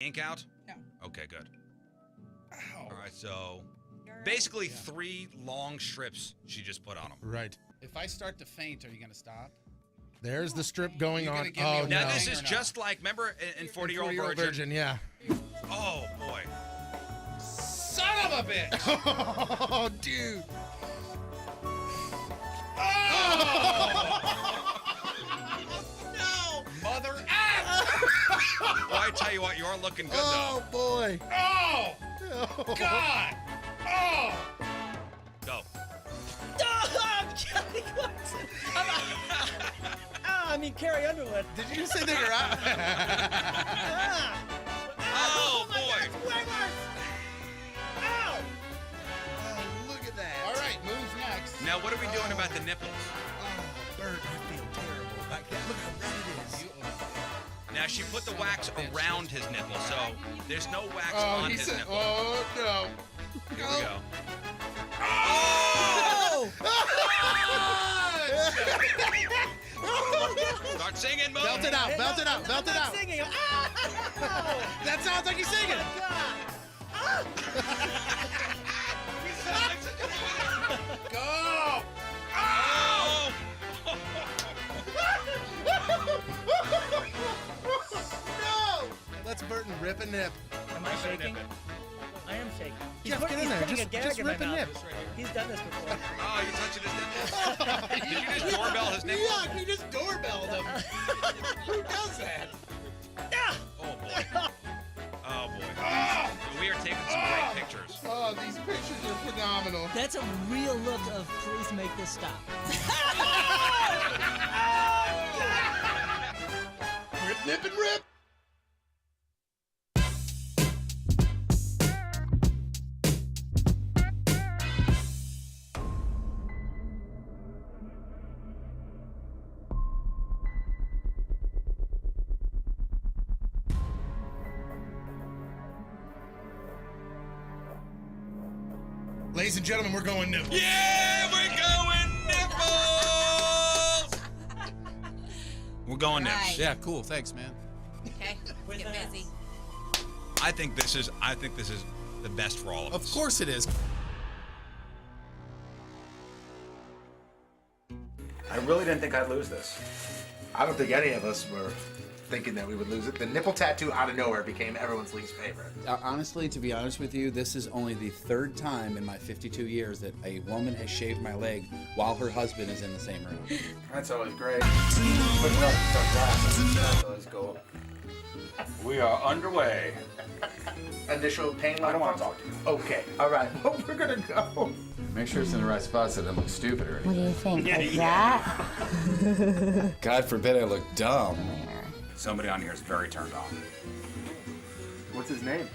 ink out? No. Okay, good. Ow. All right, so basically 3 long strips she just put on him. Right. If I start to faint, are you going to stop? There's the strip going You on. gonna give me Oh, a no. Now, this Or is no? just like, remember in 40-Year-Old 40-Year-Old Virgin? yeah. Oh, boy. Son of a bitch! Oh, dude. No! Mother F! Well, I tell you what, you're looking good, Oh, boy. Oh! God! Oh! though. Go. Oh, I'm Kelly Clarkson. I mean Carrie Underwood. Did you just say that you're out? Oh, my boy. God, it's way worse. Ow! Oh, look at that. All right, moves next. Now, what are we doing about the nipples? Oh, Bert, I feel terrible. Look how red it is. Now, she put the wax around his nipple, so there's no wax Oh, on he his said, nipple. oh, no. Here we go. Oh! Start singing, Mo. Belt it out, belt it out, belt it I'm not out. singing. Ow! That sounds like he's singing. Oh, Go! Oh! No! Let's Burton rip a nip. Am I shaking? I am shaking. Jeff, get in there. putting Just- a gag just in my rip a mouth. nip. He's done this before. Oh, you touching his nipple? Did you just doorbell his nipple? Yeah, he just doorbelled him. Who does that? Oh, boy. Oh, boy. We are taking some great pictures. Oh, these pictures are phenomenal. That's a real look of please make this stop. Rip, nip, and rip. Ladies and gentlemen, we're going nipples. Yeah, we're going nipples! We're going nips. Right. Yeah, cool. Thanks, man. Okay, let's get busy. I think this is the best for all of us. Of course it is. I really didn't think I'd lose this. I don't think any of us were thinking that we would lose it. The nipple tattoo out of nowhere became everyone's least favorite. Honestly, to be honest with you, this is only the 3rd time in my 52 years that a woman has shaved my leg while her husband is in the same room. That's always great. Put it up, start laughing. That's always cool. We are underway. Initial pain. I don't want to talk to you. Okay, all right. Well, we're gonna go. Make sure it's in the right spot so it doesn't look stupid or anything. What do you think? Like that? God forbid I look dumb. Somebody on here is very turned on. What's his name?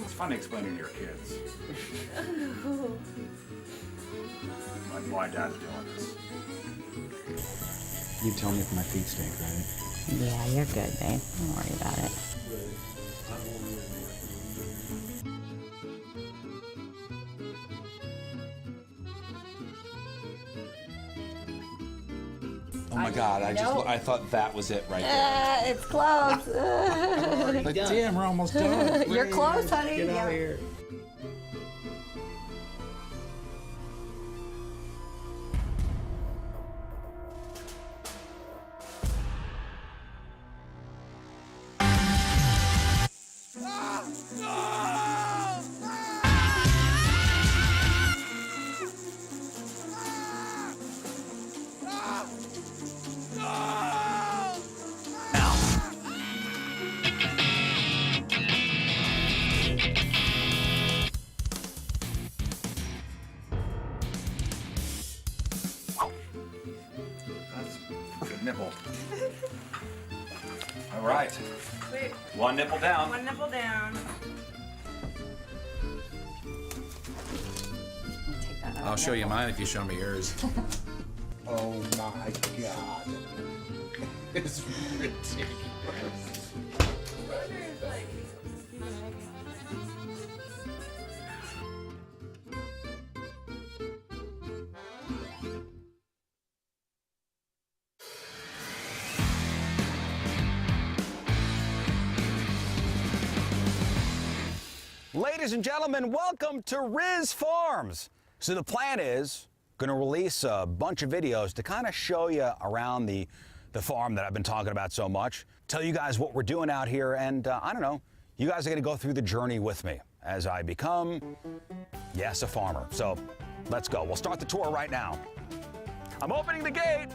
It's funny explaining to your kids. Like why Dad's doing this. You tell me if my feet stink, right? Yeah, you're good, babe. Don't worry about it. Oh my God! I thought that was it right there. It's close. But damn, we're almost done. You're close, honey. Get out Yeah. of here. That's a good nipple. All right. Wait, One nipple down. one nipple down. I'll show you mine if you show me yours. Oh my God. It's ridiculous. Ladies and gentlemen, welcome to Rizz Farms. So the plan is going to release a bunch of videos to kind of show you around the farm that I've been talking about so much, tell you guys what we're doing out here, and I don't know, you guys are going to go through the journey with me as I become, yes, a farmer. So let's go. We'll start the tour right now. I'm opening the gate.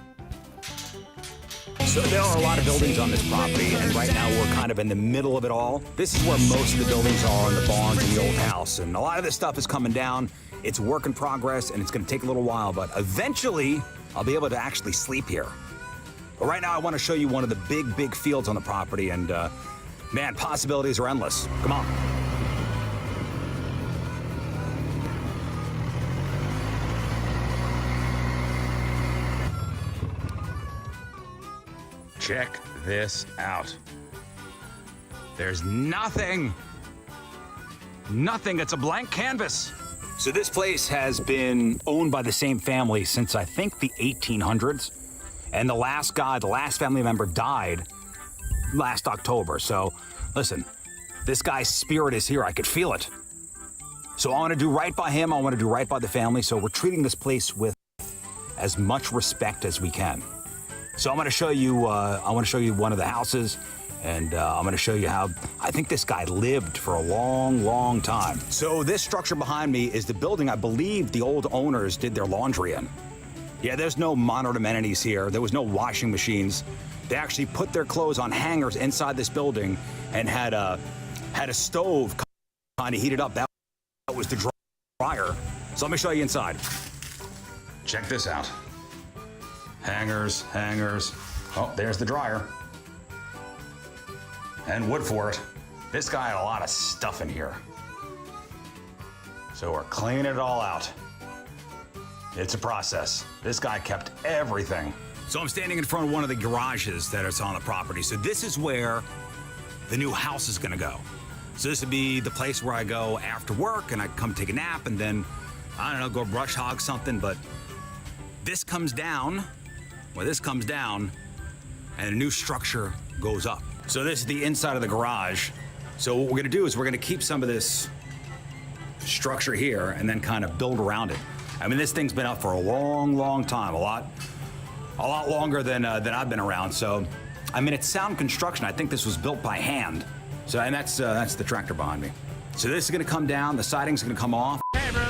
So there are a lot of buildings on this property, and right now we're kind of in the middle of it all. This is where most of the buildings are, in the barns and the old house, and a lot of this stuff is coming down. It's a work in progress, and it's going to take a little while, but eventually I'll be able to actually sleep here. But right now I want to show you one of the big fields on the property, and man, possibilities are endless. Come on. Check this out. There's nothing. It's a blank canvas. So this place has been owned by the same family since I think the 1800s. And the last family member died last October. So listen, this guy's spirit is here. I could feel it. So I want to do right by him. I want to do right by the family. So we're treating this place with as much respect as we can. So I'm going to show you, one of the houses, and I'm going to show you how I think this guy lived for a long time. So this structure behind me is the building I believe the old owners did their laundry in. Yeah, there's no modern amenities here. There was no washing machines. They actually put their clothes on hangers inside this building and had a stove kind of heated up. That was the dryer. So let me show you inside. Check this out. Hangers. Oh, there's the dryer. And wood for it. This guy had a lot of stuff in here. So we're cleaning it all out. It's a process. This guy kept everything. So I'm standing in front of one of the garages that is on the property. So this is where the new house is gonna go. So this would be the place where I go after work and I come take a nap and then, I don't know, go brush hog something, but this comes down, and a new structure goes up. So this is the inside of the garage. So what we're gonna do is we're gonna keep some of this structure here and then kind of build around it. I mean, this thing's been up for a long time, a lot longer than I've been around. So, I mean, it's sound construction. I think this was built by hand. So, and that's the tractor behind me. So this is gonna come down, the siding's gonna come off. Hey, bro.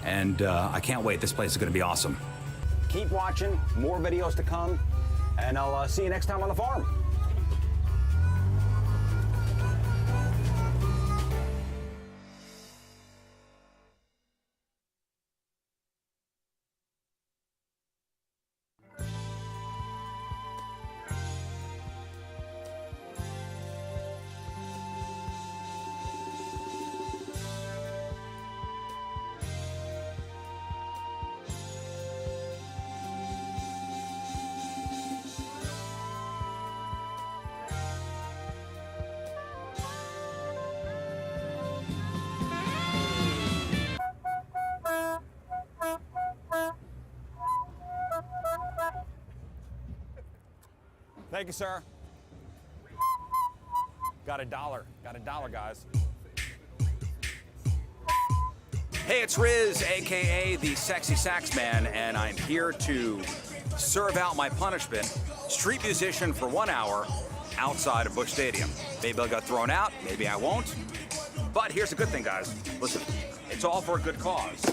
And I can't wait. This place is going to be awesome. Keep watching. More videos to come. And I'll see you next time on the farm. Thank you, sir. Got $1, guys. Hey, it's Rizz, AKA the Sexy Sax Man, and I'm here to serve out my punishment. Street musician for 1 hour outside of Busch Stadium. Maybe I'll get thrown out, maybe I won't. But here's the good thing, guys. Listen, it's all for a good cause.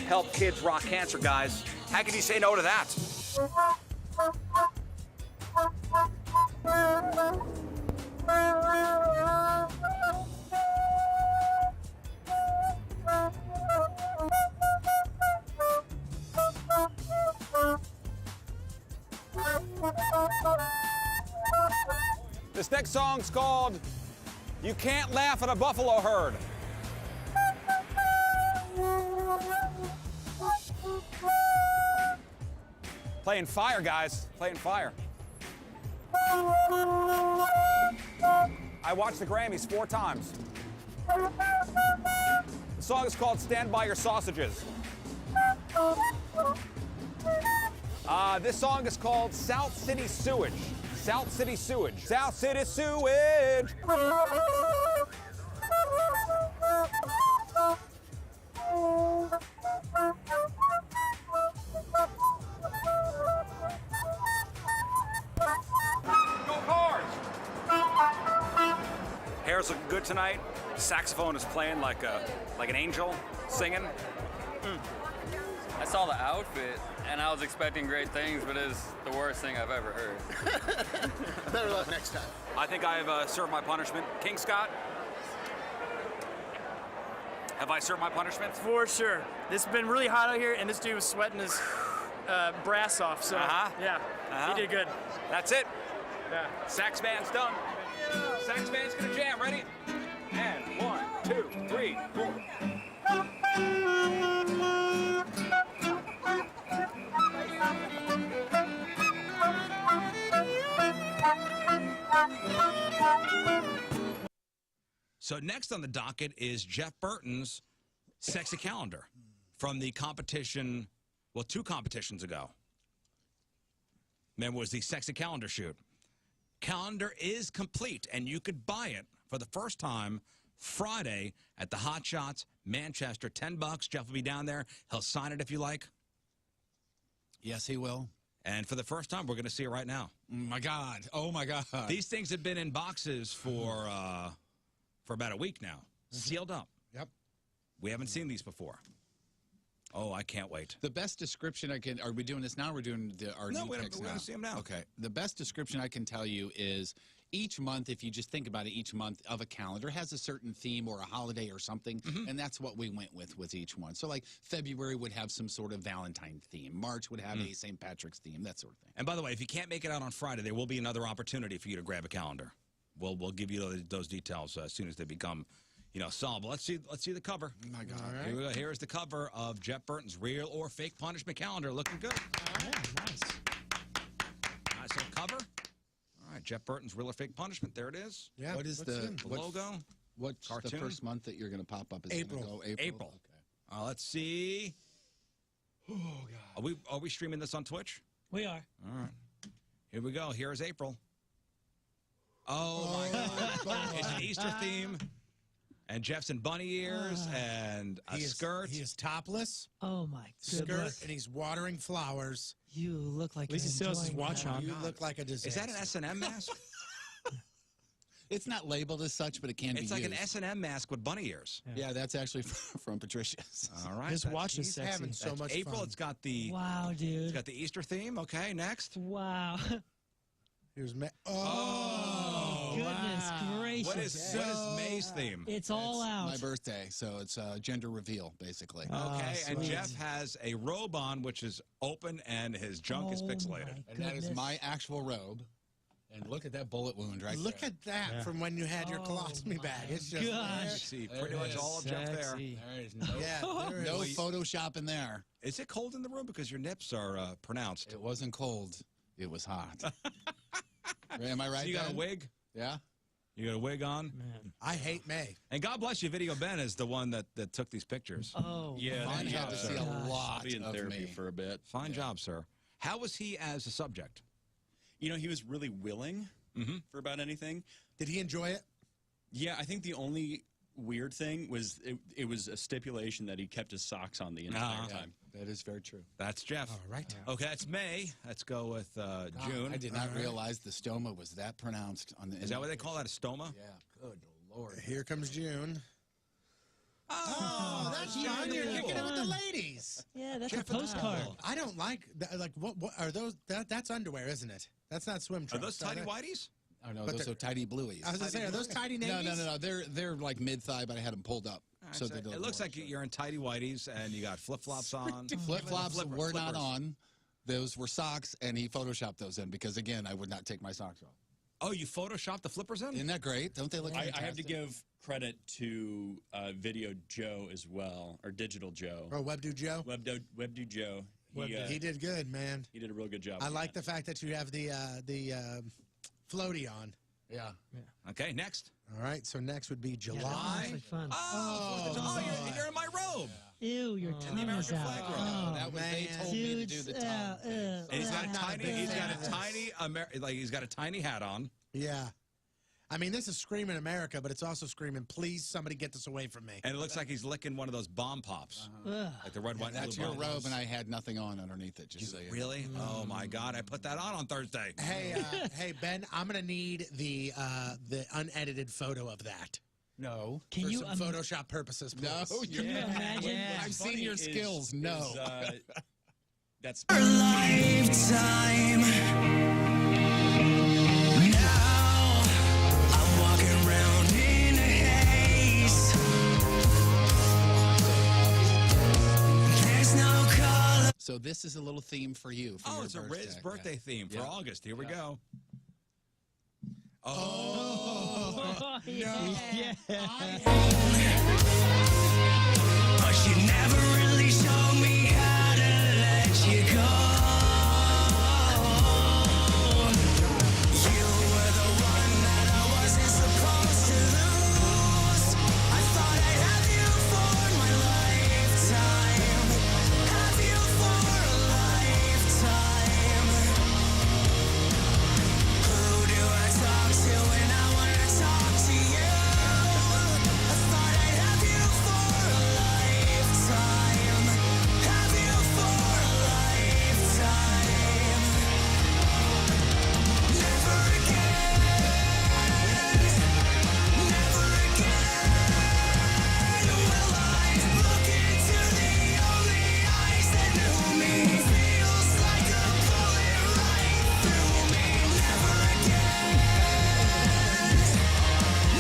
Help kids rock cancer, guys. How can you say no to that? This next song's called You Can't Laugh at a Buffalo Herd. Playing fire, guys. Playing fire. I watched the Grammys 4 times. The song is called Stand By Your Sausages. This song is called South City Sewage. South City Sewage. South City Sewage. Go Cards! Hair's looking good tonight. Saxophone is playing like an angel, singing. I saw the outfit, and I was expecting great things, but it's the worst thing I've ever heard. Better luck next time. I think I've served my punishment. King Scott, have I served my punishment? For sure. This has been really hot out here, and this dude was sweating his brass off, so yeah, he did good. That's it. Yeah. Sax band's done. Sax band's gonna jam. Ready? And 1, 2, 3, 4. So next on the docket is Jeff Burton's sexy calendar from the competition, well, 2 competitions ago. Remember, it was the sexy calendar shoot. Calendar is complete, and you could buy it for the first time Friday at the Hot Shots, Manchester. $10. Jeff will be down there. He'll sign it if you like. Yes, he will. And for the first time, we're going to see it right now. My God. Oh, my God. These things have been in boxes for about a week now, sealed up. Yep. We haven't seen these before. Oh, I can't wait. The best description I can... Are we doing this now or we're doing our new picks now? We're going to see them now. Okay. The best description I can tell you is each month, if you just think about it, each month of a calendar has a certain theme or a holiday or something, and that's what we went with each one. So, like, February would have some sort of Valentine theme. March would have a St. Patrick's theme, that sort of thing. And by the way, if you can't make it out on Friday, there will be another opportunity for you to grab a calendar. We'll give you those details as soon as they become, solved. Let's see the cover. Oh my God. Right. Here we go. Here is the cover of Jeff Burton's Real or Fake Punishment Calendar. Looking good. Nice. Nice little cover. All right, Jeff Burton's Real or Fake Punishment. There it is. Yeah. What is the logo? What's cartoon? the first month that you're going to pop up? Is April. Go April. Okay. Let's see. Oh, God. Are we streaming this on Twitch? We are. All right. Here we go. Here is April. Oh, my God. It's an Easter theme. And Jeff's in bunny ears and a skirt. He is topless, Oh my skirt, goodness. and he's watering flowers. You look like At least he still has his enjoying watch that. on. You look like a disaster. Is that an S&M mask? It's not labeled as such, but it can be It's like used. an S&M mask with bunny ears. Yeah, that's actually from Patricia's. All right. His watch is He's sexy. having so That's much April. fun. It's got the Wow, dude. Easter theme. Okay, next. Wow. Here's Goodness gracious. What is May's theme? It's all out. My birthday, so it's a gender reveal, basically. Okay, and sweet. Jeff has a robe on, which is open, and his junk is Oh, pixelated. my And that is goodness. my actual robe. And look at that bullet wound right Look there. at that from when you had your colostomy bag. It's just gosh. Let's see, There pretty it much is. all of Jeff there. Sexy. There is no, Yeah, there no is. Photoshop in there. Is it cold in the room because your nips are pronounced? It wasn't cold. It was hot. Am I right, So you got a Ben? wig? Yeah? You got a wig on? Man. I hate May. And God bless you, Video Ben is the one that took these pictures. Oh. Yeah, Mine had to see a Gosh. lot I'll be in of therapy me. for a bit. Fine job, sir. How was he as a subject? You know, he was really willing for about anything. Did he enjoy it? Yeah, I think the only weird thing was it was a stipulation that he kept his socks on the entire Yeah, time. that is very true. That's Jeff. All right. Okay, that's May. Let's go with June. I did not realize the stoma was that pronounced on the. Is that what they call that, a stoma? Yeah. Good Lord. Here comes June. Oh, That's John. You're kicking it with the ladies. Yeah, that's Jeff a postcard. I don't like that. Like, what are those? That's underwear, isn't it? That's not swim Are trunks. those tidy whities? Oh no, But those are tidy blueies. I was gonna say, are those tidy No, navies? no. They're like mid thigh, but I had them pulled up. So they don't It looks more like so. you're in tidy whities and you got flip flops on. Flip flops Flipper- were not flippers. on. Those were socks, and he photoshopped those in because again, I would not take my socks off. Oh, you photoshopped the flippers in? Isn't that great? Don't they look I fantastic? have to give credit to Video Joe as well, or Digital Joe. Oh, Webdo Joe. Webdo Joe. He did good, man. He did a real good job. I with like that. the fact that you have the floaty on. Yeah. Okay, next. All right, so next would be July. That's like fun. You're in my robe. Ew, your tongue is out. Oh, That was, they told me to do the tongue. And he's got a Not tiny, bad. he's got a tiny hat on. Yeah. I mean, this is screaming America, but it's also screaming, please, somebody get this away from me. And it looks like he's licking one of those bomb pops. Like the red, white, and That's blue your bomb robe, pops. and I had nothing on underneath it. Just so you know. Really? Oh my God! I put that on Thursday. Hey, hey, Ben, I'm gonna need the unedited photo of that. No. Can for you some Photoshop purposes, please? No. Can you imagine? I've seen your skills. No. That's Lifetime. Now I'm walking around in a haze. There's no color. So this is a little theme for you. For your It's a birthday. Rizz birthday theme for Yeah. August. Here we go. Oh, yeah. But you never really showed me how to let you go. You were the one that I wasn't supposed to lose. I thought I'd have you for my lifetime. Have you for a lifetime. Who do I talk to when I want to talk to you? I thought I'd have you for a lifetime. Have you for a lifetime. Never again. Never again will I look into the only eyes that knew me. Feels like a bullet right through me. Never again.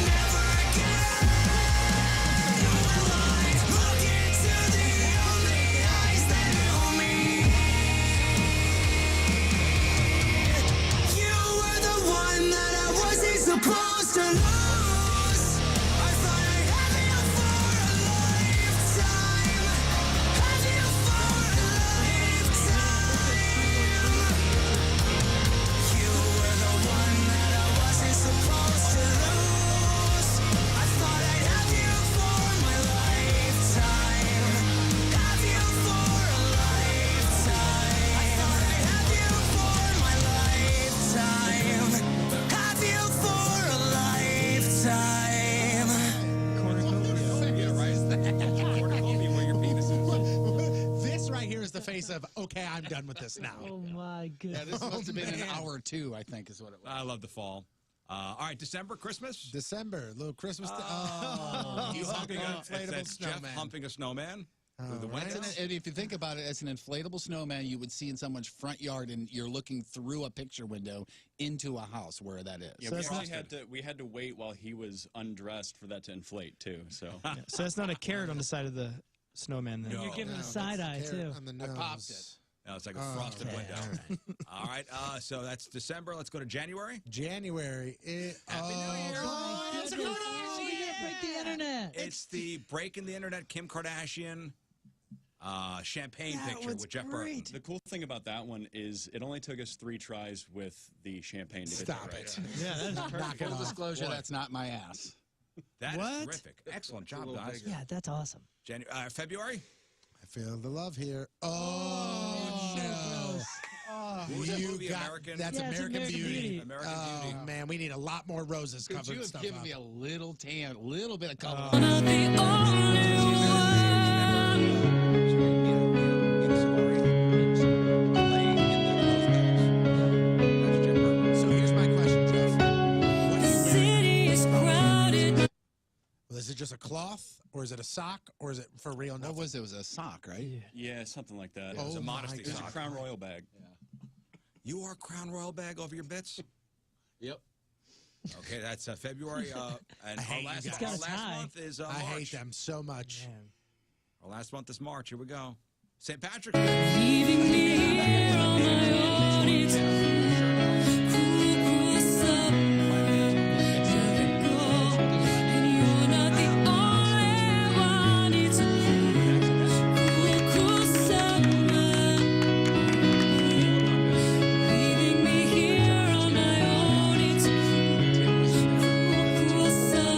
Never again will I look into the only eyes that knew me. You were the one that I wasn't supposed to lose. I thought I'd have you for a lifetime. Have you for a lifetime. You were the one that I wasn't supposed to lose. I thought I'd have you for my lifetime. Have you for a lifetime. I thought I'd have you for my lifetime. Have you for a lifetime. Yeah, right. where your penis is. This right here is the face of, okay, I'm done with this now. Oh, my Yeah, goodness. this must have been an man. hour or two, I think, is what it was. I love the fall. All right, December, Christmas. December, little Christmas. He's humping a inflatable that's Jeff snowman. humping a snowman. Through the right. window. And if you think about it, as an inflatable snowman, you would see in someone's front yard, and you're looking through a picture window into a house where that is. Yeah, So we it's actually had to wait while he was undressed for that to inflate too. So So that's not a carrot on the side of the snowman then. No. You're giving No, a side eye, that's the too. carrot on the I nose. popped it. No, it's like a frosted okay, window. All right, so that's December. Let's go to January. January. Happy New Year. Oh, it's a Goodness. good Oh, we didn't break the internet. It's the break in the internet Kim Kardashian champagne That picture was with Jeff great. Burton. the cool thing about that one is it only took us 3 tries with the champagne to get Stop that it. right. Yeah, that is Knock perfect. it Full off. disclosure, that's not my ass. That is What? terrific. Excellent job, little guys. bigger. Yeah, that's awesome. February. I feel the love here. Oh, no. What was that You movie, got American? that's Yeah, it's American American Beauty. Beauty. American Oh Beauty. man, we need a lot more roses Could covering you have stuff given up. me a little tan, a little bit of color? So here's my question, Jeff. What are you wearing? Well, is it just a cloth, or is it a sock, or is it for real? What Nothing? was it? It was a sock, right? Yeah, something like that. It was a Oh, my modesty It was a sock. God. Crown Royal bag. You wore a Crown Royal bag over your bits? Yep. Okay, that's February. And I hate you guys. It's got our a last tie. month is I March. hate them so much. Man. Our last month is March. Here we go. St. Patrick's Day. Leaving me here on my own, it's cruel summer. And you're not the only one. It's cruel summer. Leaving me here on my own, it's cruel summer.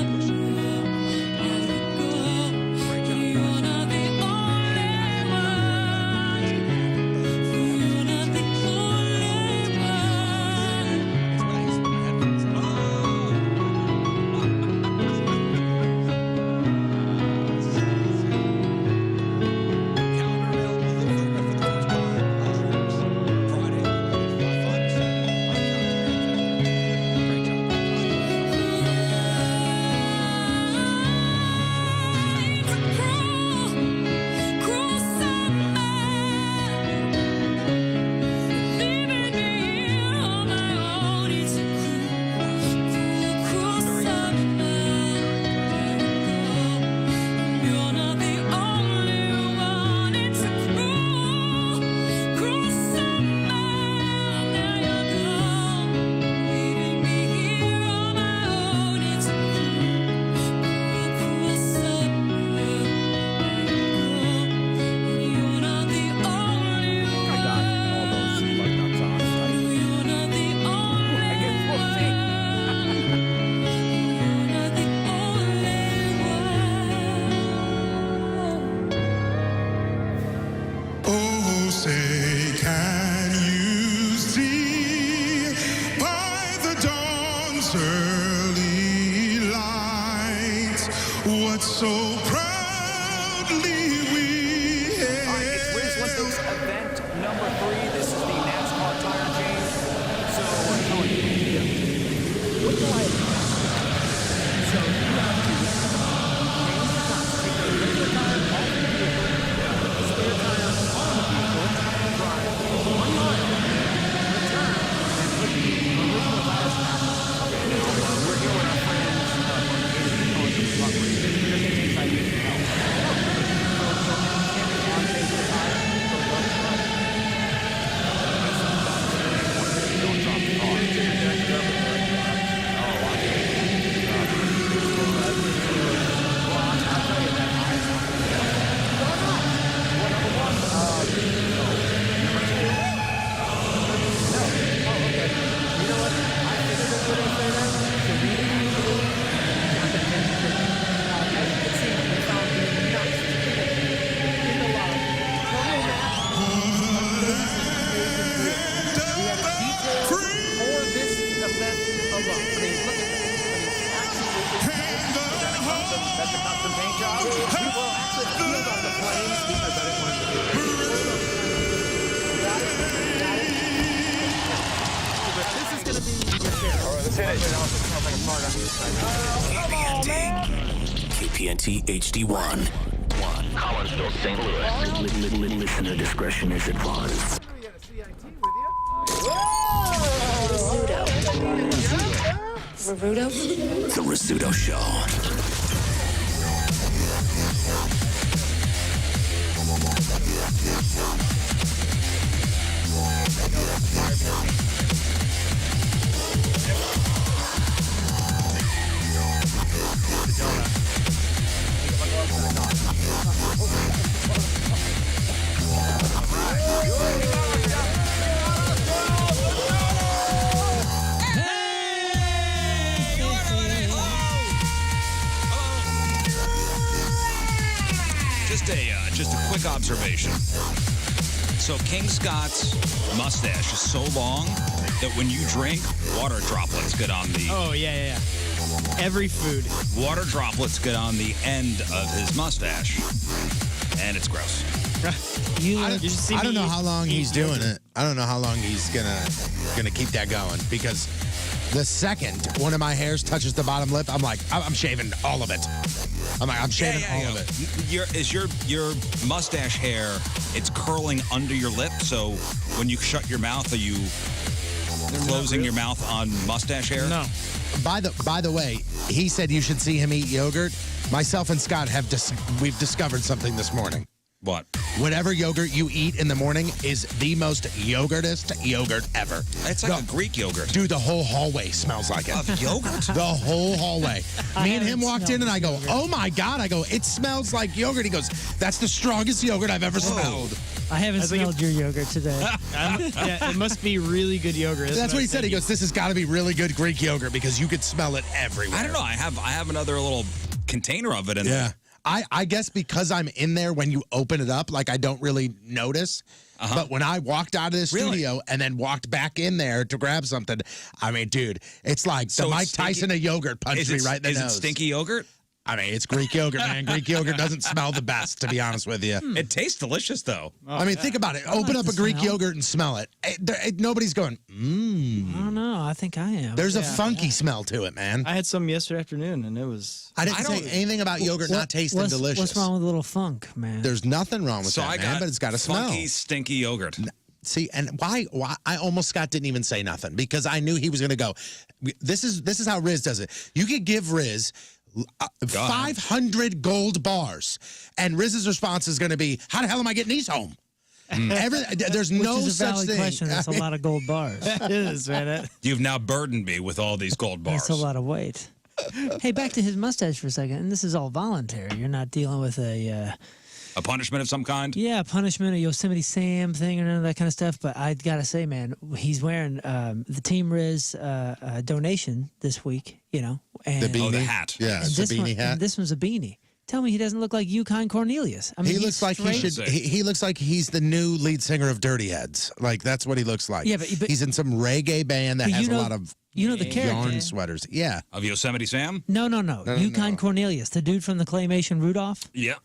So proudly we hailed. All right, it's Rizz Olympics event number 3. This is the NASCAR tire change. So, what do I have? So, you have to change the tires, take the regular tire off the vehicle, the spare tire on the vehicle, drive 1 mile, return, and put the original tires back. Okay, now we're here with our friends from the Luxury. They're going to try to get some help. Don't drop the car. KPNT HD1. Collinsville, St. Louis. Listener discretion is advised. Rizzuto. The Rizzuto Show. Just a quick observation. So King Scott's mustache is so long that when you drink, water droplets get on the... Oh, yeah. Every food. Water droplets get on the end of his mustache. And it's gross. I don't know how long he's doing it. I don't know how long he's gonna keep that going, because the second one of my hairs touches the bottom lip, I'm like, I'm shaving all of it. I'm shaving all of it. Is your mustache hair, it's curling under your lip, so when you shut your mouth, are you closing your mouth on mustache hair? No. By the way, he said you should see him eat yogurt. Myself and Scott we've discovered something this morning. What? Whatever yogurt you eat in the morning is the most yogurtest yogurt ever. It's like a Greek yogurt. Dude, the whole hallway smells like it. Of yogurt? The whole hallway. Me and him walked in and I go, oh my God. I go, it smells like yogurt. He goes, that's the strongest yogurt I've ever smelled. I haven't smelled your yogurt today. Yeah, it must be really good yogurt. That's what he said. He goes, this has got to be really good Greek yogurt because you could smell it everywhere. I don't know. I have another little container of it in there. I guess because I'm in there when you open it up, like I don't really notice. But when I walked out of the studio and then walked back in there to grab something, I mean, dude, it's like the Mike Tyson of yogurt punched me right in the nose. Is it stinky yogurt? I mean, it's Greek yogurt, man. Greek yogurt doesn't smell the best, to be honest with you. It tastes delicious, though. I mean, think about it. Open up a Greek yogurt and smell it. Nobody's going, I don't know. I think I am. There's a funky smell to it, man. I had some yesterday afternoon, and it was... I didn't say anything about yogurt not tasting delicious. What's wrong with a little funk, man? There's nothing wrong with that, man, but it's got to smell. Funky, stinky yogurt. See, and why I almost Scott didn't even say nothing because I knew he was going to go. This is how Rizz does it. You could give Rizz 500 gold bars, and Rizz's response is going to be, "How the hell am I getting these home?" There's no Which is a such valid thing. question. That's a lot of gold bars. It is, man. You've now burdened me with all these gold bars. That's a lot of weight. Hey, back to his mustache for a second, and this is all voluntary. You're not dealing with a punishment of some kind? Yeah, punishment, a Yosemite Sam thing or none of that kind of stuff. But I got to say, man, he's wearing the Team Rizz donation this week, you know. And the beanie. the hat. Yeah, it's a beanie hat. This one's a beanie. Tell me he doesn't look like Yukon Cornelius. I mean, he looks like he should. He looks like he's the new lead singer of Dirty Heads. Like that's what he looks like. Yeah, but he's in some reggae band that has a lot of the character yarn sweaters. Yeah, of Yosemite Sam. No. Yukon Cornelius, the dude from the claymation Rudolph. Yeah.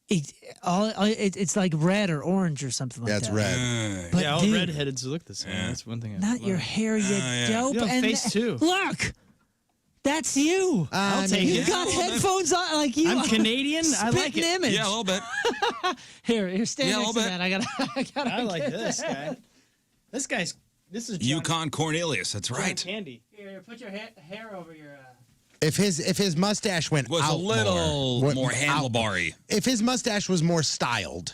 It's like red or orange or something like that. That's red. But all dude, redheads look the same. That's one thing. Not your hair, you dope. You have face too. Look, that's you. I'll take you it. got headphones on like you. I'm Canadian. I like Spitting it. image. Yeah, a little bit. Here, stand Yeah, a next to little that. I gotta. I like this guy. This is John, Yukon Cornelius. That's John right. Candy. Here, put your hair over your. If his mustache went Was out a little more handlebar-y. If his mustache was more styled,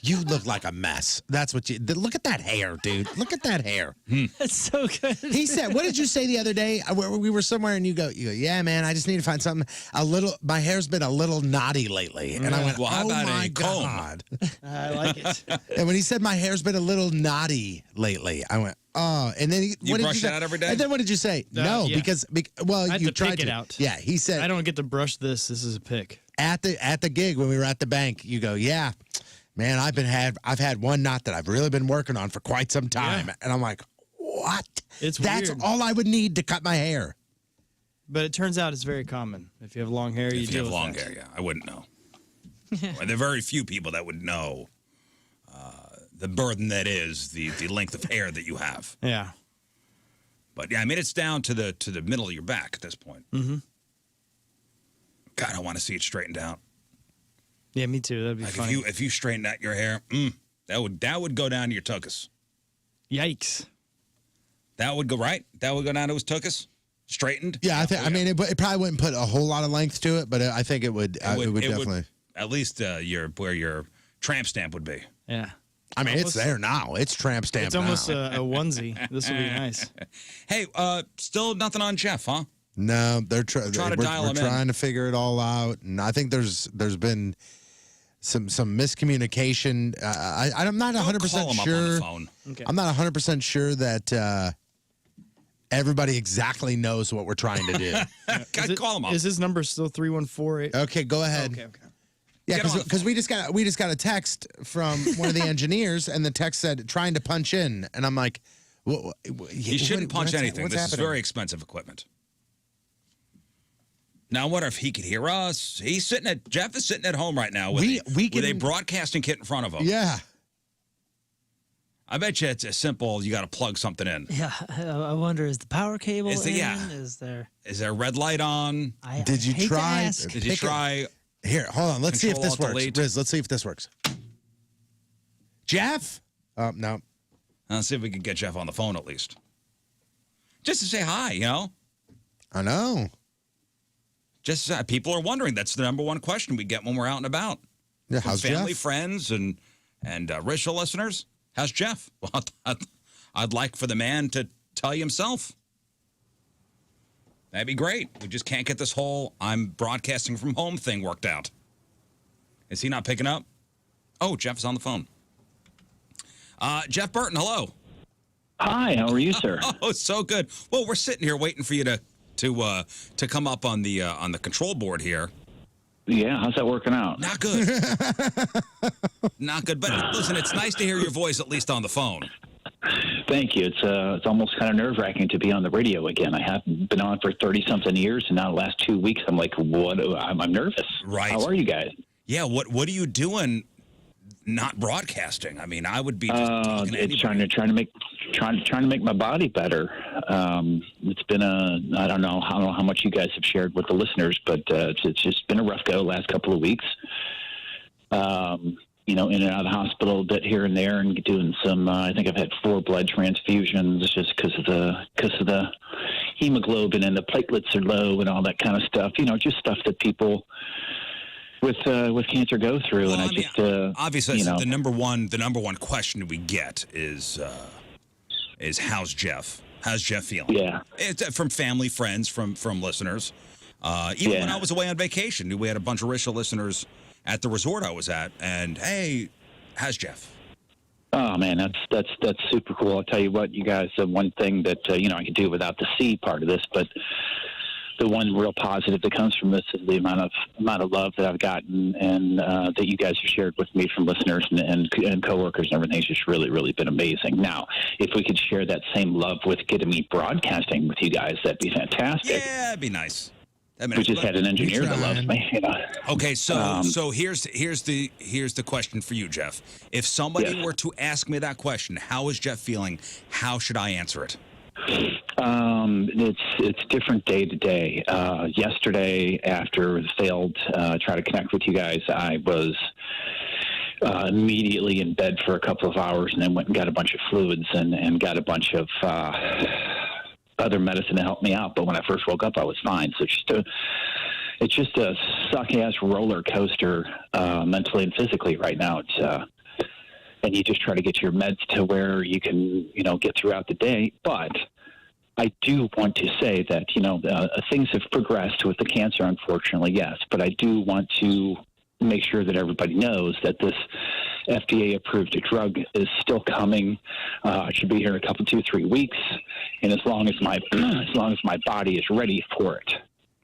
you look like a mess. That's what you. Look at that hair, dude. Look at that hair. That's so good. He said, "What did you say the other day? We were somewhere, and you go, yeah, man. I just need to find something a little. My hair's been a little knotty lately." And I went, Well, how "Oh about my a comb?" god!" I like it. And when he said my hair's been a little knotty lately, I went, "Oh." And then what did brush you say? that out every day? And then what did you say? No, yeah. because I had you to tried pick to. it out. Yeah, he said I don't get to brush this. This is a pick. at the gig when we were at the bank. You go, "Yeah, man, I've had one knot that I've really been working on for quite some time." Yeah. And I'm like, "What? It's That's weird. all I would need to cut my hair." But it turns out it's very common. If you have long hair, you If you deal have with long that. hair, yeah, I wouldn't know. Well, there are very few people that would know the burden that is the length of hair that you have. Yeah. But yeah, I mean, it's down to the middle of your back at this point. Mm-hmm. God, I want to see it straightened out. Yeah, me too. That'd be Like fun. if you straighten out your hair, that would go down to your tuchus. Yikes. That would go right. That would go down to his tuchus, straightened. Yeah, I mean, it probably wouldn't put a whole lot of length to it, but I think it would. It would definitely. At least where your tramp stamp would be. Yeah. I mean, Almost- it's there now. It's tramp stamp. It's almost now. a onesie. This will be nice. Hey, still nothing on Jeff, huh? No, trying to dial we're him in. trying to figure it all out, and I think there's been some miscommunication. I'm not 100% call him up on sure. the phone. Okay. I'm not 100% sure that everybody exactly knows what we're trying to do. Call him up. Is his number still 314? Okay, go ahead. Okay. Yeah, Get on the because we just got a text from one of the engineers, and the text said trying to punch in, and I'm like, He shouldn't punch anything. What's This is happening? very expensive equipment. Now, I wonder if he could hear us. Jeff is sitting at home right now with a broadcasting kit in front of him. Yeah. I bet you it's as simple. You got to plug something in. Yeah, I wonder, is the power cable Is in? yeah. Is there? Is there a red light on? Did you hate to try? ask. Did you try? Here, hold on. Let's see if Control, this Alt, works. Delete. Rizz, let's see if this works. Jeff? No. Let's see if we can get Jeff on the phone at least. Just to say hi, you know? I know. Just people are wondering. That's the number one question we get when we're out and about. Yeah, From how's family, Jeff? friends, and Rizzuto listeners. How's Jeff? Well, I'd like for the man to tell you himself. That'd be great. We just can't get this whole I'm broadcasting from home thing worked out. Is he not picking up? Oh, Jeff is on the phone. Jeff Burton, hello. Hi, how are you, sir? Oh, so good. Well, we're sitting here waiting for you to come up on the control board here. Yeah, how's that working out? Not good. Not good. But listen, it's nice to hear your voice at least on the phone. Thank you. It's almost kind of nerve-wracking to be on the radio again. I have been on for 30-something years, and now the last 2 weeks, I'm like, what? I'm nervous. Right. How are you guys? Yeah. What are you doing? Not broadcasting. I mean, I would be just talking to it's anybody. trying to make my body better. It's been I don't know how much you guys have shared with the listeners, but it's just been a rough go last couple of weeks. In and out of the hospital a bit here and there, and doing some. I think I've had 4 blood transfusions just because of the hemoglobin, and the platelets are low and all that kind of stuff. Just stuff that people with cancer go through. Well, and obviously the number one question we get is how's Jeff? How's Jeff feeling? Yeah. It's from family, friends, from listeners. Even when I was away on vacation, we had a bunch of Rizzuto listeners at the resort I was at, and hey, how's Jeff? Oh man, that's super cool. I'll tell you what, you guys. One thing that I could do without the C part of this, but the one real positive that comes from this is the amount of love that I've gotten and that you guys have shared with me from listeners and coworkers and everything. It's just really, really been amazing. Now, if we could share that same love with getting me broadcasting with you guys, that'd be fantastic. Yeah, it'd be nice. We just had an engineer that loves me. You know? Okay, so here's the question for you, Jeff. If somebody were to ask me that question, how is Jeff feeling? How should I answer it? It's different day to day. Yesterday, after the failed try to connect with you guys, I was immediately in bed for a couple of hours, and then went and got a bunch of fluids and got a bunch of other medicine to help me out. But when I first woke up, I was fine. So it's just a suck-ass roller coaster mentally and physically right now. It's and you just try to get your meds to where you can, get throughout the day. But I do want to say that, things have progressed with the cancer, unfortunately, yes. But I do want to make sure that everybody knows that this FDA-approved drug is still coming. It should be here in a couple, 2-3 weeks. And as long as my body is ready for it,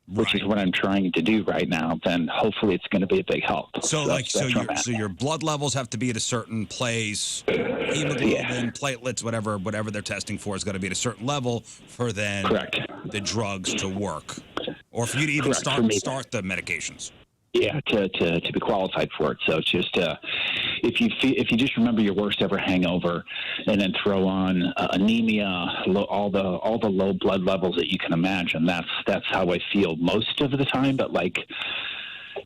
which is what I'm trying to do right now, then hopefully it's going to be a big help. So your blood levels have to be at a certain place, hemoglobin, platelets, whatever they're testing for is going to be at a certain level for then the drugs to work, or for you to even start the medications. Yeah, to be qualified for it. So it's just if you just remember your worst ever hangover, and then throw on anemia, all the low blood levels that you can imagine. That's how I feel most of the time. But like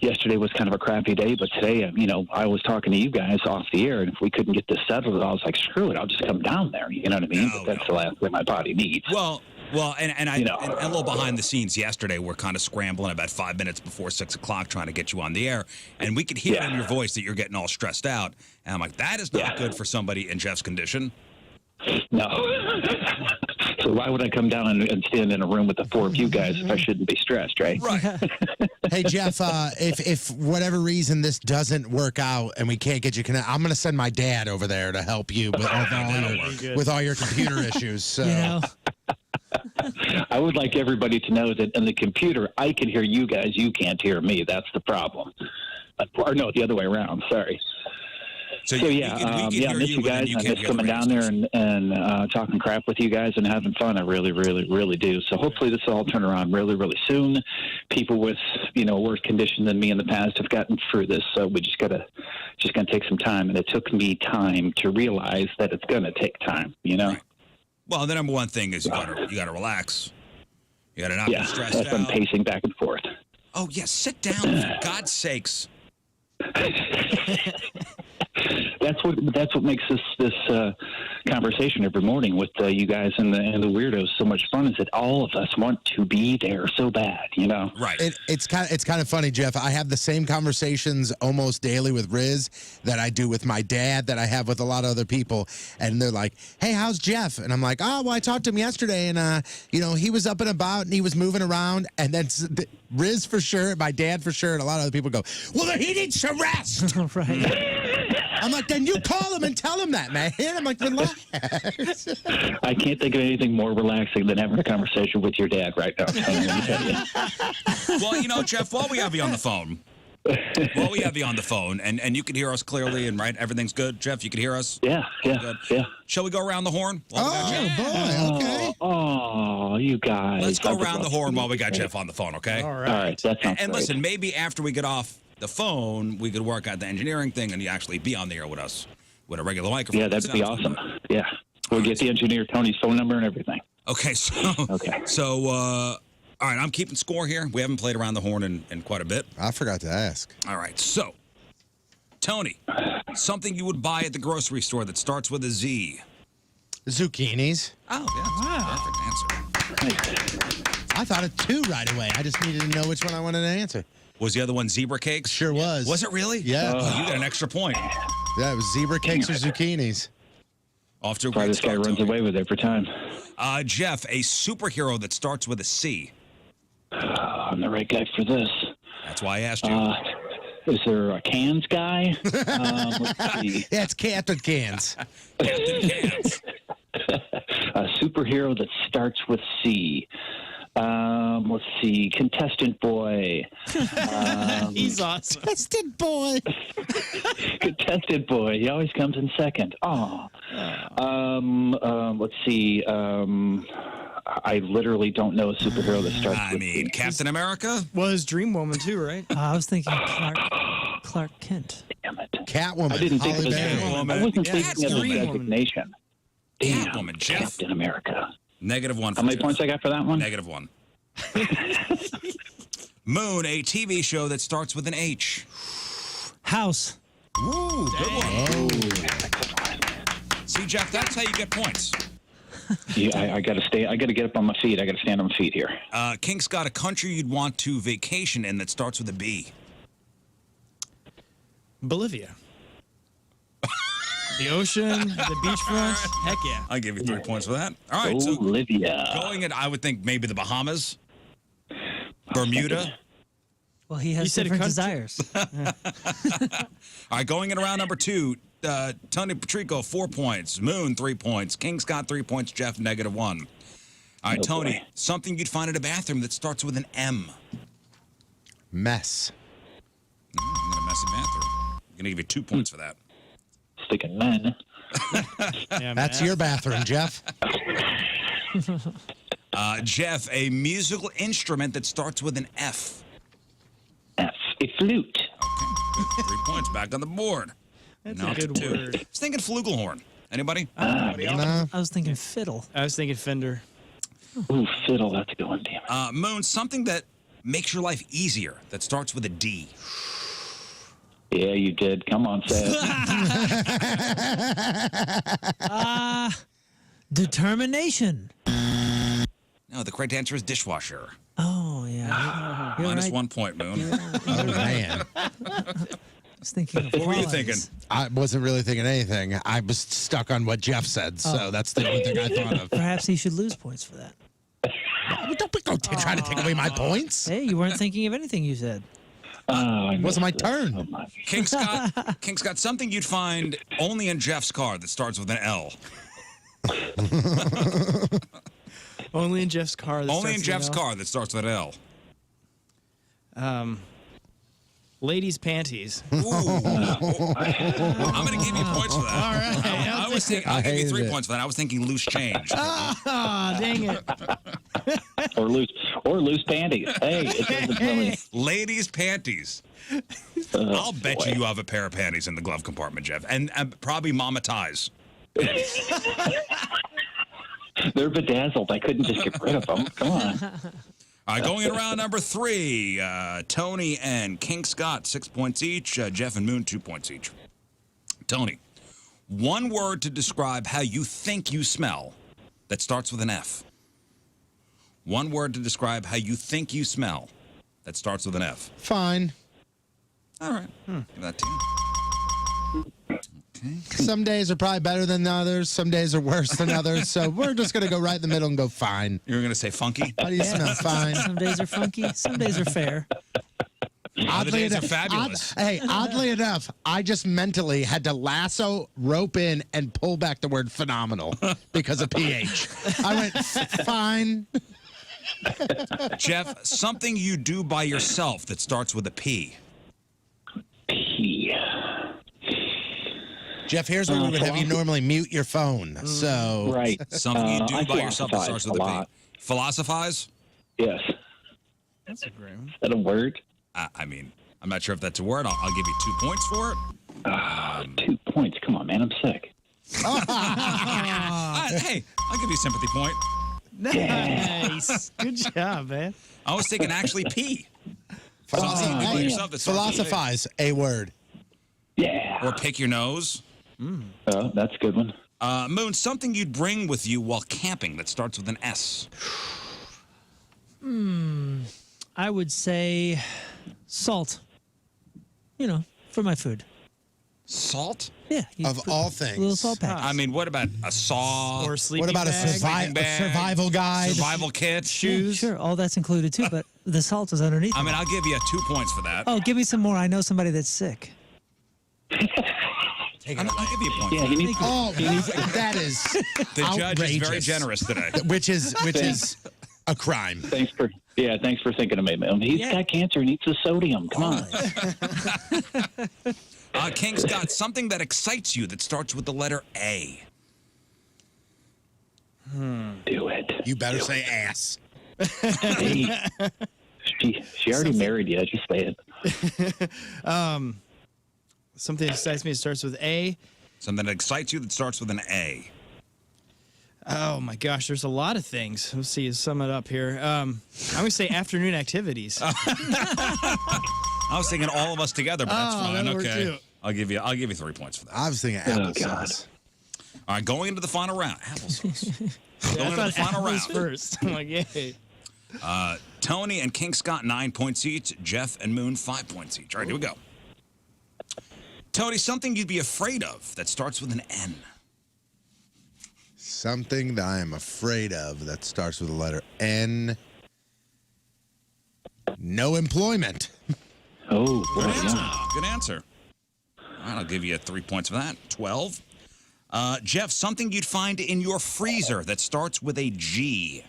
yesterday was kind of a crappy day, but today, I was talking to you guys off the air, and if we couldn't get this settled, I was like, screw it, I'll just come down there. You know what I mean? But that's the last thing my body needs. Well, and a little behind the scenes yesterday, we're kind of scrambling about 5 minutes before 6 o'clock trying to get you on the air, and we could hear in your voice that you're getting all stressed out. And I'm like, that is not good for somebody in Jeff's condition. No. So why would I come down and stand in a room with the four of you guys if I shouldn't be stressed, right? Right. Hey, Jeff, if whatever reason this doesn't work out and we can't get you connected, I'm going to send my dad over there to help you with all your computer issues. So. I would like everybody to know that in the computer, I can hear you guys. You can't hear me. That's the problem. Or no, the other way around. Sorry. So I miss you guys. I miss coming down there and talking crap with you guys and having fun. I really, really, really do. So hopefully this will all turn around really, really soon. People with, worse condition than me in the past have gotten through this. So we just gonna take some time. And it took me time to realize that it's going to take time, Right. Well, the number one thing is you gotta relax. You gotta not be stressed out. I'm pacing back and forth. Oh yeah, sit down for God's sakes. That's what makes this conversation every morning with you guys and the weirdos so much fun, is that all of us want to be there so bad, Right. It's kind of funny, Jeff. I have the same conversations almost daily with Rizz that I do with my dad, that I have with a lot of other people, and they're like, "Hey, how's Jeff?" And I'm like, "Oh, well, I talked to him yesterday, and he was up and about and he was moving around." And then Rizz for sure, my dad for sure, and a lot of other people go, "Well, then he needs to rest." Right. I'm like, then you call him and tell him that, man. I'm like, relax. I can't think of anything more relaxing than having a conversation with your dad right now. Let me tell you. Well, Jeff, while we have you on the phone, and you can hear us clearly, and everything's good. Jeff, you can hear us? Yeah. Shall we go around the horn? Boy, okay. Oh, you guys. Let's go around the horn while we got Jeff on the phone, okay? All right. That sounds and great. Listen, maybe after we get off the phone, we could work out the engineering thing and you actually be on the air with us with a regular microphone. Yeah, that'd be awesome. Yeah. We'll get the engineer Tony's phone number and everything. Okay, so all right, I'm keeping score here. We haven't played around the horn in quite a bit. I forgot to ask. All right, so Tony, something you would buy at the grocery store that starts with a Z. Zucchinis. Oh, yeah, that's a perfect answer. I thought of two right away. I just needed to know which one I wanted to answer. Was the other one zebra cakes? Sure was. Was it really? Yeah. Oh, you got an extra point. Yeah, it was zebra cakes or zucchinis. Off to a great great this start, guy runs Tony. away with every time. Jeff, a superhero that starts with a C. I'm the right guy for this. That's why I asked you. Is there a cans guy? Let's see. Yeah, it's Captain Cans. Captain Cans. A superhero that starts with C. Let's see. Contestant boy. He's awesome. Contestant boy. Contestant boy. He always comes in second. Oh. Let's see. I literally don't know a superhero that starts with mean, Captain America? Well, his Dream Woman, too, right? I was thinking Clark Kent. Damn it. Catwoman. I didn't think Halle of Berry. I wasn't Yeah, thinking of the Dream Woman. designation. Damn, Catwoman, Jeff. Captain America. -1 for How many Jeff. points I got for that one? -1. Moon, a TV show that starts with an H. House. Ooh, good one. See, Jeff, that's how you get points. Yeah, I gotta stay. I gotta get up on my feet. I gotta stand on my feet here. Kink's got a country you'd want to vacation in that starts with a B. Bolivia. The ocean, the beachfront. Heck yeah. I'll give you 3 points for that. All right, so Bolivia. going in, I would think maybe the Bahamas, Bermuda. Well, he has said a different country? desires. All right, going in around number 2, Tony Patrico, 4 points. Moon, 3 points. King's got 3 points. Jeff, -1. All right, Tony, boy. something you'd find in a bathroom that starts with an M. Mess. I'm going to mess a bathroom. I'm going to give you 2 points for that. Sticking men. Yeah, That's man. your bathroom, Jeff. Jeff, a musical instrument that starts with an F. F. A flute. Okay, 3 points back on the board. That's Now a good to 2. word. I was thinking flugelhorn. Anybody? No. I was thinking fiddle. I was thinking Fender. Ooh, fiddle. That's a good one. Damn it. Moon, something that makes your life easier that starts with a D. Yeah, you did. Come on, say it. Determination. No, the correct answer is dishwasher. Oh, yeah. You're Minus right. 1 point, Moon. Oh, man. I was thinking of What were you walleyes. thinking? I wasn't really thinking anything. I was stuck on what Jeff said, so that's the only thing I thought of. Perhaps he should lose points for that. Don't go try to take away my points. Hey, you weren't thinking of anything you said. It wasn't my turn. King's got something you'd find only in Jeff's car that starts with an L. Only in Jeff's car. that Only in starts Jeff's with an car that starts with an L. L. Ladies' panties. Ooh. I'm going to give you points for that. All right. I was thinking, I'll give you 3 points for that. I was thinking loose change. Ah, dang it. or loose panties. Hey, it doesn't really. Ladies' panties. I'll bet you have a pair of panties in the glove compartment, Jeff, and probably mama ties. They're bedazzled. I couldn't just get rid of them. Come on. All right, going in round number 3, Tony and King Scott, 6 points each. Jeff and Moon, 2 points each. Tony, one word to describe how you think you smell that starts with an F. One word to describe how you think you smell that starts with an F. Fine. All right. Give that to you. Okay. Some days are probably better than others. Some days are worse than others. So we're just going to go right in the middle and go fine. You're going to say funky? How do you smell? Fine. Some days are funky. Some days are fair. Other days are fabulous. Oddly enough, I just mentally had to lasso, rope in, and pull back the word phenomenal because of pH. I went, fine. Jeff, something you do by yourself that starts with a P. P. Jeff, here's where we would have you normally mute your phone. So Right. Something you do I by yourself that starts with a P. lot. Philosophize? Yes. That's a great one. Is that a word? I mean, I'm not sure if that's a word. I'll give you 2 points for it. 2 points. Come on, man. I'm sick. Hey, I'll give you a sympathy point. Nice. Good job, man. I was thinking actually P. Something you do by yourself that starts with a P. philosophize, a word. Yeah. Or pick your nose. Oh, that's a good one. Moon, something you'd bring with you while camping that starts with an S. I would say salt. You know, for my food. Salt? Yeah. you Of put all things. Little salt packs. I mean, what about a saw? Or sleeping What about a bag. Sleeping bag, survival guide? Survival kit? Yeah, shoes? sure, all that's included too, but the salt is underneath. I it. mean, I'll give you 2 points for that. Oh, give me some more. I know somebody that's sick. I'll give you a point. Yeah, he needs Oh, that is The judge is very outrageous. generous today. Which is a crime. Thanks for thinking of me, man. He's got cancer and needs the sodium. Come on. King Scott, something that excites you that starts with the letter A. Do it. You better say ass. Hey, she already married you. Just say it. Something that excites me. It starts with A. Something that excites you that starts with an A. Oh my gosh, there's a lot of things. Let's see, sum it up here. I'm gonna say afternoon activities. I was thinking all of us together, but that's fine. that'll work Okay, too. I'll give you 3 points for that. I was thinking applesauce. All right, going into the final round. Applesauce. Going I into the thought final round. apples first. I'm like, yay. Tony and King Scott 9 points each. Jeff and Moon 5 points each. All right, here we go. Tony, something you'd be afraid of that starts with an N. Something that I am afraid of that starts with the letter N. No employment. Oh, Good answer. Good answer. All right, I'll give you 3 points for that. 12. Jeff, something you'd find in your freezer that starts with a G.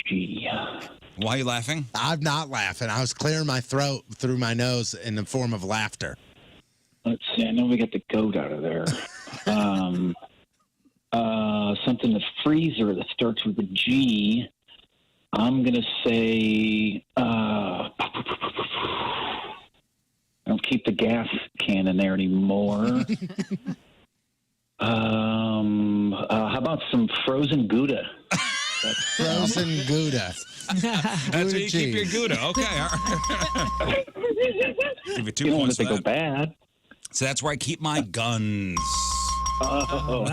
G. Why are you laughing? I'm not laughing. I was clearing my throat through my nose in the form of laughter. Let's see. I know we got the goat out of there. Something in the freezer that starts with a G. I'm gonna say. I don't keep the gas can in there anymore. How about some frozen Gouda? Frozen Gouda. That's where you keep your Gouda. Okay. All right. Give you 2 You don't want points it for to that. go bad. So that's where I keep my guns. Oh,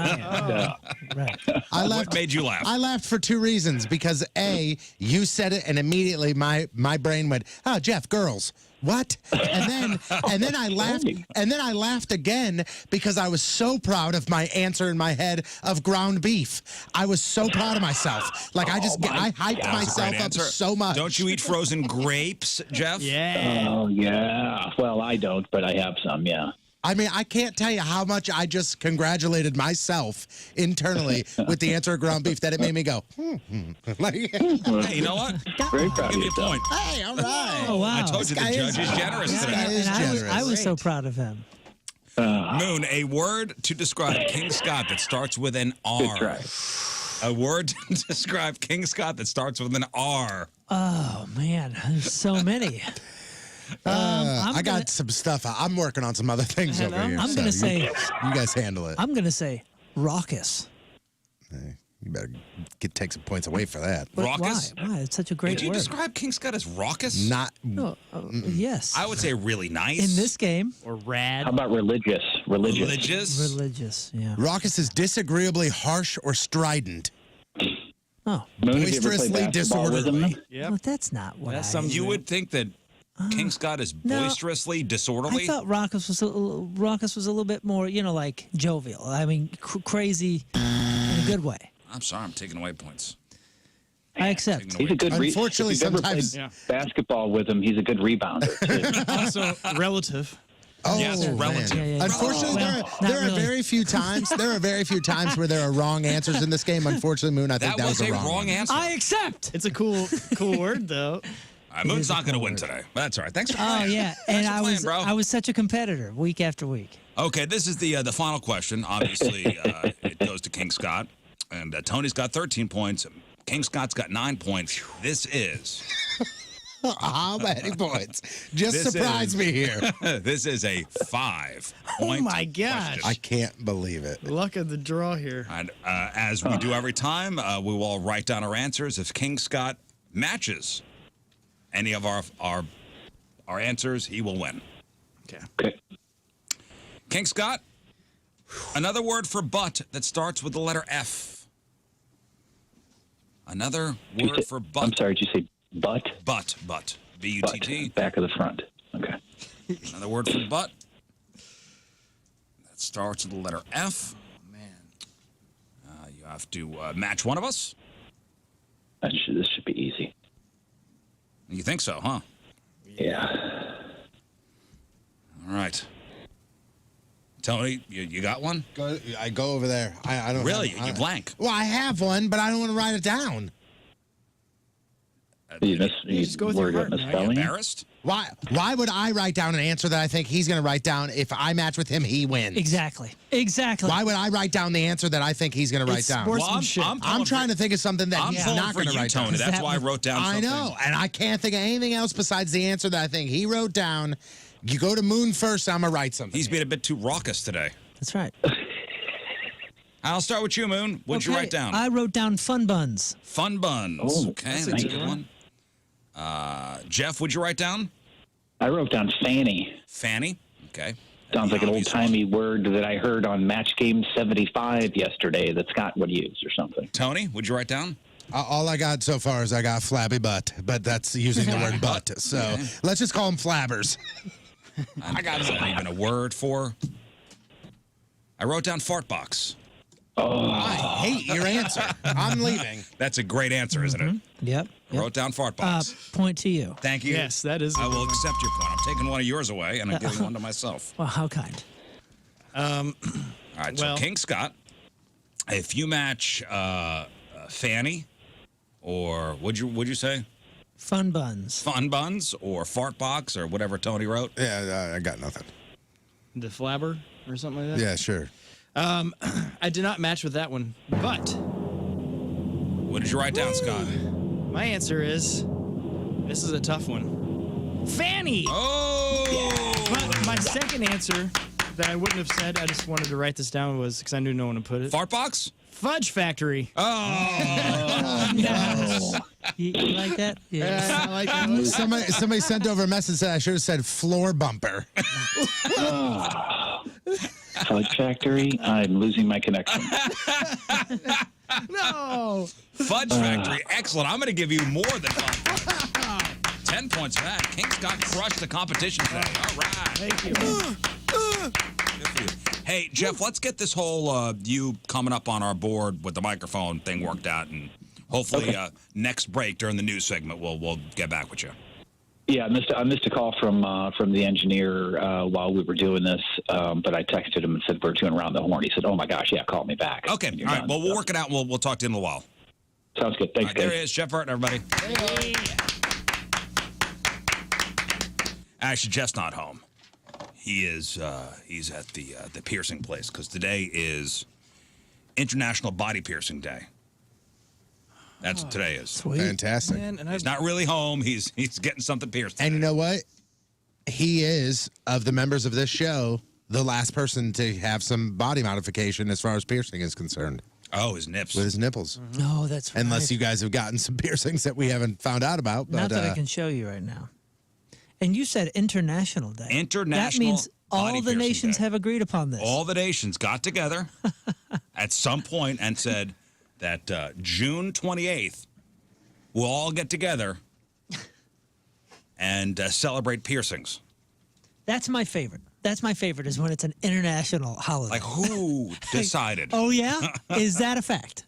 Right. What made you laugh? I laughed for 2 reasons. Because A, you said it, and immediately my brain went, "Oh, Jeff, girls, what?" And then I laughed, and then I laughed again because I was so proud of my answer in my head of ground beef. I was so proud of myself. Like I hyped myself up so much. Don't you eat frozen grapes, Jeff? Yeah. Oh, yeah. Well, I don't, but I have some, yeah. I mean, I can't tell you how much I just congratulated myself internally with the answer of ground beef that it made me go, Like, Hey, you know what? Very proud of Give me a yourself. point. hey, all right. Oh, wow. I told you the guy judge is- is generous this today. guy is And generous. I was so proud of him. Moon, a word to describe King Scott that starts with an R. try. A word to describe King Scott that starts with an R. Oh man, there's so many. I got some stuff. I'm working on some other things over here. I'm so gonna say, you guys handle it. I'm gonna say raucous. You better take some points away for that. But Raucous? Why? It's such a great Did you word. describe King Scott as raucous? Not. No, yes. I would say really nice. In this game, Or rad. How about religious? Religious. religious. Yeah. Raucous is disagreeably harsh or strident. Oh, Moon, have you ever played Boisterously basketball with him? disorderly. Yep. well, that's not what That's I. some- You would think that King Scott is no. boisterously disorderly. I thought Raucous was a little bit more, like jovial. I mean, crazy in a good way. I'm sorry, I'm taking away points. I accept. He's a good Unfortunately, if you've ever sometimes- played basketball with him, he's a good rebounder, too. Also relative. Oh, Yes, man. relative. Yeah. Unfortunately, Well, there are not really. very few times. There are very few times where there are wrong answers in this game. Unfortunately, Moon, I think That was a a wrong wrong one. answer. I accept. It's a cool word though. Moon's not going to win today. But that's all right. Thanks for Oh playing. yeah, Thanks and for I playing, was bro. I was such a competitor week after week. Okay, this is the final question. Obviously, it goes to King Scott. And Tony's got 13 points. King Scott's got 9 points. This is... How many points? Just This surprise is- me here. This is a 5-point Oh my gosh. question. I can't believe it. Luck of the draw here. And as we do every time, we will all write down our answers. If King Scott matches any of our answers, he will win. Okay. King Scott, another word for butt that starts with the letter F. Another word for butt. I'm sorry, did you say butt? Butt. B-U-T-T. Back of the front. Okay. Another word for butt that starts with the letter F. Oh, man. You have to match one of us. This should be easy. You think so, huh? Yeah. All right. Tony, you got one? I go over there. I don't Really? have- You blank? Well, I have one, but I don't want to write it down. You just go with your worried about heart, right? misspelling? Embarrassed? Why would I write down an answer that I think he's going to write down? If I match with him, he wins. Exactly. Why would I write down the answer that I think he's going to write It's down? sportsmanship. I'm trying to think of something that he's not going to write down. Tony. That's why I wrote down something. I know, and I can't think of anything else besides the answer that I think he wrote down. You go to Moon first, I'm going to write something. He's been a bit too raucous today. That's right. I'll start with you, Moon. What'd you write down? I wrote down fun buns. Fun buns. Oh, okay, that's a that's a good good one. Jeff, what'd you write down? I wrote down Fanny. Fanny. Okay. Sounds like an old-timey word that I heard on Match Game 75 yesterday that Scott would use or something. Tony, what'd you write down? All I got so far is I got flabby butt, but that's using the word butt. So let's just call them flabbers. I got not even a word for. I wrote down fart box. Oh. I hate your answer. I'm leaving. That's a great answer, isn't it? Yep. I wrote down fart box. Point to you. Thank you. Yes, that is. I will accept your point. I'm taking one of yours away, and I'm giving one to myself. Well, how kind. All right, so well- King Scott, if you match Fanny, or what'd you say? Fun buns. Fun buns, or fart box, or whatever Tony wrote. Yeah, I got nothing. The flabber or something like that? Yeah, sure. I did not match with that one, but What did you write down, Scott? my answer is, this is a tough one. Fanny! Oh! But my second answer that I wouldn't have said, I just wanted to write this down, was because I knew no one would put it. Fart box? Fudge Factory. Oh! No. You like that? Yeah, I like that one. Somebody sent over a message that I should have said floor bumper. Fudge Factory, I'm losing my connection. No! Fudge Factory. Excellent. I'm going to give you more than 5 points. 10 points for that. King Scott crushed the competition today. All right. Thank you. Good for you. Hey, Jeff, let's get this whole you coming up on our board with the microphone thing worked out, and hopefully next break during the news segment we'll get back with you. Yeah, I missed a call from the engineer while we were doing this, but I texted him and said we're doing around the horn. He said, "Oh my gosh, yeah, call me back." Okay, all right. Well, we'll work it out. And we'll talk to you in a little while. Sounds good. Thanks, All right, there guys. he is, Jeff Burton, everybody. Hey. Actually, Jeff's not home. He is. He's at the piercing place because today is International Body Piercing Day. That's what today is. Sweet. Fantastic. Man, and He's not really home. He's getting something pierced. And you know what? He is, of the members of this show, the last person to have some body modification as far as piercing is concerned. Oh, his nips. With his nipples. No, that's right. Unless you guys have gotten some piercings that we haven't found out about. But, Not that I can show you right now. And you said International Day. International That means all Body the Piercing nations Day. have agreed upon this. All the nations got together at some point and said that June 28th, we'll all get together and celebrate piercings. That's my favorite. That's my favorite is when it's an international holiday. Like, who decided? Oh, yeah? Is that a fact?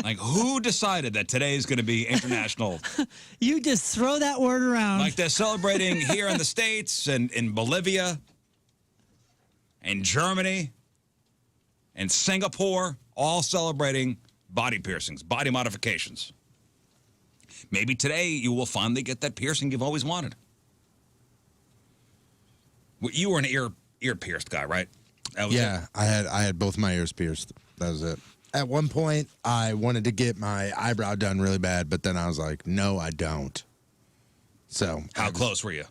Like, who decided that today is going to be international? You just throw that word around. Like they're celebrating here in the States and in Bolivia and Germany and Singapore, all celebrating body piercings, body modifications. Maybe today you will finally get that piercing you've always wanted. You were an ear pierced guy, right? That was yeah, I had both my ears pierced. That was it. At one point, I wanted to get my eyebrow done really bad, but then I was like, no, I don't. So How close were you?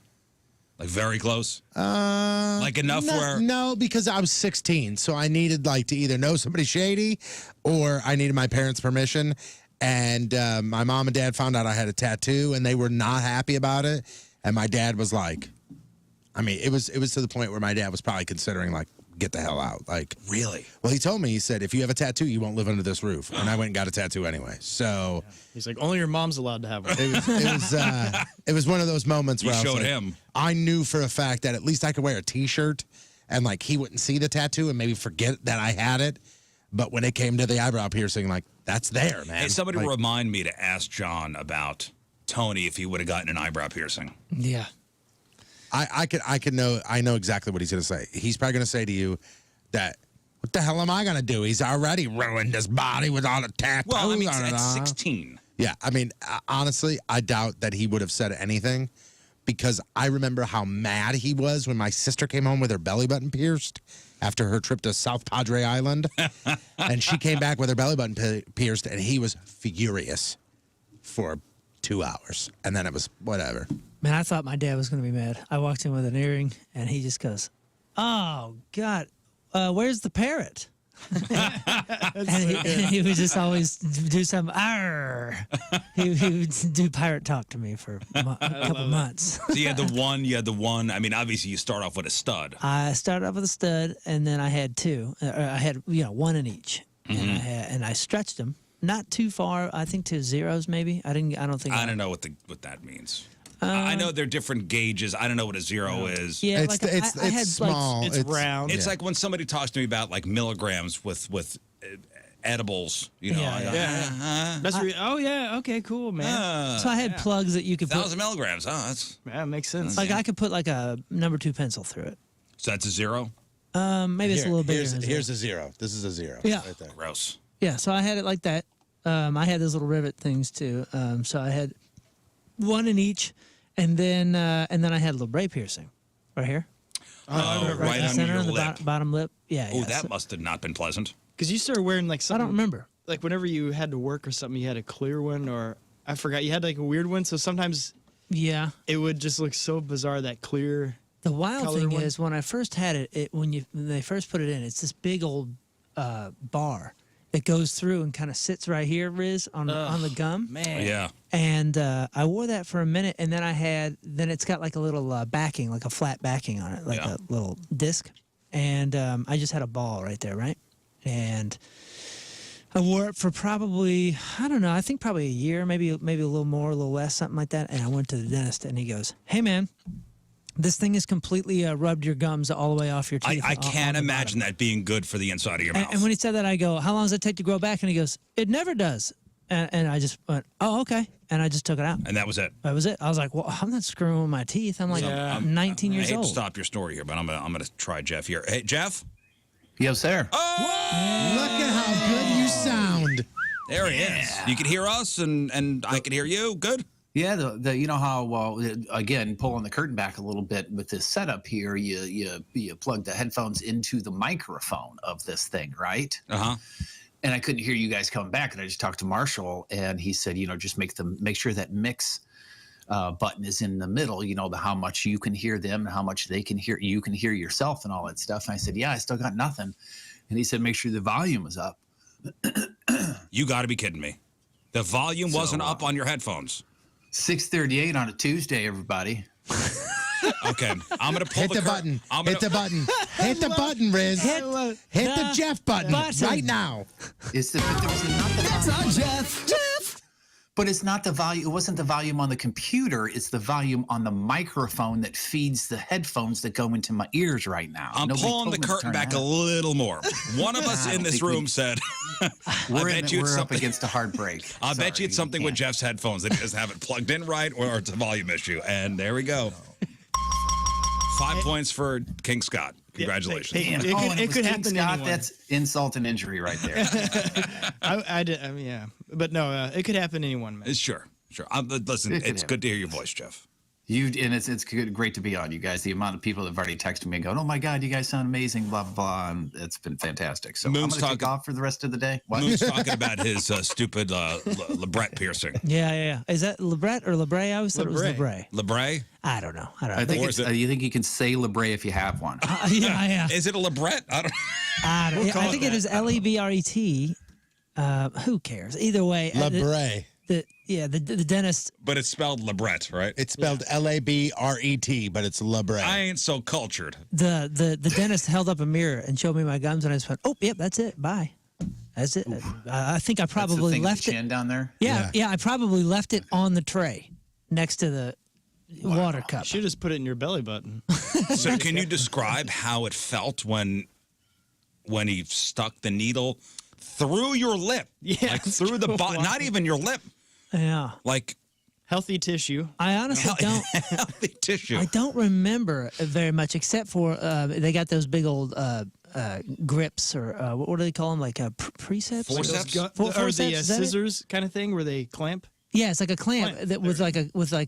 Like very close? Like enough no, where... No, because I was 16, so I needed like to either know somebody shady or I needed my parents' permission. And my mom and dad found out I had a tattoo, and they were not happy about it. And my dad was like, I mean, it was to the point where my dad was probably considering like, get the hell out. Like, really? Well, he told me, he said, if you have a tattoo, you won't live under this roof. And I went and got a tattoo anyway. So he's like, only your mom's allowed to have one. It was one of those moments where You I was showed like, him. I knew for a fact that at least I could wear a T-shirt and like he wouldn't see the tattoo and maybe forget that I had it. But when it came to the eyebrow piercing, like that's there, man. Hey, somebody like, remind me to ask John about Tony if he would have gotten an eyebrow piercing. Yeah. I know exactly what he's going to say. He's probably going to say to you that, what the hell am I going to do? He's already ruined his body with all the tattoos. Well, I mean, on it, at huh? 16. Yeah, I mean, honestly, I doubt that he would have said anything because I remember how mad he was when my sister came home with her belly button pierced after her trip to South Padre Island. And she came back with her belly button pierced, and he was furious for 2 hours. And then it was whatever. Man, I thought my dad was going to be mad. I walked in with an earring, and he just goes, "Oh, God, where's the parrot?" And he would just always do some "arr." He would do pirate talk to me for a couple months. So you had the one. I mean, obviously you start off with a stud. I started off with a stud, and then I had two. I had one in each, and I stretched them not too far. I think to zeros maybe. I don't know what that means. I know they're different gauges. I don't know what a zero is. Yeah, it's small. It's round. It's like when somebody talks to me about like milligrams with edibles. You know. Okay, cool, man. So I had plugs that you could 1,000 milligrams. Oh, that makes sense. Like I could put like a number 2 pencil through it. So that's a zero. Maybe it's a little bigger. Here's a zero. This is a zero. Yeah. Right there. Gross. Yeah, so I had it like that. I had those little rivet things too. So I had one in each, and then I had a labret piercing right here. Right under your lip. Bottom lip. Yeah. Oh, that must have not been pleasant. Because you started wearing like something. I don't remember. Like whenever you had to work or something, you had a clear one, or I forgot you had like a weird one. So sometimes, it would just look so bizarre, that clear. The wild colored thing one. is when I first had it, when they first put it in, it's this big old bar that goes through and kind of sits right here, Rizz, on the gum. Man. Yeah. And I wore that for a minute, and then it's got like a little backing, like a flat backing on it, like a little disc. And I just had a ball right there, right? And I wore it for probably, I don't know, I think probably a year, maybe a little more, a little less, something like that. And I went to the dentist, and he goes, "Hey, man, this thing has completely rubbed your gums all the way off your teeth." I can't imagine that being good for the inside of your mouth. And when he said that, I go, "How long does it take to grow back?" And he goes, "It never does." And I just went, "Oh, okay." And I just took it out. And that was it. That was it. I was like, "Well, I'm not screwing with my teeth. I'm like 19 years I hate old." to stop your story here, but I'm gonna try Jeff here. Hey, Jeff. Yes, sir. Oh! Look at how good you sound. There he is. You can hear us, and I can hear you. Good. Yeah, the you know how again, pulling the curtain back a little bit with this setup here, you plug the headphones into the microphone of this thing, right? Uh-huh. And I couldn't hear you guys coming back, and I just talked to Marshall, and he said, just make sure that mix button is in the middle, how much you can hear them and how much they can hear, you can hear yourself and all that stuff. And I said, yeah, I still got nothing. And he said, make sure the volume is up. You got to be kidding me. The volume wasn't up on your headphones. 6:38 on a Tuesday, everybody. Okay, I'm gonna pull Hit the button. Hit the button. Hit the button, Rizz. Hit the Jeff button right now. That's on Jeff. But it's not the volume. It wasn't the volume on the computer. It's the volume on the microphone that feeds the headphones that go into my ears right now. I'm pulling the curtain back a little more. One of us in this room said, we're up against a hard break. I bet you it's something with Jeff's headphones that he doesn't have it plugged in right, or it's a volume issue. And there we go. 5 points for King Scott. Congratulations. It could happen to anyone. That's insult and injury right there. Yeah. But no, it could happen to anyone, man. Sure. Listen, it's good to hear your voice, Jeff. And it's great to be on, you guys. The amount of people that have already texted me and going, "Oh my God, you guys sound amazing," blah blah blah, and it's been fantastic. So Moon's I'm gonna take off for the rest of the day. What? Moon's talking about his stupid labret piercing. Yeah. Is that labret or labret? I always thought it was labret. Labret? I don't know. I think you think you can say labret if you have one. Yeah. Is it a labret? I don't. I think it is LEBRET. Who cares? Either way. Labret. The dentist. But it's spelled labret, right? It's spelled LABRET, but it's labret. I ain't so cultured. The dentist held up a mirror and showed me my gums, and I just went, "Oh, yep, that's it. Bye." That's it. I think I probably left it down there. Yeah. I probably left it on the tray next to the water cup. You should just put it in your belly button. So can you describe how it felt when he stuck the needle through your lip? Yeah, like through the bottom, not even your lip. Yeah. Like healthy tissue. I honestly don't. Healthy tissue. I don't remember very much, except for they got those big old grips or what do they call them? Like precepts? Forceps? Or the Forceps, is that it? scissors kind of thing where they clamp. Yeah, it's like a clamp that with like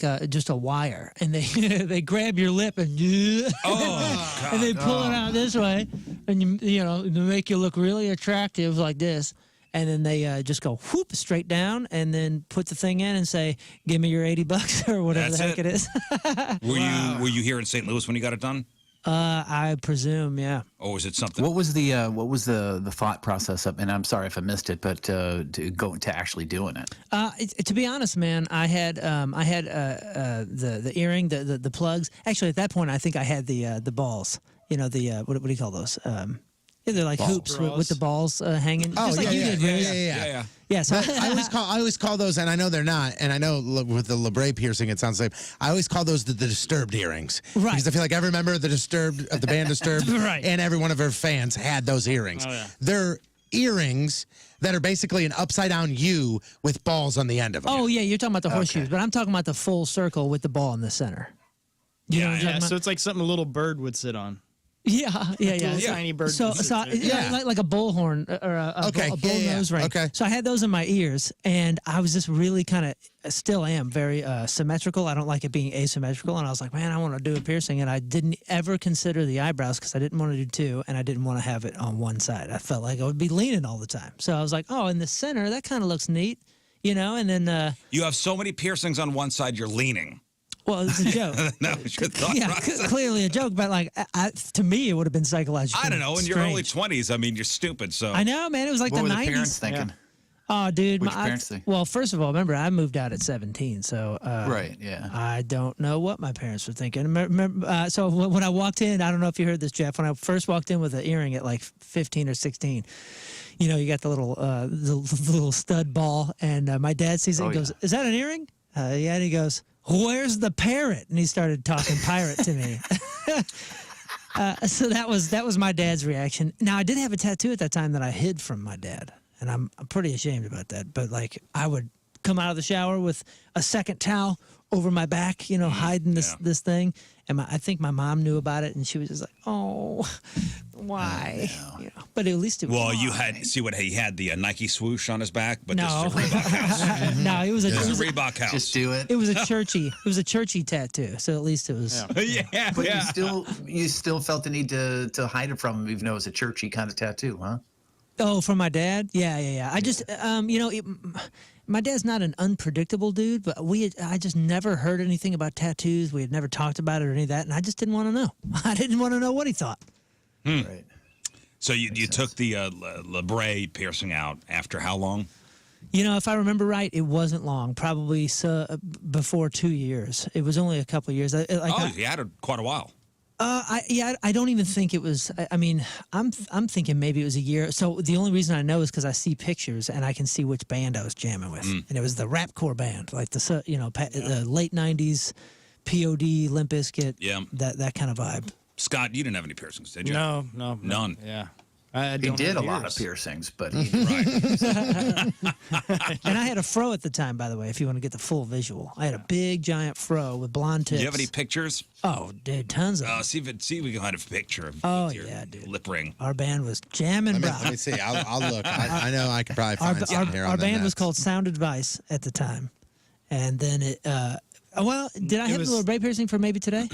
a just a wire, and they they grab your lip and and they pull it out this way, and you know to make you look really attractive like this, and then they just go whoop straight down, and then put the thing in and say, "Give me your $80 or whatever That's the heck it is." Were you here in St. Louis when you got it done? I presume, yeah. Or was it something? What was the thought process up? And I'm sorry if I missed it, but to go to actually doing it. To be honest, man, I had the earring, the plugs. Actually, at that point, I think I had the balls. You know, the what do you call those? Yeah, they're like hoops with the balls hanging. Oh, just like you did, Rizz. yeah. Yeah, so I always call those, and I know they're not, and I know with the LeBray piercing, it sounds like I always call those the disturbed earrings, right? Because I feel like every member of the band Disturbed, right, and every one of her fans had those earrings. Oh, yeah. They're earrings that are basically an upside down U with balls on the end of them. Oh yeah, you're talking about the horseshoes, but I'm talking about the full circle with the ball in the center. You know what I'm talking about? So it's like something a little bird would sit on. Yeah. Tiny bird. So like a bullhorn or a bull nose ring. Okay. So I had those in my ears, and I was just really kind of, still am very symmetrical. I don't like it being asymmetrical, and I was like, man, I want to do a piercing, and I didn't ever consider the eyebrows because I didn't want to do two, and I didn't want to have it on one side. I felt like I would be leaning all the time. So I was like, oh, in the center, that kind of looks neat, you know. And then you have so many piercings on one side, you're leaning. Well, it's a joke. That was your thought process. Clearly a joke, but like to me, it would have been psychologically. I don't know. In your strange. early 20s, I mean, you're stupid. So I know, man. It was like What the were 90s. the parents thinking? Yeah. Oh, dude. What'd your parents think? Well, first of all, remember, I moved out at 17, so Right, yeah. I don't know what my parents were thinking. So when I walked in, I don't know if you heard this, Jeff. When I first walked in with an earring at like 15 or 16, you know, you got the little stud ball, and my dad sees it and goes, "Is that an earring?" Yeah, and he goes, "Where's the parrot?" And he started talking pirate to me. So that was my dad's reaction. Now, I did have a tattoo at that time that I hid from my dad, and I'm pretty ashamed about that. But like, I would come out of the shower with a second towel over my back, you know, hiding this thing. And I think my mom knew about it, and she was just like, "Oh, why?" You know, but at least it was. Well, you had the Nike swoosh on his back, but No. this is a Reebok house. No, it was a Reebok house. Just do it. It was a churchy tattoo, so at least it was. Yeah. But you still felt the need to hide it from him, even though it was a churchy kind of tattoo, huh? Oh, from my dad? Yeah. I just, you know, my dad's not an unpredictable dude, but I just never heard anything about tattoos. We had never talked about it or any of that, and I just didn't want to know. I didn't want to know what he thought. Right. So you took the LeBray piercing out after how long? You know, if I remember right, it wasn't long. Probably before 2 years. It was only a couple of years. You had it quite a while. I don't even think it was. I mean, I'm thinking maybe it was a year. So the only reason I know is because I see pictures and I can see which band I was jamming with, and it was the rapcore band, like the late '90s, POD, Limp Bizkit, that kind of vibe. Scott, you didn't have any piercings, did you? No, none. Yeah. He did a lot of piercings, but he And I had a fro at the time, by the way, if you want to get the full visual. I had a big, giant fro with blonde tips. Do you have any pictures? Oh, dude, tons of them. See if we can find a picture of your dude. lip ring. Our band was jamming, bro. Let me see. I'll look. I know I could probably find something here on Our the band net. was called Sound Advice at the time. And then did I have the little LeBray piercing for maybe today?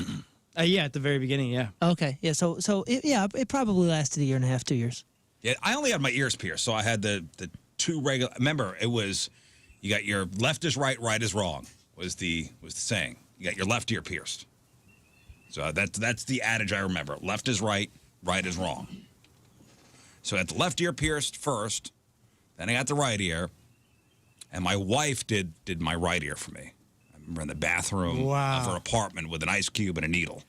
Yeah, at the very beginning, yeah. Okay, yeah. So it probably lasted a year and a half, 2 years. Yeah, I only had my ears pierced, so I had the two regular. Remember, it was you got your left is right, right is wrong. Was the saying. You got your left ear pierced. So that's the adage I remember. Left is right, right is wrong. So I got the left ear pierced first, then I got the right ear, and my wife did my right ear for me. I remember in the bathroom of her apartment with an ice cube and a needle.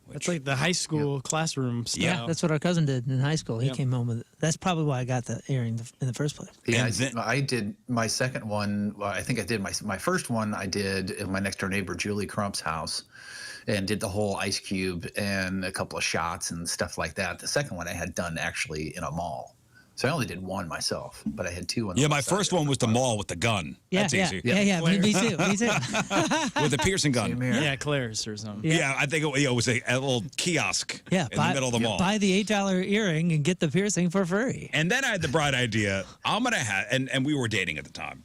That's like the high school classroom style. Yeah, that's what our cousin did in high school. He came home with it. That's probably why I got the earring in the first place. Yeah, I did my second one. Well, I think I did my first one. I did in my next door neighbor Julie Crump's house, and did the whole ice cube and a couple of shots and stuff like that. The second one I had done actually in a mall, So I only did one myself, but I had two. Yeah, my first one was the mall with the gun. That's easy. Yeah. Me too. Me too. With the piercing gun. Yeah, Claire's or something. Yeah, I think it was a little kiosk in the middle of the mall. Buy the $8 earring and get the piercing for free. And then I had the bright idea. I'm going to have, and we were dating at the time.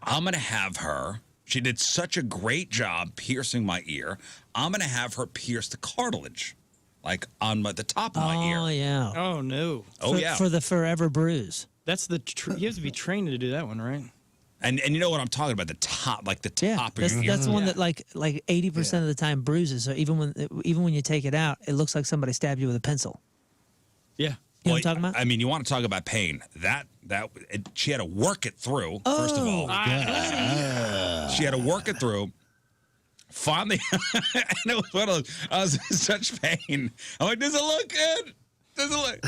I'm going to have her. She did such a great job piercing my ear. I'm going to have her pierce the cartilage, like on the top of my ear. Oh, yeah. Oh, no. Oh, yeah. For the forever bruise. That's the, you have to be trained to do that one, right? And you know what I'm talking about, the top, like the top of your ear. That's the one that like 80% of the time bruises. So even when you take it out, it looks like somebody stabbed you with a pencil. Yeah. You know what I'm talking about? I mean, you want to talk about pain. She had to work it through, first of all. She had to work it through. Finally, and it was one of those, I was in such pain. I'm like, does it look good?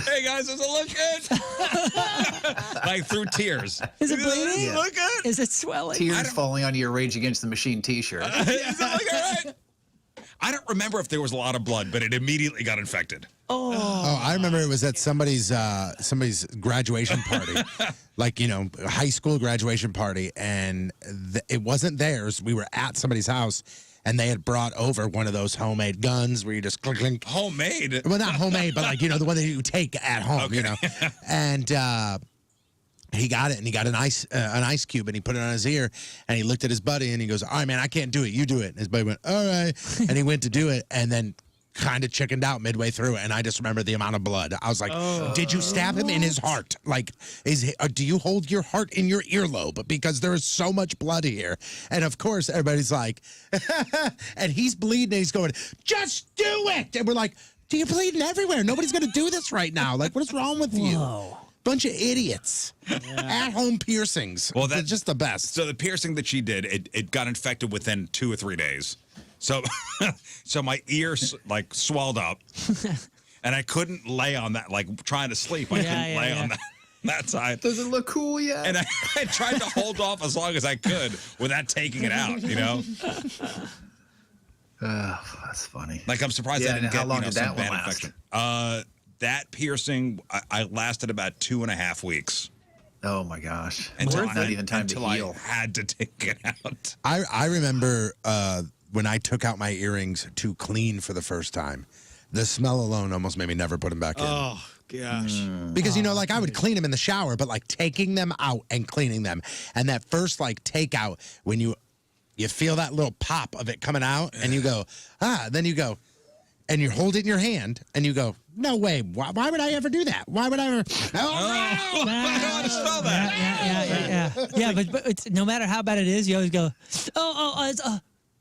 Hey guys, does it look good? Like through tears. Is it bleeding? Does it look good? Is it swelling? Tears falling on your Rage Against the Machine t-shirt. Does it look all right? I don't remember if there was a lot of blood, but it immediately got infected. Oh, I remember it was at somebody's graduation party, like, high school graduation party, and it wasn't theirs. We were at somebody's house, and they had brought over one of those homemade guns where you just clink, clink. Homemade? Well, not homemade, but like, the one that you take at home, And he got it, and he got an ice cube, and he put it on his ear, and he looked at his buddy, and he goes, all right, man, I can't do it. You do it. And his buddy went, all right. And he went to do it, and then kind of chickened out midway through, and I just remember the amount of blood. I was like, did you stab him in his heart? Like, do you hold your heart in your earlobe? Because there is so much blood here. And of course, everybody's like, and he's bleeding, and he's going, just do it. And we're like, you're bleeding everywhere. Nobody's going to do this right now. Like, what is wrong with you? Bunch of idiots. At-home piercings. Well, that's just the best. So the piercing that she did, it got infected within 2 or 3 days. So, so my ear like swelled up, and I couldn't lay on that. Like trying to sleep, I couldn't lay on that side. Does it look cool yet? And I tried to hold off as long as I could without taking it out. That's funny. Like I'm surprised I didn't how get long did some that bad one last? infection. That piercing, I lasted about 2.5 weeks. Oh my gosh! Not even time to heal. I had to take it out. I remember when I took out my earrings to clean for the first time. The smell alone almost made me never put them back in. Oh, gosh. Because, like, I would clean them in the shower, but, like, taking them out and cleaning them. And that first, like, takeout, when you feel that little pop of it coming out, and you go, then you go, and you hold it in your hand, and you go, no way. Why would I ever do that? Why would I ever? Oh, no! I don't want to smell that. Yeah, but it's, no matter how bad it is, you always go,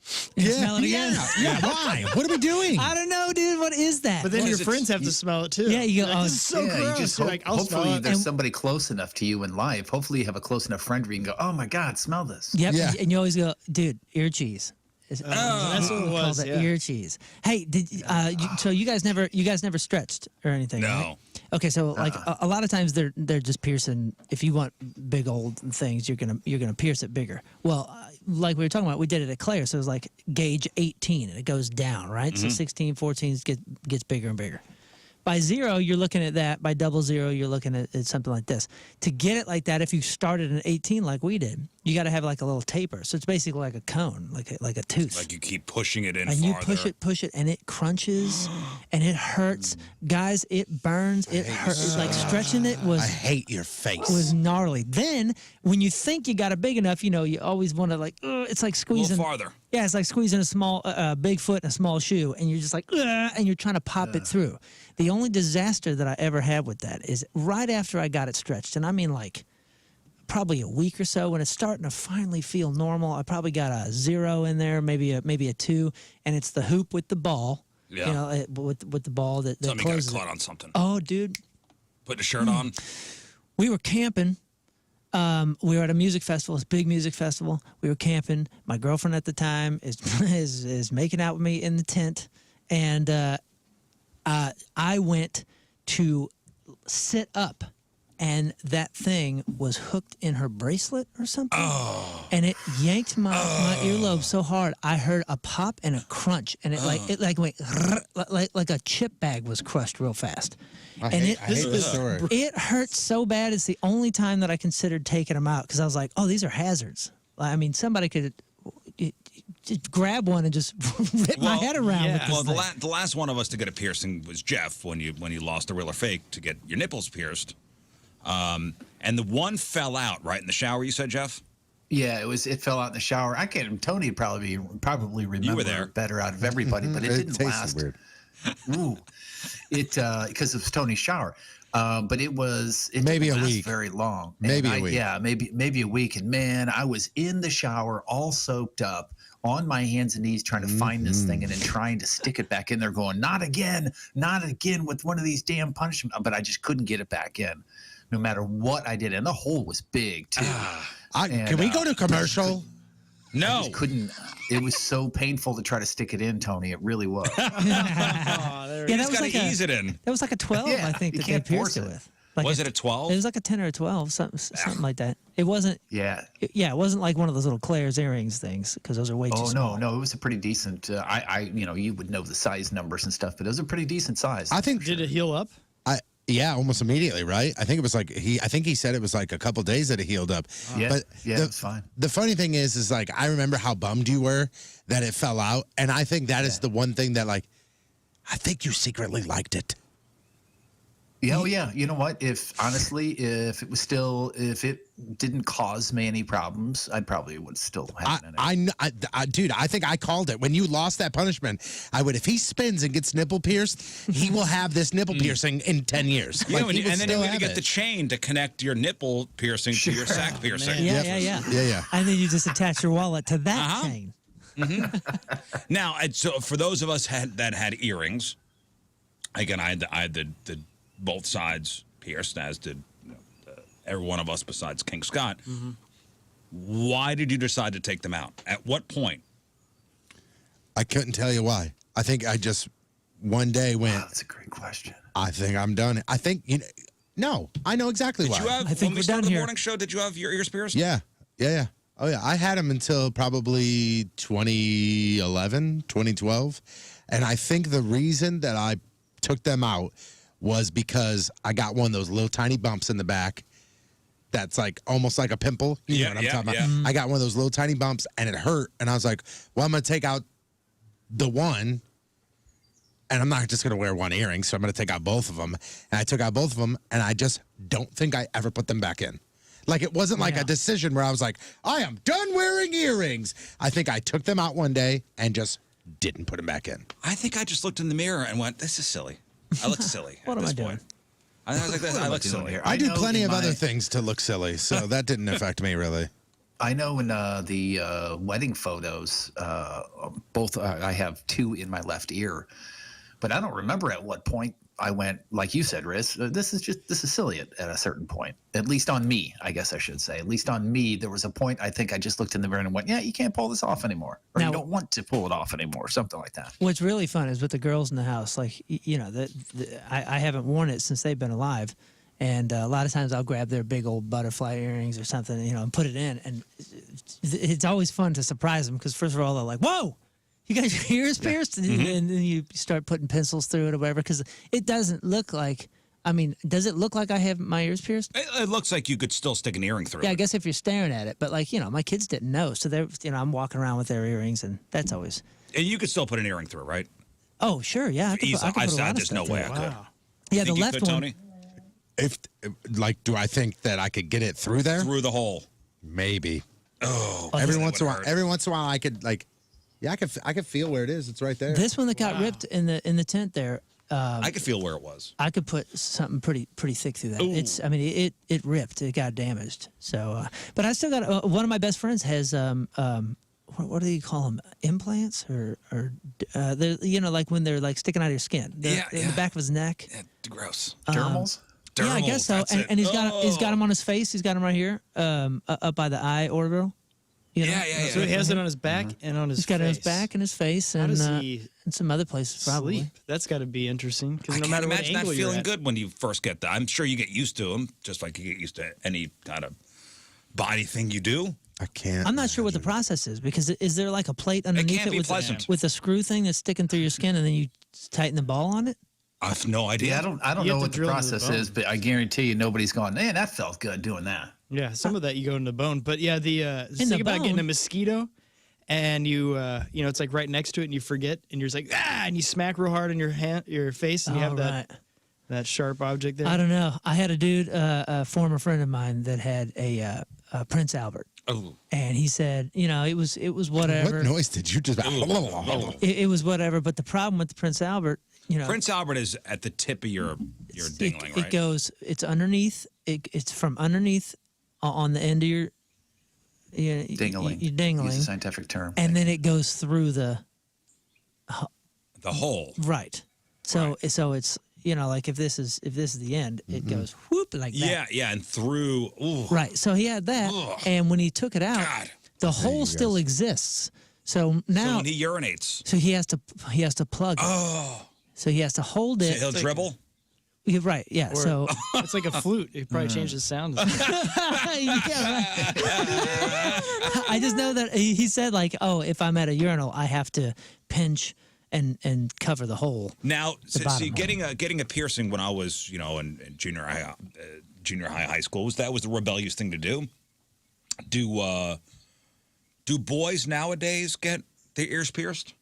it's smell it again. Yeah, why? What are we doing? I don't know, dude. What is that? But then your friends have to smell it too. Yeah, you go, this is so gross. You just I'll smell hopefully it. there's somebody close enough to you in life. Hopefully you have a close enough friend where you can go, oh my God, smell this. Yep, and you always go, dude, ear cheese. That's what it was. Ear cheese. Hey, so you guys never stretched or anything? No. Right? Okay, so like a lot of times they're just piercing. If you want big old things, you're gonna pierce it bigger. Well, like we were talking about, we did it at Claire, so it was like gauge 18 and it goes down, right? So 16, 14 gets bigger and bigger. By 0, you're looking at that. By 00, you're looking at something like this. To get it like that, if you started at 18 like we did, you got to have like a little taper. So it's basically like a cone, like a tooth. Like you keep pushing it in and farther. you push it, and it crunches, and it hurts. Guys, it burns. It hurts. It's like stretching it was. I hate your face. Was gnarly. Then when you think you got it big enough, you always want to like. It's like squeezing. A little farther. Yeah, it's like squeezing a small, big foot in a small shoe, and you're just like, and you're trying to pop it through. The only disaster that I ever had with that is right after I got it stretched, and I mean like probably a week or so when it's starting to finally feel normal. I probably got a 0 in there, maybe a 2, and it's the hoop with the ball. Yeah. With the ball that Somebody closes. got caught on something. Oh, dude. Putting a shirt on. We were camping. We were at a music festival, this big music festival. We were camping. My girlfriend at the time is making out with me in the tent, and I went to sit up, and that thing was hooked in her bracelet or something. Oh. And it yanked my earlobe so hard, I heard a pop and a crunch, and it went like a chip bag was crushed real fast. And it hurt so bad. It's the only time that I considered taking them out because I was like, oh, these are hazards. I mean, somebody could just grab one and just rip my head around with this Well, thing. the last one of us to get a piercing was Jeff when you lost the real or fake to get your nipples pierced. And the one fell out right in the shower, you said, Jeff? Yeah, it fell out in the shower. I can't. Tony probably remember there. better out of everybody, but it didn't last. Weird. Ooh, because it was Tony's shower. But it maybe didn't a last week. very long. Maybe And a week. Yeah, maybe a week. And man, I was in the shower, all soaked up, on my hands and knees, trying to find this thing, and then trying to stick it back in there, going, not again with one of these damn punishments. But I just couldn't get it back in, no matter what I did. And the hole was big too. Can we go to commercial? No. I just couldn't. It was so painful to try to stick it in, Tony. It really was. That was like ease it in. That was like a 12, Yeah, I think, you that they can't pierced force it it. with. Like Was it a 12? It was like a 10 or a 12, something like that. It wasn't. Yeah. It wasn't like one of those little Claire's earrings things because those are way too Oh small. no, it was a pretty decent. You would know the size numbers and stuff, but it was a pretty decent size. I think. Did it heal up? Yeah, almost immediately, right? I think it was like I think he said it was like a couple days that it healed up. Yeah, but it was fine. The funny thing is like I remember how bummed you were that it fell out, and I think that is the one thing that like I think you secretly liked it. Yeah, oh yeah. You know what? If it didn't cause me any problems, I probably would still have it in it. Dude, I think I called it when you lost that punishment. I would, if he spins and gets nipple pierced, he will have this nipple piercing in 10 years. Yeah, Like, he will and then still you're going have to get it. the chain to connect your nipple piercing to your sack piercing. Yeah. And then you just attach your wallet to that chain. Now, so for those of us that had earrings, again, I had the both sides pierced, as did every one of us besides King Scott. Why did you decide to take them out? At what point? I couldn't tell you why. I think I just one day went. Wow, that's a great question. I think I'm done. I think no, I know exactly why. Did you have, I think when we we're started done the here. morning show, did you have your ears pierced? Yeah. Oh yeah, I had them until probably 2011, 2012, and I think the reason that I took them out was because I got one of those little tiny bumps in the back that's like almost like a pimple. You know what I'm talking about? Yeah. I got one of those little tiny bumps and it hurt. And I was like, well, I'm going to take out the one and I'm not just going to wear one earring. So I'm going to take out both of them. And I took out both of them and I just don't think I ever put them back in. Like it wasn't like a decision where I was like, I am done wearing earrings. I think I took them out one day and just didn't put them back in. I think I just looked in the mirror and went, this is silly. I look silly. What am I doing? I was like, I look silly. I do plenty of other things to look silly, so that didn't affect me really. I know in the wedding photos, both I have two in my left ear, but I don't remember at what point I went, like you said, Rizz, this is silly at a certain point. At least on me, I guess I should say. At least on me, there was a point I think I just looked in the mirror and went, yeah, you can't pull this off anymore. Or Now, you don't want to pull it off anymore, something like that. What's really fun is with the girls in the house, like, I haven't worn it since they've been alive. And a lot of times I'll grab their big old butterfly earrings or something, and put it in. And it's always fun to surprise them because, first of all, they're like, whoa, you got your ears pierced? And then you start putting pencils through it or whatever because it doesn't look like, does it look like I have my ears pierced? It looks like you could still stick an earring through Yeah, it. I guess if you're staring at it. But, my kids didn't know. So, they're, I'm walking around with their earrings, and that's always. And you could still put an earring through, right? Oh, sure, yeah. I could put a lot of there's stuff no way through I it. could. Yeah, the You left could, one. Tony? Do I think that I could get it through there? Through the hole. Maybe. Oh, every once in a while I could I could feel where it is. It's right there. This one that got ripped in the tent there. I could feel where it was. I could put something pretty thick through that. Ooh. It ripped. It got damaged. So, but I still got one of my best friends has what do you call them? Implants or they're, like when they're like sticking out of your skin. In the back of his neck. Yeah, gross. Dermals? Yeah, I guess so. And he's got him on his face. He's got him right here, up by the eye orbital. Yeah. So he has it on his back and on his face. He's got it on his back and his face and, and some other places probably. Sleep? That's got to be interesting because I no can't matter what imagine that angle you're feeling at. good when you first get that. I'm sure you get used to them, just like you get used to any kind of body thing you do. I can't. I'm not sure what the process is because is there like a plate underneath can't it be with pleasant. with a screw thing that's sticking through your skin and then you tighten the ball on it? I have no idea. Yeah, I don't You know have to what the drill into the process bone. is, but I guarantee you nobody's going, man, that felt good doing that. Yeah, some of that you go in the bone, but yeah, In think the about getting a bone? mosquito, and you it's like right next to it, and you forget, and you're just like and you smack real hard on your hand, your face, and you have that sharp object there. I don't know. I had a dude, a former friend of mine, that had a Prince Albert. Oh. And he said, it was whatever. What noise did you just? It was whatever. But the problem with the Prince Albert, Prince Albert is at the tip of your dingling, right? It goes. It's underneath. It's from underneath on the end of your Dingling. Your dingling. Use a scientific term. And then it goes through the hole. Right. So it's like if this is the end, it goes whoop like that. Yeah, and through. Ooh. Right. So he had that, and when he took it out, the hole still exists. So now, So when he urinates. so he has to plug it. Oh. So he has to hold it. So he'll dribble. Yeah, right. Yeah. Or- So it's like a flute. You probably change the sound. Yeah, right. I just know that he said like, oh, if I'm at a urinal, I have to pinch and cover the hole. Now, The bottom hole. getting a piercing when I was, in junior high school was the rebellious thing to do. Do boys nowadays get their ears pierced?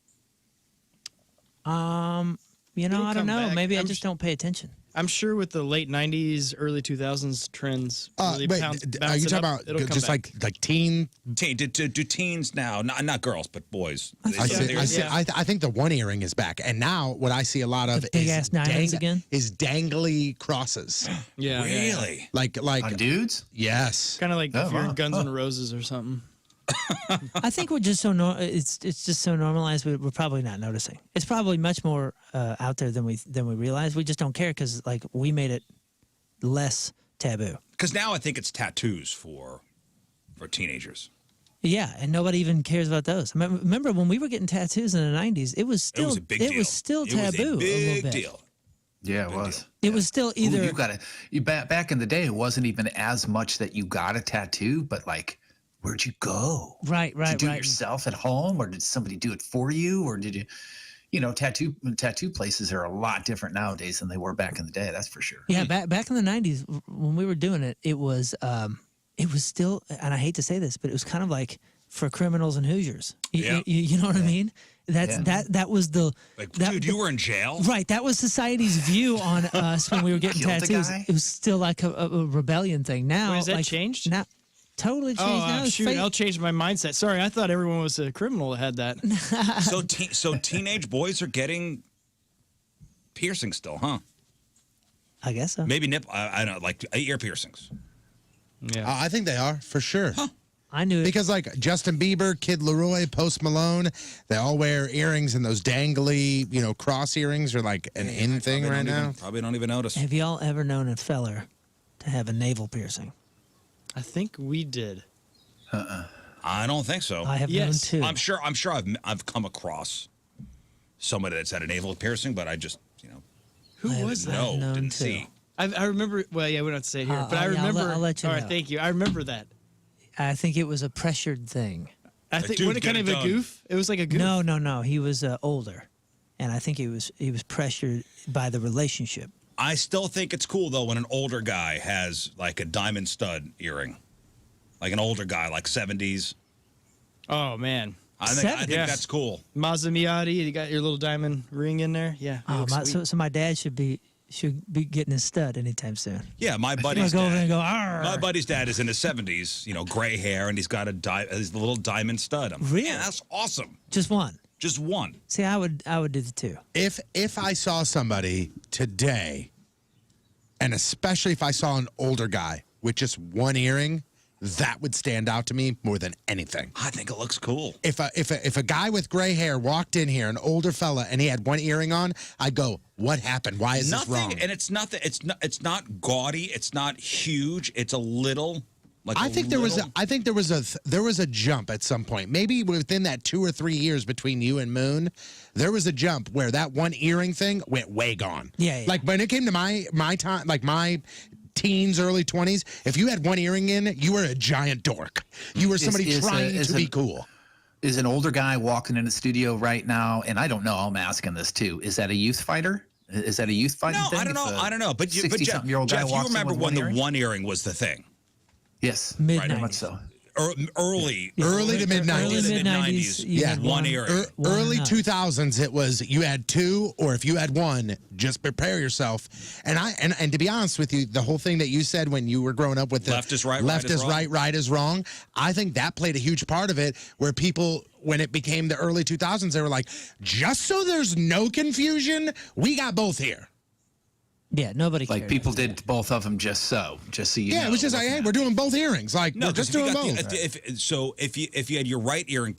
I don't come know. back. Maybe I I'm just don't pay attention. I'm sure with the late '90s, early 2000s trends, really Wait, bounce are you it talking up, about it'll come just back. like teen? Do teens now, not girls, but boys? I think the one earring is back, and now what I see a lot of big-ass diamonds again? is dangly crosses. Yeah. Really? Like On dudes? Yes. Kind of like Oh, if you're wow. in Guns N' Roses or something. I think we're just so it's just so normalized. We're probably not noticing. It's probably much more out there than we realize. We just don't care because like we made it less taboo. Because now I think it's tattoos for teenagers. Yeah, and nobody even cares about those. Remember when we were getting tattoos in the '90s? It was still It was a big deal. It was still It was a taboo. big little bit. deal. Yeah, it was. It was still either. Ooh, back in the day, it wasn't even as much that you got a tattoo, but like, where'd you go? Right. Did you do it yourself at home, or did somebody do it for you, or did you? Tattoo places are a lot different nowadays than they were back in the day. That's for sure. Yeah, back in the '90s when we were doing it, it was still, and I hate to say this, but it was kind of like for criminals and Hoosiers. You know what I mean? That was the dude, you were in jail. Right, that was society's view on us when we were getting Killed a tattoos. guy? It was still like a rebellion thing. Now, Wait, has that like, changed? Now, totally changed. Now it's Shoot, fake. I'll change my mindset. Sorry, I thought everyone was a criminal that had that. So teenage boys are getting piercings still, huh? I guess so. Maybe I don't know, like ear piercings. Yeah, I think they are for sure. I knew it. Because like Justin Bieber, Kid Leroy, Post Malone, they all wear earrings, and those dangly, cross earrings are like an in thing right now. Probably don't even notice. Have y'all ever known a feller to have a navel piercing? I think we did. I don't think so. I have known too. I'm sure I've come across somebody that's had a navel piercing, but I just Who was that? no, known didn't too. see. I remember. Well, yeah, we don't have to say it here, but I yeah, remember. I'll let you all right, know. thank you. I remember that. I think it was a pressured thing. I think dude, what kind get of it a done. goof? It was like a goof. No. He was older, and I think he was pressured by the relationship. I still think it's cool though when an older guy has like a diamond stud earring, like an older guy, like 70s. Oh man, I think that's cool. Mazzamiati, you got your little diamond ring in there. Yeah. it looks sweet. So my dad should be getting his stud anytime soon. Yeah, my I'm buddy's gonna go over dad. and go. Arr. My buddy's dad is in his 70s, gray hair, and he's got his little diamond stud. Really? Man, that's awesome. Just one. Just one. See, I would do the two. If I saw somebody today, and especially if I saw an older guy with just one earring, that would stand out to me more than anything. I think it looks cool. If a guy with gray hair walked in here, an older fella, and he had one earring on, I'd go, "What happened? Why is this wrong?" And it's nothing. It's not gaudy. It's not huge. It's a little. I think there was a jump at some point. Maybe within that 2 or 3 years between you and Moon, there was a jump where that one earring thing went way gone. Yeah. Like when it came to my time, like my teens, early 20s, if you had one earring in, you were a giant dork. You were somebody trying to be cool. Is an older guy walking in the studio right now, and I don't know, I'm asking this too, is that a youth fighter? Is that a youth fighting thing? I don't know. I don't know. But Jeff, year-old guy Jeff, you walks in remember with when one earring? the one earring was the thing? Yes. Mid-90s. Very much so. Early to mid-90s. Yeah, one earring. Early 2000s, it was you had two, or if you had one, just prepare yourself. And to be honest with you, the whole thing that you said when you were growing up with the left is right, left is right, right is wrong, I think that played a huge part of it, where people, when it became the early 2000s, they were like, just so there's no confusion, we got both here. Yeah, nobody cared. Like people did both of them just so you know. Yeah, it was just like, hey, we're doing both earrings. Like, No, we're just if you doing got both. if you had your right ear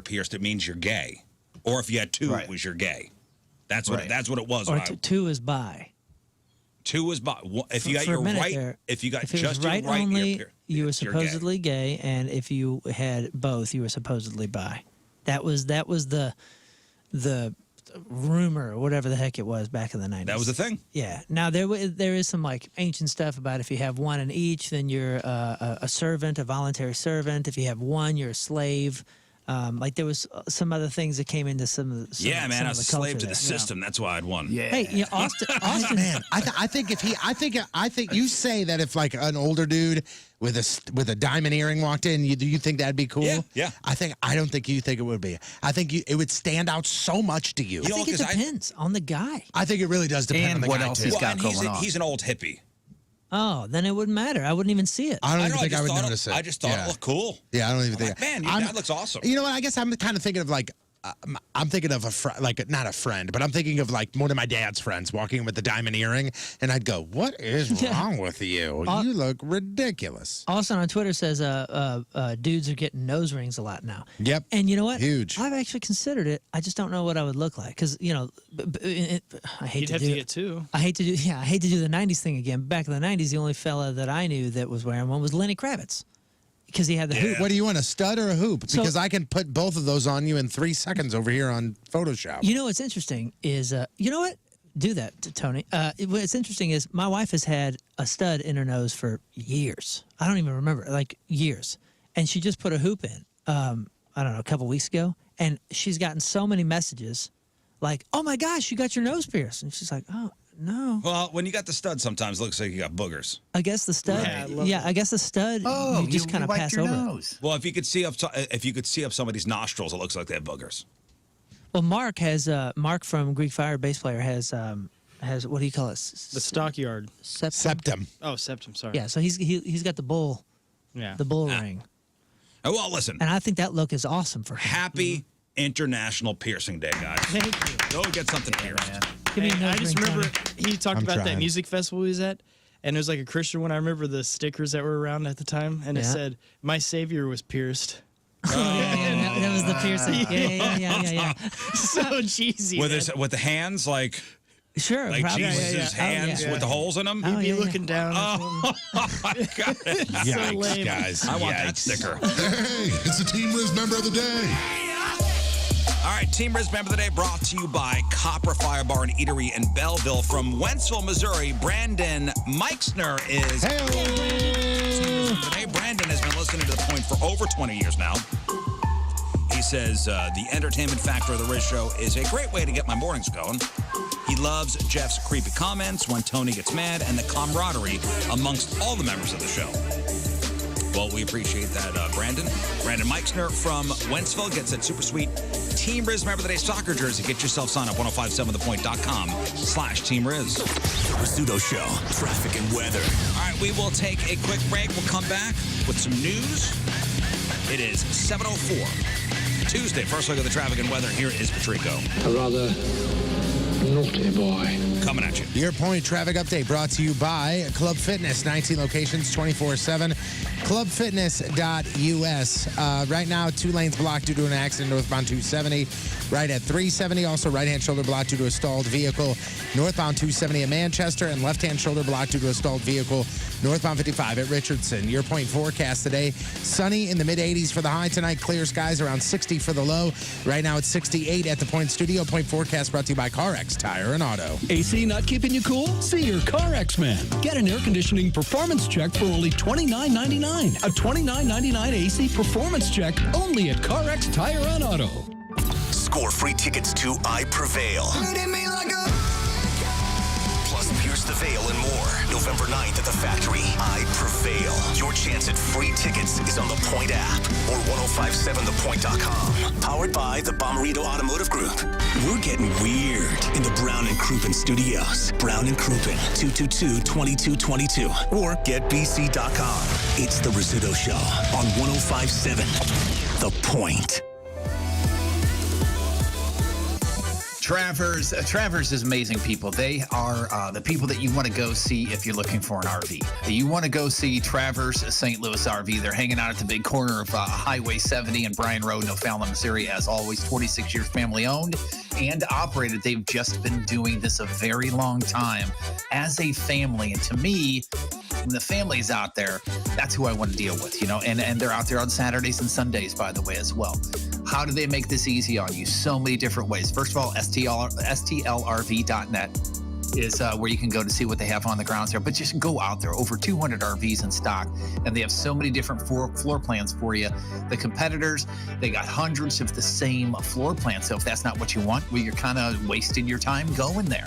pierced, it means you're gay. Or if you had two, it was you're gay. That's what it was. Or two is bi. Two is bi. If you got For a your minute right, there, if you got if it just was right your right only, ear pierced, you were you're gay. supposedly gay, and if you had both, you were supposedly bi. That was the rumor or whatever the heck it was back in the 90s. That was the thing. Yeah. Now there is some like ancient stuff about if you have one in each, then you're a servant, a voluntary servant. If you have one, you're a slave. Like there was some other things that came into some of the Yeah, man, some I of was the a slave culture to the there. system. That's why I'd won. Yeah. Hey, you know, Austin, Man, I think you say that if like an older dude with a diamond earring walked in, do you think that'd be cool? Yeah. I don't think you think it would be. I think it would stand out so much to you. I think it depends on the guy. I think it really does depend on the what guy else too. he's got going on. He's an old hippie. Oh, then it wouldn't matter. I wouldn't even see it. I don't even know, think I would thought notice it. I just thought it looked cool. Yeah, I don't even I'm think. like, man, your dad looks awesome. You know what? I guess I'm kind of thinking of like. I'm thinking of not a friend, but I'm thinking of like one of my dad's friends walking in with the diamond earring, and I'd go, "What is wrong with you? You look ridiculous." Austin on Twitter says, dudes are getting nose rings a lot now. Yep. And you know what? Huge. I've actually considered it. I just don't know what I would look like because I hate You'd to have do to it. get two. I hate to do the '90s thing again. Back in the '90s, the only fella that I knew that was wearing one was Lenny Kravitz. Because he had the hoop. What do you want, a stud or a hoop? So- Because I can put both of those on you in 3 seconds over here on Photoshop. You know what's interesting is, you know what? Do that, Tony. What's interesting is my wife has had a stud in her nose for years. I don't even remember, like years. And she just put a hoop in, I don't know, a couple weeks ago. And she's gotten so many messages like, oh my gosh, you got your nose pierced. And she's like, oh, no. Well, when you got the stud, sometimes it looks like you got boogers. I guess the stud, I guess the stud, you just kind of pass over. Well, if you could see up somebody's nostrils, it looks like they have boogers. Well, Mark from Greek Fire, bass player, has what do you call it? The stockyard. Septum. Oh, septum. Sorry. Yeah, so he's got the bull. Yeah. The bull ring. Oh, well, listen. And I think that look is awesome for him. Happy International Piercing Day, guys. Thank you. Go get something pierced. Give me a nose I just ring, remember Tony. he talked I'm about that trying. music festival he was at, and it was like a Christian one. I remember the stickers that were around at the time, and it Yeah. said, "My Savior was pierced." Oh, yeah, that was the piercing. Yeah. So cheesy. With man. with the hands, like Sure, like probably. Jesus' hands with the holes in them. Oh, He'd be yeah, yeah. looking down. Oh, I got it. Yikes, lame. guys. I want that Yikes. sticker. Hey, it's the Team Rizz member of the day. All right, Team Rizz Member of the Day brought to you by Copper Fire Bar and Eatery in Belleville. From Wentzville, Missouri, Brandon Meixner is Team Rizz Member of the Day. Brandon has been listening to The Point for over 20 years now. He says the entertainment factor of the Rizz Show is a great way to get my mornings going. He loves Jeff's creepy comments when Tony gets mad and the camaraderie amongst all the members of the show. Well, we appreciate that, Brandon. Brandon Meixner from Wentzville gets that super sweet Team Rizz Member of the Day soccer jersey. Get yourself signed up, 1057thepoint.com/Team Rizz. The Rizzuto Show, traffic and weather. All right, we will take a quick break. We'll come back with some news. It is 7:04. Tuesday, first look at the traffic and weather. Here is Patrico. A rather naughty boy. Coming at you. Your Point traffic update brought to you by Club Fitness, 19 locations, 24/7. Clubfitness.us. Right now, 2 lanes blocked due to an accident northbound 270. Right at 370, also right-hand shoulder blocked due to a stalled vehicle. Northbound 270 at Manchester, and left-hand shoulder blocked due to a stalled vehicle. Northbound 55 at Richardson. Your Point forecast today, sunny in the mid-80s for the high tonight. Clear skies around 60 for the low. Right now, it's 68 at the Point Studio. Point forecast brought to you by CarX Tire and Auto. AC not keeping you cool? See your CarX man. Get an air conditioning performance check for only $29.99. A $29.99 AC performance check only at CarX Tire and Auto. Score free tickets to I Prevail. Hit me like a Prevail, and more. November 9th at the Factory. I Prevail. Your chance at free tickets is on the Point app or 1057thepoint.com. Powered by the Bommarito Automotive Group. We're getting weird in the Brown and Crouppen Studios. Brown and Crouppen, 222-2222. Or getbc.com. It's the Rizzuto Show on 1057 The Point. Travers is amazing people. They are the people that you want to go see if you're looking for an RV. You want to go see Travers St. Louis RV. They're hanging out at the big corner of Highway 70 and Bryan Road in O'Fallon, Missouri. As always, 26 years family owned and operated. They've just been doing this a very long time as a family. And to me, when the family's out there, that's who I want to deal with, and they're out there on Saturdays and Sundays, by the way, as well. How do they make this easy on you? So many different ways. First of all, stlrv.net is where you can go to see what they have on the grounds there. But just go out there. Over 200 RVs in stock, and they have so many different floor plans for you. The competitors, they got hundreds of the same floor plans. So if that's not what you want, well, you're kind of wasting your time going there.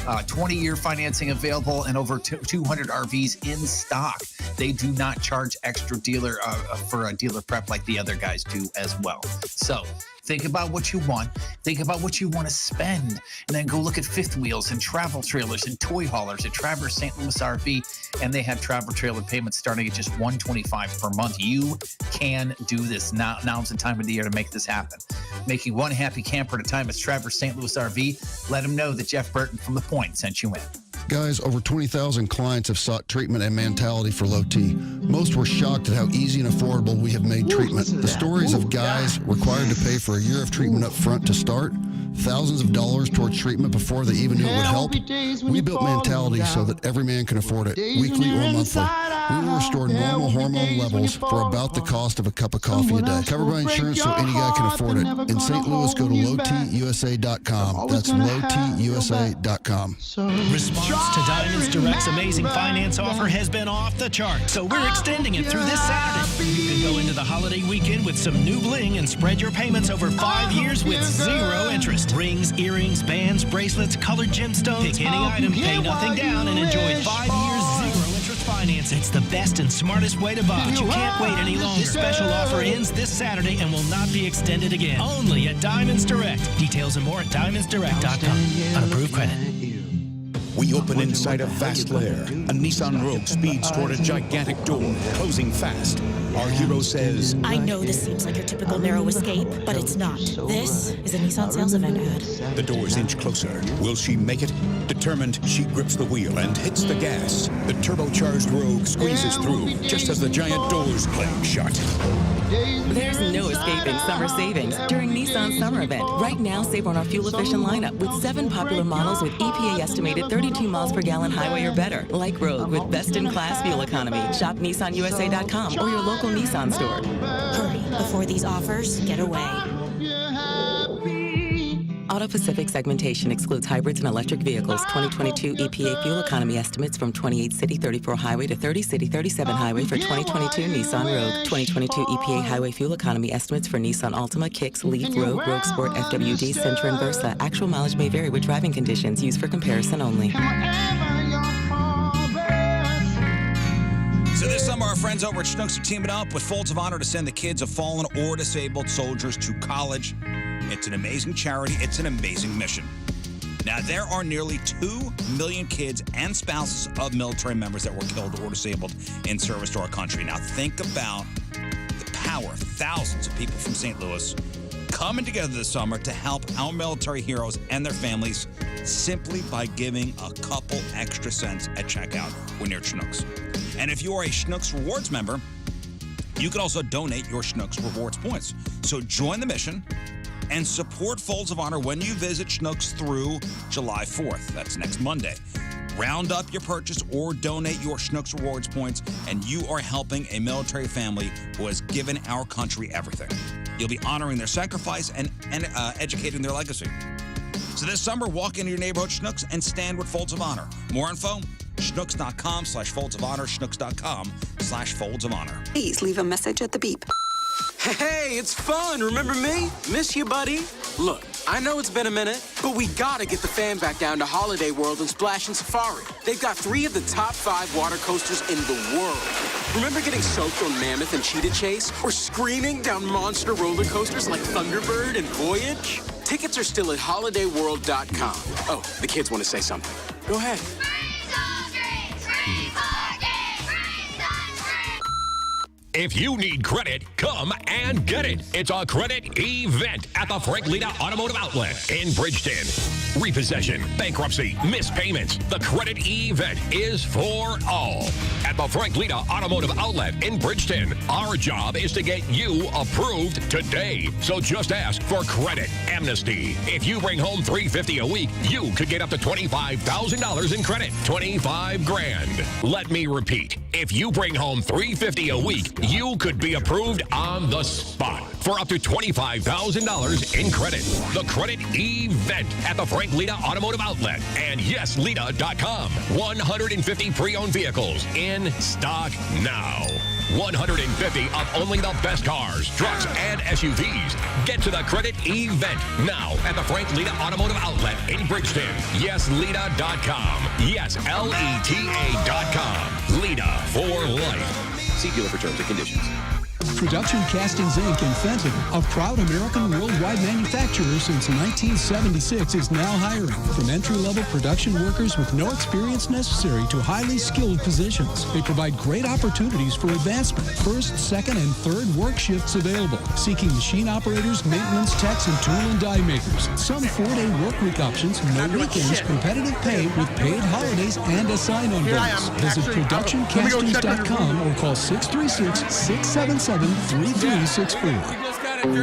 20-year financing available and over 200 RVs in stock. They do not charge extra dealer for a dealer prep like the other guys do as well. So think about what you want. Think about what you want to spend. And then go look at fifth wheels and travel trailers and toy haulers at Travers St. Louis RV. And they have travel trailer payments starting at just $125 per month. You can do this. Now's the time of the year to make this happen. Making one happy camper at a time. It's Travers St. Louis RV. Let them know that Jeff Burton from The Point sent you in. Guys, over 20,000 clients have sought treatment and mentality for low T. Most were shocked at how easy and affordable we have made treatment. The stories of guys required to pay for a year of treatment up front to start, thousands of dollars towards treatment before they even knew it would help. We built mentality so that every man can afford it, weekly or monthly. We will restore normal hormone levels for about the cost of a cup of coffee a day. Covered by insurance so any guy can afford it. In St. Louis, go to lowtusa.com. That's lowtusa.com. Response to Diamonds Direct's amazing finance offer has been off the chart, so we're extending it through this Saturday. You can go into the holiday weekend with some new bling and spread your payments over 5 years with zero interest. Rings, earrings, bands, bracelets, colored gemstones. Pick any item, pay nothing down, and enjoy 5 years zero interest finance. It's the best and smartest way to buy, but you can't wait any longer. Special offer ends this Saturday and will not be extended again. Only at Diamonds Direct. Details and more at diamondsdirect.com. Unapproved credit. We open inside a vast lair. A Nissan Rogue speeds toward a gigantic door, closing fast. Our hero says, I know this seems like your typical narrow escape, but it's not. This is a Nissan sales event ad. The doors inch closer. Will she make it? Determined, she grips the wheel and hits the gas. The turbocharged Rogue squeezes through, just as the giant doors clang shut. There's no escaping summer savings during Nissan's summer event. Right now, save on our fuel-efficient lineup with 7 popular models with EPA estimated 32 miles per gallon highway or better. Like Rogue with best-in-class fuel economy. Shop NissanUSA.com or your local Nissan store. Hurry, before these offers get away. Auto Pacific segmentation excludes hybrids and electric vehicles. 2022 EPA fuel economy estimates from 28 City 34 Highway to 30 City 37 Highway for 2022 Nissan Rogue. 2022 EPA highway fuel economy estimates for Nissan Altima, Kicks, Leaf, Rogue, Rogue Sport, FWD, Sentra, and Versa. Actual mileage may vary with driving conditions. Used for comparison only. So this summer, our friends over at Schnucks are teaming up with Folds of Honor to send the kids of fallen or disabled soldiers to college. It's an amazing charity. It's an amazing mission. Now, there are nearly 2 million kids and spouses of military members that were killed or disabled in service to our country. Now, think about the power of thousands of people from St. Louis coming together this summer to help our military heroes and their families simply by giving a couple extra cents at checkout when you're at Schnucks. And if you are a Schnucks Rewards member, you can also donate your Schnucks Rewards points. So join the mission and support Folds of Honor when you visit Schnucks through July 4th. That's next Monday. Round up your purchase or donate your Schnucks Rewards points, and you are helping a military family who has given our country everything. You'll be honoring their sacrifice and educating their legacy. So this summer, walk into your neighborhood Schnucks and stand with Folds of Honor. More info, schnucks.com/Folds of Honor, schnucks.com/Folds of Honor. Please leave a message at the beep. Hey, it's fun. Remember me? Miss you, buddy. Look, I know it's been a minute, but we gotta get the fam back down to Holiday World and Splash and Safari. They've got 3 of the top 5 water coasters in the world. Remember getting soaked on Mammoth and Cheetah Chase? Or screaming down monster roller coasters like Thunderbird and Voyage? Tickets are still at holidayworld.com. Oh, the kids want to say something. Go ahead. If you need credit, come and get it. It's a credit event at the Frank Lita Automotive Outlet in Bridgeton. Repossession, bankruptcy, missed payments. The credit event is for all. At the Frank Lita Automotive Outlet in Bridgeton, our job is to get you approved today. So just ask for credit amnesty. If you bring home $350 a week, you could get up to $25,000 in credit. 25 grand. Let me repeat. If you bring home $350 a week, you could be approved on the spot for up to $25,000 in credit. The credit event at the Frank Lita Automotive Outlet and yeslita.com. 150 pre-owned vehicles in stock now. 150 of only the best cars, trucks, and SUVs. Get to the credit event now at the Frank Lita Automotive Outlet in Bridgeton. yeslita.com. Yes, LETA.com. Lita for life. See dealer for terms and conditions. Production Castings Inc. in Fenton, a proud American worldwide manufacturer since 1976, is now hiring from entry-level production workers with no experience necessary to highly skilled positions. They provide great opportunities for advancement. First, second, and third work shifts available. Seeking machine operators, maintenance techs, and tool and die makers. Some 4-day work week options, no weekends, competitive pay with paid holidays, and a sign-on bonus. Visit ProductionCastings.com or call 636-677-3364.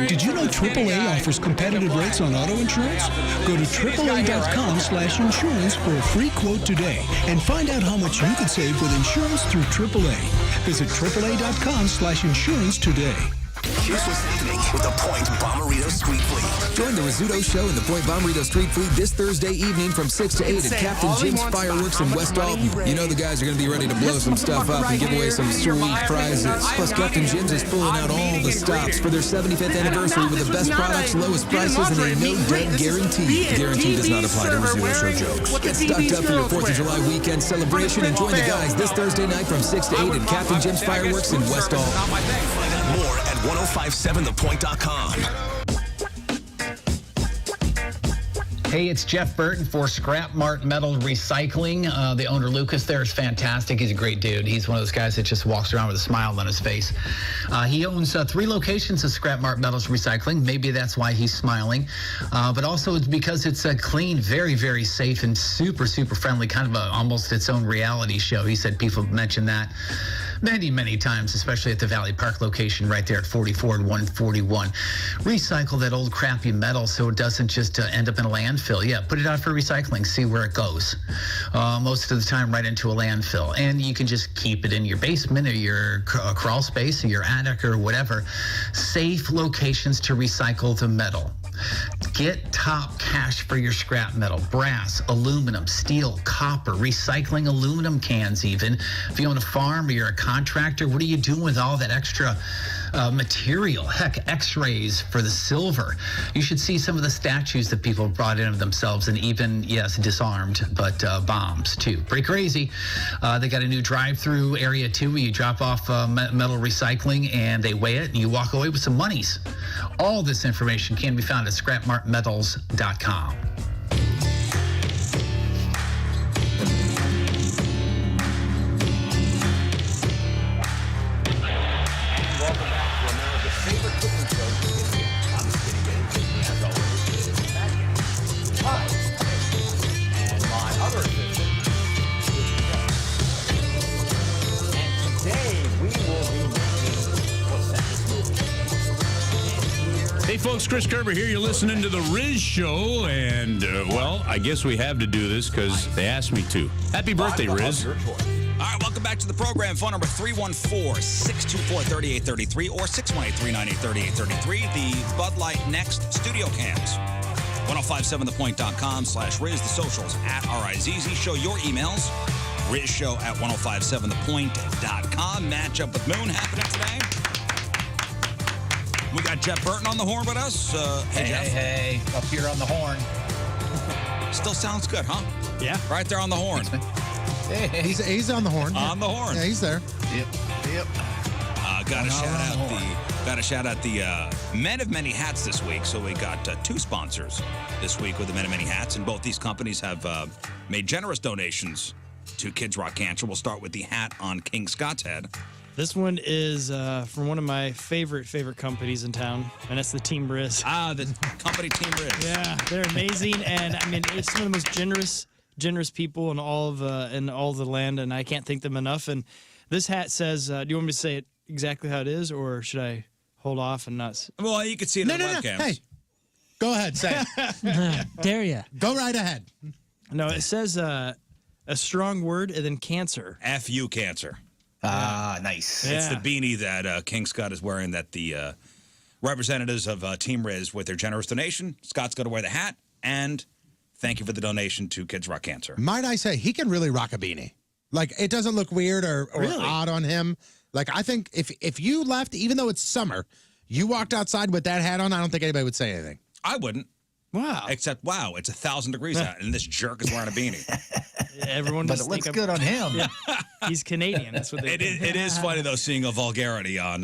Did you know AAA offers competitive rates on auto insurance? Go to AAA.com/insurance for a free quote today and find out how much you could save with insurance through AAA. Visit AAA.com/insurance today. Here's what's happening with the Point Bomberito Street Fleet. Join the Rizzuto Show and the Point Bomberito Street Fleet this Thursday evening from 6 to 8 at Captain Jim's Fireworks in West Alton. You know the guys are going to be ready to blow some stuff up and give away some sweet prizes. Plus, Captain Jim's is pulling out all the stops for their 75th anniversary with the best products, lowest prices, and a no-debt guarantee. The guarantee does not apply to Rizzuto Show jokes. Get stocked up for your 4th of July weekend celebration and join the guys this Thursday night from 6 to 8 at Captain Jim's Fireworks in West Alton. More at 1057thepoint.com. Hey, it's Jeff Burton for Scrap Mart Metal Recycling. The owner, Lucas, there is fantastic. He's a great dude. He's one of those guys that just walks around with a smile on his face. He owns 3 locations of Scrap Mart Metals Recycling. Maybe that's why he's smiling. But also it's because it's clean, very, very safe, and super, super friendly, kind of almost its own reality show. He said people mention that many, many times, especially at the Valley Park location right there at 44 and 141. Recycle that old crappy metal so it doesn't just end up in a landfill. Yeah, put it out for recycling, see where it goes. Most of the time right into a landfill. And you can just keep it in your basement or your crawl space or your attic or whatever. Safe locations to recycle the metal. Get top cash for your scrap metal, brass, aluminum, steel, copper, recycling aluminum cans even. If you own a farm or you're a contractor, what are you doing with all that extra material? Heck, x-rays for the silver. You should see some of the statues that people brought in of themselves and even, yes, disarmed, but bombs too. Pretty crazy. They got a new drive-through area too where you drop off metal recycling and they weigh it and you walk away with some monies. All this information can be found at scrapmartmetals.com. Hey folks, Chris Kerber here. You're listening to the Rizz Show, and well, I guess we have to do this because they asked me to. Happy birthday, Rizz. All right, welcome back to the program. Phone number 314-624-3833 or 618-398-3833. The Bud Light Next studio cams. 1057thepoint.com/Rizz. The socials at RIZZ. Show your emails. RizzShow at 1057thepoint.com. Matchup with Moon happening today. We got Jeff Burton on the horn with us. Hey, Jeff. Hey, up here on the horn. Still sounds good, huh? Yeah. Right there on the horn. Hey. He's on the horn. On the horn. Yeah, he's there. Yep. Got to shout out the Men of Many Hats this week. So we got 2 sponsors this week with the Men of Many Hats, and both these companies have made generous donations to Kids Rock Cancer. We'll start with the hat on King Scott's head. This one is from one of my favorite companies in town, and that's the Team Rizz. The company Team Rizz. Yeah, they're amazing, and I mean, it's some of the most generous people in all of the land, and I can't thank them enough. And this hat says, do you want me to say it exactly how it is, or should I hold off and not? Well, you can see it on the webcams. Hey, go ahead, say it. Dare ya? Go right ahead. No, it says a strong word and then cancer. F-U cancer. Nice. It's the beanie that King Scott is wearing that the representatives of Team Rizz, with their generous donation, Scott's going to wear the hat, and thank you for the donation to Kids Rock Cancer. Might I say, he can really rock a beanie. Like, it doesn't look weird or odd on him. Like, I think if you left, even though it's summer, you walked outside with that hat on, I don't think anybody would say anything. I wouldn't. Wow. Except, wow, it's 1,000 degrees out, and this jerk is wearing a beanie. Everyone But just it looks think good on him. Yeah. He's Canadian. That's what they It is funny, though, seeing a vulgarity on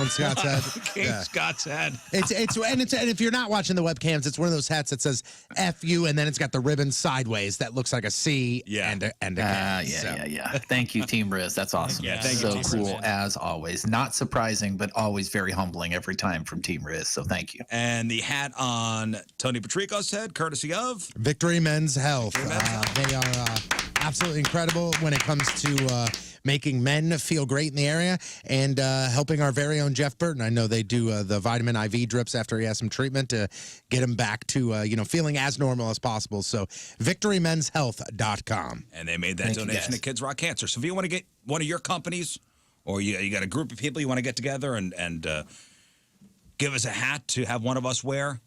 Scott's head. King Scott's head. And if you're not watching the webcams, it's one of those hats that says F-U, and then it's got the ribbon sideways that looks like a C and a Yeah. Thank you, Team Rizz. That's awesome. Yeah, thank so you, Team cool, Rizz. as always. Not surprising, but always very humbling every time from Team Rizz. So thank you. And the hat on Tony Patrico's head, courtesy of Victory Men's Health. They are absolutely incredible when it comes to making men feel great in the area and helping our very own Jeff Burton. I know they do the vitamin IV drips after he has some treatment to get him back to feeling as normal as possible. So victorymenshealth.com. And they made that donation to Kids Rock Cancer. So if you want to get one of your companies, or you got a group of people you want to get together and give us a hat to have one of us wear,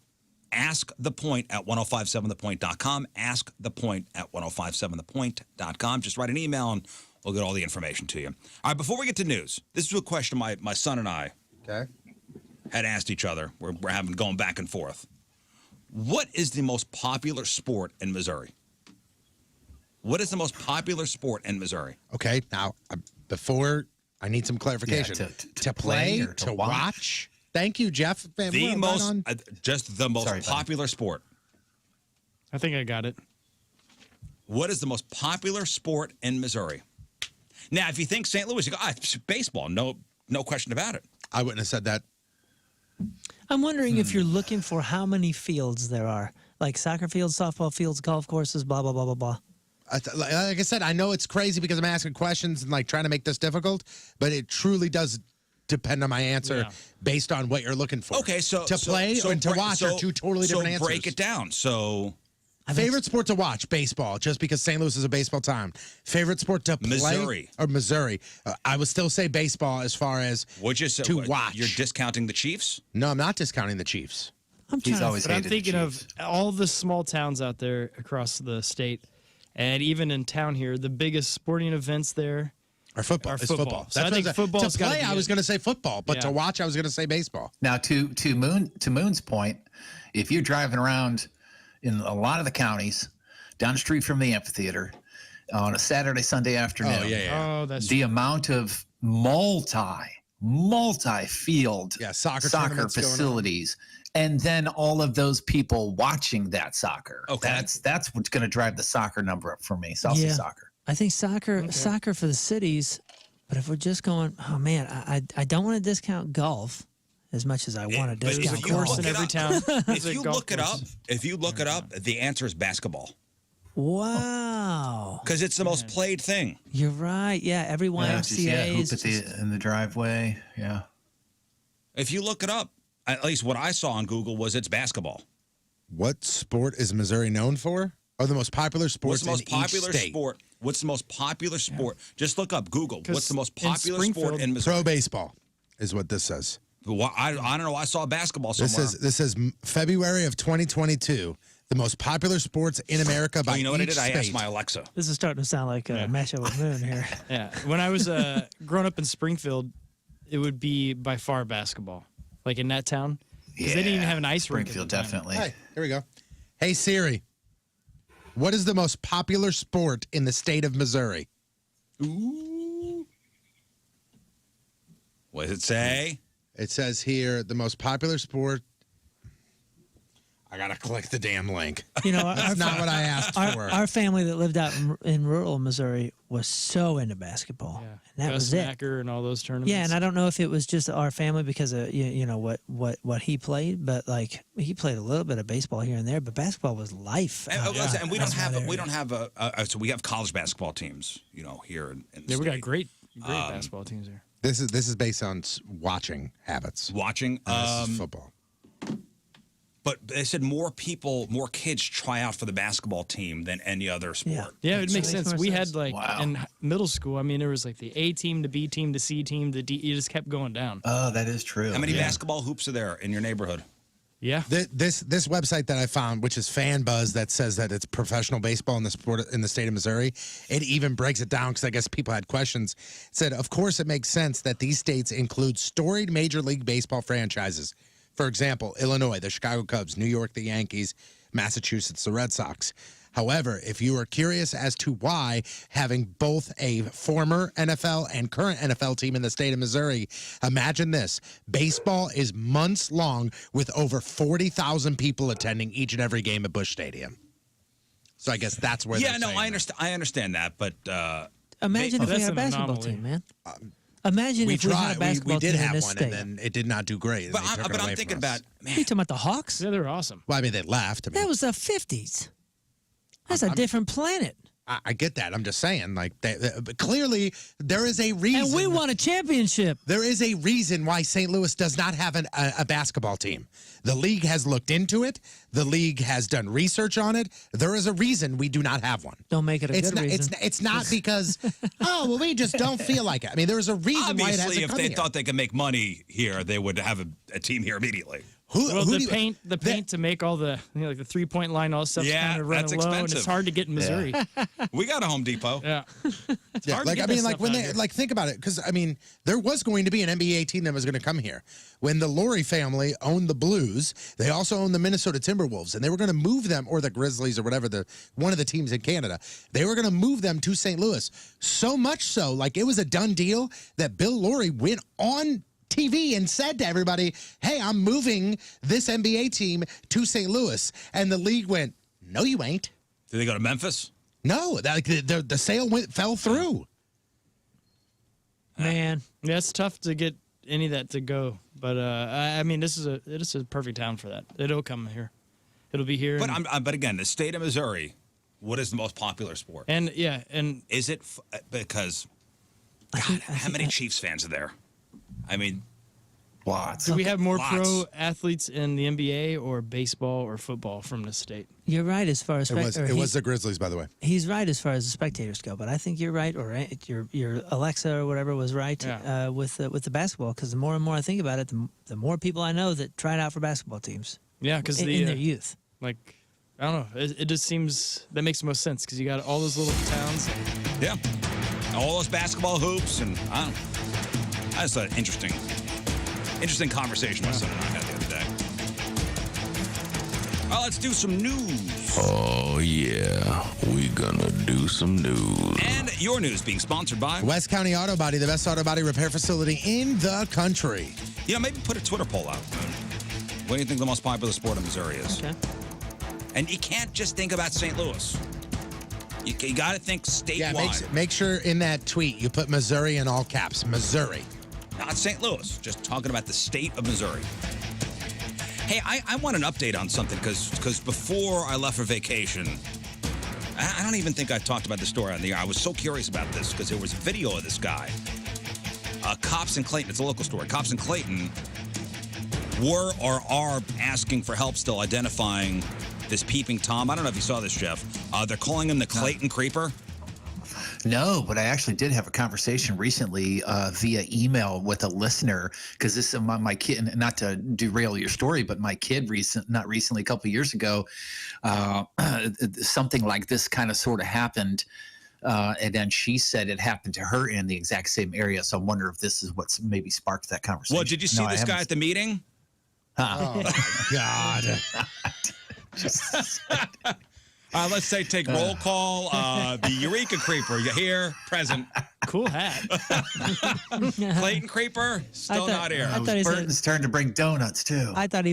ask the point at 1057thepoint.com. Ask the point at 1057thepoint.com. Just write an email and we'll get all the information to you. All right, before we get to news, this is a question my son and I had asked each other. We're going back and forth. What is the most popular sport in Missouri? What is the most popular sport in Missouri? Okay, now, before, I need some clarification. Yeah, to play, or to watch? Thank you, Jeff. The most, just the most popular sport. I think I got it. What is the most popular sport in Missouri? Now, if you think St. Louis, you go, it's baseball. No question about it. I wouldn't have said that. I'm wondering if you're looking for how many fields there are, like soccer fields, softball fields, golf courses, blah, blah, blah, blah, blah. Like I said, I know it's crazy because I'm asking questions and like trying to make this difficult, but it truly does depend on my answer based on what you're looking for. Okay, so to play and to watch are two totally different answers. So break it down. So favorite sport to watch, baseball, just because St. Louis is a baseball town. Favorite sport to play, Missouri. I would still say baseball as far as to watch. You're discounting the Chiefs? No, I'm not discounting the Chiefs. I'm thinking of all the small towns out there across the state, and even in town here, the biggest sporting events there are football. It's football. So I think football. To play, I was going to say football, but to watch, I was going to say baseball. Now, to Moon's point, if you're driving around in a lot of the counties down the street from the amphitheater on a Saturday, Sunday afternoon, the amount of multi-field soccer facilities, and then all of those people watching that soccer. Okay, that's what's going to drive the soccer number up for me. So I'll say soccer. I think soccer for the cities, but if we're just going, oh man, I don't want to discount golf as much as I want to discount course in every town. If you look it up, the answer is basketball. Wow. Because it's the most played thing. You're right. Yeah, every YMCA hoop in the driveway. Yeah. If you look it up, at least what I saw on Google was it's basketball. What sport is Missouri known for? Or the most popular sports in each state? What's the most popular sport? Just look up Google. What's the most popular sport in Missouri? Pro baseball is what this says. Well, I don't know. I saw basketball somewhere. This is February of 2022. The most popular sports in America by each state. You know what I did? I asked my Alexa. This is starting to sound like a mashup with Moon here. Yeah. When I was growing up in Springfield, it would be by far basketball. like in that town. Because they didn't even have an ice rink. Springfield, definitely. Hey, here we go. Hey, Siri, what is the most popular sport in the state of Missouri? Ooh. What does it say? It says here, the most popular sport. I got to click the damn link. You know, That's not what I asked for. Our family that lived out in rural Missouri was so into basketball. Yeah. And that was it. Smacker and all those tournaments. Yeah, and I don't know if it was just our family because of you know what he played, but like he played a little bit of baseball here and there, but basketball was life. And we don't have so we have college basketball teams, you know, here in the we state. got great basketball teams here. This is based on watching habits. Watching This is football. But they said more kids try out for the basketball team than any other sport. Yeah, it makes sense. We had like Wow. in middle school. I mean, there was like the A team, the B team, the C team, the D. You just kept going down. Oh, that is true. How many basketball hoops are there in your neighborhood? Yeah. This website that I found, which is Fan Buzz, that says that it's professional baseball in the sport in the state of Missouri. It even breaks it down because I guess people had questions. It said, of course, it makes sense that these states include storied Major League Baseball franchises. For example, Illinois, the Chicago Cubs, New York, the Yankees, Massachusetts, the Red Sox. However, if you are curious as to why having both a former NFL and current NFL team in the state of Missouri, imagine this. Baseball is months long with over 40,000 people attending each and every game at Busch Stadium. So I guess that's where they're saying I understand that, but Imagine if we had a basketball team, man. Imagine if we had a basketball we did team in have this one, state. and then it did not do great. But I'm thinking about, man. You talking about the Hawks? Yeah, they're awesome. Well, I mean, they left. I mean, That was the 50s. That's a different planet. I get that. I'm just saying, like, but clearly there is a reason. And we won a championship. There is a reason why St. Louis does not have a basketball team. The league has looked into it. The league has done research on it. There is a reason we do not have one. Don't make it a good reason. It's not because, oh, well, we just don't feel like it. I mean, there's a reason why it hasn't Obviously, if come they here. thought they could make money here, they would have a team here immediately. The paint to make all the like the 3-point line, all stuff kind of running that's low, and expensive. it's hard to get in Missouri. We got a Home Depot. Yeah. Yeah, like I mean, like when they like think about it, because I mean, there was going to be an NBA team that was going to come here. When the Laurie family owned the Blues, they also owned the Minnesota Timberwolves, and they were going to move them, or the Grizzlies, or whatever one of the teams in Canada. They were going to move them to St. Louis. So much so, like it was a done deal that Bill Laurie went on TV and said to everybody, "Hey, I'm moving this NBA team to St. Louis," and the league went, "No, you ain't." Did they go to Memphis? No, the sale fell through. Man, yeah, it's tough to get any of that to go. But I mean, it is a perfect town for that. It'll come here. It'll be here. But again, the state of Missouri, what is the most popular sport? And is it because God, how many Chiefs fans are there? I mean, lots. Do we have more Lots. pro athletes in the NBA or baseball or football from this state? you're right as far as It was the Grizzlies, by the way. he's right as far as the spectators go, but I think you're right, or your Alexa or whatever was right with the basketball. Because the more and more I think about it, the more people I know that tried out for basketball teams. Yeah, because in their youth. Like, I don't know. It just seems that makes the most sense because you got all those little towns. yeah, all those basketball hoops, and I don't know. That's an interesting conversation my son and I had the other day. Well, let's do some news. Oh, yeah. We gonna do some news. And your news being sponsored by West County Auto Body, the best auto body repair facility in the country. You know, maybe put a Twitter poll out. What do you think the most popular sport in Missouri is? Okay. And you can't just think about St. Louis. You got to think statewide. Yeah, make sure in that tweet you put Missouri in all caps. Missouri. Not St. Louis, just talking about the state of Missouri. Hey, I want an update on something because before I left for vacation, I don't even think I talked about the story on the air. I was so curious about this because there was a video of this guy. Cops in Clayton, it's a local story. Cops in Clayton were or are asking for help still identifying this peeping Tom. I don't know if you saw this, Jeff. They're calling him the Clayton Creeper. No, but I actually did have a conversation recently via email with a listener because this is my kid, not to derail your story, but my kid not recently, a couple of years ago, something like this kind of sort of happened. And then she said it happened to her in the exact same area. So I wonder if this is what's maybe sparked that conversation. Well, did you see this guy at the meeting? Oh, my God. Let's say take roll call. The Eureka Creeper, you here, present. Cool hat. Clayton Creeper, still not here. It was Burton's turn to bring donuts, too. I thought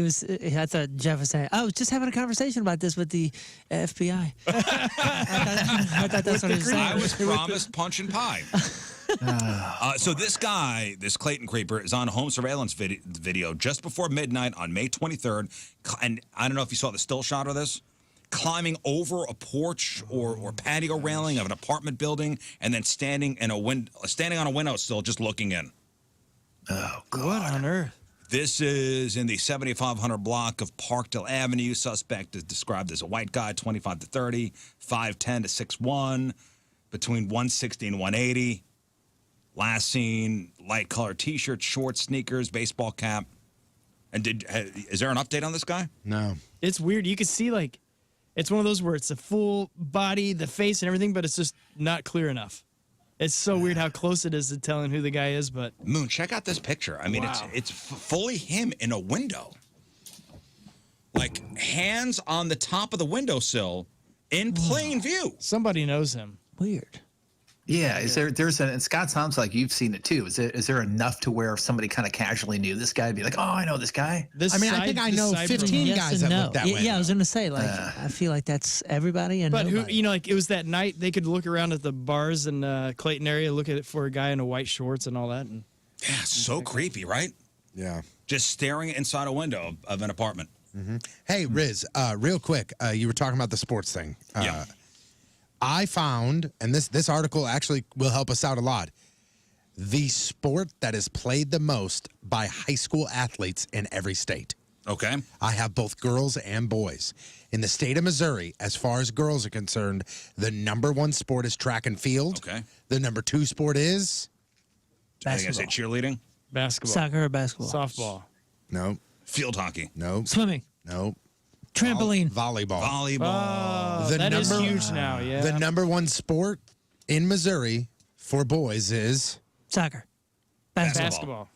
Jeff was saying, I was just having a conversation about this with the FBI. I thought that's what he was saying. I was promised punch and pie. So this guy, this Clayton Creeper, is on home surveillance video just before midnight on May 23rd. And I don't know if you saw the still shot of this. Climbing over a porch or patio railing of an apartment building and then standing on a windowsill just looking in. Oh, God. What on earth? This is in the 7500 block of Parkdale Avenue. Suspect is described as a white guy, 25 to 30, 5'10 to 6'1", between 160 and 180. Last seen, light colored T-shirt, shorts, sneakers, baseball cap. And is there an update on this guy? No. It's weird. You can see, like, it's one of those where it's the full body, the face, and everything, but it's just not clear enough. It's so weird how close it is to telling who the guy is, but... Moon, check out this picture. I mean, Wow. it's fully him in a window. Like, hands on the top of the windowsill in plain view. Somebody knows him. Weird. Yeah, and Scott, sounds like you've seen it too. Is there enough to where if somebody kind of casually knew this guy, would be like, oh, I know this guy? I mean, I think I know 15 guys that look that way. Yeah, I was going to say, like, I feel like that's everybody and But nobody. who, like, it was that night they could look around at the bars in Clayton area, look at it for a guy in a white shorts and all that. And Yeah, so creepy, right? Yeah. Just staring inside a window of an apartment. Mm-hmm. Hey, Rizz, real quick, you were talking about the sports thing. Yeah. I found, and this article actually will help us out a lot, the sport that is played the most by high school athletes in every state. Okay. I have both girls and boys. In the state of Missouri, as far as girls are concerned, the #1 sport is track and field. Okay. The #2 sport is? I think I say cheerleading. basketball. Soccer or basketball? Softball. No. Field hockey. No. Swimming. No. Trampoline. Volleyball. Volleyball. Oh, that is huge now, yeah. The #1 sport in Missouri for boys is? Soccer. Basketball.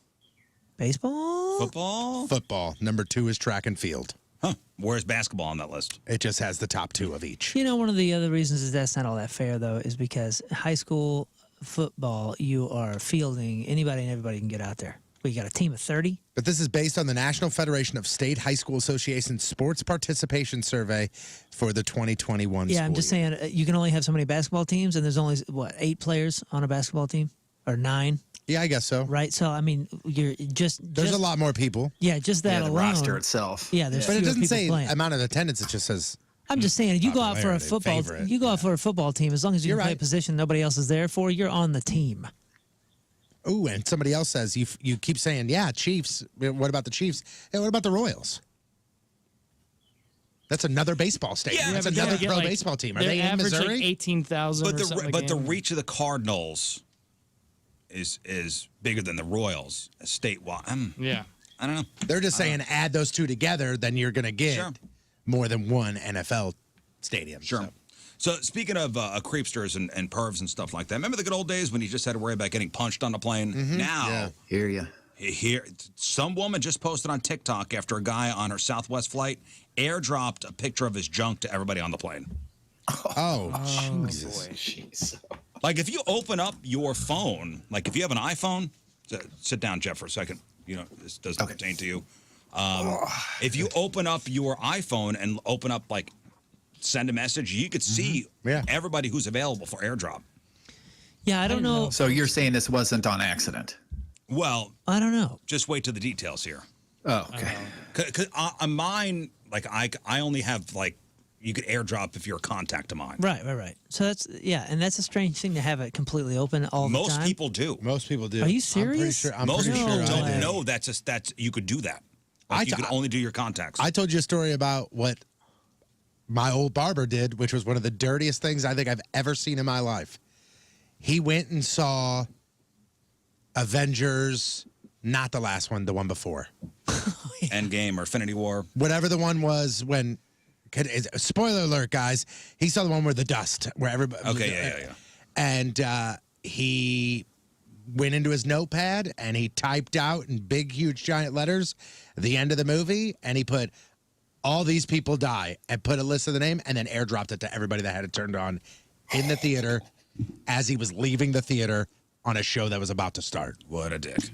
Baseball? Football. Football. #2 is track and field. Huh. Where's basketball on that list? It just has the top 2 of each. You know, one of the other reasons is that's not all that fair, though, is because high school football, you are fielding anybody and everybody can get out there. We got a team of 30. But this is based on the National Federation of State High School Association Sports Participation Survey for the 2021 Yeah, I'm just saying you can only have so many basketball teams, and there's only, 8 players on a basketball team? Or 9? Yeah, I guess so. Right? So, I mean, you're just... There's a lot more people. Yeah, just that the alone. roster itself. Yeah, there's But it fewer doesn't people say playing. amount of attendance. It just says... I'm just saying, you go out for a popularity, football, favorite. you go out for a football team, as long as you You're can play a right. position nobody else is there for, you're on the team. Ooh, and somebody else says, you keep saying, yeah, Chiefs. What about the Chiefs? Hey, what about the Royals? That's another baseball stadium. Yeah, That's but another they get, pro like, baseball team. Are They they in average Missouri? like 18,000 But or something. the game. reach of the Cardinals is bigger than the Royals statewide. Yeah. I don't know. They're just saying add those two together, then you're going to get Sure. more than one NFL stadium. Sure. So speaking of creepsters and pervs and stuff like that, remember the good old days when you just had to worry about getting punched on the plane? Now, Hear you. here, some woman just posted on TikTok after a guy on her Southwest flight airdropped a picture of his junk to everybody on the plane. Oh, Jesus. Jeez. Like if you open up your phone, like if you have an iPhone, sit down, Jeff, for a second. You know, this doesn't pertain to you. If you open up your iPhone and open up, like, send a message, you could see everybody who's available for airdrop. Yeah, I don't know. So you're saying this wasn't on accident? Well, I don't know. just wait to the details here. Oh, okay. Because on mine, like, I only have, like, you could airdrop if you're a contact of mine. Right. So that's, and that's a strange thing to have it completely open all the time. Most people do. Most people do. Are you serious? Most pretty people sure don't I do. know that's you could do that. Like, you could only do your contacts. I told you a story about what my old barber did, which was one of the dirtiest things I think I've ever seen in my life. He went and saw Avengers, not the last one, the one before. Endgame or Infinity War. Whatever the one was when... Spoiler alert, guys. He saw the one where the dust, where everybody... Okay, yeah. And he went into his notepad and he typed out in big, huge, giant letters the end of the movie, and he put all these people die and put a list of the name and then airdropped it to everybody that had it turned on in the theater as he was leaving the theater on a show that was about to start. What a dick.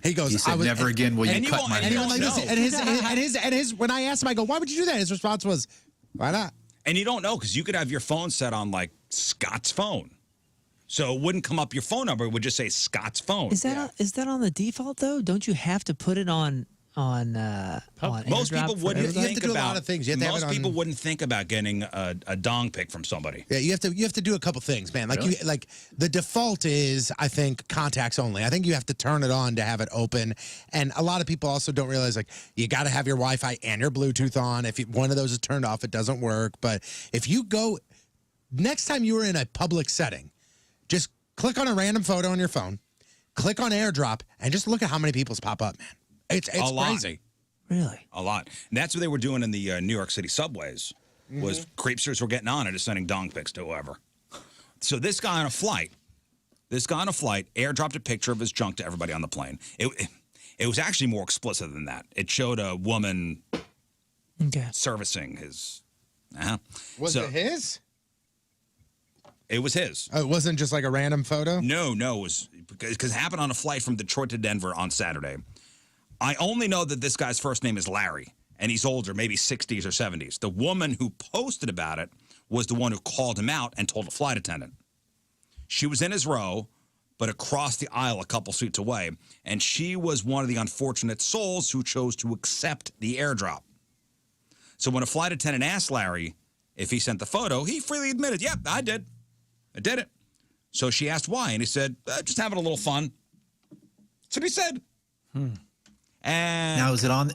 He goes, He said, "Never again will you cut my hair." And his when I asked him, I go, "Why would you do that?" His response was, "Why not?" And you don't know because you could have your phone set on like Scott's phone, so it wouldn't come up your phone number. It would just say Scott's phone. Is that on the default though? Don't you have to put it on most people wouldn't You have think to do a about lot of things. You have to have most it on- people wouldn't think about getting a dong pic from somebody. Yeah, you have to do a couple things, man. Like the default is, I think, contacts only. I think you have to turn it on to have it open. And a lot of people also don't realize like you got to have your Wi-Fi and your Bluetooth on. If one of those is turned off, it doesn't work. But if you go next time you are in a public setting, just click on a random photo on your phone, click on AirDrop, and just look at how many people's pop up, man. It's crazy. Really? A lot. And that's what they were doing in the New York City subways, was creepsters were getting on it and sending dong pics to whoever. So this guy on a flight airdropped a picture of his junk to everybody on the plane. It was actually more explicit than that. It showed a woman servicing his... Was it his? It was his. Oh, it wasn't just like a random photo? No, it was... Because it happened on a flight from Detroit to Denver on Saturday. I only know that this guy's first name is Larry, and he's older, maybe 60s or 70s. The woman who posted about it was the one who called him out and told a flight attendant. She was in his row, but across the aisle a couple seats away, and she was one of the unfortunate souls who chose to accept the airdrop. So when a flight attendant asked Larry if he sent the photo, he freely admitted, "Yep, I did. I did it." So she asked why, and he said, "Just having a little fun." That's what he said. And now, is it on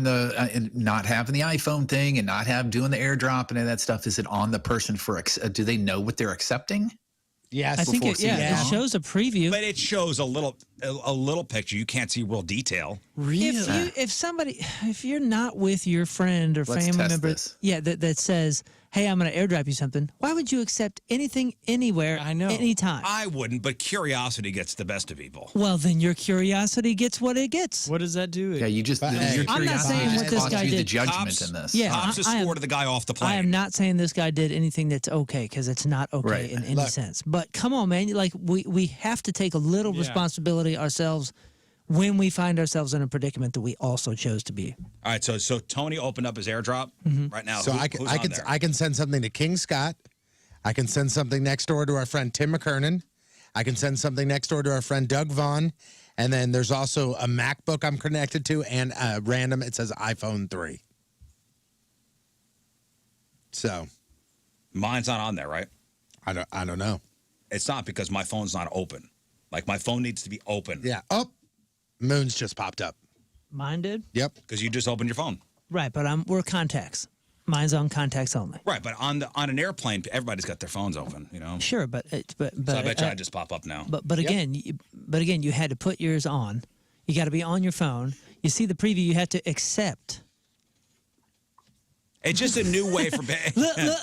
the not having the iPhone thing and not doing the AirDrop and all that stuff? Is it on the person for? Do they know what they're accepting? Yes, I think it shows a preview, but it shows a little picture. You can't see real detail. Really? If you're not with your friend or family member, that says, "Hey, I'm going to airdrop you something," why would you accept anything, anywhere, anytime? I wouldn't, but curiosity gets the best of people. Well, then your curiosity gets what it gets. What does that do? Yeah, you just. I'm not saying what this guy did. The judgment in this. Yeah, Cops escorted the guy off the plane. I am not saying this guy did anything that's okay, because it's not okay in any sense. But come on, man, like we have to take a little responsibility ourselves when we find ourselves in a predicament that we also chose to be. All right, so Tony opened up his AirDrop right now. So I can send something to King Scott. I can send something next door to our friend Tim McKernan. I can send something next door to our friend Doug Vaughn. And then there's also a MacBook I'm connected to and random. It says iPhone 3. So mine's not on there, right? I don't know. It's not because my phone's not open. Like my phone needs to be open. Yeah. Oh, Moon's just popped up. Mine did? Yep. Because you just opened your phone. Right, but we're contacts. Mine's on contacts only. Right, but on an airplane, everybody's got their phones open, you know. Sure, but so I bet you I just pop up now. But again, you had to put yours on. You got to be on your phone. You see the preview. You have to accept. It's just a new way for.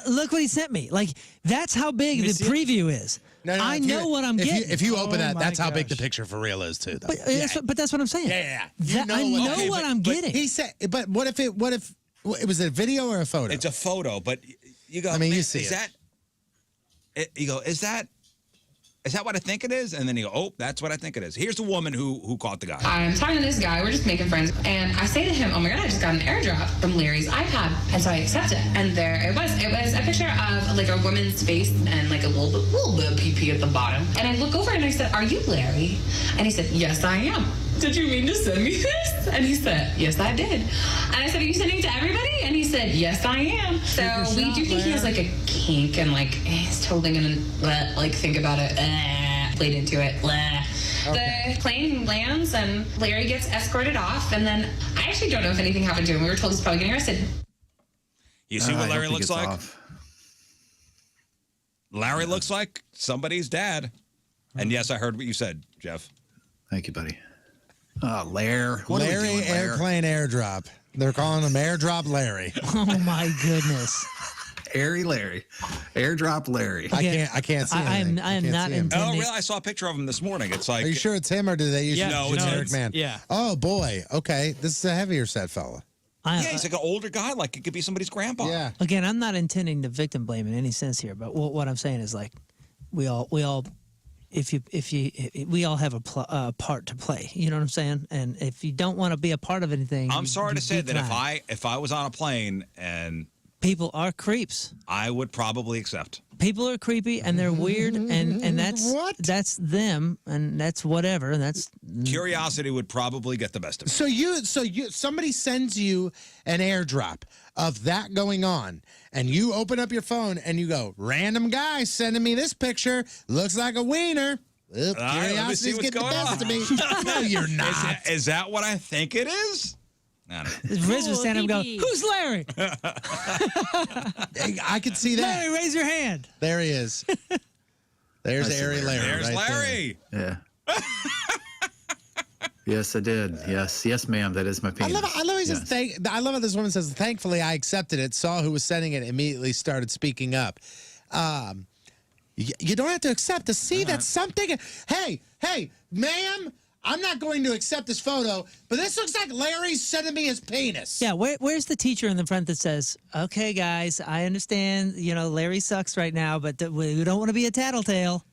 Look what he sent me. Like that's how big the preview is. No, I know what I'm getting. If you open that's how big the picture for real is too. Though. But that's what I'm saying. Yeah. I know what I'm getting. He said, but what if it was a video or a photo? It's a photo, but you go. I mean, you see you go, is that what I think it is? And then you go, oh, that's what I think it is. Here's the woman who caught the guy. I'm talking to this guy. We're just making friends. And I say to him, oh my God, I just got an airdrop from Larry's iPad. And so I accept it. And there it was. It was a picture of like a woman's face and like a little bit of pee-pee at the bottom. And I look over and I said, are you Larry? And he said, yes, I am. Did you mean to send me this? And he said, yes, I did. And I said, are you sending it to everybody? And he said, yes, I am. So we do think he has like a kink and like he's totally gonna like think about it. Played into it. Okay. The plane lands and Larry gets escorted off. And then I actually don't know if anything happened to him. We were told he's probably getting arrested. You see what Larry looks like? Larry looks like somebody's dad. And yes, I heard what you said, Jeff. Thank you, buddy. Larry Airplane AirDrop. They're calling him AirDrop Larry. Oh my goodness. Airy Larry. Airdrop Larry. I can't see anything. I am not Oh, intending. really? I saw a picture of him this morning. It's like. Are you sure it's him or do they usually No, it's generic him. man? Yeah. Oh boy. Okay. This is a heavier set fella. Yeah, he's like an older guy. Like it could be somebody's grandpa. Yeah. Again, I'm not intending to victim blame in any sense here, but what I'm saying is like, we all we all have a part to play. You know what I'm saying? And if you don't want to be a part of anything, I'm sorry to say that decline. if I was on a plane and people are creeps. I would probably accept. People are creepy and they're weird and that's What? that's them and that's whatever. That's Curiosity would probably get the best of me. So somebody sends you an airdrop of that going on, and you open up your phone and you go, random guy sending me this picture, looks like a wiener. Oop, right, let me see curiosity's what's getting the going best on. of me. No, you're not. Is that what I think it is? I don't know. Rizz was standing up and go, who's Larry? I could see that. Larry, raise your hand. There he is. There's I see Airy Larry. There's right Larry. Yeah. Yes, I did. Yes, ma'am. That is my penis. I love he says Yes. I love how this woman says, thankfully I accepted it, saw who was sending it, immediately started speaking up. You don't have to accept to see that something. Hey, ma'am, I'm not going to accept this photo, but this looks like Larry's sending me his penis. Yeah, where's the teacher in the front that says, okay, guys, I understand, Larry sucks right now, but we don't want to be a tattletale.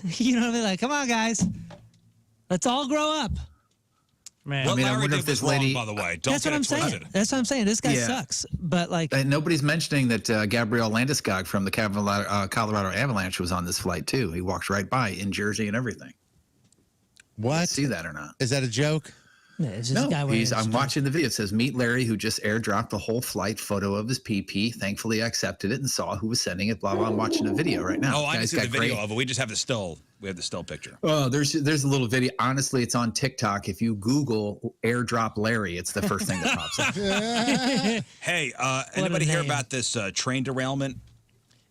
You know what I mean? Like, come on, guys. Let's all grow up. Man. What I Larry wonder did if this was wrong, lady- by the way. Don't That's get what I'm it saying. twisted. That's what I'm saying. This guy Yeah. sucks. But like, And nobody's mentioning that Gabrielle Landeskog from the Colorado Avalanche was on this flight too. He walked right by in jersey and everything. What? See that or not? Is that a joke? yeah, it's just No, a guy wearing I'm his- watching the video. It says, meet Larry, who just airdropped the whole flight photo of his PP. Thankfully, I accepted it and saw who was sending it, blah, blah. I'm watching the video right now. Oh, I didn't Guy's see the got video great- of it. We just have the still. We have the still picture. Oh, there's a little video. Honestly, it's on TikTok. If you Google airdrop Larry, it's the first thing that pops up. Hey, anybody hear name. about this train derailment?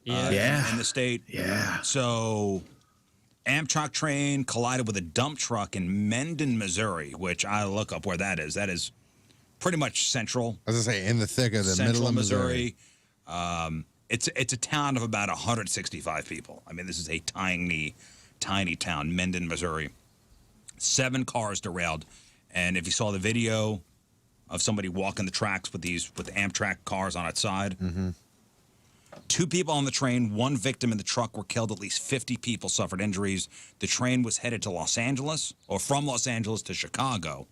Yeah. In the state. Yeah. So, Amtrak train collided with a dump truck in Mendon, Missouri, which I look up where that is. That is pretty much central. I was going to say, in the thick of the Central middle of Missouri. It's a town of about 165 people. I mean, this is a tiny town, Mendon, Missouri. 7 cars derailed, and if you saw the video of somebody walking the tracks with Amtrak cars on its side, 2 people on the train, 1 victim in the truck were killed. At least 50 people suffered injuries. The train was headed to Los Angeles, or from Los Angeles to Chicago.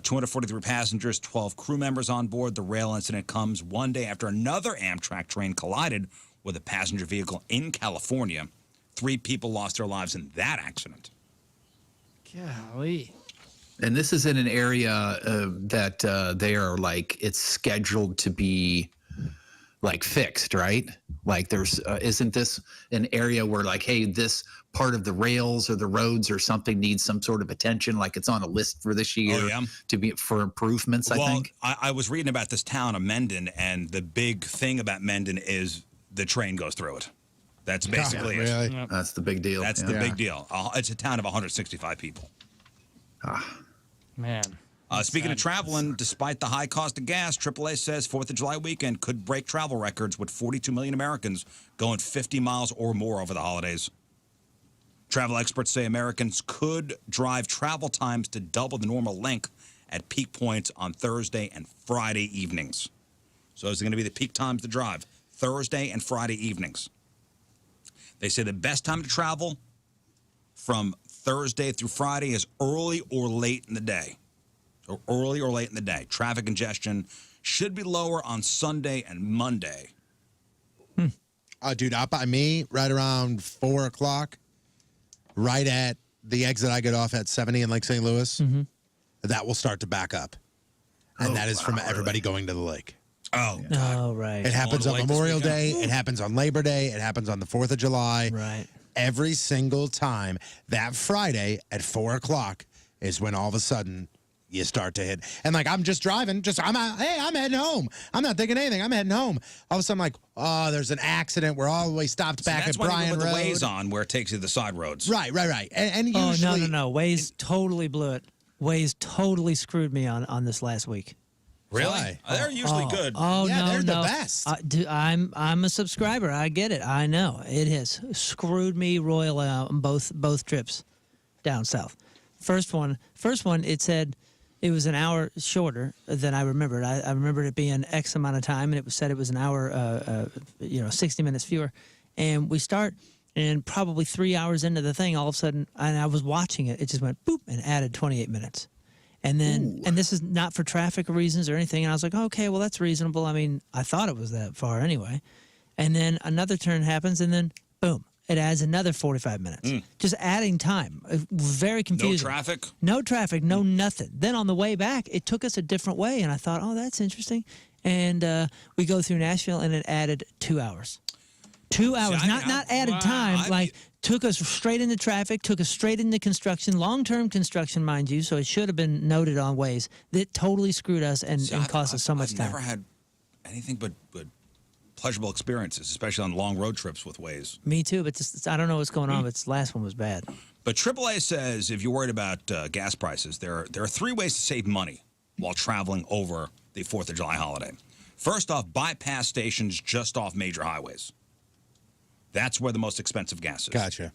243 passengers, 12 crew members on board. The rail incident comes one day after another Amtrak train collided with a passenger vehicle in California. 3 people lost their lives in that accident. Golly. And this is in an area that they are like, it's scheduled to be like fixed, right? Like there's, isn't this an area where like, hey, this part of the rails or the roads or something needs some sort of attention? Like it's on a list for this year to be for improvements, I think. I was reading about this town of Mendon, and the big thing about Mendon is the train goes through it. That's basically it. Really? Yep. That's the big deal. That's the big deal. It's a town of 165 people. Man. Speaking of traveling, despite the high cost of gas, AAA says 4th of July weekend could break travel records with 42 million Americans going 50 miles or more over the holidays. Travel experts say Americans could drive travel times to double the normal length at peak points on Thursday and Friday evenings. So those are going to be the peak times to drive, Thursday and Friday evenings. They say the best time to travel from Thursday through Friday is early or late in the day. So early or late in the day. Traffic congestion should be lower on Sunday and Monday. Dude, out by me, right around 4 o'clock, right at the exit I get off at 70 in Lake St. Louis, that will start to back up. And that is from everybody going to the lake. Oh, Oh, right. It happens Going on to the lake this Memorial Day. weekend? It happens on Labor Day. It happens on the 4th of July. Right. Every single time. That Friday at 4 o'clock is when all of a sudden you start to hit. And like, I'm just driving. I'm heading home. I'm not thinking anything. I'm heading home. All of a sudden, I'm like, oh, there's an accident. We're all the way stopped back that's at when you Bryan put the Road. Waze on where it takes you to the side roads. Right. And Oh, usually, no. Waze totally blew it. Waze totally screwed me on this last week. Really? Why? They're usually good. Oh, Yeah, no, they're the no. best. I'm a subscriber. I get it. I know. It has screwed me royally on both trips down south. First one, it said it was an hour shorter than I remembered. I remembered it being X amount of time, and it was said it was an hour, 60 minutes fewer. And we start, and probably 3 hours into the thing, all of a sudden, and I was watching it, it just went boop and added 28 minutes. And then, and this is not for traffic reasons or anything. And I was like, okay, well, that's reasonable. I mean, I thought it was that far anyway. And then another turn happens, and then boom, it adds another 45 minutes. Just adding time. Very confusing. No traffic? No traffic, no nothing. Then on the way back, it took us a different way, and I thought, oh, that's interesting. And we go through Nashville, and it added 2 hours. 2 hours, See, not added time, took us straight into traffic, took us straight into construction, long-term construction, mind you, so it should have been noted on Waze. That totally screwed us and cost us so much time. I've never had anything but pleasurable experiences, especially on long road trips with Waze. Me too, but I don't know what's going on, but this last one was bad. But AAA says if you're worried about gas prices, there are 3 ways to save money while traveling over the 4th of July holiday. First off, bypass stations just off major highways. That's where the most expensive gas is. Gotcha.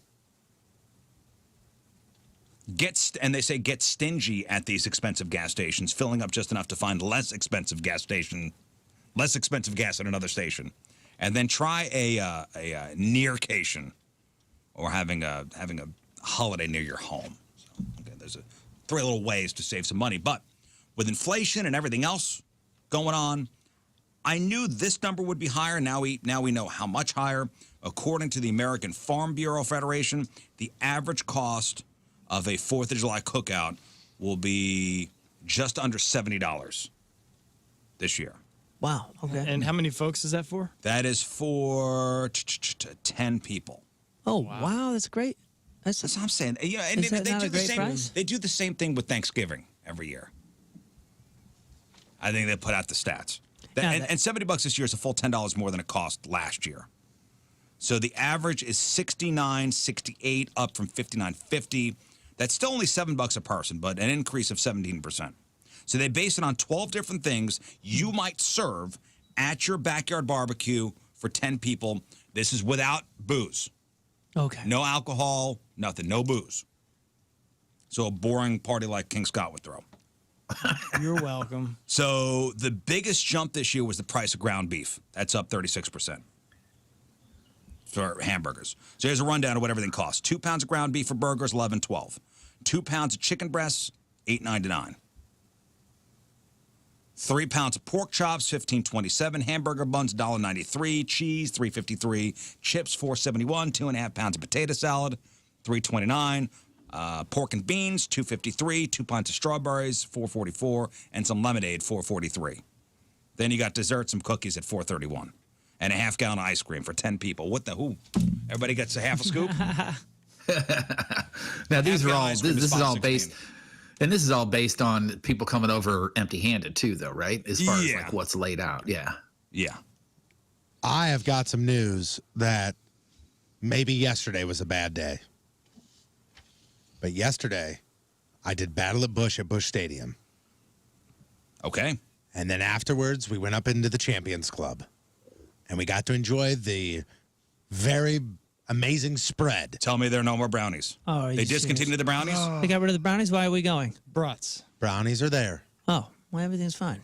And they say get stingy at these expensive gas stations, filling up just enough to find less expensive gas at another station, and then try a nearcation or having a holiday near your home. So, okay, there's 3 little ways to save some money, but with inflation and everything else going on, I knew this number would be higher. Now we know how much higher. According to the American Farm Bureau Federation, the average cost of a 4th of July cookout will be just under $70 this year. Wow, okay. And how many folks is that for? That is for 10 people. Oh, wow, that's great. That's what I'm saying. Yeah, and Is that not a great price? They do the same thing with Thanksgiving every year. I think they put out the stats. And $70 this year is a full $10 more than it cost last year. So the average is $69.68, up from $59.50. That's still only $7 a person, but an increase of 17%. So they base it on 12 different things you might serve at your backyard barbecue for 10 people. This is without booze. Okay. No alcohol, nothing, no booze. So a boring party like King Scott would throw. You're welcome. So the biggest jump this year was the price of ground beef. That's up 36% for hamburgers. So here's a rundown of what everything costs. 2 pounds of ground beef for burgers, $11.12. 2 pounds of chicken breasts, $8.99. 3 pounds of pork chops, $15.27. Hamburger buns, $1.93. Cheese, $3.53. Chips, $4.71. 2.5 pounds of potato salad, $3.29. Pork and beans, $2.53. 2 pints of strawberries, $4.44. And some lemonade, $4.43. Then you got dessert, some cookies at $4.31. And a half-gallon of ice cream for 10 people. What the who? Everybody gets a half a scoop? Now, these are all, this is all based, and this is all based on people coming over empty-handed too, though, right? As far as like what's laid out. Yeah. Yeah. I have got some news that maybe yesterday was a bad day. But yesterday, I did Battle at Busch Stadium. Okay. And then afterwards, we went up into the Champions Club. And we got to enjoy the very amazing spread. Tell me there are no more brownies. Oh, are you they discontinued the brownies? They got rid of the brownies? Why are we going? Brats. Brownies are there. Oh, well, everything's fine.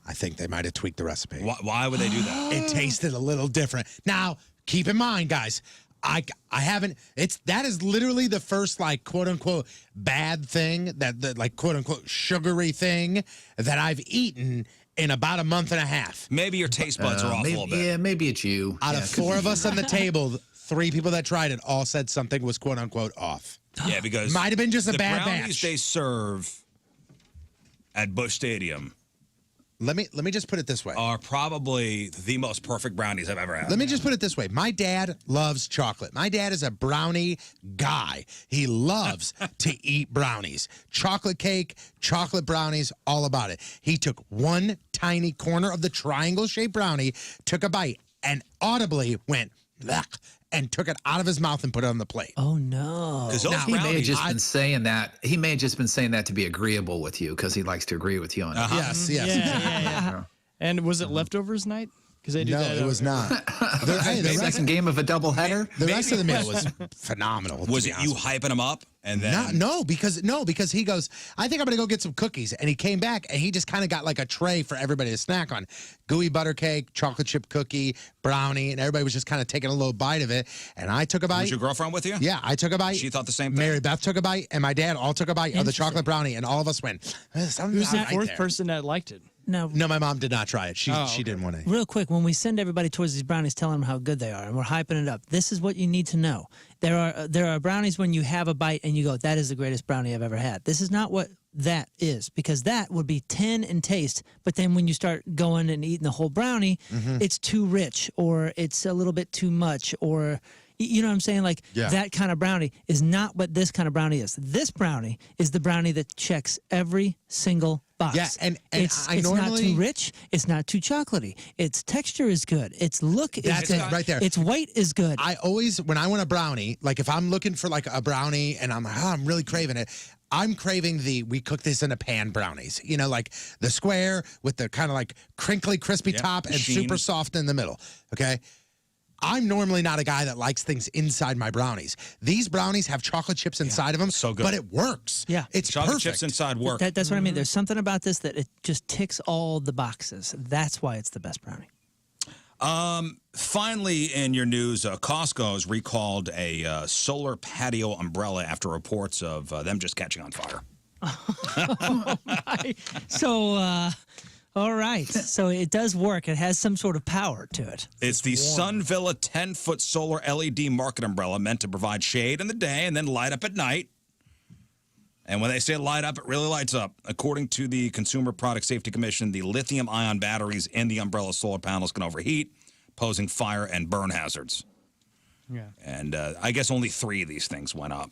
I think they might have tweaked the recipe. Why would they do that? It tasted a little different. Now, keep in mind, guys, I haven't, that is literally the first, like, quote unquote, bad thing, that like, quote unquote, sugary thing that I've eaten in about a month and a half. Maybe your taste buds are off a little bit. Yeah, maybe it's you. Out of 4 of us on the table, 3 people that tried it all said something was quote unquote off. Yeah, because might have been just a bad brownies batch. they serve at Busch Stadium. Let me just put it this way. Are probably the most perfect brownies I've ever had. Let me just put it this way. My dad loves chocolate. My dad is a brownie guy. He loves to eat brownies. Chocolate cake, chocolate brownies, all about it. He took one tiny corner of the triangle-shaped brownie, took a bite, and audibly went, and took it out of his mouth and put it on the plate. Oh no! Now, he may have just been saying that. He may have just been saying that to be agreeable with you because he likes to agree with you on it. Yes. Yeah. And was it leftovers night? Because they do that. No, it was not. The second game of a doubleheader. The rest of the meal was phenomenal. Was it you hyping him up and then? No, because he goes, I think I'm gonna go get some cookies, and he came back and he just kind of got like a tray for everybody to snack on, gooey butter cake, chocolate chip cookie, brownie, and everybody was just kind of taking a little bite of it. And I took a bite. Was your girlfriend with you? Yeah, I took a bite. She thought the same thing. Mary Beth took a bite, and my dad all took a bite of the chocolate brownie, and all of us went. Who's the fourth person that liked it? No, my mom did not try it. She didn't want to. Real quick, when we send everybody towards these brownies, telling them how good they are, and we're hyping it up, this is what you need to know. There are brownies when you have a bite and you go, that is the greatest brownie I've ever had. This is not what that is, because that would be 10 in taste, but then when you start going and eating the whole brownie, it's too rich, or it's a little bit too much, or... You know what I'm saying? Like, that kind of brownie is not what this kind of brownie is. This brownie is the brownie that checks every single box. Yeah, and it's not too rich. It's not too chocolatey. Its texture is good. Its look is That's good. it right there. Its weight is good. I always, when I want a brownie, like if I'm looking for like a brownie and I'm like, oh, I'm really craving it, I'm craving we cook this in a pan brownies. You know, like the square with the kind of like crinkly, crispy top and super soft in the middle. Okay? I'm normally not a guy that likes things inside my brownies. These brownies have chocolate chips inside of them, so good. But it works. Yeah. It's chocolate perfect. chips inside work. That's what I mean. There's something about this that it just ticks all the boxes. That's why it's the best brownie. Finally, in your news, Costco has recalled a solar patio umbrella after reports of them just catching on fire. So, all right. So it does work. It has some sort of power to it. It's the Sun Villa 10-foot solar LED market umbrella meant to provide shade in the day and then light up at night. And when they say light up, it really lights up. According to the Consumer Product Safety Commission, the lithium-ion batteries in the umbrella solar panels can overheat, posing fire and burn hazards. Yeah. And I guess only 3 of these things went up.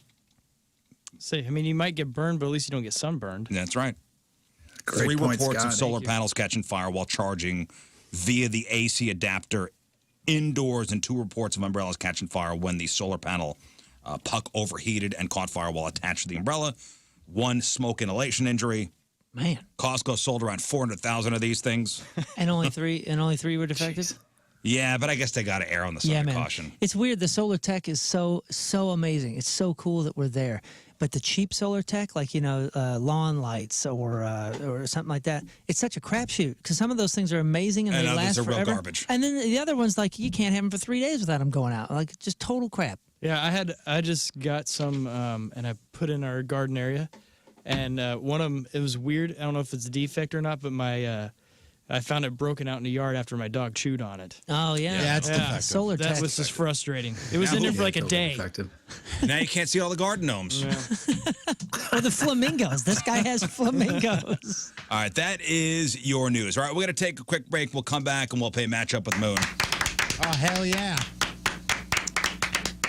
Say, I mean, you might get burned, but at least you don't get sunburned. That's right. Great 3 point, reports Scott. of solar Thank you. panels catching fire while charging via the AC adapter indoors, and 2 reports of umbrellas catching fire when the solar panel puck overheated and caught fire while attached to the umbrella. 1 smoke inhalation injury. Man. Costco sold around 400,000 of these things. And only 3 were defective? Yeah, but I guess they got to err on the side of caution. It's weird. The solar tech is so amazing. It's so cool that we're there. But the cheap solar tech, like, you know, lawn lights or something like that, it's such a crapshoot because some of those things are amazing and they last forever. Real garbage. And then the other ones, like, you can't have them for 3 days without them going out. Like, just total crap. Yeah, I just got some, and I put in our garden area, and one of them, it was weird. I don't know if it's a defect or not, but I found it broken out in the yard after my dog chewed on it. Oh, yeah. Yeah, it's defective. Solar tech. That was just frustrating. It was in there for like a day. Defective. Now you can't see all the garden gnomes. Or the flamingos. This guy has flamingos. All right, that is your news. All right, we're going to take a quick break. We'll come back and we'll play Matchup with Moon. Oh, hell yeah.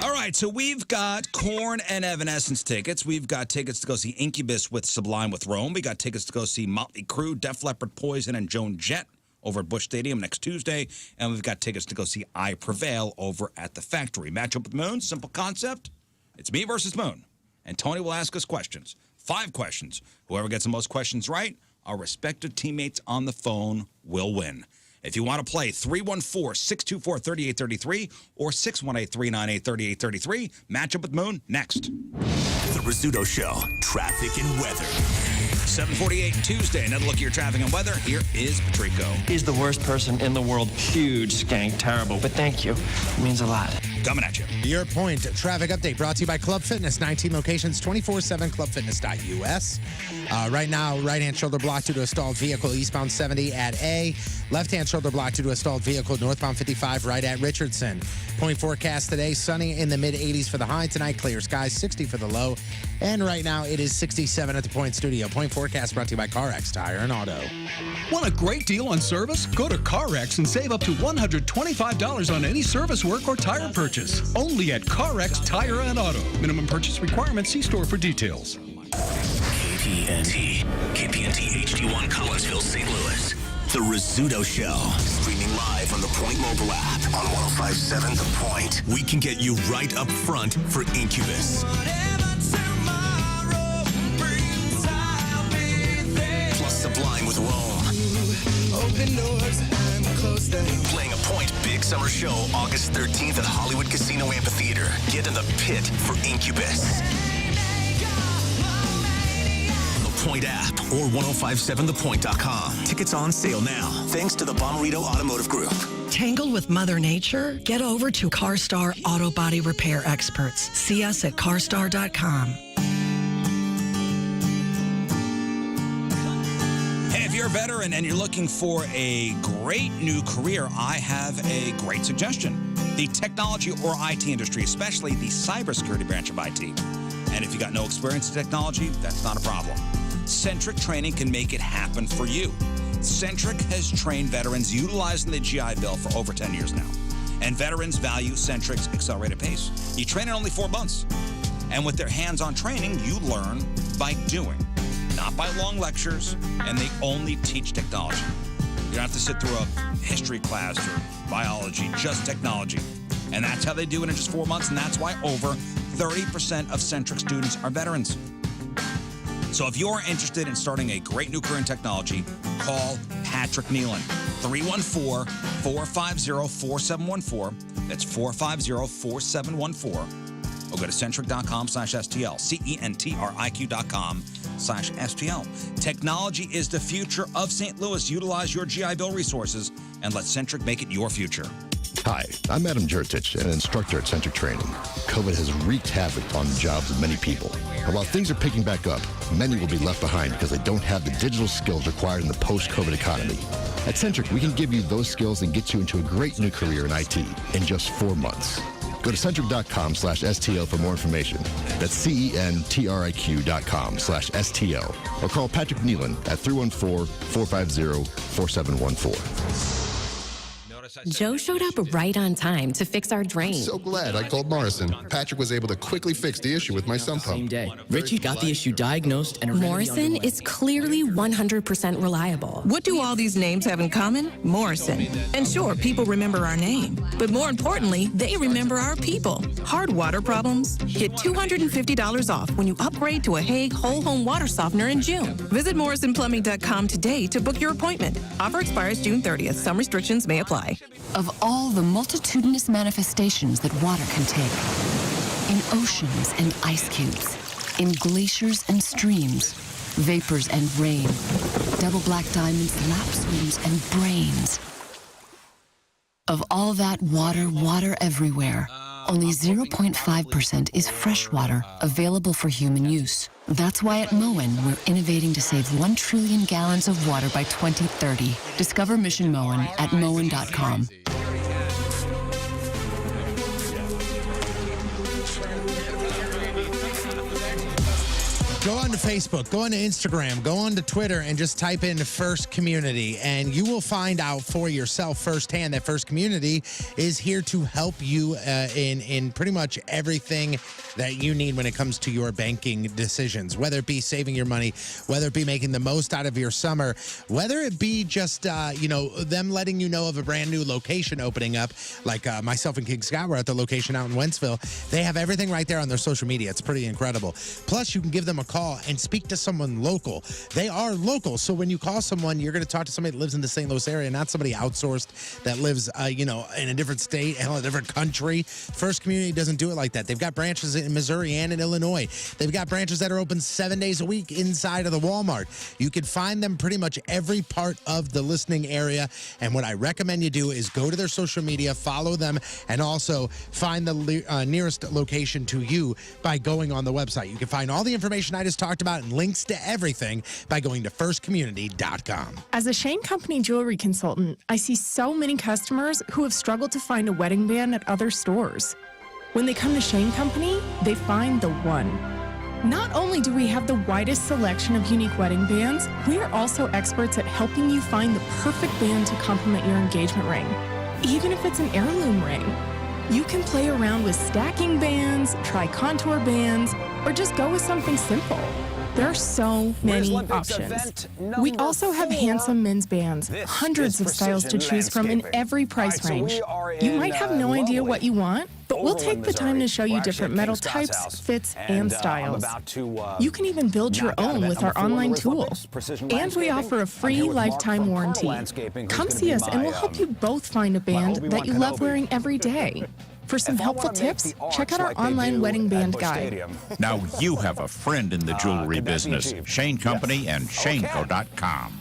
All right, so we've got Korn and Evanescence tickets. We've got tickets to go see Incubus with Sublime with Rome. We got tickets to go see Motley Crue, Def Leppard, Poison, and Joan Jett over at Busch Stadium next Tuesday. And we've got tickets to go see I Prevail over at the Factory. Matchup with Moon, simple concept. It's me versus Moon. And Tony will ask us questions. 5 questions. Whoever gets the most questions right, our respective teammates on the phone will win. If you want to play, 314-624-3833 or 618-398-3833. Matchup with Moon next. The Rizzuto Show, traffic and weather. 7:48 Tuesday. Another look at your traffic and weather. Here is Patrico. He's the worst person in the world. Huge skank, terrible. But thank you. It means a lot. Coming at you. Your Point traffic update brought to you by Club Fitness, 19 locations, 24/7, clubfitness.us. Right now, right-hand shoulder block due to a stalled vehicle, eastbound 70 at A. Left-hand shoulder block due to a stalled vehicle, northbound 55 right at Richardson. Point forecast today, sunny in the mid-80s for the high tonight, clear skies, 60 for the low. And right now, it is 67 at the Point Studio. Point forecast brought to you by CarX Tire and Auto. Want a great deal on service? Go to CarX and save up to $125 on any service work or tire purchase. Only at CarX Tire and Auto. Minimum purchase requirements. See store for details. KPNT HD1 Collinsville, St. Louis. The Rizzuto Show. Streaming live on the Point mobile app on 105.7 The Point. We can get you right up front for Incubus. Plus Sublime with Rome. Open doors and close them. Playing a Point Big Summer Show August 13th at Hollywood Casino Amphitheater. Get in the pit for Incubus. Point app or 1057thepoint.com. Tickets on sale now. Thanks to the Bommarito Automotive Group. Tangled with Mother Nature? Get over to CarStar Auto Body Repair Experts. See us at carstar.com. Hey, if you're a veteran and you're looking for a great new career, I have a great suggestion. The technology or IT industry, especially the cybersecurity branch of IT. And if you got no experience in technology, that's not a problem. Centric Training can make it happen for you. Centric has trained veterans utilizing the GI Bill for over 10 years now. And veterans value Centric's accelerated pace. You train in only 4 months. And with their hands-on training, you learn by doing, not by long lectures, and they only teach technology. You don't have to sit through a history class or biology, just technology. And that's how they do it in just 4 months, and that's why over 30% of Centric students are veterans. So if you're interested in starting a great new career in technology, call Patrick Nealon, 314-450-4714. That's 450-4714. Or go to centric.com/STL, CENTRIQ.com/STL. Technology is the future of St. Louis. Utilize your GI Bill resources and let Centric make it your future. Hi, I'm Adam Jurtich, an instructor at Centric Training. COVID has wreaked havoc on the jobs of many people. And while things are picking back up, many will be left behind because they don't have the digital skills required in the post-COVID economy. At Centric, we can give you those skills and get you into a great new career in IT in just 4 months. Go to centric.com/STL for more information. That's CENTRIQ.com/STL. Or call Patrick Nealon at 314-450-4714. Joe showed up right on time to fix our drain. So glad I called Morrison. Patrick was able to quickly fix the issue with my sump pump. Same day. Richie got the issue diagnosed and Morrison is clearly 100% reliable. What do all these names have in common? Morrison. And sure, people remember our name. But more importantly, they remember our people. Hard water problems? Get $250 off when you upgrade to a Hague whole home water softener in June. Visit MorrisonPlumbing.com today to book your appointment. Offer expires June 30th. Some restrictions may apply. Of all the multitudinous manifestations that water can take, in oceans and ice cubes, in glaciers and streams, vapors and rain, double black diamonds, lap swims, and brains. Of all that water everywhere, only 0.5% is fresh water available for human use. That's why at Moen, we're innovating to save 1 trillion gallons of water by 2030. Discover Mission Moen at moen.com. Go on to Facebook, go on to Instagram, go on to Twitter, and just type in First Community, and you will find out for yourself firsthand that First Community is here to help you in pretty much everything that you need when it comes to your banking decisions, whether it be saving your money, whether it be making the most out of your summer, whether it be just, them letting you know of a brand new location opening up, like myself and King Scott were at the location out in Wentzville. They have everything right there on their social media. It's pretty incredible. Plus, you can give them a call and speak to someone local. They are local, so when you call someone, you're going to talk to somebody that lives in the St. Louis area, not somebody outsourced that lives, in a different state, hell, a different country. First Community doesn't do it like that. They've got branches in Missouri and in Illinois. They've got branches that are open 7 days a week inside of the Walmart. You can find them pretty much every part of the listening area, and what I recommend you do is go to their social media, follow them, and also find the nearest location to you by going on the website. You can find all the information I just talked about and links to everything by going to firstcommunity.com. As a Shane Company jewelry consultant, I see so many customers who have struggled to find a wedding band at other stores. When they come to Shane Company, they find the one. Not only do we have the widest selection of unique wedding bands, we are also experts at helping you find the perfect band to complement your engagement ring, even if it's an heirloom ring. You can play around with stacking bands, try contour bands, or just go with something simple. There are so many options. We also have handsome men's bands, hundreds of styles to choose from in every price range. You might have no idea what you want, but we'll take the time to show you different metal types, fits, and styles. You can even build your own with our online tool. And we offer a free lifetime warranty. Come see us and we'll help you both find a band that you love wearing every day. For some helpful tips, check out our online wedding band guide. Now you have a friend in the jewelry business. Shane Company and Shaneco.com.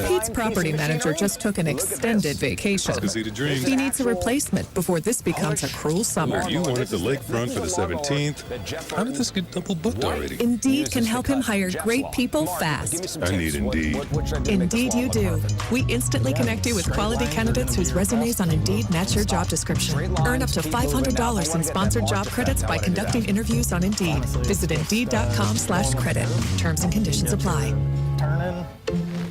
Pete's property manager just took an extended vacation. He needs a replacement before this becomes a cruel summer. You wanted the lakefront for the 17th. How did this get double booked already? Indeed can help him hire great people fast. I need Indeed. Indeed you do. We instantly connect you with quality candidates whose resumes on Indeed match your job description. Earn up to $500 in sponsored job credits by conducting interviews on Indeed. Visit Indeed.com/credit. Terms and conditions apply.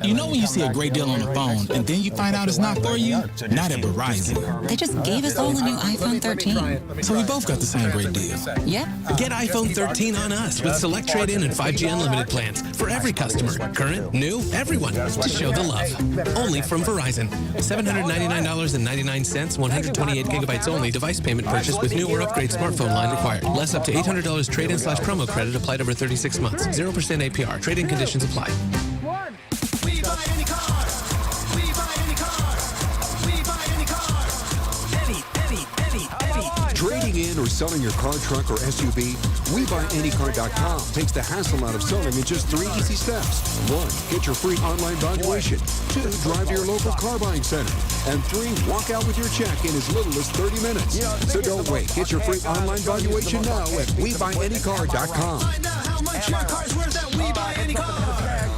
You know when you see a great deal on the phone and then you find out it's not for you? Not at Verizon. They just gave us all the new iPhone 13. So we both got the same great deal. Yep. Get iPhone 13 on us with select trade-in and 5G unlimited plans for every customer. Current, new, everyone. To show the love. Only from Verizon. $799.99, 128 gigabytes only. Device payment purchase with new or upgrade smartphone line required. Less up to $800 trade-in/promo credit applied over 36 months. 0% APR. Trade-in conditions apply. We buy any car. We buy any car. We buy any car. Any. Trading in or selling your car, truck, or SUV, WeBuyAnyCar.com takes the hassle out of selling in just 3 easy steps. 1. Get your free online valuation. 2. Drive to your local car buying center. And 3. Walk out with your check in as little as 30 minutes. So don't wait. Get your free online valuation now at WeBuyAnyCar.com. Find out how much your car's worth at We Buy Any Car.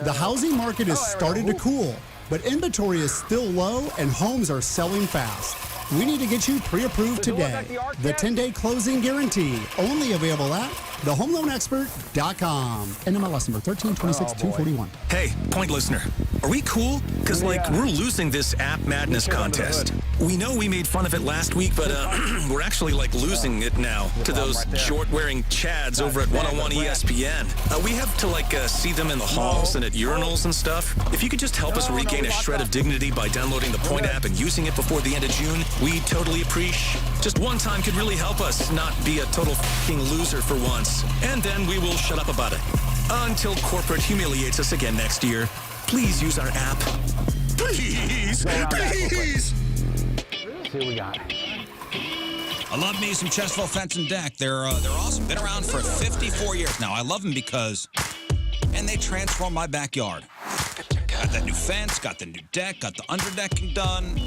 The housing market has started to cool, but inventory is still low and homes are selling fast. We need to get you pre-approved today. The 10-day closing guarantee, only available at thehomeloanexpert.com. NMLS number 1326241. Hey, point listener, are we cool? Because, we're losing this App Madness contest. We know we made fun of it last week, but we're actually, losing it now to those short-wearing chads over at 101 ESPN. We have to, see them in the halls and at urinals and stuff. If you could just help us regain a shred of dignity by downloading the Point app and using it before the end of June, we totally appreciate. Just one time could really help us not be a total f***ing loser for once. And then we will shut up about it. Until corporate humiliates us again next year. Please use our app. Please! Please! See what we got. I love me some Chesterfield Fence and Deck. They're awesome. Been around for 54 years now. I love them because, and they transform my backyard. Got that new fence, got the new deck, got the underdecking done.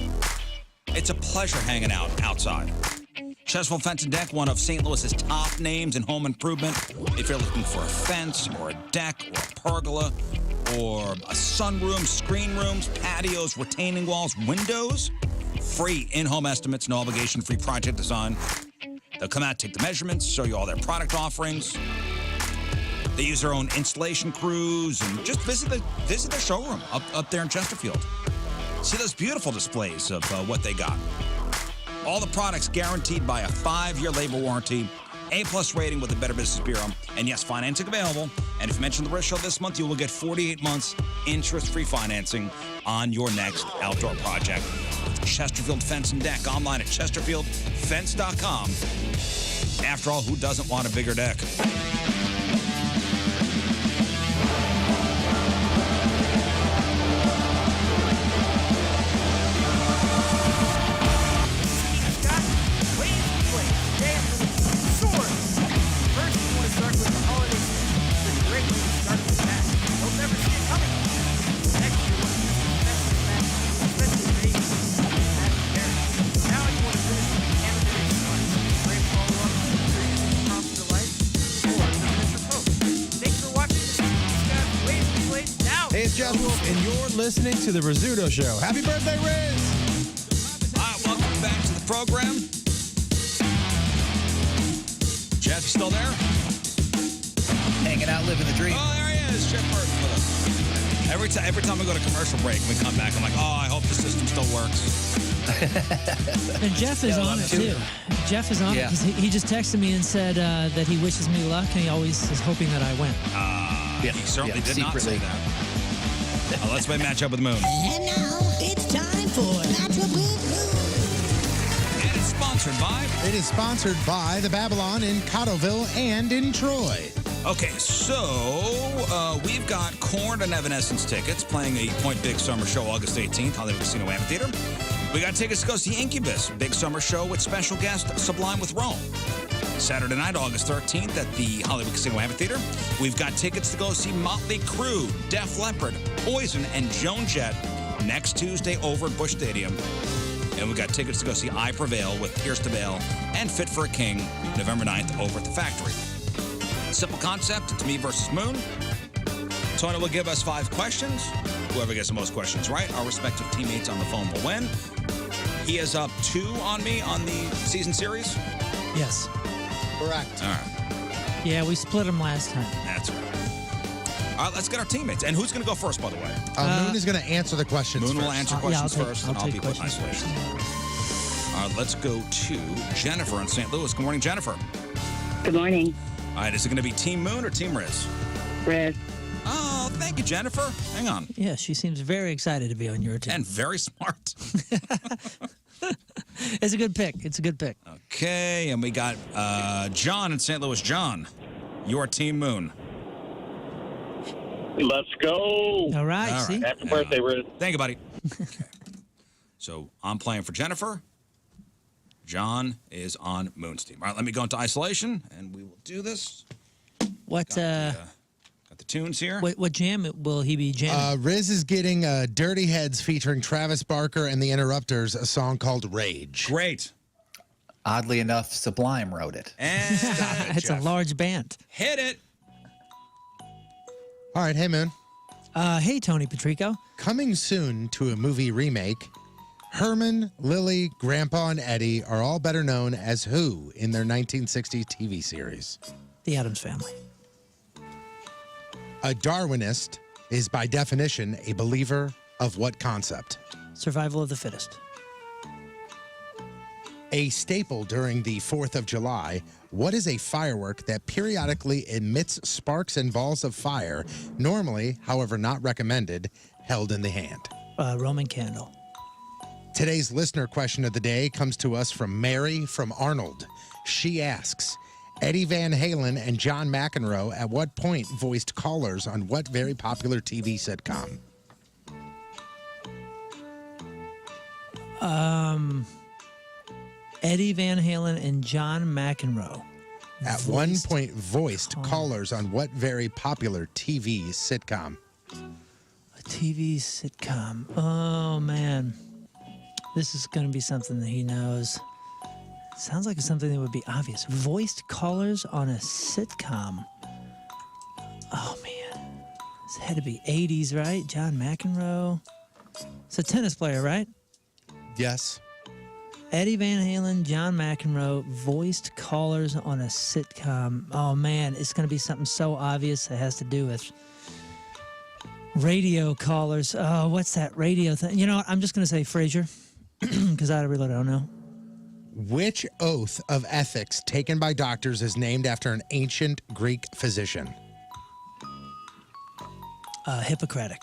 It's a pleasure hanging out outside. Chesterfield Fence and Deck, one of St. Louis's top names in home improvement. If you're looking for a fence or a deck or a pergola or a sunroom, screen rooms, patios, retaining walls, windows, free in-home estimates, no obligation, free project design. They'll come out, take the measurements, show you all their product offerings. They use their own installation crews and just visit the showroom up there in Chesterfield. See those beautiful displays of what they got. All the products guaranteed by a 5-year labor warranty, A+ rating with the Better Business Bureau, and yes, financing available. And if you mention the Rizz Show this month, you will get 48 months interest-free financing on your next outdoor project. Chesterfield Fence and Deck, online at chesterfieldfence.com. After all, who doesn't want a bigger deck? And you're listening to the Rizzuto Show. Happy birthday, Rizz! All right, welcome back to the program. Jeff, you still there? Hanging out, living the dream. Oh, there he is, Jeff Burton with us. Every time I go to commercial break, we come back, I'm like, oh, I hope the system still works. And Jeff is on it, too. Jeff is on it because he just texted me and said that he wishes me luck, and he always is hoping that I win. He certainly did not say that. Let's play Matchup with Moon. And now it's time for Matchup with Moon. And it's sponsored by? It is sponsored by the Babylon in Cottleville and in Troy. Okay, so we've got Korn and Evanescence tickets playing a Point Big Summer Show August 18th, Hollywood Casino Amphitheater. We got tickets to go see Incubus, Big Summer Show with special guest Sublime with Rome. Saturday night, August 13th at the Hollywood Casino Amphitheater. We've got tickets to go see Motley Crue, Def Leppard, Poison, and Joan Jett next Tuesday over at Busch Stadium. And we've got tickets to go see I Prevail with Pierce DeVale and Fit for a King November 9th over at the Factory. Simple concept, it's me versus Moon. Tony will give us 5 questions. Whoever gets the most questions right, our respective teammates on the phone will win. He is up 2 on me on the season series. Yes. Correct. All right. Yeah, we split them last time. That's right. All right, let's get our teammates. And who's going to go first, by the way? Moon is going to answer the questions Moon first. will answer questions first, and I'll be put in questions isolation. All right, let's go to Jennifer in St. Louis. Good morning, Jennifer. Good morning. All right, is it going to be Team Moon or Team Rizz? Rizz. Oh, thank you, Jennifer. Hang on. Yeah, she seems very excited to be on your team. And very smart. It's a good pick. It's a good pick. Okay, and we got John in St. Louis. John, your Team Moon. Let's go. All right. See? Happy birthday, Rizz. Thank you, buddy. Okay. So I'm playing for Jennifer. John is on Moon's team. All right, let me go into isolation, and we will do this. What Got the tunes here. What jam will he be jamming? Rizz is getting Dirty Heads featuring Travis Barker and the Interrupters, a song called Rage. Great. Oddly enough, Sublime wrote it. And stop it, It's Jeff. a large band. Hit it. All right, hey, Moon. Hey, Tony Patrico. Coming soon to a movie remake, Herman, Lily, Grandpa, and Eddie are all better known as who in their 1960 TV series? The Addams Family. A Darwinist is by definition a believer of what concept? Survival of the fittest. A staple during the 4th of July, what is a firework that periodically emits sparks and balls of fire, normally, however not recommended, held in the hand? Roman candle. Today's listener question of the day comes to us from Mary from Arnold. She asks, Eddie Van Halen and John McEnroe at what point voiced callers on what very popular TV sitcom? Eddie Van Halen and John McEnroe. At one point voiced callers on what very popular TV sitcom? A TV sitcom. Oh, man. This is going to be something that he knows. Sounds like it's something that would be obvious. Voiced callers on a sitcom. Oh, man. This had to be 80s, right? John McEnroe. It's a tennis player, right? Yes. Eddie Van Halen, John McEnroe, voiced callers on a sitcom. Oh, man, it's going to be something so obvious that has to do with radio callers. Oh, what's that radio thing? You know what? I'm just going to say Frasier because I really don't know. Which oath of ethics taken by doctors is named after an ancient Greek physician? Hippocratic.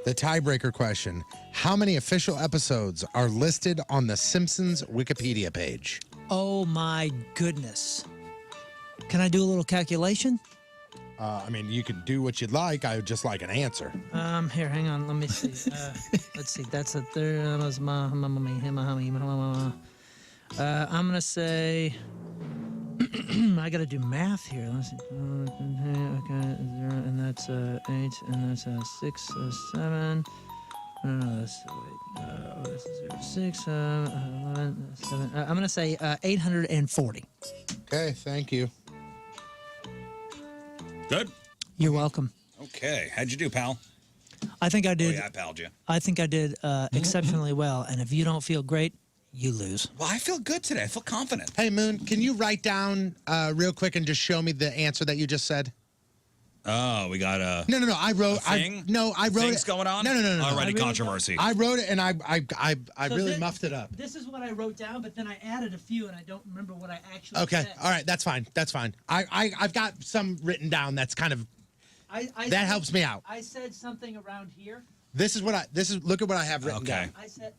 The tiebreaker question. How many official episodes are listed on The Simpsons Wikipedia page? Oh, my goodness. Can I do a little calculation? I mean, you could do what you'd like. I would just like an answer. Here, hang on. Let me see. Let's see. That's a third. I'm going to say... I got to do math here. Let's see. Okay, and that's 8, and that's 6, 7. No, that's wait. This is 6, 11, 7. I'm going to say 840. Okay, thank you. Good. You're welcome. Okay. How'd you do, pal? I think I did. Oh, yeah, I palled you. I think I did exceptionally well. And if you don't feel great, you lose. Well, I feel good today. I feel confident. Hey, Moon, can you write down real quick and just show me the answer that you just said? Oh, we got a No. I wrote. thing? I wrote Things it. going on? No. Already controversy. I wrote it and I So really this- muffed it up. This is what I wrote down, but then I added a few, and I don't remember what I actually Okay. said. All right. That's fine. I've got some written down. That's kind of I that said- helps me out. I said something around here. Look at what I have written Okay. down. I said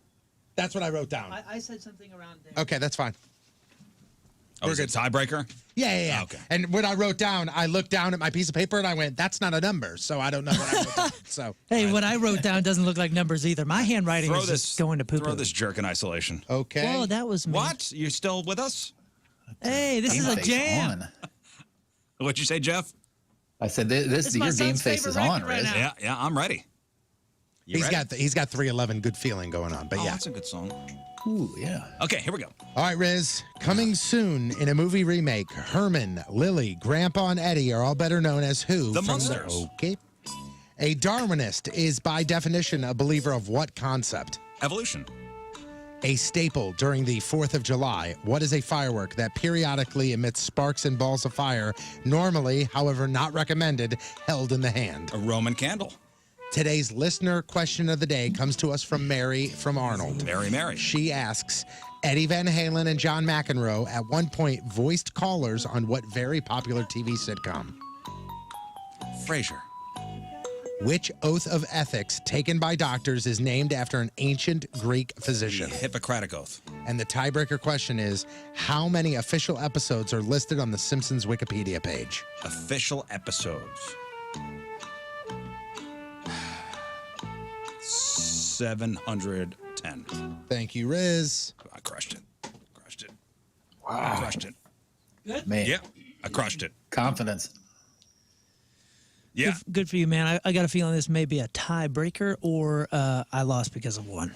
That's what I wrote down. I said something around there. Okay, that's fine. Oh, is it tiebreaker? Yeah. Okay. And when I wrote down, I looked down at my piece of paper and I went, "That's not a number," so I don't know what I wrote down. So Hey, what I wrote down doesn't look like numbers either. My handwriting Throw is this. just going to poop. Throw this jerk in isolation. okay. Whoa, that was me. What? You still with us? Hey, this is a Face jam. on. What'd you say, Jeff? I said this. It's my Your game son's face favorite is on, record right Riz. now. Yeah, I'm ready. You ready? He's got 311 good feeling going on, but Oh, yeah. that's a good song. Ooh, yeah. Okay, here we go. All right, Riz. Coming soon in a movie remake, Herman, Lily, Grandpa, and Eddie are all better known as who? The from Munsters. Okay. A Darwinist is by definition a believer of what concept? Evolution. A staple during the 4th of July. What is a firework that periodically emits sparks and balls of fire, normally, however, not recommended, held in the hand? A Roman candle. Today's listener question of the day comes to us from Mary from Arnold. Mary. She asks, Eddie Van Halen and John McEnroe at one point voiced callers on what very popular TV sitcom? Frasier. Which oath of ethics taken by doctors is named after an ancient Greek physician? The Hippocratic Oath. And the tiebreaker question is, how many official episodes are listed on the Simpsons Wikipedia page? Official episodes. 710. Thank you, Riz. I crushed it. Wow. I crushed it. Good? Man, Yeah, I crushed it. confidence. Yeah. Good for you, man. I got a feeling this may be a tiebreaker, or I lost because of one.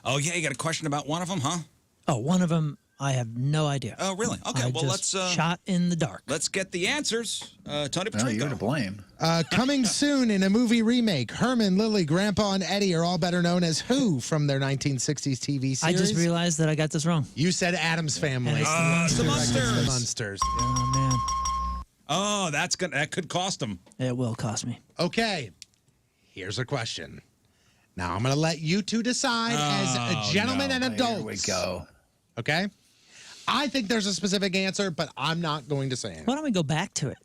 Oh, yeah, you got a question about one of them, huh? Oh, one of them, I have no idea. Oh, really? Okay, I well, just let's shot in the dark. let's get the answers. Tony Well, you're Patrico. to blame. Coming soon in a movie remake, Herman, Lily, Grandpa, and Eddie are all better known as who from their 1960s TV series? I just realized that I got this wrong. You said Addams Family. And it's the The Munsters. Munsters. Oh, man. Oh, that could cost them. It will cost me. Okay, here's a question. Now I'm going to let you two decide as a gentleman and adults. Here we go. Okay? I think there's a specific answer, but I'm not going to say it. Why don't we go back to it?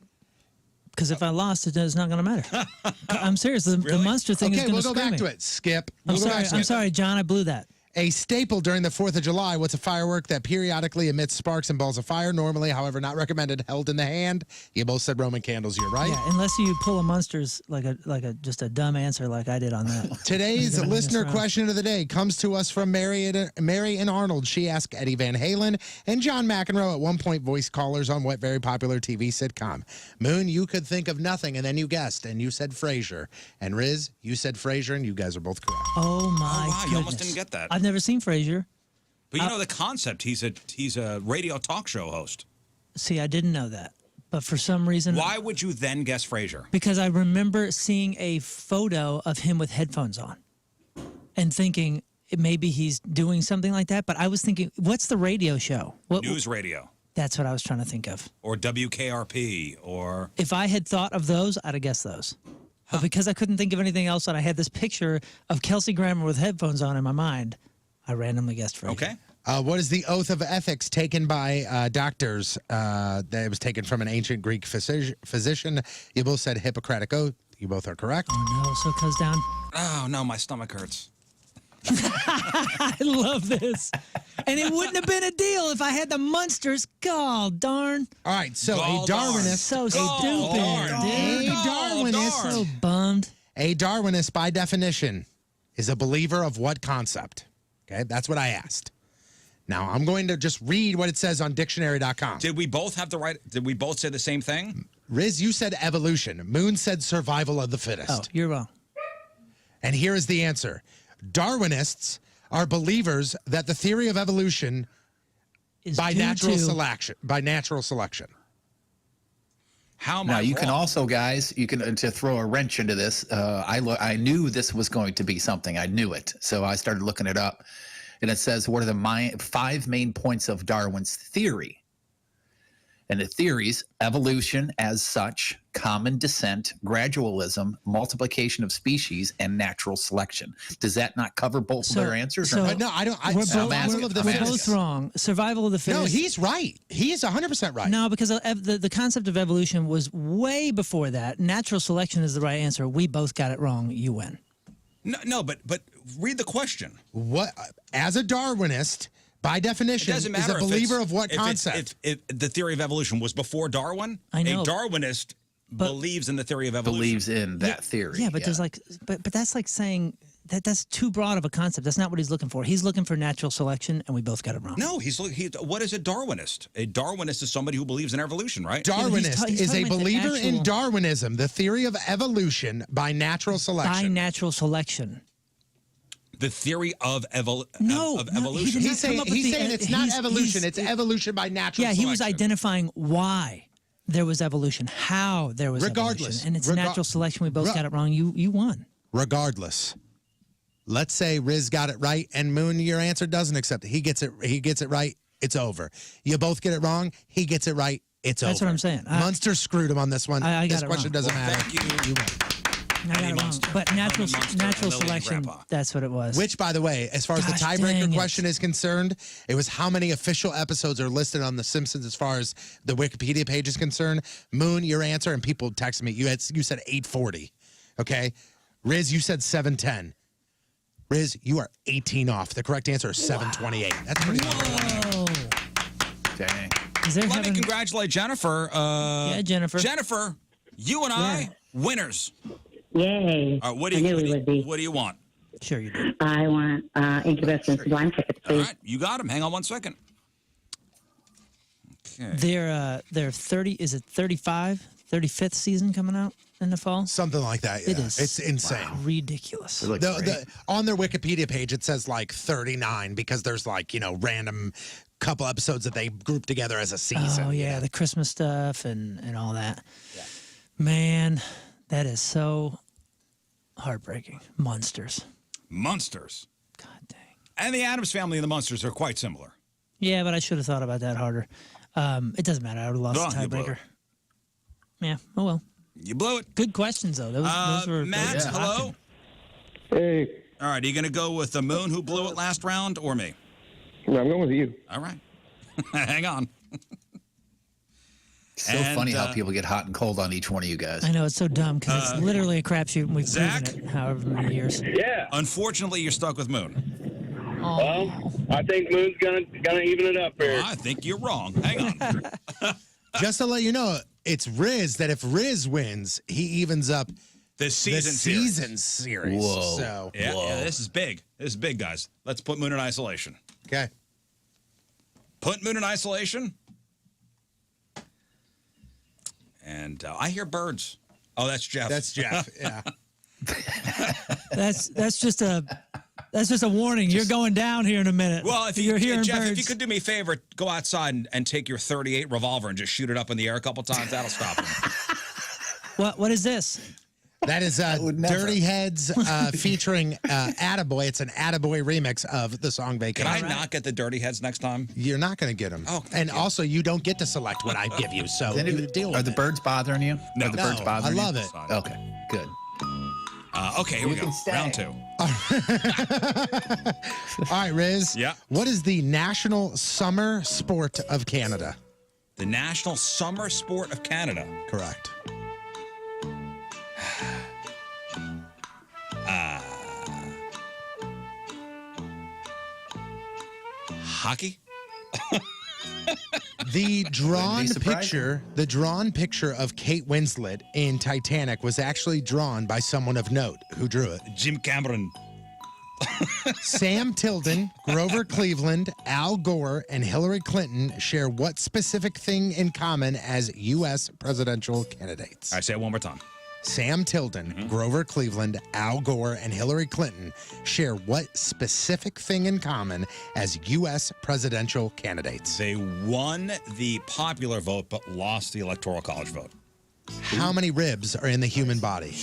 Because if I lost, it's not going to matter. I'm serious. The Really? monster thing is Okay, going we'll to go back to it. Skip. We'll go back to I'm it. sorry, John. I blew that. A staple during the 4th of July. What's a firework that periodically emits sparks and balls of fire? Normally, however, not recommended, held in the hand. You both said Roman candles. You're right. Yeah, unless you pull a monsters like a just a dumb answer like I did on that. Today's You're gonna listener mess around. question of the day comes to us from Mary and Arnold. She asked Eddie Van Halen and John McEnroe at one point voiced callers on what very popular TV sitcom? Moon, you could think of nothing, and then you guessed, and you said Frasier. And Riz, you said Frasier, and you guys are both correct. Oh my wow, goodness! you almost didn't get that. I've never seen Frasier. But you know the concept. He's a radio talk show host. See, I didn't know that, but for some reason, Why would you then guess Frasier? because I remember seeing a photo of him with headphones on, and thinking maybe he's doing something like that. But I was thinking, what's the radio show? What? News radio That's what I was trying to think of. or WKRP or If I had thought of those, I'd have guessed those. But because I couldn't think of anything else, and I had this picture of Kelsey Grammer with headphones on in my mind, I randomly guessed Frasier. okay. What is the oath of ethics taken by doctors that was taken from an ancient Greek physician? You both said Hippocratic Oath. You both are correct. Oh no! So it goes down. Oh no, my stomach hurts. I love this, and it wouldn't have been a deal if I had the Munsters. God darn! All right, so Gall a Darwinist. So Gall stupid, darn. dude. A Darwinist. So bummed. A Darwinist, by definition, is a believer of what concept? Okay, that's what I asked. Now, I'm going to just read what it says on dictionary.com. Did we both have the right? Did we both say the same thing? Riz, you said evolution. Moon said survival of the fittest. Oh, you're wrong. And here is the answer. Darwinists are believers that the theory of evolution Is by due natural to- selection. How am Now I you can wrong? also, guys, you can to throw a wrench into this. I knew this was going to be something. I knew it, so I started looking it up, and it says what are the 5 main points of Darwin's theory? And the theories, evolution as such, common descent, gradualism, multiplication of species, and natural selection. Does that not cover both of their answers? Or no, I don't. We're both wrong. Survival of the fittest. No, he's right. He is 100% right. No, because the concept of evolution was way before that. Natural selection is the right answer. We both got it wrong. You win. No, but read the question. What, as a Darwinist, by definition, is a believer of what concept? If the theory of evolution was before Darwin, I know. a Darwinist believes in the theory of evolution. Believes in that theory. Yeah, but there's but that's like saying that's too broad of a concept. That's not what he's looking for. He's looking for natural selection, and we both got it wrong. No, what is a Darwinist? A Darwinist is somebody who believes in evolution, right? Darwinist is a believer in Darwinism, the theory of evolution by natural selection. By natural selection. The theory of evolution. He's saying it's not evolution. It's evolution by natural selection. Yeah, he was identifying why there was evolution, how there was evolution. And it's natural selection. We both got it wrong. You won. Regardless. Let's say Rizz got it right and Moon, your answer doesn't accept it. He gets it right, it's over. You both get it wrong, he gets it right, it's over. That's what I'm saying. Munster screwed him on this one. I got this it question wrong. doesn't matter. Thank you. You won. I got it wrong. But natural selection, that's what it was. Which, by the way, as far as the Gosh, tiebreaker dang it. question is concerned, it was how many official episodes are listed on The Simpsons as far as the Wikipedia page is concerned. Moon, your answer, and people texted me, you said 840. Okay? Rizz, you said 710. Rizz, you are 18 off. The correct answer is 728. That's pretty good. Dang. Let me congratulate Jennifer. Yeah, Jennifer. Jennifer, you and I, winners. Yay. What do you want? Sure you do. I want Incubus and Sublime tickets, please. All right, you got them. Hang on 1 second. Okay. They're 30, is it 35th season coming out in the fall? Something like that, yeah. It is. It's insane. Ridiculous. On their Wikipedia page, it says like 39 because there's like, random couple episodes that they group together as a season. Oh, yeah, the Christmas stuff and all that. Yeah. Man, that is so heartbreaking. Monsters. Monsters. God dang. And the Addams Family and the Monsters are quite similar. Yeah, but I should have thought about that harder. It doesn't matter. I would have lost the you blew tiebreaker. Yeah, oh well. You blew it. Good questions, though. Those were Matt, hello? Hey. All right, are you going to go with the Moon who blew it last round or me? No, I'm going with you. All right. Hang on. So funny how people get hot and cold on each one of you guys. I know, it's so dumb because it's literally a crapshoot and we've proven it however many years. Yeah. Unfortunately, you're stuck with Moon. Well, I think Moon's gonna even it up here. I think you're wrong. Hang on. Just to let you know, it's Rizz that if Rizz wins, he evens up the season series. Whoa. So, yeah, this is big. This is big, guys. Let's put Moon in isolation. Okay. Put Moon in isolation. And I hear birds. Oh, that's Jeff. That's Jeff. Yeah. That's just a warning. You're going down here in a minute. Well, if you're hearing Jeff, birds. if you could do me a favor, go outside and take your .38 revolver and just shoot it up in the air a couple times, that'll stop him. What is this? That is Dirty Heads featuring Attaboy. It's an Attaboy remix of the song Vacation. Can I not get the Dirty Heads next time? You're not going to get them. Oh, and also, you don't get to select what I give you, so you deal with it. Are the birds bothering you? No. Are the birds bothering I you? love it. Okay, good. Okay, here we go. Round 2. All right, Rizz. Yeah. What is the national summer sport of Canada? The national summer sport of Canada. Correct. Hockey? The drawn picture of Kate Winslet in Titanic was actually drawn by someone of note. Who drew it? Jim Cameron. Sam Tilden, Grover Cleveland, Al Gore, and Hillary Clinton share what specific thing in common as U.S. presidential candidates? All right, say it one more time. Sam Tilden, Grover Cleveland, Al Gore, and Hillary Clinton share what specific thing in common as U.S. presidential candidates? They won the popular vote but lost the electoral college vote. How many ribs are in the human body?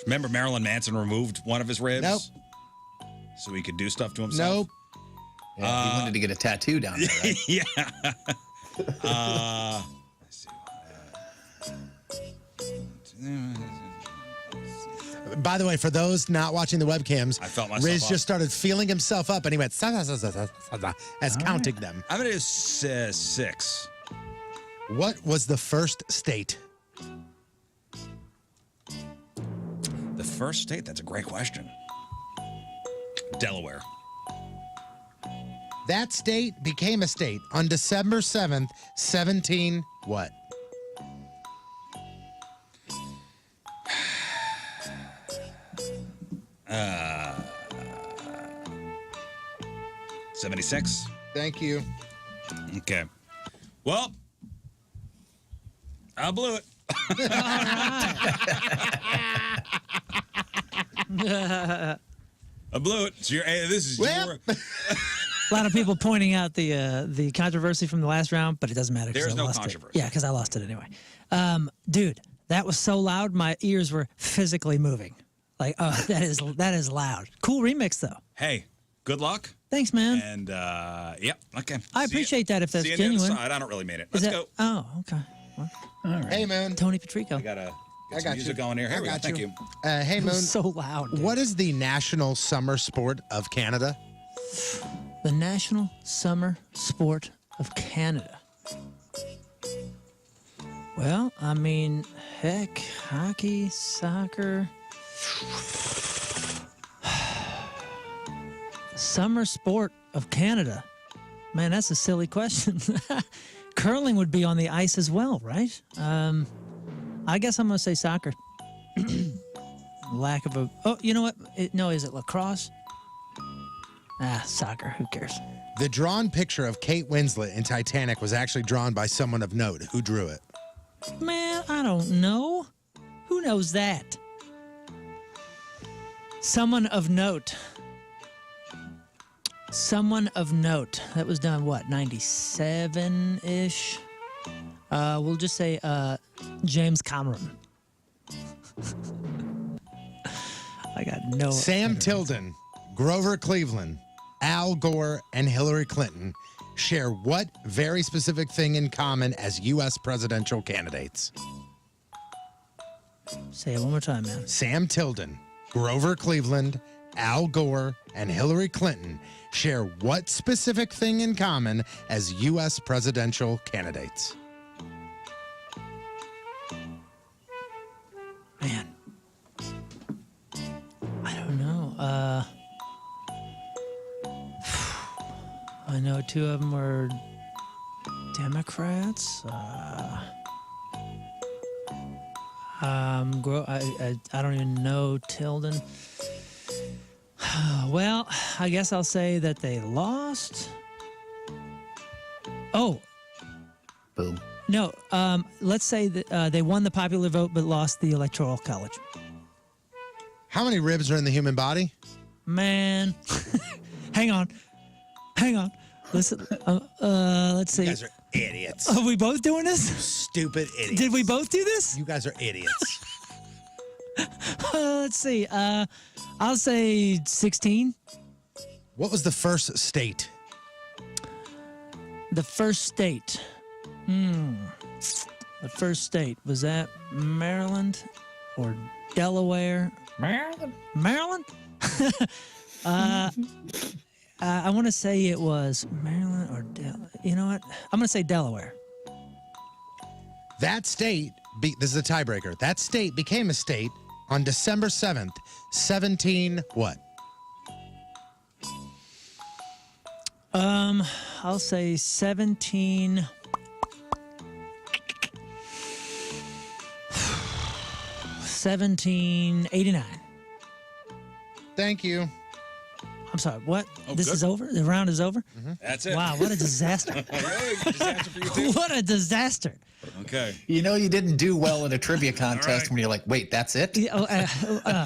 Remember Marilyn Manson removed one of his ribs? Nope. So he could do stuff to himself? Nope. Yeah, he wanted to get a tattoo down there, right? Yeah. Let's see. By the way, for those not watching the webcams, I felt myself Rizz up. just started feeling himself up, and he went as counting them. I'm going to do 6. What was the first state? The first state? That's a great question. Delaware. That state became a state on December 7th, 17 what? 76. Thank you. Okay. Well, I blew it. I blew it. So this is your. A lot of people pointing out the controversy from the last round, but it doesn't matter. There's I no lost controversy. Yeah, because I lost it anyway. Dude, that was so loud, my ears were physically moving. Like, oh, that is loud. Cool remix, though. Hey, good luck. Thanks, man. And, yep, okay. I appreciate that if that's See you on the genuine. other side. I don't really mean it. Is Let's that- go. Oh, okay. Well, all right. Hey, Moon. Tony Patrico. I got to get some got music you. going here. Here I we go. got Thank you. Hey, It Moon. was so loud. Dude. What is the national summer sport of Canada? The National Summer Sport of Canada. Well, I mean, heck, hockey, soccer. Summer sport of Canada. Man, that's a silly question. Curling would be on the ice as well, right? I guess I'm going to say soccer. Lack of a... Oh, you know what? No, is it lacrosse? Soccer. Who cares? The drawn picture of Kate Winslet in Titanic was actually drawn by someone of note. Who drew it? Man, I don't know. Who knows that? Someone of note. Someone of note. That was done, what, 97-ish? We'll just say James Cameron. I got no... Sam Tilden, Grover Cleveland, Al Gore, and Hillary Clinton share what very specific thing in common as U.S. presidential candidates? Say it one more time, man. Sam Tilden, Grover Cleveland, Al Gore, and Hillary Clinton share what specific thing in common as U.S. presidential candidates? Man. I don't know. I know two of them were Democrats. I don't even know Tilden. Well, I guess I'll say that they lost. Oh. Boom. No, let's say that they won the popular vote but lost the electoral college. How many ribs are in the human body? Man. Hang on. Listen, let's see. You guys are idiots. Are we both doing this? Stupid idiots. Did we both do this? You guys are idiots. Let's see. I'll say 16. What was the first state? The first state. The first state. Was that Maryland or Delaware? Maryland? I want to say it was Maryland or Delaware. You know what? I'm going to say Delaware. That state, this is a tiebreaker. That state became a state on December 7th, 17 what? I'll say 17. 1789. Thank you. I'm sorry, what? Oh, This good. is over? The round is over? That's it. Wow, what a disaster. Disaster for you too. What a disaster. Okay. You know you didn't do well in a trivia contest right. when you're like, wait, that's it?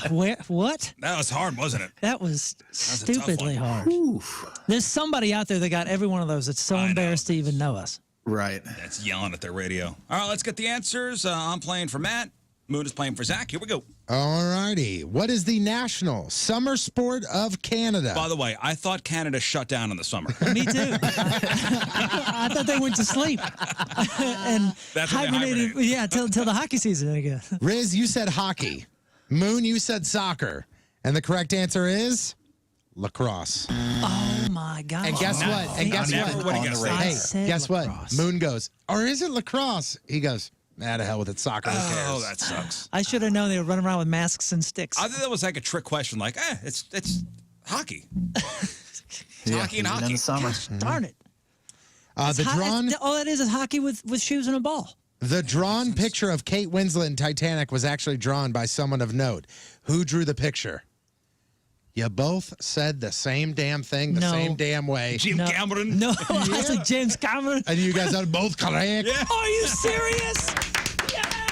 Where? What? That was hard, wasn't it? That was a tough stupidly one. hard. There's somebody out there that got every one of those that's so embarrassed to even know us. Right. That's yelling at their radio. All right, let's get the answers. I'm playing for Matt. Moon is playing for Zach. Here we go. All righty. What is the national summer sport of Canada? By the way, I thought Canada shut down in the summer. Me too. I thought they went to sleep and That's what they hibernated. hibernate. Yeah, till the hockey season, I guess. Rizz, you said hockey. Moon, you said soccer. And the correct answer is lacrosse. Oh my God! And guess what? And guess never what? would've guessed that. Hey, said guess lacrosse. what? Moon goes, or is it lacrosse? He goes, nah, to hell with it. Soccer. Who cares? Oh, that sucks. I should have known they were running around with masks and sticks. I think that was like a trick question. Like, it's hockey. It's hockey and even hockey. in the summer. Darn it! The drawn. All that is hockey with shoes and a ball. The drawn picture of Kate Winslet in Titanic was actually drawn by someone of note. Who drew the picture? You both said the same damn thing the No. same damn way. Jim Cameron. No, I said James Cameron. And you guys are both correct. Yeah. Are you serious?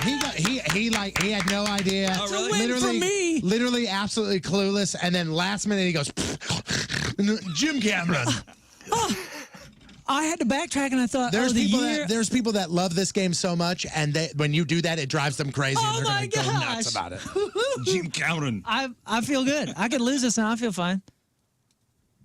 He had no idea. Oh, really? It's a win for me. Literally absolutely clueless. And then last minute he goes, Jim Cameron. I had to backtrack and I thought, There's year. there's people that love this game so much, and when you do that, it drives them crazy. Oh and they're my gonna go gosh. nuts about it. Jim Cameron. I feel good. I could lose this and I feel fine.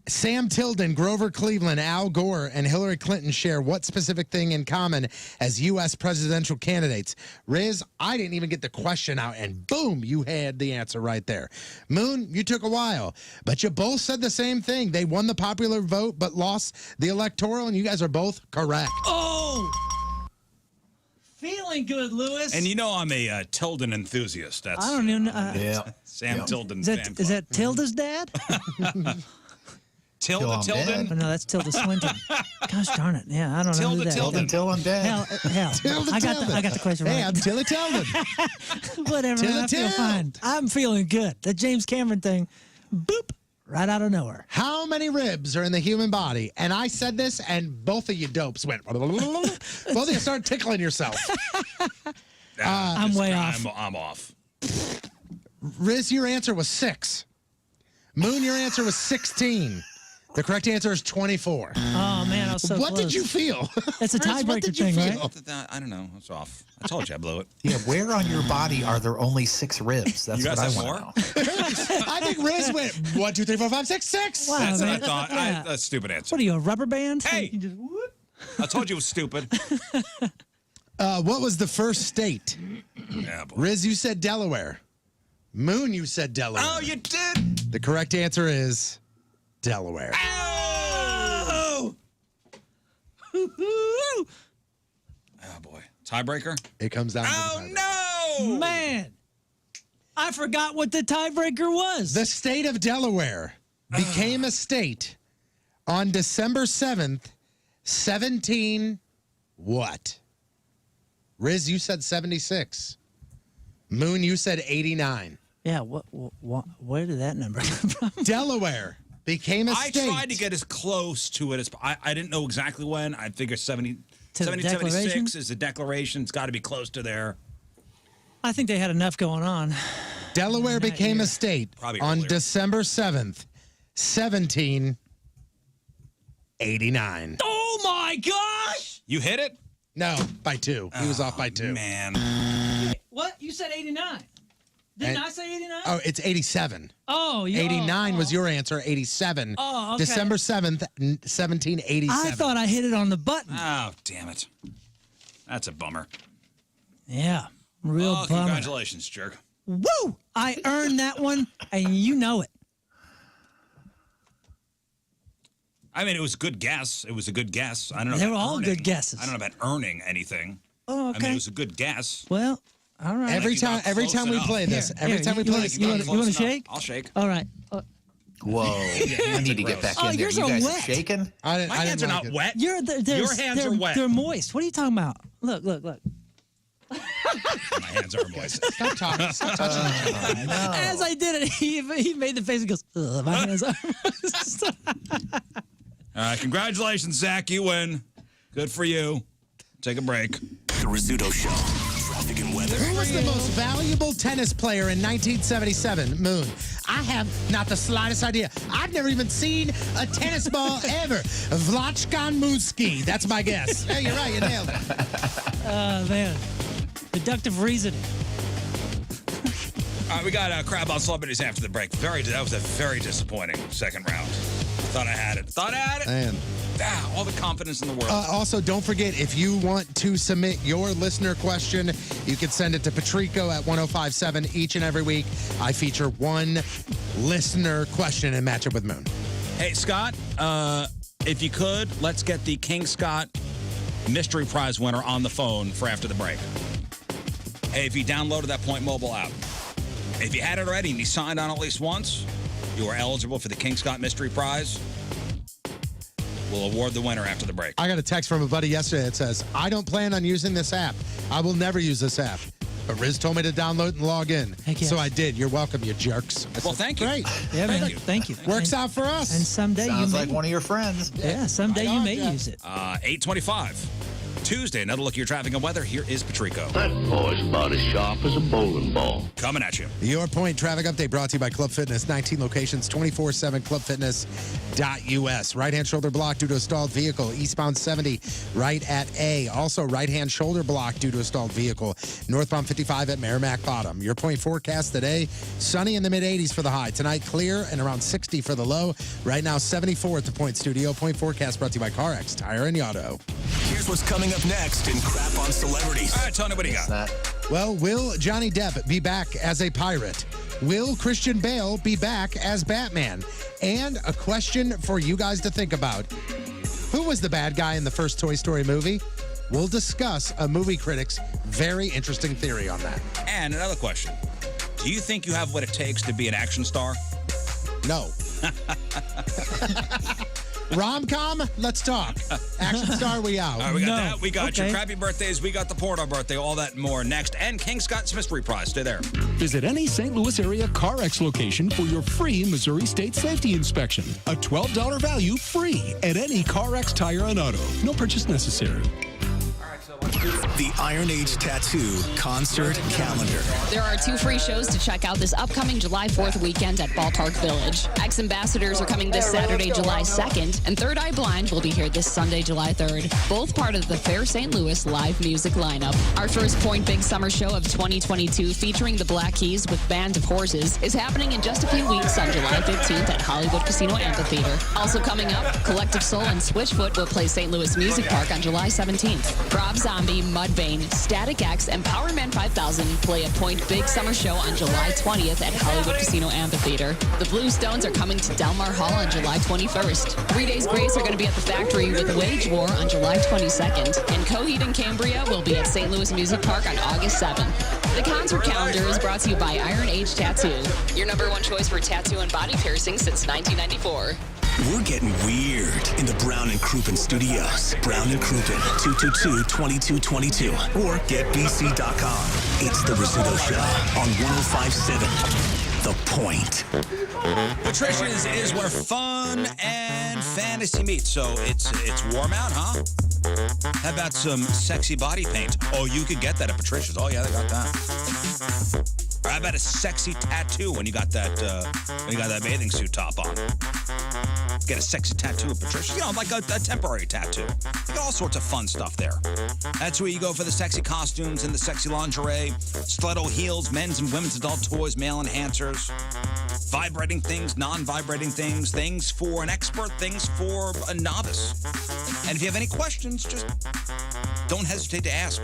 Sam Tilden, Grover Cleveland, Al Gore, and Hillary Clinton share what specific thing in common as U.S. presidential candidates? Rizz, I didn't even get the question out, and boom, you had the answer right there. Moon, you took a while, but you both said the same thing. They won the popular vote, but lost the electoral, and you guys are both correct. Oh! Feeling good, Lewis. And you know I'm a Tilden enthusiast. That's I don't even know. Yeah. Sam Tilden Is fan that, club. is that Tilda's dad? Tilda Till I'm Tilden? Oh, no, that's Tilda Swinton. Gosh darn it. Yeah, I don't know who that is. Tilden. Until I'm dead. Hell. Tilda I Tilden. got the question Hey, right. I'm Tilda Tilden. Whatever, man, I feel Tilda. fine. I'm feeling good. The James Cameron thing, boop, right out of nowhere. How many ribs are in the human body? And I said this, and both of you dopes went. Both of you started tickling yourself. I'm way off. I'm off. Rizz, your answer was 6. Moon, your answer was 16. The correct answer is 24. Oh, man, I was so What close. did you feel? That's a Rizz, what tiebreaker did you thing, feel? right? I don't know. It's off. I told you I blew it. Yeah, where on your body are there only 6 ribs? That's You what guys I have want more? to know. I think Riz went 1, 2, 3, 4, 5, 6, 6. Wow, That's what I man. thought. Yeah. That's a stupid answer. What are you, a rubber band? Hey! You just whoop. I told you it was stupid. What was the first state? Yeah, boy. Riz, you said Delaware. Moon, you said Delaware. Oh, you did? The correct answer is Delaware. Oh! Oh, boy. Tiebreaker? It comes down to the Oh, tiebreaker. no! Man, I forgot what the tiebreaker was. The state of Delaware became a state on December 7th, 17 what? Riz, you said 76. Moon, you said 89. Yeah, where did that number come from? Delaware became a I state. tried to get as close to it as I didn't know exactly when. I figured 70 To the 76 declaration? is the declaration. It's got to be close to there. I think they had enough going on. Delaware became a state Probably on earlier. December 7th, 1789. Oh my gosh! You hit it? No, by 2. He was off by 2. Man. What? You said 89? Didn't I say 89? Oh, it's 87. Oh, you 89 was your answer. 87. Oh, okay. December 7th, 1787. I thought I hit it on the button. Oh, damn it. That's a bummer. Yeah, real Oh, bummer. congratulations, jerk. Woo! I earned that one, and you know it. I mean, it was a good guess. It was a good guess. I don't know. They about were all earning. good guesses. I don't know about earning anything. Oh, I mean, okay. it was a good guess. Well, all right. Every you got time close we enough. play this, Here, every time we you play wanna- this, you wanna- Close enough. shake? I'll shake. All right. Whoa. I need to get back Oh, in there. yours You are guys wet. are shaking? I My hands are like not it. wet. Your hands are wet. They're moist. What are you talking about? Look. My hands are moist. Stop talking. Stop touching. As I did it, he made the face and goes, ugh, my hands are moist. Congratulations, Zach. You win. Good for you. Take a break. The Rizzuto Show. Traffic and weather. Who was the most valuable tennis player in 1977? Moon. I have not the slightest idea. I've never even seen a tennis ball ever. Vlachkan Muski. That's my guess. Hey, you're right. You nailed it. Man. Deductive reasoning. All right, we got Crab on Celebrities after the break. That was a very disappointing second round. Thought I had it. Man. All the confidence in the world. Also, don't forget, if you want to submit your listener question, you can send it to Patrico at 1057 each and every week. I feature one listener question and match it with Moon. Hey, Scott, if you could, let's get the King Scott Mystery Prize winner on the phone for after the break. Hey, if you downloaded that Point Mobile app, if you had it already and you signed on at least once, you are eligible for the King Scott Mystery Prize. We'll award the winner after the break. I got a text from a buddy yesterday that says, I don't plan on using this app. I will never use this app. But Rizz told me to download and log in. Yes. So I did. You're welcome, you jerks. Well, thank you. Great. Yeah, man. Thank you. Works out for us. And someday Sounds you may. like one of your friends. Yeah, someday you may use it. 8:25. Tuesday, another look at your traffic and weather. Here is Patrico. That boy's about as sharp as a bowling ball. Coming at you. Your Point traffic update brought to you by Club Fitness. 19 locations, 24/7 clubfitness.us. Right-hand shoulder block due to a stalled vehicle. Eastbound 70 right at A. Also, right-hand shoulder block due to a stalled vehicle. Northbound 55 at Merrimack Bottom. Your Point forecast today, sunny in the mid-80s for the high. Tonight, clear and around 60 for the low. Right now, 74 at the Point Studio. Point forecast brought to you by CarX, Tire and Auto. Here's what's coming up next in Crap on Celebrities. All right, Tony, what do you got? Well, will Johnny Depp be back as a pirate? Will Christian Bale be back as Batman? And a question for you guys to think about. Who was the bad guy in the first Toy Story movie? We'll discuss a movie critic's very interesting theory on that. And another question. Do you think you have what it takes to be an action star? No. Rom-com? Let's talk. Action star, we out. All right, we got that. We got your crappy birthdays. We got the Porto birthday. All that and more next. And King Scott's Mystery Prize. Stay there. Visit any St. Louis area CarX location for your free Missouri State Safety Inspection. A $12 value free at any CarX Tire and Auto. No purchase necessary. The Iron Age Tattoo Concert Calendar. There are 2 free shows to check out this upcoming July 4th weekend at Ballpark Village. Ex-Ambassadors are coming this Saturday, July 2nd, and Third Eye Blind will be here this Sunday, July 3rd. Both part of the Fair St. Louis live music lineup. Our First Point Big Summer Show of 2022, featuring the Black Keys with Band of Horses, is happening in just a few weeks on July 15th at Hollywood Casino Amphitheater. Also coming up, Collective Soul and Switchfoot will play St. Louis Music Park on July 17th. Rob Zombie, Mudvayne, Static X, and Powerman 5000 play a Point Big Summer Show on July 20th at Hollywood Casino Amphitheater. The Blue Stones are coming to Delmar Hall on July 21st. 3 Days Grace are going to be at the Factory with Wage War on July 22nd. And Coheed and Cambria will be at St. Louis Music Park on August 7th. The concert calendar is brought to you by Iron Age Tattoo, your #1 choice for tattoo and body piercing since 1994. We're getting weird in the Brown and Crouppen studios. Brown and Crouppen, 222-2222. Or get bc.com. It's the Rizzuto Show on 105.7 The Point. Patricia's is where fun and fantasy meet. So it's warm out, huh? How about some sexy body paint? Oh, you could get that at Patricia's. Oh, yeah, they got that. Or how about a sexy tattoo when you got that bathing suit top on? Get a sexy tattoo at Patricia's. You know, like a temporary tattoo. You got all sorts of fun stuff there. That's where you go for the sexy costumes and the sexy lingerie, stiletto heels, men's and women's adult toys, male enhancers, vibrating things, non-vibrating things, things for an expert, things for a novice. And if you have any questions, just don't hesitate to ask.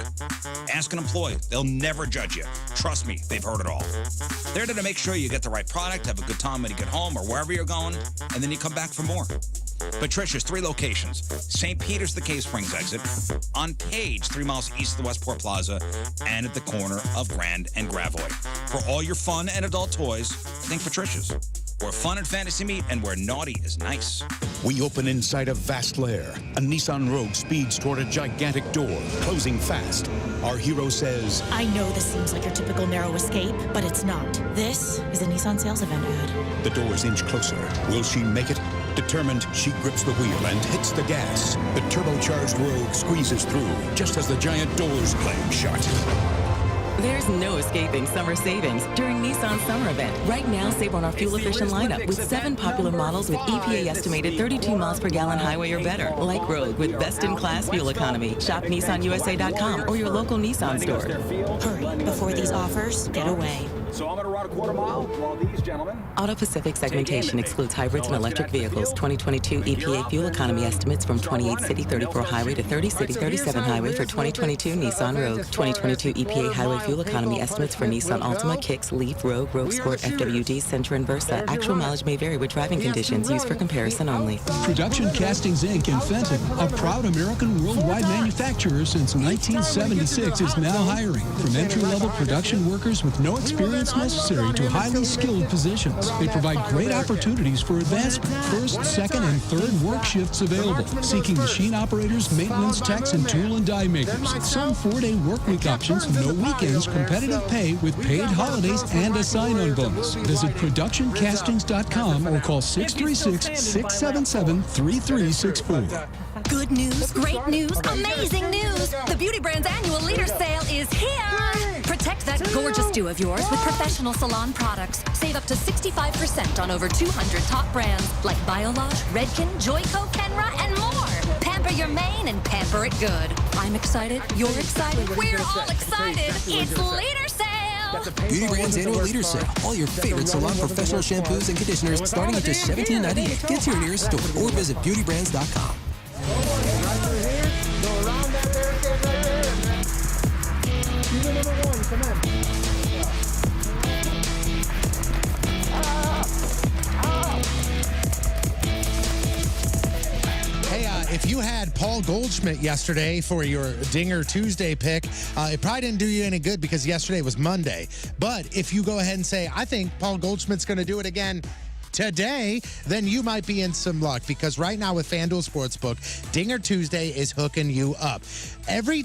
Ask an employee. They'll never judge you. Trust me, they've heard it all. They're there to make sure you get the right product, have a good time when you get home or wherever you're going, and then you come back for more. Patricia's, 3 locations. St. Peter's, the Cave Springs exit. On Page, 3 miles east of the Westport Plaza. And at the corner of Grand and Gravois. For all your fun and adult toys, think Patricia's. Where fun and fantasy meet and where naughty is nice. We open inside a vast lair. A Nissan Rogue speeds toward a gigantic door, closing fast. Our hero says, I know this seems like your typical narrow escape, but it's not. This is a Nissan sales event ad. The doors inch closer. Will she make it? Determined, she grips the wheel and hits the gas. The turbocharged Rogue squeezes through just as the giant doors clang shut. There's no escaping summer savings during Nissan's summer event. Right now, save on our fuel-efficient lineup with 7 popular models with EPA estimated 32 miles per gallon highway or better. Like Rogue with best-in-class fuel economy. Shop NissanUSA.com or your local Nissan store. Hurry, before these offers get away. So I'm going to run a quarter mile while these gentlemen... Auto Pacific segmentation excludes hybrids and electric vehicles. 2022 EPA fuel economy estimates from 28 City 34 Highway to 30 City 37 Highway for 2022 Nissan Rogue. 2022 EPA highway fuel economy estimates for Nissan Altima, Kicks, Leaf, Rogue, Rogue Sport, FWD, Sentra, and Versa. Actual mileage may vary with driving conditions. Used for comparison only. Production Castings Inc. in Fenton, a proud American worldwide manufacturer since 1976, is now hiring from entry-level production workers with no experience necessary to highly skilled positions. They provide great opportunities for advancement, first, second, and third work shifts available, seeking machine operators, maintenance techs, and tool and die makers. Some 4-day work week options, no weekends, competitive pay with paid holidays and a sign-on bonus. Visit productioncastings.com or call 636-677-3364. Good news, great news, amazing news! The Beauty Brand's annual Leader Sale is here! Protect that gorgeous do of yours with professional salon products. Save up to 65% on over 200 top brands like Biolage, Redken, Joico, Kenra, and more. Pamper your mane and pamper it good. I'm excited, you're excited, we're all excited. It's Leader Sale! Beauty Brand's annual Leader Sale. All your favorite salon professional shampoos and conditioners starting at just $17.98. Get to your nearest store or visit beautybrands.com. Hey, if you had Paul Goldschmidt yesterday for your Dinger Tuesday pick, it probably didn't do you any good because yesterday was Monday. But if you go ahead and say, I think Paul Goldschmidt's going to do it again today, then you might be in some luck because right now with FanDuel Sportsbook, Dinger Tuesday is hooking you up. Every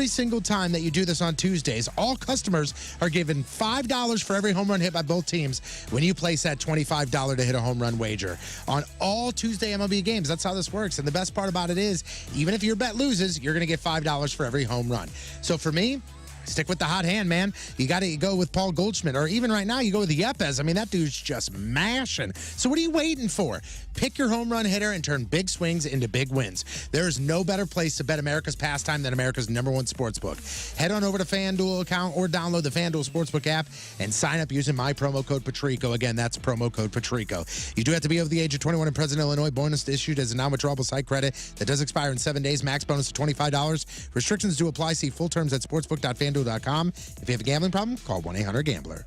single time that you do this on Tuesdays, all customers are given $5 for every home run hit by both teams when you place that $25 to hit a home run wager on all Tuesday MLB games. That's how this works. And the best part about it is, even if your bet loses, you're going to get $5 for every home run. So for me, stick with the hot hand, man. You got to go with Paul Goldschmidt. Or even right now, you go with Yepes. I mean, that dude's just mashing. So what are you waiting for? Pick your home run hitter and turn big swings into big wins. There is no better place to bet America's pastime than America's #1 sportsbook. Head on over to FanDuel account or download the FanDuel Sportsbook app and sign up using my promo code Patrico. Again, that's promo code Patrico. You do have to be over the age of 21 in present Illinois. Bonus issued as a non-withdrawable site credit that does expire in 7 days. Max bonus of $25. Restrictions do apply. See full terms at sportsbook.fanduel.com. If you have a gambling problem, call 1-800-GAMBLER.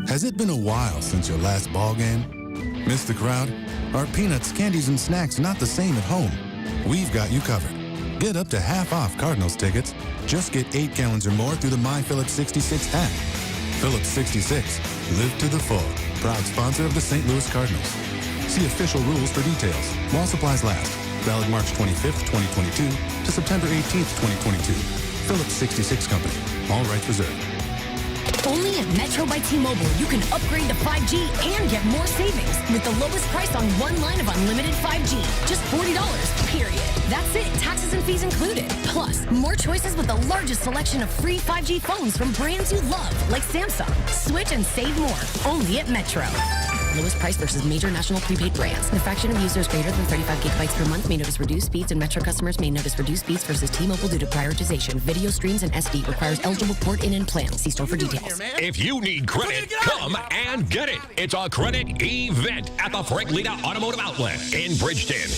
Has it been a while since your last ball game? Missed the crowd? Are peanuts, candies, and snacks not the same at home? We've got you covered. Get up to half off Cardinals tickets. Just get 8 gallons or more through the My Phillips 66 app. Phillips 66. Live to the full. Proud sponsor of the St. Louis Cardinals. See official rules for details. While supplies last. Valid March 25th, 2022 to September 18th, 2022. Phillips 66 Company. All rights reserved. Only at Metro by T-Mobile, you can upgrade to 5G and get more savings with the lowest price on one line of unlimited 5G. Just $40, period. That's it, taxes and fees included. Plus, more choices with the largest selection of free 5G phones from brands you love, like Samsung. Switch and save more, only at Metro. Lowest price versus major national prepaid brands. The fraction of users greater than 35 gigabytes per month may notice reduced speeds, and Metro customers may notice reduced speeds versus T-Mobile due to prioritization. Video streams and SD requires eligible port-in and plan. See store for details. If you need credit, come and get it. It's a credit event at the Frank Lita Automotive Outlet in Bridgeton.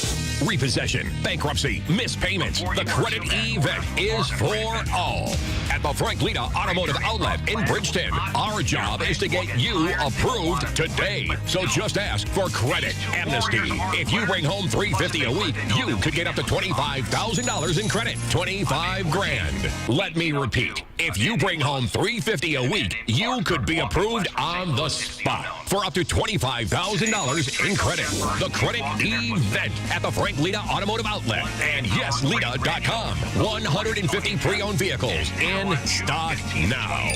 Repossession, bankruptcy, missed payments. The credit event is for all. At the Frank Lita Automotive Outlet in Bridgeton, our job is to get you approved today. So just ask for credit amnesty. If you bring home $350 a week, you could get up to $25,000 in credit. 25 grand. Let me repeat. If you bring home $350 a week, you could be approved on the spot for up to $25,000 in credit. The credit event at the Frank Lita Automotive Outlet and YesLita.com. 150 pre-owned vehicles in stock now.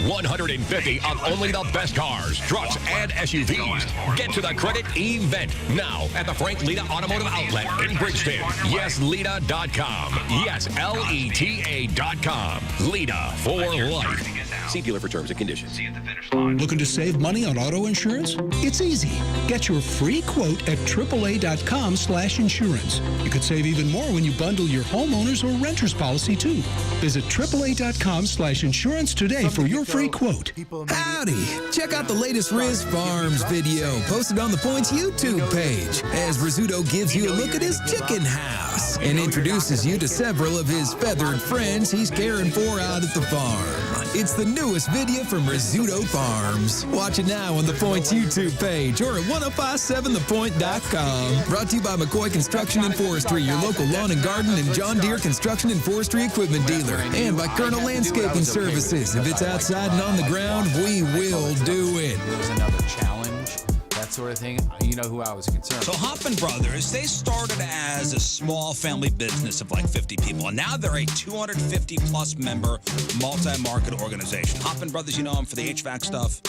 150 of only the best cars, trucks, and SUVs. Get to the credit event now at the Frank Lita Automotive Outlet in Bridgeton. YesLita.com. Yes, LETA.com. Lita for life. See dealer for terms and conditions. See you at the finish line. Looking to save money on auto insurance? It's easy. Get your free quote at AAA.com/insurance. You could save even more when you bundle your homeowners or renters policy too. Visit AAA.com/insurance today for your free quote. Howdy! Check out the latest Rizz Farms video posted on the Points YouTube page as Rizzuto gives you a look at his chicken house and introduces you to several of his feathered friends he's caring for out at the farm. It's the newest video from Rizzuto Farms. Watch it now on the Points YouTube page or at 1057thepoint.com. Brought to you by McCoy Construction and Forestry, your local lawn and garden and John Deere Construction and Forestry equipment dealer. And by Colonel Landscaping Services. If it's outside and on the ground, we will do it. There was another challenge, that sort of thing. You know who I was concerned. So Hoffman Brothers, they started as a small family business of like 50 people, and now they're a 250-plus member multi-market organization. Hoffman Brothers, you know them for the HVAC stuff,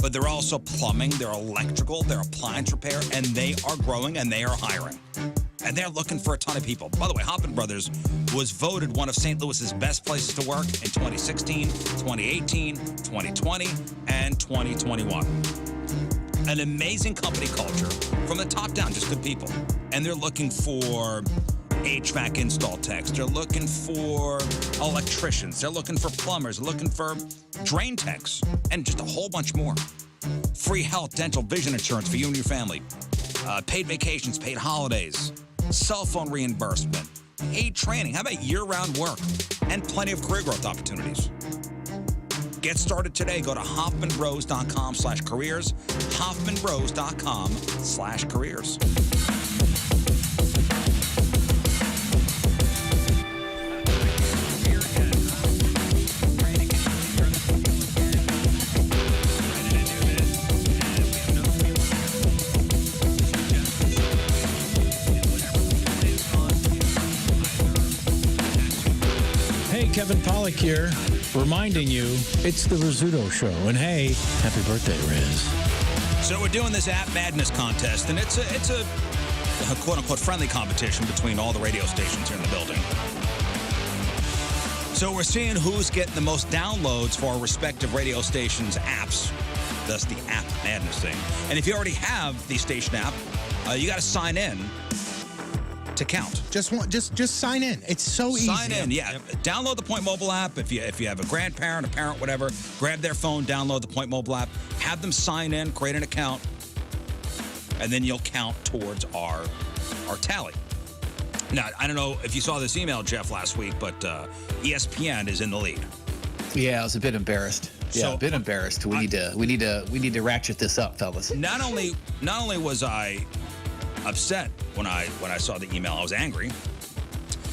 but they're also plumbing, they're electrical, they're appliance repair, and they are growing and they are hiring. And they're looking for a ton of people. By the way, Hoffman Brothers was voted one of St. Louis's best places to work in 2016, 2018, 2020, and 2021. An amazing company culture from the top down, just good people. And they're looking for HVAC install techs. They're looking for electricians. They're looking for plumbers. They're looking for drain techs, and just a whole bunch more. Free health, dental, vision insurance for you and your family. Paid vacations, paid holidays, cell phone reimbursement, paid training. How about year-round work? And plenty of career growth opportunities. Get started today. Go to hoffmanbros.com/careers. hoffmanbros.com/careers. Kevin Pollak here, reminding you it's the Rizzuto Show. And hey, happy birthday, Rizz. So we're doing this App Madness contest, and it's a quote-unquote friendly competition between all the radio stations here in the building. So we're seeing who's getting the most downloads for our respective radio stations' apps. That's the App Madness thing. And if you already have the station app, you got to sign in to count. Just sign in. It's so easy. Sign in, yeah. Download the Point Mobile app. If you have a grandparent, a parent, whatever, grab their phone, download the Point Mobile app, have them sign in, create an account, and then you'll count towards our tally. Now, I don't know if you saw this email, Jeff, last week, but ESPN is in the lead. Yeah, I was a bit embarrassed. Yeah, a bit embarrassed. We need to ratchet this up, fellas. Not only was I upset when I saw the email, I was angry.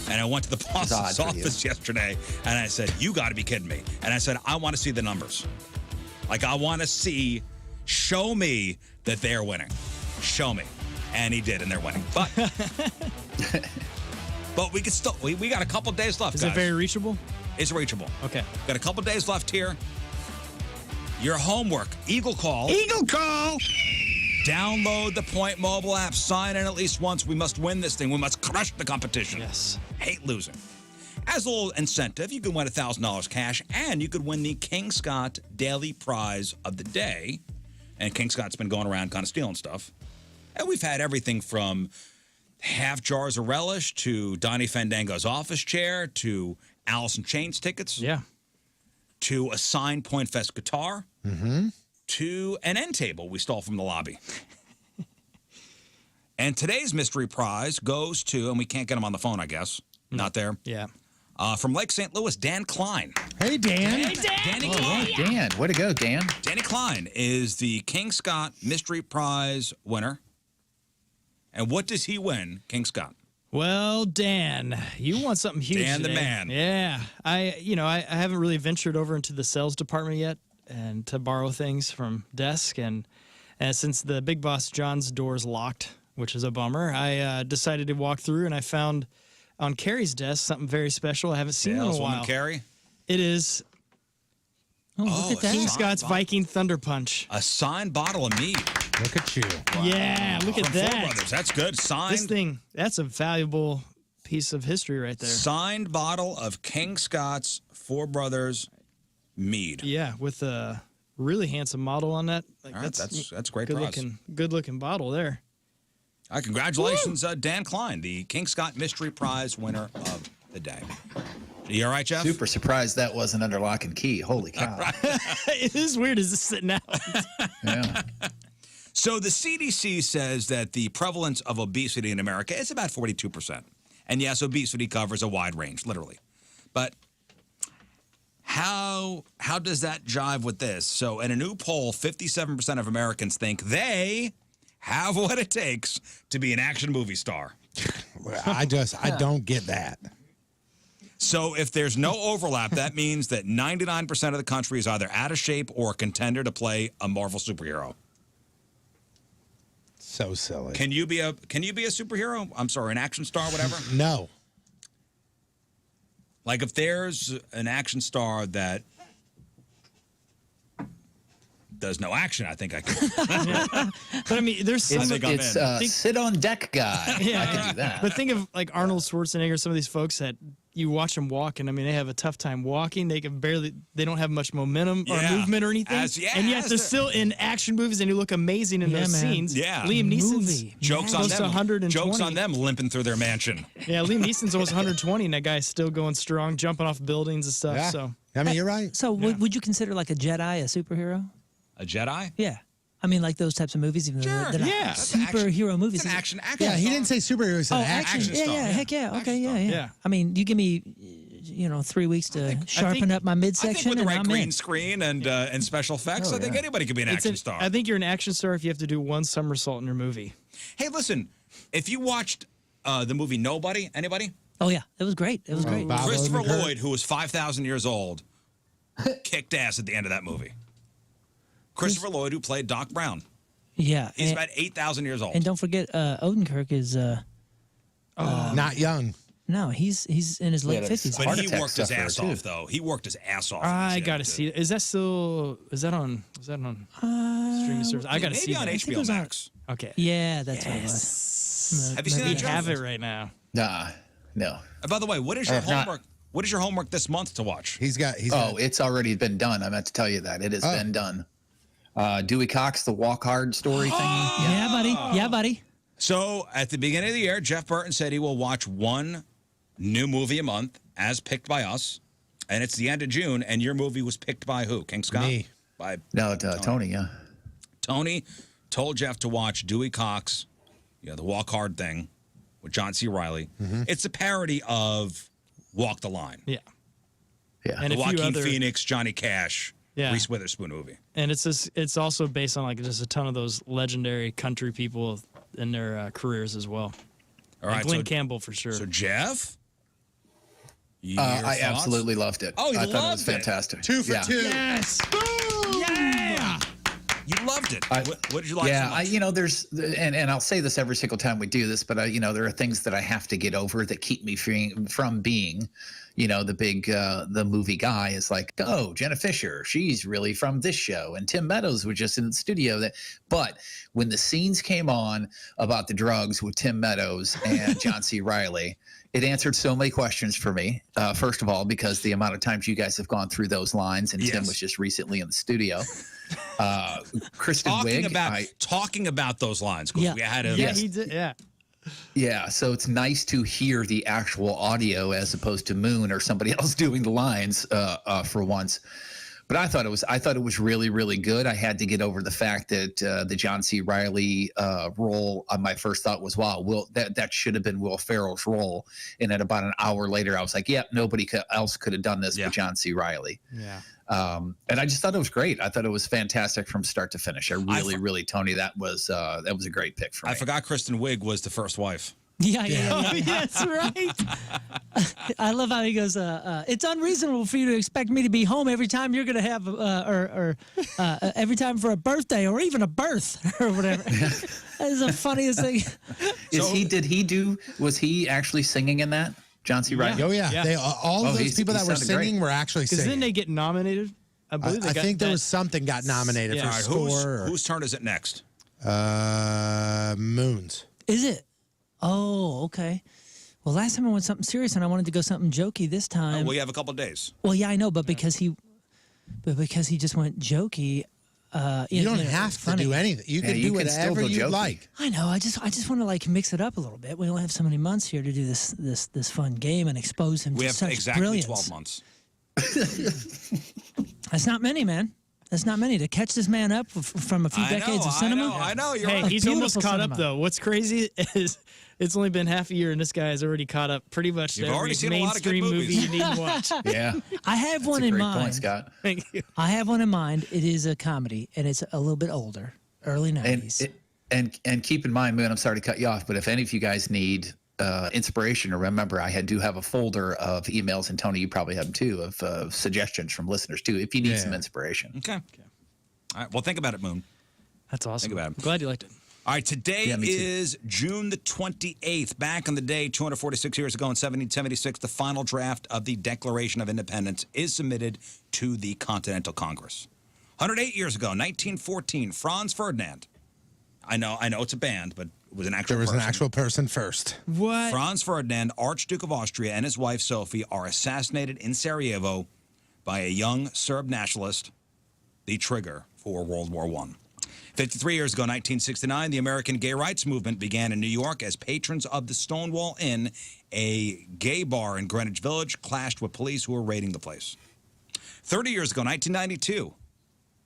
And I went to the boss's office yesterday, and I said, "You got to be kidding me." And I said, "I want to see the numbers. Like, I want to show me that they're winning. Show me." And he did, and they're winning. But we could still, we got a couple days left, Is guys. it very reachable? It's reachable. Okay. Got a couple days left here. Your homework, Eagle Call. Eagle Call! Download the Point Mobile app. Sign in at least once. We must win this thing. We must crush the competition. Yes. Hate losing. As a little incentive, you could win $1,000 cash, and you could win the King Scott Daily Prize of the Day. And King Scott's been going around kind of stealing stuff. And we've had everything from half jars of relish to Donnie Fandango's office chair to Alice in Chains tickets. Yeah. To a signed Point Fest guitar. Mm-hmm. To an end table we stole from the lobby. And today's mystery prize goes to, and we can't get him on the phone, I guess. Not there. Yeah. From Lake St. Louis, Dan Klein. Hey, Dan. Hey, Dan. Danny Oh, Klein. right, Dan. Way to go, Dan. Danny Klein is the King Scott Mystery Prize winner. And what does he win, King Scott? Well, Dan, you want something huge Dan the today. man. Yeah. I haven't really ventured over into the sales department yet and to borrow things from desk. And since the big boss John's door's locked, which is a bummer, I decided to walk through, and I found on Carrie's desk something very special I haven't seen in a while. Carrie? It is Look at that. King Scott's Viking Thunder Punch. A signed bottle of mead. Look at you. Wow. Yeah, look at From that. Four Brothers. That's good. Signed. This thing, that's a valuable piece of history right there. Signed bottle of King Scott's Four Brothers mead. Yeah, with a really handsome model on that. Like, All right, that's great good prize. good looking bottle there. All right, congratulations, Dan Klein, the King Scott Mystery Prize winner of the day. You all right, Jeff? Super surprised that wasn't under lock and key. Holy cow. It is weird. Is this sitting out? Yeah. So the CDC says that the prevalence of obesity in America is about 42%. And yes, obesity covers a wide range, literally. But how does that jive with this? So in a new poll, 57% of Americans think they have what it takes to be an action movie star. I don't get that. So if there's no overlap, that means that 99% of the country is either out of shape or a contender to play a Marvel superhero. So silly. Can you be a superhero? I'm sorry, an action star, whatever? No. Like if there's an action star that does no action, I think I could. But I mean, there's some. It's sit on deck guy. Yeah. I can do that. But think of like Arnold Schwarzenegger, some of these folks that you watch them walk, and I mean, they have a tough time walking. They don't have much momentum or movement or anything. And yet they're still in action movies, and you look amazing in those scenes. Yeah. Liam Neeson's jokes on close to them. 120. Jokes on them limping through their mansion. Yeah, Liam Neeson's almost 120, and that guy's still going strong, jumping off buildings and stuff. Yeah. So I mean, you're right. So would you consider like a Jedi a superhero? A Jedi? Yeah. I mean, like those types of movies, even though they're not superhero movies. It's an action. Yeah, he didn't say superhero. He said action. Yeah, heck yeah. Okay, yeah. I mean, you give me, 3 weeks to sharpen up my midsection, I think with the and right I'm green in. screen and special effects, I think anybody could be an action star. I think you're an action star if you have to do one somersault in your movie. Hey, listen, if you watched the movie Nobody, anybody? Oh yeah, it was great. It was great. Christopher Lloyd, who was 5,000 years old, kicked ass at the end of that movie. Christopher Lloyd, who played Doc Brown. Yeah, He's about 8,000 years old. And don't forget, Odenkirk is not young. No, he's in his late 50s. But he worked his ass off, though. He worked his ass off. I gotta see it. Is that on streaming service? I gotta see maybe on that. HBO Max. Okay. Yeah, that's what it was. Have you seen that, We Jeff? have it right now. No. By the way, what is your homework? What is your homework this month to watch? It's already been done. I meant to tell you that. It has been done. Dewey Cox, the Walk Hard story thing. Yeah, buddy. Yeah, buddy. So at the beginning of the year, Jeff Burton said he will watch one new movie a month as picked by us. And it's the end of June, and your movie was picked by who? King Scott? Me. By Tony, yeah. Tony told Jeff to watch Dewey Cox, the Walk Hard thing with John C. Reilly. It's a parody of Walk the Line. Yeah. Yeah. And the a few Joaquin other- Phoenix, Johnny Cash, Yeah. Reese Witherspoon movie. And it's also based on like just a ton of those legendary country people in their careers as well. All right, And Glenn so- Campbell for sure. So Jeff? Your I thoughts? absolutely loved it. Oh, you I thought it was loved it. fantastic. 2 for 2. Yes. Yeah! You loved it. What did you like so much? There's, and I'll say this every single time we do this, but there are things that I have to get over that keep me from being, the big, the movie guy is like, oh, Jenna Fisher, she's really from this show. And Tim Meadows was just in the studio. But when the scenes came on about the drugs with Tim Meadows and John C. Reilly, it answered so many questions for me. First of all, because the amount of times you guys have gone through those lines, and Tim was just recently in the studio. Kristen Wiig. Talking about those lines. We had a, Yeah, he did. Yeah. Yeah, so it's nice to hear the actual audio as opposed to Moon or somebody else doing the lines for once. But I thought it was really, really good. I had to get over the fact that the John C. Reilly role. My first thought was, wow, that should have been Will Ferrell's role. And then about an hour later, I was like, yep, nobody else could have done this but John C. Reilly. Yeah. And I just thought it was great. I thought it was fantastic from start to finish. I really, Tony, that was a great pick for me. I forgot Kristen Wiig was the first wife. Yeah. Oh, that's right. I love how he goes, it's unreasonable for you to expect me to be home every time you're going to have, every time for a birthday or even a birth or whatever. That is the funniest thing. Was he actually singing in that? John C. Reilly? Oh, yeah. They, all of those people that were singing were actually singing. Because then they get nominated. I believe I think there was something got nominated for score. Whose turn is it next? Moon's. Is it? Oh, okay. Well, last time I went something serious, and I wanted to go something jokey this time. Well, you have a couple of days. Well, yeah, I know, but because he but because he just went jokey. You don't have to do anything. You can do whatever you like. I know. I just want to like mix it up a little bit. We only have so many months here to do this fun game and expose him to such exactly brilliance. 12 months. That's not many, man. That's not many to catch this man up from a few decades of cinema. I know. You're Hey, right. he's almost caught cinema. up though. What's crazy is it's only been half a year, and this guy has already caught up pretty much to You've already every seen a lot of good mainstream movie movies. you need to watch. Yeah. I have one That's a in great mind. point, Scott. Thank you. I have one in mind. It is a comedy, and it's a little bit older, early 90s. And keep in mind, Moon, I'm sorry to cut you off, but if any of you guys need inspiration, or remember, I do have a folder of emails, and Tony, you probably have them too, of suggestions from listeners too, if you need some inspiration. Okay. All right. Well, think about it, Moon. That's awesome. Think about it. I'm glad you liked it. All right, today Yeah, me too. is June the 28th. Back in the day, 246 years ago in 1776, the final draft of the Declaration of Independence is submitted to the Continental Congress. 108 years ago, 1914, Franz Ferdinand. I know it's a band, but it was an actual There was person. an actual person first. What? Franz Ferdinand, Archduke of Austria, and his wife Sophie are assassinated in Sarajevo by a young Serb nationalist, the trigger for World War I. 53 years ago, 1969, the American gay rights movement began in New York as patrons of the Stonewall Inn, a gay bar in Greenwich Village, clashed with police who were raiding the place. 30 years ago, 1992,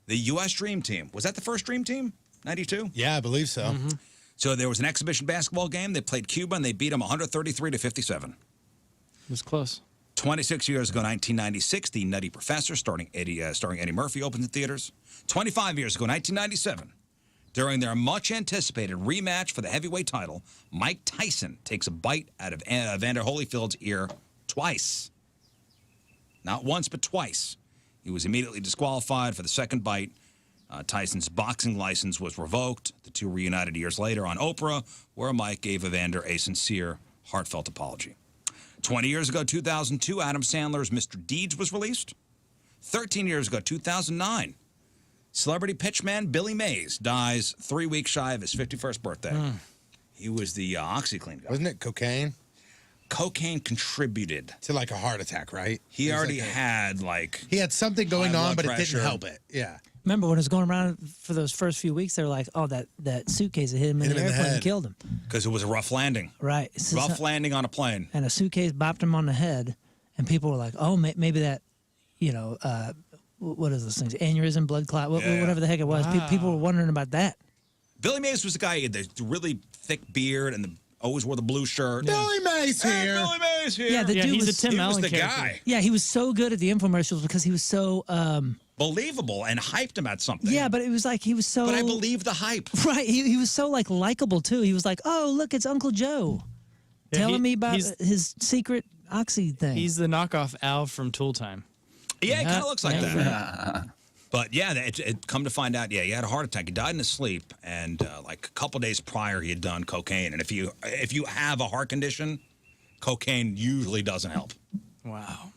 the U.S. Dream Team. Was that the first Dream Team? 92? Yeah, I believe so. Mm-hmm. So there was an exhibition basketball game. They played Cuba, and they beat them 133-57. It was close. 26 years ago, 1996, The Nutty Professor, starring Eddie Murphy, opened in theaters. 25 years ago, 1997, during their much-anticipated rematch for the heavyweight title, Mike Tyson takes a bite out of Evander Holyfield's ear twice. Not once, but twice. He was immediately disqualified for the second bite. Tyson's boxing license was revoked. The two reunited years later on Oprah, where Mike gave Evander a sincere, heartfelt apology. 20 years ago, 2002, Adam Sandler's Mr. Deeds was released. 13 years ago, 2009, celebrity pitchman Billy Mays dies 3 weeks shy of his 51st birthday. He was the OxyClean guy. Wasn't it cocaine? Cocaine contributed to like a heart attack, right? He already had he had something going high on, blood but it pressure. didn't help it. Yeah. Remember when it was going around for those first few weeks, they were like, oh, that suitcase that hit him in the airplane and killed him. Because it was a rough landing. Right. Rough landing on a plane. And a suitcase bopped him on the head, and people were like, oh, maybe that, what is those things? Aneurysm, blood clot, whatever the heck it was. Wow. People were wondering about that. Billy Mays was the guy, he had the really thick beard and always wore the blue shirt. Billy Mays here. Billy Mays here. Yeah, the dude he's was, a Tim he Allen was the character. guy. Yeah, he was so good at the infomercials because he was so... Believable and hyped about something. yeah, but it was like he was so... But I believe the hype. Right, he was so like likable too. He was like, oh, look, it's Uncle Joe. Yeah, telling me about he's- his secret oxy thing. He's the knockoff Al from Tool Time. Yeah, it kind of looks like Yeah. that. But yeah, it come to find out, yeah, he had a heart attack. He died in his sleep, and like a couple days prior, he had done cocaine. And if you have a heart condition, cocaine usually doesn't help. Wow.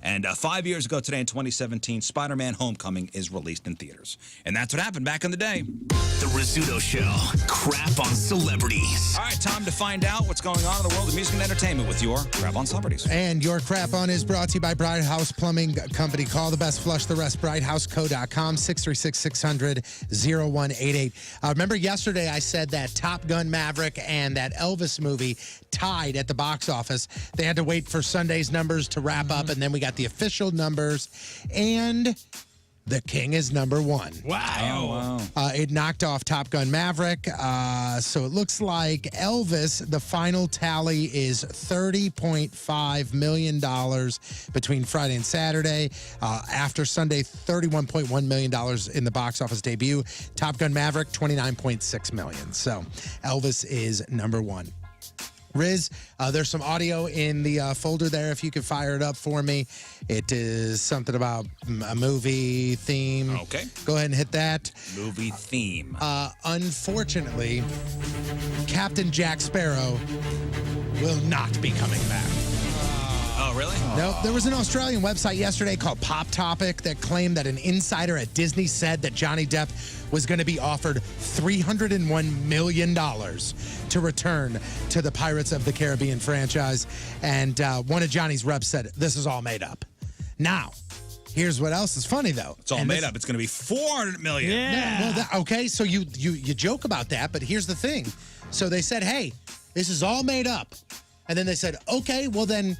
And 5 years ago today, in 2017, Spider-Man: Homecoming is released in theaters, and that's what happened back in the day. The Rizzuto Show. Crap on celebrities. All right, time to find out what's going on in the world of music and entertainment with your Crap on Celebrities. And your crap on is brought to you by Bright House Plumbing Company. Call the best, flush the rest. BrightHouseCo.com, 636-600-0188. Remember yesterday I said that Top Gun Maverick and that Elvis movie tied at the box office. They had to wait for Sunday's numbers to wrap up, and then we got the official numbers, and The King is number one. Wow. It knocked off Top Gun Maverick. So it looks like Elvis, the final tally is $30.5 million between Friday and Saturday. After Sunday, $31.1 million in the box office debut. Top Gun Maverick, $29.6 million. So Elvis is number one. Rizz, there's some audio in the folder there if you could fire it up for me. It is something about a movie theme. Okay. Go ahead and hit that. Movie theme. Unfortunately, Captain Jack Sparrow will not be coming back. Oh, really? No, there was an Australian website yesterday called Pop Topic that claimed that an insider at Disney said that Johnny Depp was going to be offered $301 million to return to the Pirates of the Caribbean franchise. And one of Johnny's reps said, this is all made up. Now, Here's what else is funny, though. It's all made up. It's going to be $400 million. Yeah. Well, okay, so you joke about that, but here's the thing. So they said, hey, this is all made up. And then they said, okay, well then,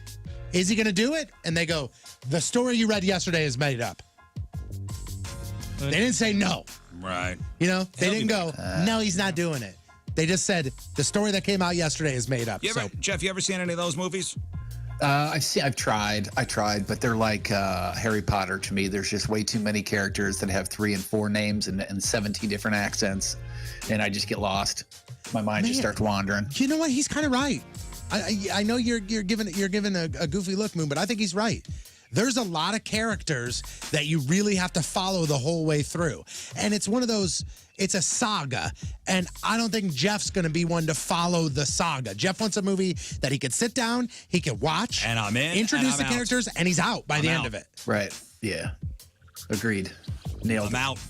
is he going to do it? And they go, the story you read yesterday is made up. They didn't say no. Right. You know, they didn't go, no, he's not doing it. They just said, the story that came out yesterday is made up. Jeff, you ever seen any of those movies? I've tried, but they're like Harry Potter to me. There's just way too many characters that have 3 and 4 names and 17 different accents, and I just get lost. My mind just starts wandering. You know what? He's kind of right. I know you're giving a goofy look, Moon, but I think he's right. There's a lot of characters that you really have to follow the whole way through, and it's one of those. It's a saga, and I don't think Jeff's going to be one to follow the saga. Jeff wants a movie that he could sit down, he could watch, and I'm in, introduce and I'm the characters, and he's out by the end of it. Right. Yeah. Agreed. Nailed it. I'm out.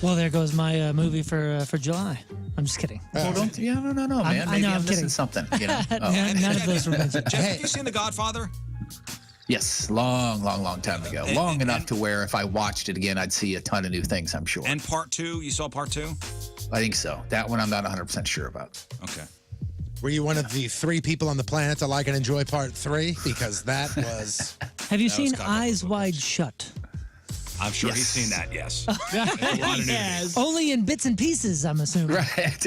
Well, there goes my movie for July. I'm just kidding. No, man. Maybe I'm missing something. You know? None of those were mentioned. Jeff, have you seen The Godfather? Yes, long time ago. Long enough to where if I watched it again, I'd see a ton of new things, I'm sure. And part 2? You saw part 2? I think so. That one I'm not 100% sure about. Okay. Were you one of the 3 people on the planet to like and enjoy part 3? Because that was... Have you seen Eyes Wide Shut? I'm sure he's seen that, yes. A lot of nudity. Only in bits and pieces, I'm assuming. Right.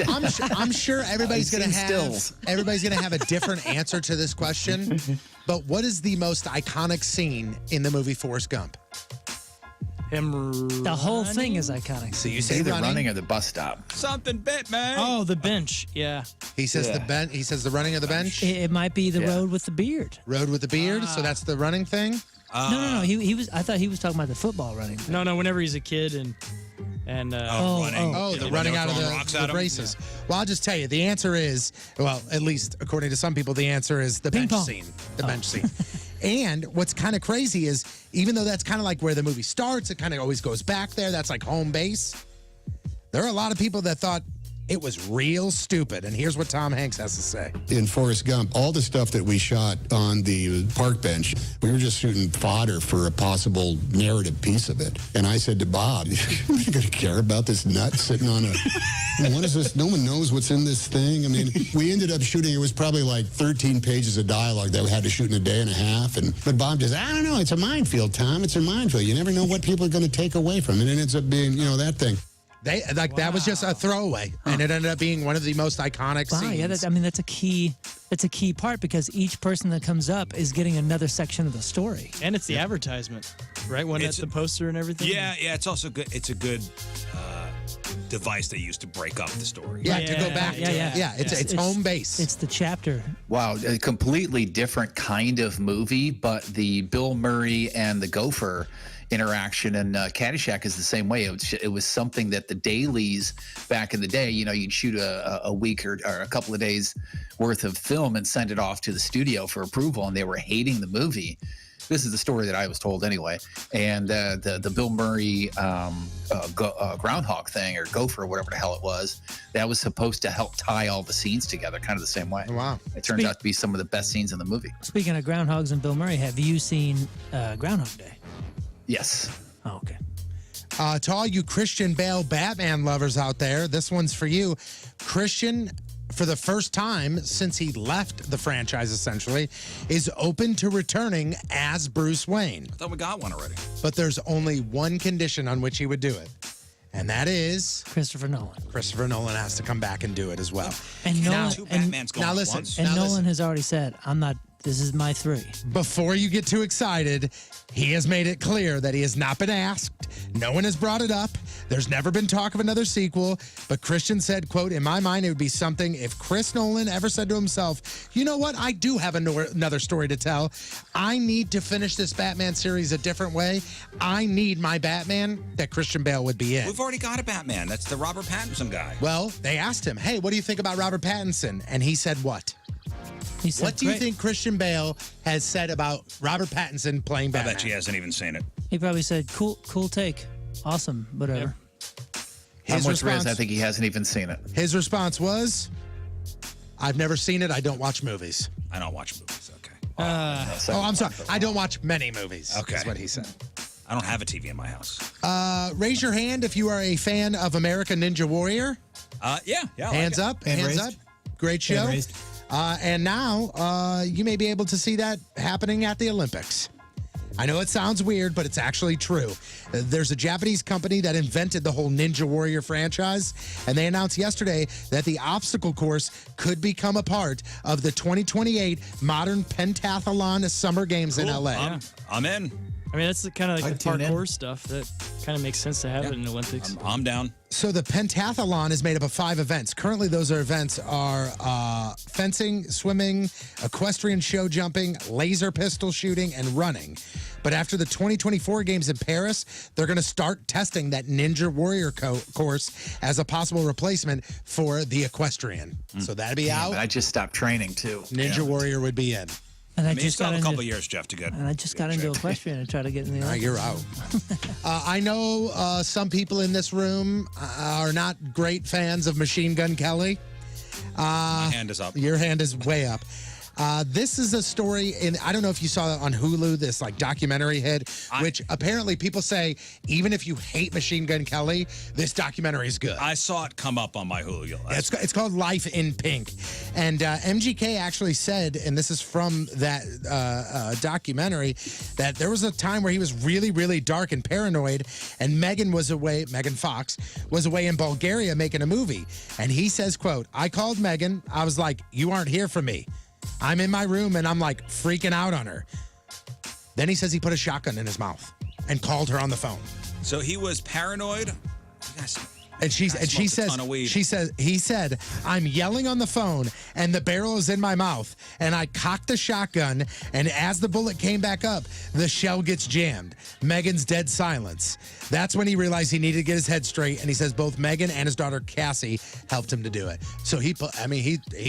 I'm sure everybody's going to have stills. everybody's going to have a different answer to this question. But what is the most iconic scene in the movie Forrest Gump? The whole thing is iconic. So you say the running or the bus stop? Something bit, man. Oh, the bench. Yeah. He says He says the running of the bench. It might be the road with the beard. Road with the beard. So that's the running thing. No. He was. I thought he was talking about the football running. No. Whenever he's a kid and running. The running out of the races. Yeah. Well, I'll just tell you, the answer is, well, at least according to some people, the answer is the bench scene. The bench scene. And what's kind of crazy is, even though that's kind of like where the movie starts, it kind of always goes back there. That's like home base. There are a lot of people that thought it was real stupid. And here's what Tom Hanks has to say. In Forrest Gump, all the stuff that we shot on the park bench, we were just shooting fodder for a possible narrative piece of it. And I said to Bob, you're going to care about this nut sitting on a... What is this? No one knows what's in this thing. I mean, we ended up shooting, it was probably like 13 pages of dialogue that we had to shoot in a day and a half. But Bob just, I don't know, it's a minefield, Tom. It's a minefield. You never know what people are going to take away from it. And it ends up being, that thing. That was just a throwaway, and it ended up being one of the most iconic scenes. Yeah, that's a key. That's a key part because each person that comes up is getting another section of the story, and it's the advertisement, right? When it's the poster and everything. Yeah. It's also good. It's a good device they use to break up the story. Yeah, to go back. Yeah. It's home base. It's the chapter. Wow, a completely different kind of movie, but the Bill Murray and the Gopher interaction in Caddyshack is the same way. It was something that the dailies back in the day, you'd shoot a week or a couple of days worth of film and send it off to the studio for approval, and they were hating the movie. This is the story that I was told anyway. And the Bill Murray groundhog thing or gopher or whatever the hell it was, that was supposed to help tie all the scenes together kind of the same way. Wow. It turns out to be some of the best scenes in the movie. Speaking of groundhogs and Bill Murray, have you seen Groundhog Day? Yes. Oh, okay. To all you Christian Bale Batman lovers out there, this one's for you. Christian, for the first time since he left the franchise, essentially, is open to returning as Bruce Wayne. I thought we got one already. But there's only one condition on which he would do it. And that is... Christopher Nolan. Christopher Nolan has to come back and do it as well. And Nolan, two Batmans going now at listen, once. And Nolan has already said, this is my 3. Before you get too excited, he has made it clear that he has not been asked. No one has brought it up. There's never been talk of another sequel. But Christian said, quote, in my mind, it would be something if Chris Nolan ever said to himself, you know what? I do have another story to tell. I need to finish this Batman series a different way. I need my Batman that Christian Bale would be in. We've already got a Batman. That's the Robert Pattinson guy. Well, they asked him, hey, what do you think about Robert Pattinson? And he said what? He said, what do you think Christian Bale has said about Robert Pattinson playing Batman? I bet she hasn't even seen it. He probably said, cool take. Awesome, whatever. I'm with Rizz. I think he hasn't even seen it. His response was, I've never seen it. I don't watch movies. I don't watch movies. Okay. I'm sorry. I don't watch many movies. Okay. That's what he said. I don't have a TV in my house. Raise your hand if you are a fan of American Ninja Warrior. Yeah. Hands up. Hands up. Great show. Hand raised. And now you may be able to see that happening at the Olympics. I know it sounds weird, but it's actually true. There's a Japanese company that invented the whole Ninja Warrior franchise, and they announced yesterday that the obstacle course could become a part of the 2028 Modern Pentathlon Summer Games in LA. I'm in. I mean, that's kind of like I'd the tune in. parkour stuff. That kind of makes sense to have it in the Olympics. I'm down. So the pentathlon is made up of 5 events. Currently, those events are fencing, swimming, equestrian show jumping, laser pistol shooting, and running. But after the 2024 games in Paris, they're going to start testing that Ninja Warrior course as a possible replacement for the equestrian. So that'd be out. I just stopped training too. Ninja Warrior would be in. And I I mean, just still got have a into, couple years, Jeff, to get. and I just got into equestrian and tried to get in the All right, Olympics. you're out. I know some people in this room are not great fans of Machine Gun Kelly. My hand is up. Your hand is way up. This is a story I don't know if you saw it on Hulu, this like documentary hit, which apparently people say, even if you hate Machine Gun Kelly, this documentary is good. I saw it come up on my Hulu. It's called Life in Pink. And MGK actually said, and this is from that documentary, that there was a time where he was really, really dark and paranoid, and Megan Fox was away in Bulgaria making a movie. And he says, quote, I called Megan. I was like, you aren't here for me. I'm in my room and I'm like freaking out on her. Then he says he put a shotgun in his mouth and called her on the phone. So he was paranoid. And he said, I'm yelling on the phone and the barrel is in my mouth and I cocked the shotgun and as the bullet came back up, the shell gets jammed. Megan's dead silence. That's when he realized he needed to get his head straight, and he says both Megan and his daughter Cassie helped him to do it. So he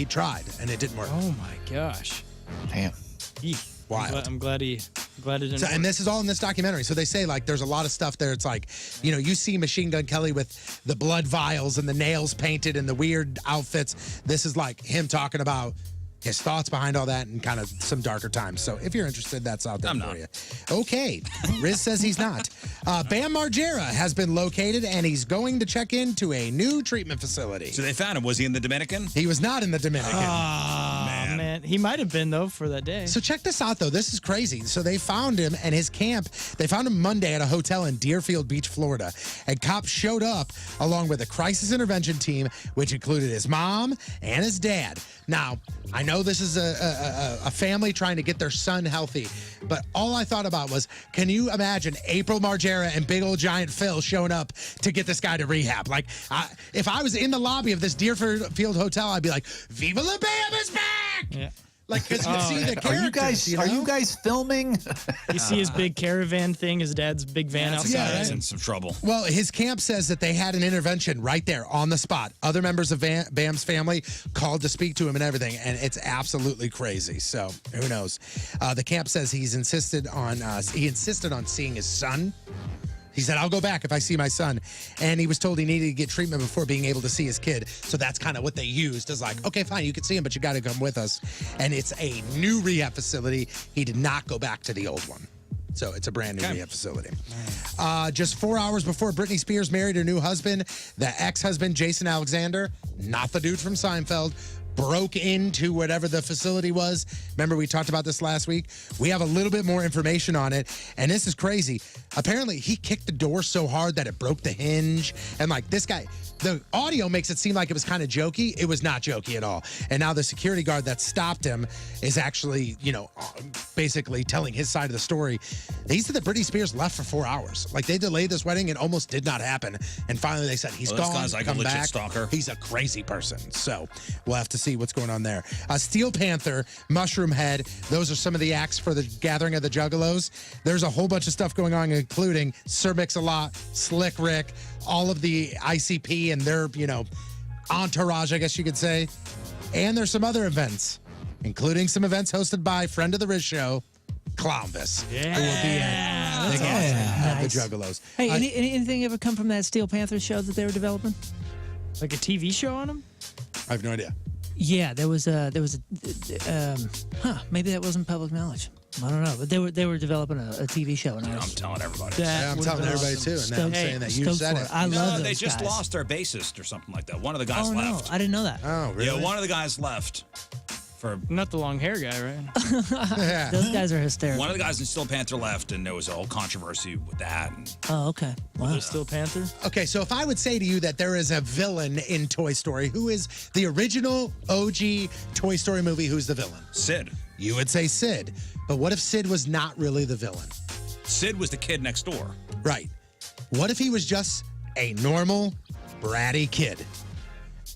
tried and it didn't work. Oh my gosh. Damn. Wild. I'm glad it didn't. So, and this is all in this documentary. So they say like there's a lot of stuff there. It's like, you see Machine Gun Kelly with the blood vials and the nails painted and the weird outfits. This is like him talking about his thoughts behind all that and kind of some darker times. So if you're interested, that's out there for you. Okay. Rizz says he's not. Bam Margera has been located and he's going to check into a new treatment facility. So they found him. Was he in the Dominican? He was not in the Dominican. Man. He might have been, though, for that day. So check this out, though. This is crazy. So they found him and his camp. They found him Monday at a hotel in Deerfield Beach, Florida. And cops showed up along with a crisis intervention team, which included his mom and his dad. Now, I know this is a family trying to get their son healthy, but all I thought about was, can you imagine April Margera and big old giant Phil showing up to get this guy to rehab? Like, if I was in the lobby of this Deerfield hotel, I'd be like, Viva la Bam is back! Yeah. Like, because you see the characters. Are you guys filming? You see his big caravan thing, his dad's big van outside. He's in some trouble. Well, his camp says that they had an intervention right there on the spot. Other members of Bam's family called to speak to him and everything, and it's absolutely crazy. So who knows? The camp says he insisted on seeing his son. He said, I'll go back if I see my son. And he was told he needed to get treatment before being able to see his kid. So that's kind of what they used as like, okay, fine, you can see him, but you got to come with us. And it's a new rehab facility. He did not go back to the old one. So it's a brand new rehab facility. Just 4 hours before Britney Spears married her new husband, the ex-husband, Jason Alexander, not the dude from Seinfeld, broke into whatever the facility was. Remember, we talked about this last week? We have a little bit more information on it, and this is crazy. Apparently, he kicked the door so hard that it broke the hinge, and like this guy, the audio makes it seem like it was kind of jokey. It was not jokey at all. And now the security guard that stopped him is actually, basically telling his side of the story. They said that Britney Spears left for 4 hours. Like, they delayed this wedding and almost did not happen. And finally they said, he's gone, this guy's like come a legit back. stalker. He's a crazy person. So we'll have to see what's going on there. Steel Panther, Mushroom Head, those are some of the acts for the Gathering of the Juggalos. There's a whole bunch of stuff going on, including Sir Mix-a-Lot, Slick Rick, all of the ICP and their, entourage, I guess you could say. And there's some other events, including some events hosted by friend of the Rizz Show, Clownvis, who will be at the Gathering of the Juggalos. Hey, anything ever come from that Steel Panther show that they were developing? Like a TV show on him? I have no idea. Yeah, there was a maybe that wasn't public knowledge. I don't know, but they were developing a TV show, and I'm telling everybody. Yeah, I'm telling everybody too, and now I'm saying that you said it. I love those they just guys. lost their bassist or something like that. One of the guys left. No, I didn't know that. Oh, really? Yeah, one of the guys left. For not the long hair guy, right? Yeah. Those guys are hysterical. One of the guys in Steel Panther left, and there was a whole controversy with that. And, Oh, okay. Wow. Steel Panther? Okay, so if I would say to you that there is a villain in Toy Story, who is the original OG Toy Story movie, who's the villain? Sid. You would say Sid. But what if Sid was not really the villain? Sid was the kid next door. Right. What if he was just a normal, bratty kid?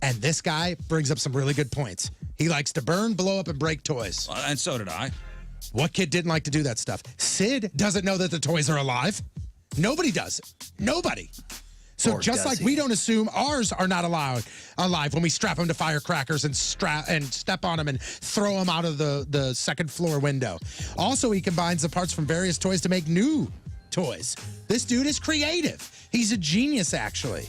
And this guy brings up some really good points. He likes to burn, blow up, and break toys. And so did I. What kid didn't like to do that stuff? Sid doesn't know that the toys are alive. Nobody does it. Nobody. So Or just does like he? we don't assume ours are not alive when we strap them to firecrackers and step on them and throw them out of the second floor window. Also, he combines the parts from various toys to make new toys. This dude is creative. He's a genius, actually.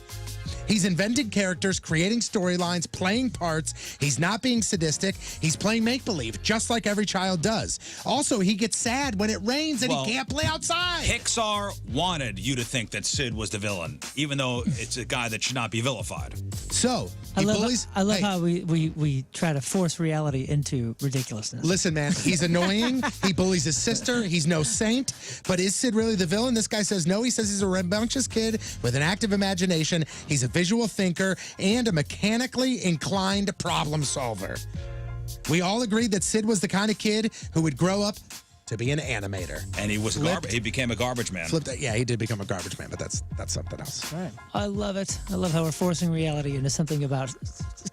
He's invented characters, creating storylines, playing parts. He's not being sadistic. He's playing make-believe, just like every child does. Also, he gets sad when it rains and he can't play outside. Pixar wanted you to think that Sid was the villain, even though it's a guy that should not be vilified. So, I love how we try to force reality into ridiculousness. Listen, man, he's annoying. He bullies his sister. He's no saint. But is Sid really the villain? This guy says no. He says he's a rambunctious kid with an active imagination. He's a visual thinker and a mechanically inclined problem solver. We all agreed that Sid was the kind of kid who would grow up to be an animator. And he was he became a garbage man. Yeah, he did become a garbage man, but that's something else. Right. I love it. I love how we're forcing reality into something about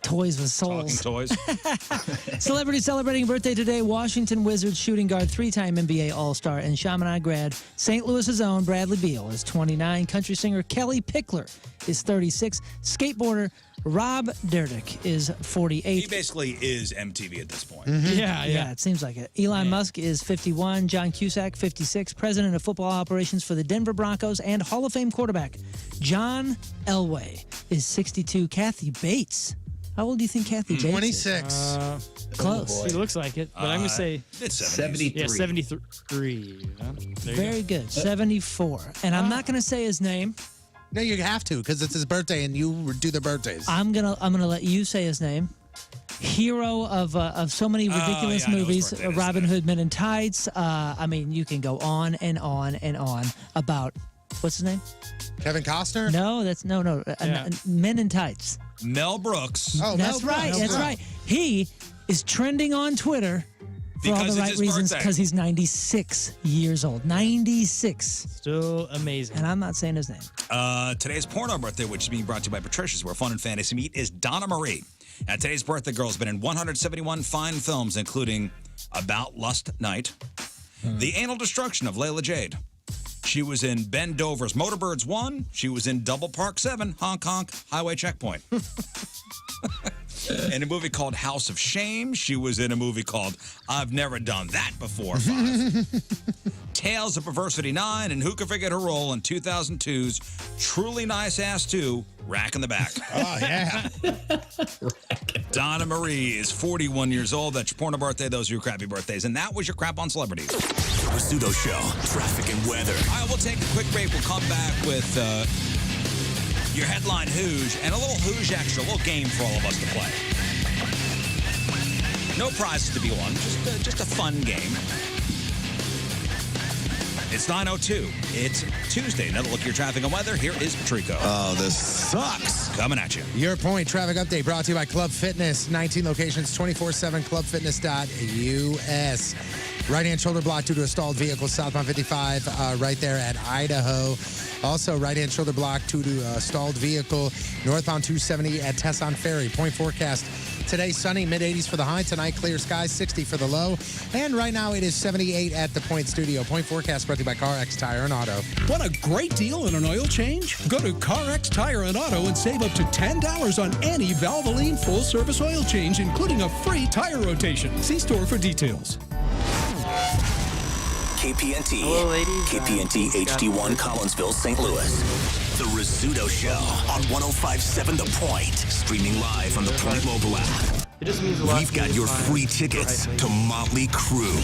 toys with souls. Talking toys. Celebrity celebrating a birthday today, Washington Wizards shooting guard, 3-time NBA All-Star, and Chaminade grad, St. Louis's own Bradley Beal is 29. Country singer Kelly Pickler is 36. Skateboarder Rob Dyrdek is 48. He basically is MTV at this point. Yeah, it seems like it. Elon Musk is 51. John Cusack, 56. President of football operations for the Denver Broncos and Hall of Fame quarterback John Elway is 62. Kathy Bates. How old do you think Kathy Bates 26. is? Close. He looks like it, but I'm going to say It's 73. Yeah, 73. There you Very good. 74. And I'm not going to say his name. No, you have to, because it's his birthday and you do the birthdays. I'm gonna let you say his name. Hero of so many ridiculous I know his movies, birthday is Robin today. Hood Men in Tights. I mean, you can go on and on and on about what's his name? Kevin Costner? No, that's no. Men in Tights. Mel Brooks. Oh, That's Mel right. Brooks. That's right. He is trending on Twitter for all Because the it's right his reasons birthday. because he's 96 years old. 96. Still amazing. And I'm not saying his name. Today's porno birthday, which is being brought to you by Patricia's, where fun and fantasy meet, is Donna Marie. Now, today's birthday girl has been in 171 fine films, including About Lust Night, The Anal Destruction of Layla Jade. She was in Ben Dover's Motorbirds 1. She was in Double Park 7, Honk Honk, Highway Checkpoint. In a movie called House of Shame. She was in a movie called I've Never Done That Before 5. Tales of Perversity 9, and who can forget her role in 2002's Truly Nice Ass 2, Rack in the Back. Oh, yeah. Donna Marie is 41 years old. That's your porno birthday. Those are your crappy birthdays. And that was your crap on celebrities. Rizzuto Show, traffic and weather. All right, we'll take a quick break. We'll come back with your headline Hooshe and a little Hooshe extra, a little game for all of us to play. No prizes to be won, just a fun game. It's 9:02. It's Tuesday. Another look at your traffic and weather. Here is Patrico. Oh, this sucks. Coming at you. Your Point traffic update brought to you by Club Fitness. 19 locations, 24/7, clubfitness.us. Right-hand shoulder block due to a stalled vehicle southbound 55 right there at Idaho. Also, right-hand shoulder block due to a stalled vehicle northbound 270 at Tesson Ferry. Point forecast. Today, sunny, mid-80s for the high. Tonight, clear skies, 60 for the low. And right now, it is 78 at the Point Studio. Point forecast brought to you by CarX Tire and Auto. Want a great deal on an oil change? Go to CarX Tire and Auto and save up to $10 on any Valvoline full-service oil change, including a free tire rotation. See store for details. KPNT. Hello, ladies. KPNT HD1 Collinsville, St. Louis. The Rizzuto Show on 105.7 The Point. Streaming live on the Point mobile app. It just means a lot. We've got your free tickets to Motley Crue.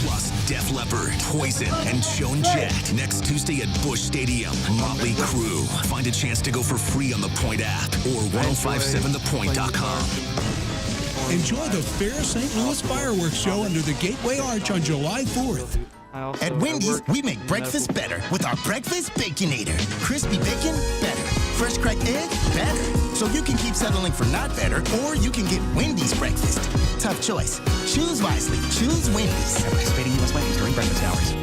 Plus Def Leppard, Poison, and Joan Jett. Next Tuesday at Busch Stadium. Motley Crue. Find a chance to go for free on the Point app or 1057thepoint.com. Enjoy the Fair St. Louis Fireworks Show under the Gateway Arch on July 4th. At Wendy's, we make breakfast better with our Breakfast Baconator. Crispy bacon, better. Fresh cracked egg, better. So you can keep settling for not better, or you can get Wendy's breakfast. Tough choice. Choose wisely. Choose Wendy's. Participating U.S. Wendy's during breakfast hours.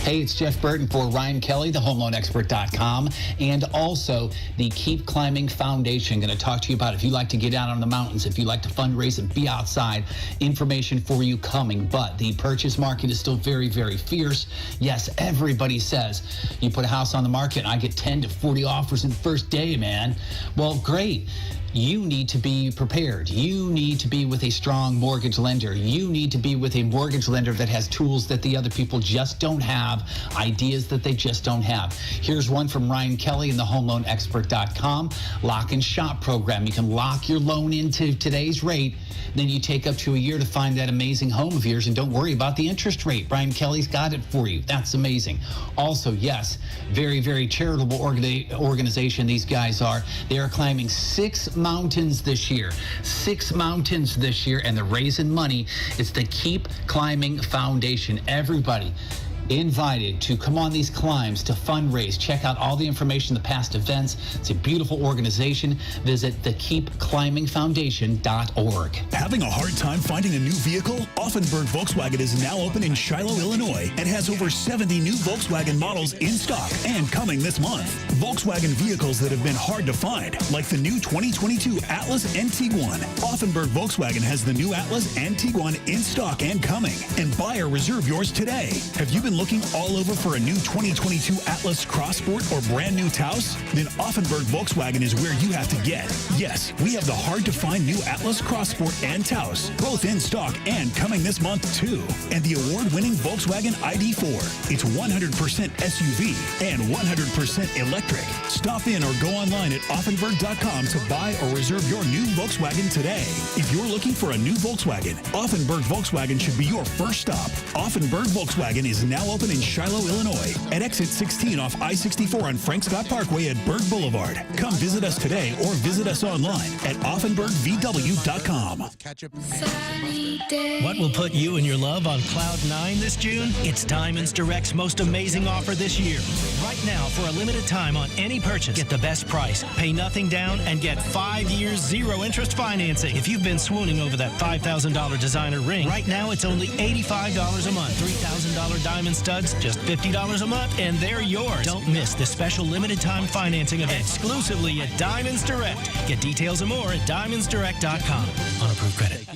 Hey, it's Jeff Burton for Ryan Kelly, thehomeloanexpert.com, and also the Keep Climbing Foundation. Going to talk to you about if you like to get out on the mountains, if you like to fundraise and be outside, information for you coming. But the purchase market is still very, very fierce. Yes, everybody says you put a house on the market and I get 10 to 40 offers in the first day, man. Well, great. You need to be prepared. You need to be with a strong mortgage lender. You need to be with a mortgage lender that has tools that the other people just don't have, ideas that they just don't have. Here's one from Ryan Kelly in the homeloanexpert.com. Lock and shop program. You can lock your loan into today's rate. Then you take up to a year to find that amazing home of yours and don't worry about the interest rate. Ryan Kelly's got it for you. That's amazing. Also, yes, very, very charitable organization these guys are. They are climbing 6 mountains this year. 6 mountains this year, and they're raising money. It's the Keep Climbing Foundation. Everybody invited to come on these climbs to fundraise. Check out all the information, the past events. It's a beautiful organization. Visit thekeepclimbingfoundation.org. Having a hard time finding a new vehicle? Offenburg Volkswagen is now open in Shiloh, Illinois, and has over 70 new Volkswagen models in stock and coming this month. Volkswagen vehicles that have been hard to find, like the new 2022 Atlas and Tiguan. Offenburg Volkswagen has the new Atlas and Tiguan in stock and coming. And buy or reserve yours today. Have you been looking all over for a new 2022 Atlas Crossport or brand new Taos? Then Offenburg Volkswagen is where you have to get. Yes, we have the hard-to-find new Atlas Crossport and Taos, both in stock and coming this month too. And the award-winning Volkswagen ID4. It's 100% SUV and 100% electric. Stop in or go online at Offenburg.com to buy or reserve your new Volkswagen today. If you're looking for a new Volkswagen, Offenburg Volkswagen should be your first stop. Offenburg Volkswagen is now open in Shiloh, Illinois, at exit 16 off I-64 on Frank Scott Parkway at Berg Boulevard. Come visit us today or visit us online at offenburgvw.com. What will put you and your love on Cloud 9 this June? It's Diamonds Direct's most amazing offer this year. Right now, for a limited time on any purchase, get the best price, pay nothing down, and get 5 years zero interest financing. If you've been swooning over that $5,000 designer ring, right now it's only $85 a month. $3,000 diamond studs, just $50 a month, and they're yours. Don't miss this special limited time financing event exclusively at Diamonds Direct. Get details and more at diamondsdirect.com. On approved credit.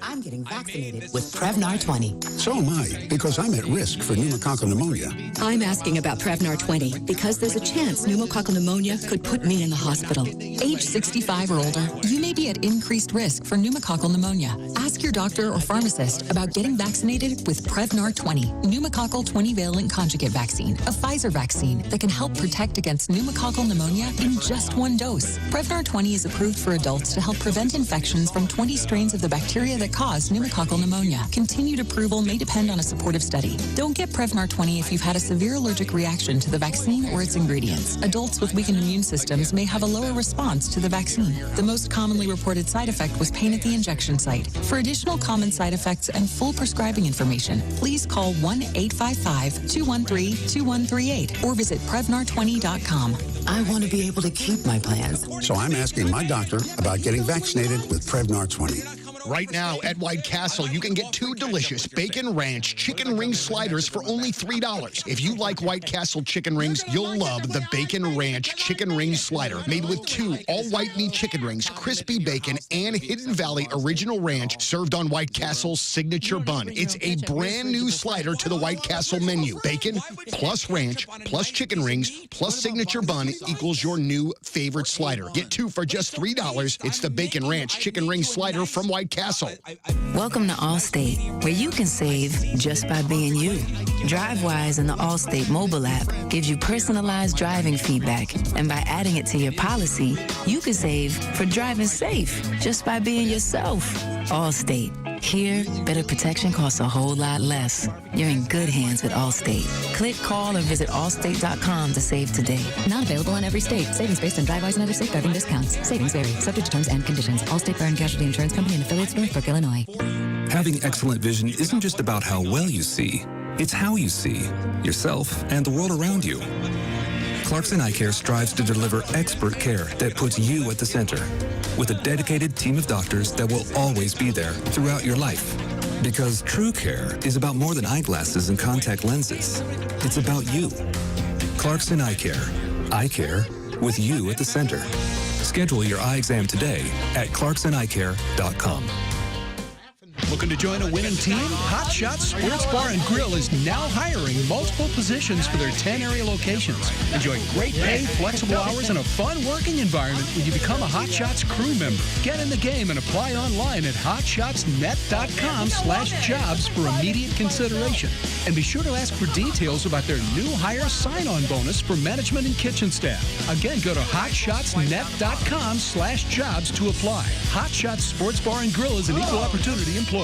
I'm getting vaccinated with Prevnar 20. So am I, because I'm at risk for pneumococcal pneumonia. I'm asking about Prevnar 20 because there's a chance pneumococcal pneumonia could put me in the hospital. Age 65 or older, you may be at increased risk for pneumococcal pneumonia. Ask your doctor or pharmacist about getting vaccinated with Prevnar 20, pneumococcal 20-valent conjugate vaccine, a Pfizer vaccine that can help protect against pneumococcal pneumonia in just 1 dose. Prevnar 20 is approved for adults to help prevent infections from 20 strains of the bacteria that cause pneumococcal pneumonia. Continued approval may depend on a supportive study. Don't get Prevnar 20 if you've had a severe allergic reaction to the vaccine or its ingredients. Adults with weakened immune systems may have a lower response to the vaccine. The most commonly reported side effect was pain at the injection site. For additional common side effects and full prescribing information, please call 1-855-213-2138 or visit Prevnar20.com. I want to be able to keep my plans. So I'm asking my doctor about getting vaccinated with Prevnar 20. Right now at White Castle, you can get 2 delicious Bacon Ranch chicken ring sliders for only $3. If you like White Castle chicken rings, you'll love the Bacon Ranch chicken ring slider. Made with 2 all-white meat chicken rings, crispy bacon, and Hidden Valley Original Ranch, served on White Castle's signature bun. It's a brand new slider to the White Castle menu. Bacon plus ranch plus chicken rings plus signature bun equals your new favorite slider. Get 2 for just $3. It's the Bacon Ranch chicken ring slider from White Castle. Welcome to Allstate, where you can save just by being you. DriveWise in the Allstate mobile app gives you personalized driving feedback, and by adding it to your policy, you can save for driving safe just by being yourself. Allstate. Here, better protection costs a whole lot less. You're in good hands with Allstate. Click, call, or visit allstate.com to save today. Not available in every state. Savings based on drive-bys and other safe driving discounts. Savings vary. Subject to terms and conditions. Allstate Fire and Casualty Insurance Company and affiliates, Northbrook, Illinois. Having excellent vision isn't just about how well you see. It's how you see yourself and the world around you. Clarkson Eye Care strives to deliver expert care that puts you at the center, with a dedicated team of doctors that will always be there throughout your life. Because true care is about more than eyeglasses and contact lenses. It's about you. Clarkson Eye Care. Eye care with you at the center. Schedule your eye exam today at clarksoneyecare.com. Looking to join a winning team? Hot Shots Sports Bar and Grill is now hiring multiple positions for their 10 area locations. Enjoy great pay, flexible hours, and a fun working environment when you become a Hot Shots crew member. Get in the game and apply online at hotshotsnet.com/jobs for immediate consideration. And be sure to ask for details about their new hire sign-on bonus for management and kitchen staff. Again, go to hotshotsnet.com/jobs to apply. Hot Shots Sports Bar and Grill is an equal opportunity employer.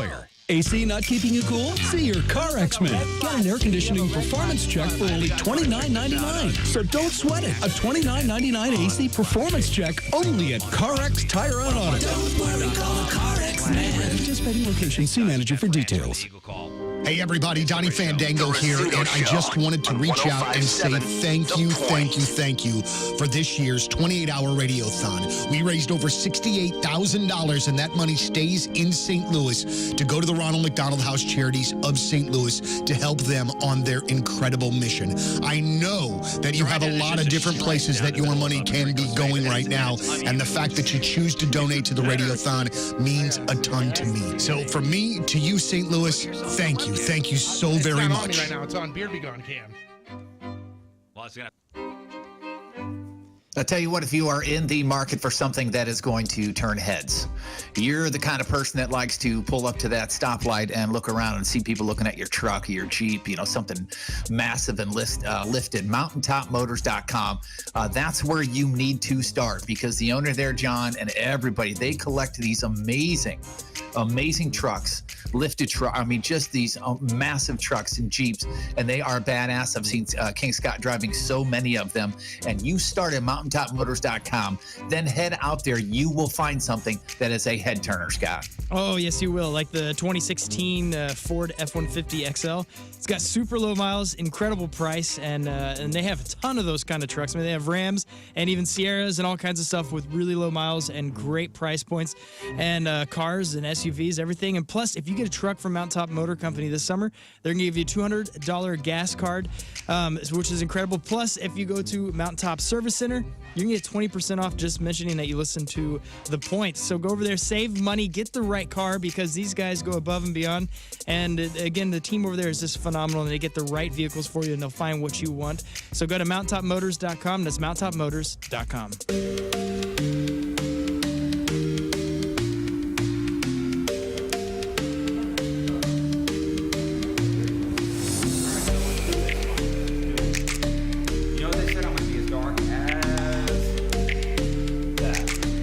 AC not keeping you cool? See your CarX man. Get an air conditioning performance check for only $29.99. So don't sweat it. A $29.99 AC performance check only at CarX Tire and Auto. Don't worry, call a CarX man. Participating location. See manager for details. Hey everybody, Donnie Fandango here, and I just wanted to reach out and say thank you for this year's 28-hour radiothon. We raised over $68,000, and that money stays in St. Louis to go to the Ronald McDonald House Charities of St. Louis to help them on their incredible mission. I know that you have a lot of different places that your money can be going right now, and the fact that you choose to donate to the radiothon means a ton to me. So from me to you, St. Louis, thank you. Thank you so very much. Right now. It's on Beer Be Gone Cam. I'll tell you what, if you are in the market for something that is going to turn heads, you're the kind of person that likes to pull up to that stoplight and look around and see people looking at your truck or your Jeep, you know, something massive and lifted, mountaintopmotors.com. That's where you need to start, because the owner there, John, and everybody, they collect these amazing trucks, lifted truck. I mean, just these massive trucks and Jeeps, and they are badass. I've seen King Scott driving so many of them. And you start at mountaintopmotors.com, then head out there. You will find something that is a head turner, Scott. Oh, yes, you will. Like the 2016 Ford F-150 XL. It's got super low miles, incredible price, and they have a ton of those kind of trucks. I mean, they have Rams and even Sierras and all kinds of stuff with really low miles and great price points, and cars and SUVs, everything. And plus, if you get a truck from Mountaintop Motor Company this summer, they're going to give you a $200 gas card, which is incredible. Plus, if you go to Mountaintop Service Center, you can get 20% off just mentioning that you listen to The Point. So go over there, save money, get the right car, because these guys go above and beyond. And again, the team over there is just phenomenal, and they get the right vehicles for you, and they'll find what you want. So go to mountaintopmotors.com. That's mountaintopmotors.com.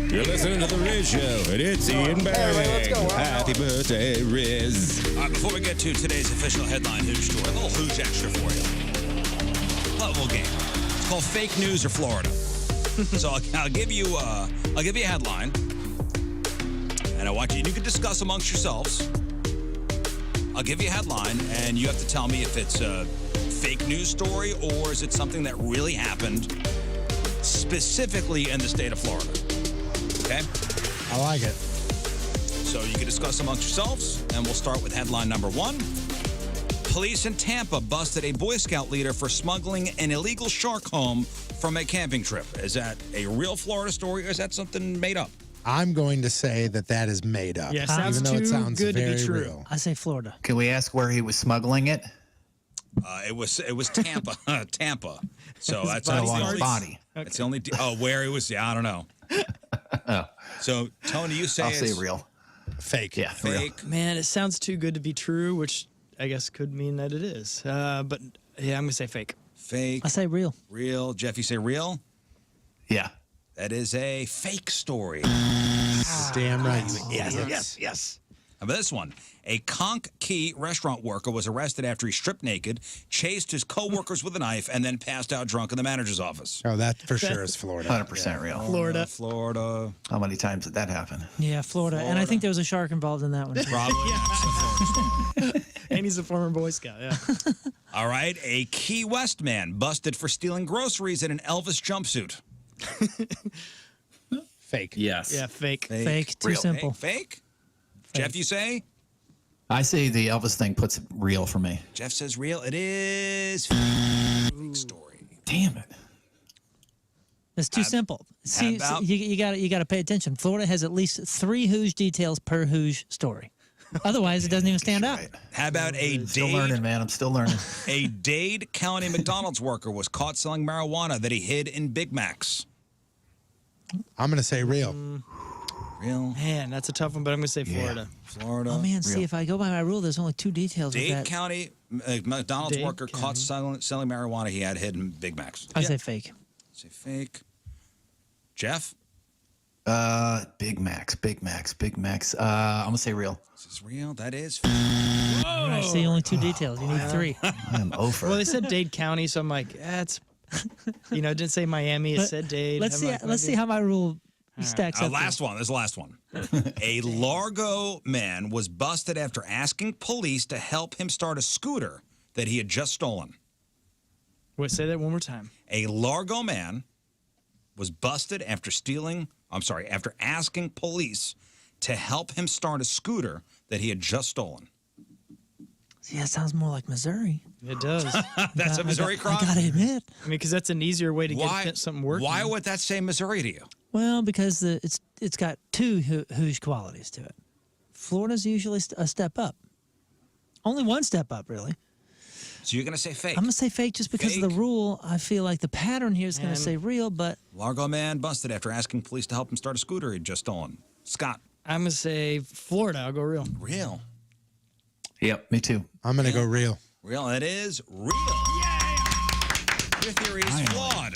You're listening to The Rizz Show, and it's Ian Barry. Hey, let's go. Happy birthday, Rizz. All right, before we get to today's official headline Hooshe story, a little Hooshe extra for you. A little game. It's called Fake News or Florida. So I'll give you a headline, and I want you can discuss amongst yourselves. I'll give you a headline, and you have to tell me if it's a fake news story or is it something that really happened specifically in the state of Florida. Okay? I like it. So you can discuss amongst yourselves, and we'll start with headline number one. Police in Tampa busted a Boy Scout leader for smuggling an illegal shark home from a camping trip. Is that a real Florida story, or is that something made up? I'm going to say that is made up. Yeah, sounds even though it sounds good to very be true. real. I say Florida. Can we ask where he was smuggling it? It was Tampa. Tampa. So that's on the his only body. That's the only. Where he was? Yeah, I don't know. So Tony, you say I'll it's say real. Fake. Yeah, fake. Man, it sounds too good to be true, which I guess could mean that it is. But yeah, I'm going to say fake. Fake. I say real. Real. Jeff, you say real? Yeah. That is a fake story. Damn right. Yes. How about this one? A Conch Key restaurant worker was arrested after he stripped naked, chased his co-workers with a knife, and then passed out drunk in the manager's office. Oh, that for sure is Florida. 100% real. Florida. How many times did that happen? Yeah, Florida. And I think there was a shark involved in that one. Probably. And he's a former Boy Scout, yeah. All right. A Key West man busted for stealing groceries in an Elvis jumpsuit. Fake. Yes. Yeah, fake. Fake. Too Real. simple. Fake? Jeff, you say? I say the Elvis thing puts it real for me. Jeff says real. It is fake story. Damn it. It's too simple. See, about- you got to pay attention. Florida has at least 3 Hooshe details per Hooshe story. Otherwise, it doesn't even stand out. Right. How about a Still learning, man. I'm still learning. A Dade County McDonald's worker was caught selling marijuana that he hid in Big Macs. I'm going to say real. Real? Man, that's a tough one, but I'm going to say Florida. Florida. Oh, man, see, if I go by my rule, there's only 2 details with Dade that. County McDonald's Dade worker County. caught selling marijuana he had hidden in Big Macs. I say fake. Say fake. Jeff? Big Macs. I'm going to say real. This is real. That is I see only 2 details. You need 3. I'm over. Well, they said Dade County, so I'm like, that's, it didn't say Miami, it said Dade. Let's I'm like, let's see how my rule stacks up. last one. This is the last one. A Largo man was busted after asking police to help him start a scooter that he had just stolen. Wait, say that one more time. A Largo man was busted after after asking police to help him start a scooter that he had just stolen. See, that sounds more like Missouri. It does. That's a Missouri crime? I got to admit. I mean, because that's an easier way to get something working. Why would that say Missouri to you? Well, because it's got 2 Hooshe qualities to it. Florida's usually a step up. Only 1 step up, really. So you're going to say fake. I'm going to say fake just because of the rule. I feel like the pattern here is going to say real, but... Largo man busted after asking police to help him start a scooter he'd just stolen. Scott. I'm going to say Florida. I'll go real. Real. Yep, me too. I'm going to go real. Real. It is real. Your theory is flawed.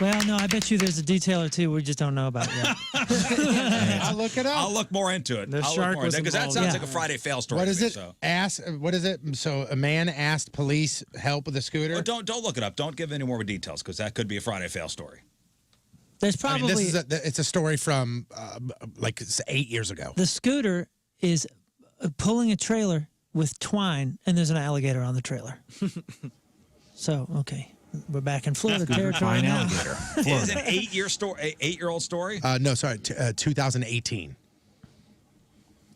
Well, no, I bet you there's a detail or 2 we just don't know about yet. I'll look it up. I'll look more into it. The shark was because that involved. sounds Yeah. like a Friday fail story. What to is me, it? So. What is it? So a man asked police help with a scooter? Oh, don't look it up. Don't give any more details because that could be a Friday fail story. There's I probably... mean, it's a story from like 8 years ago. The scooter is pulling a trailer with twine, and there's an alligator on the trailer. So, okay. We're back in Florida territory now. Alligator. Is it an 8-year-old story? No, sorry, 2018.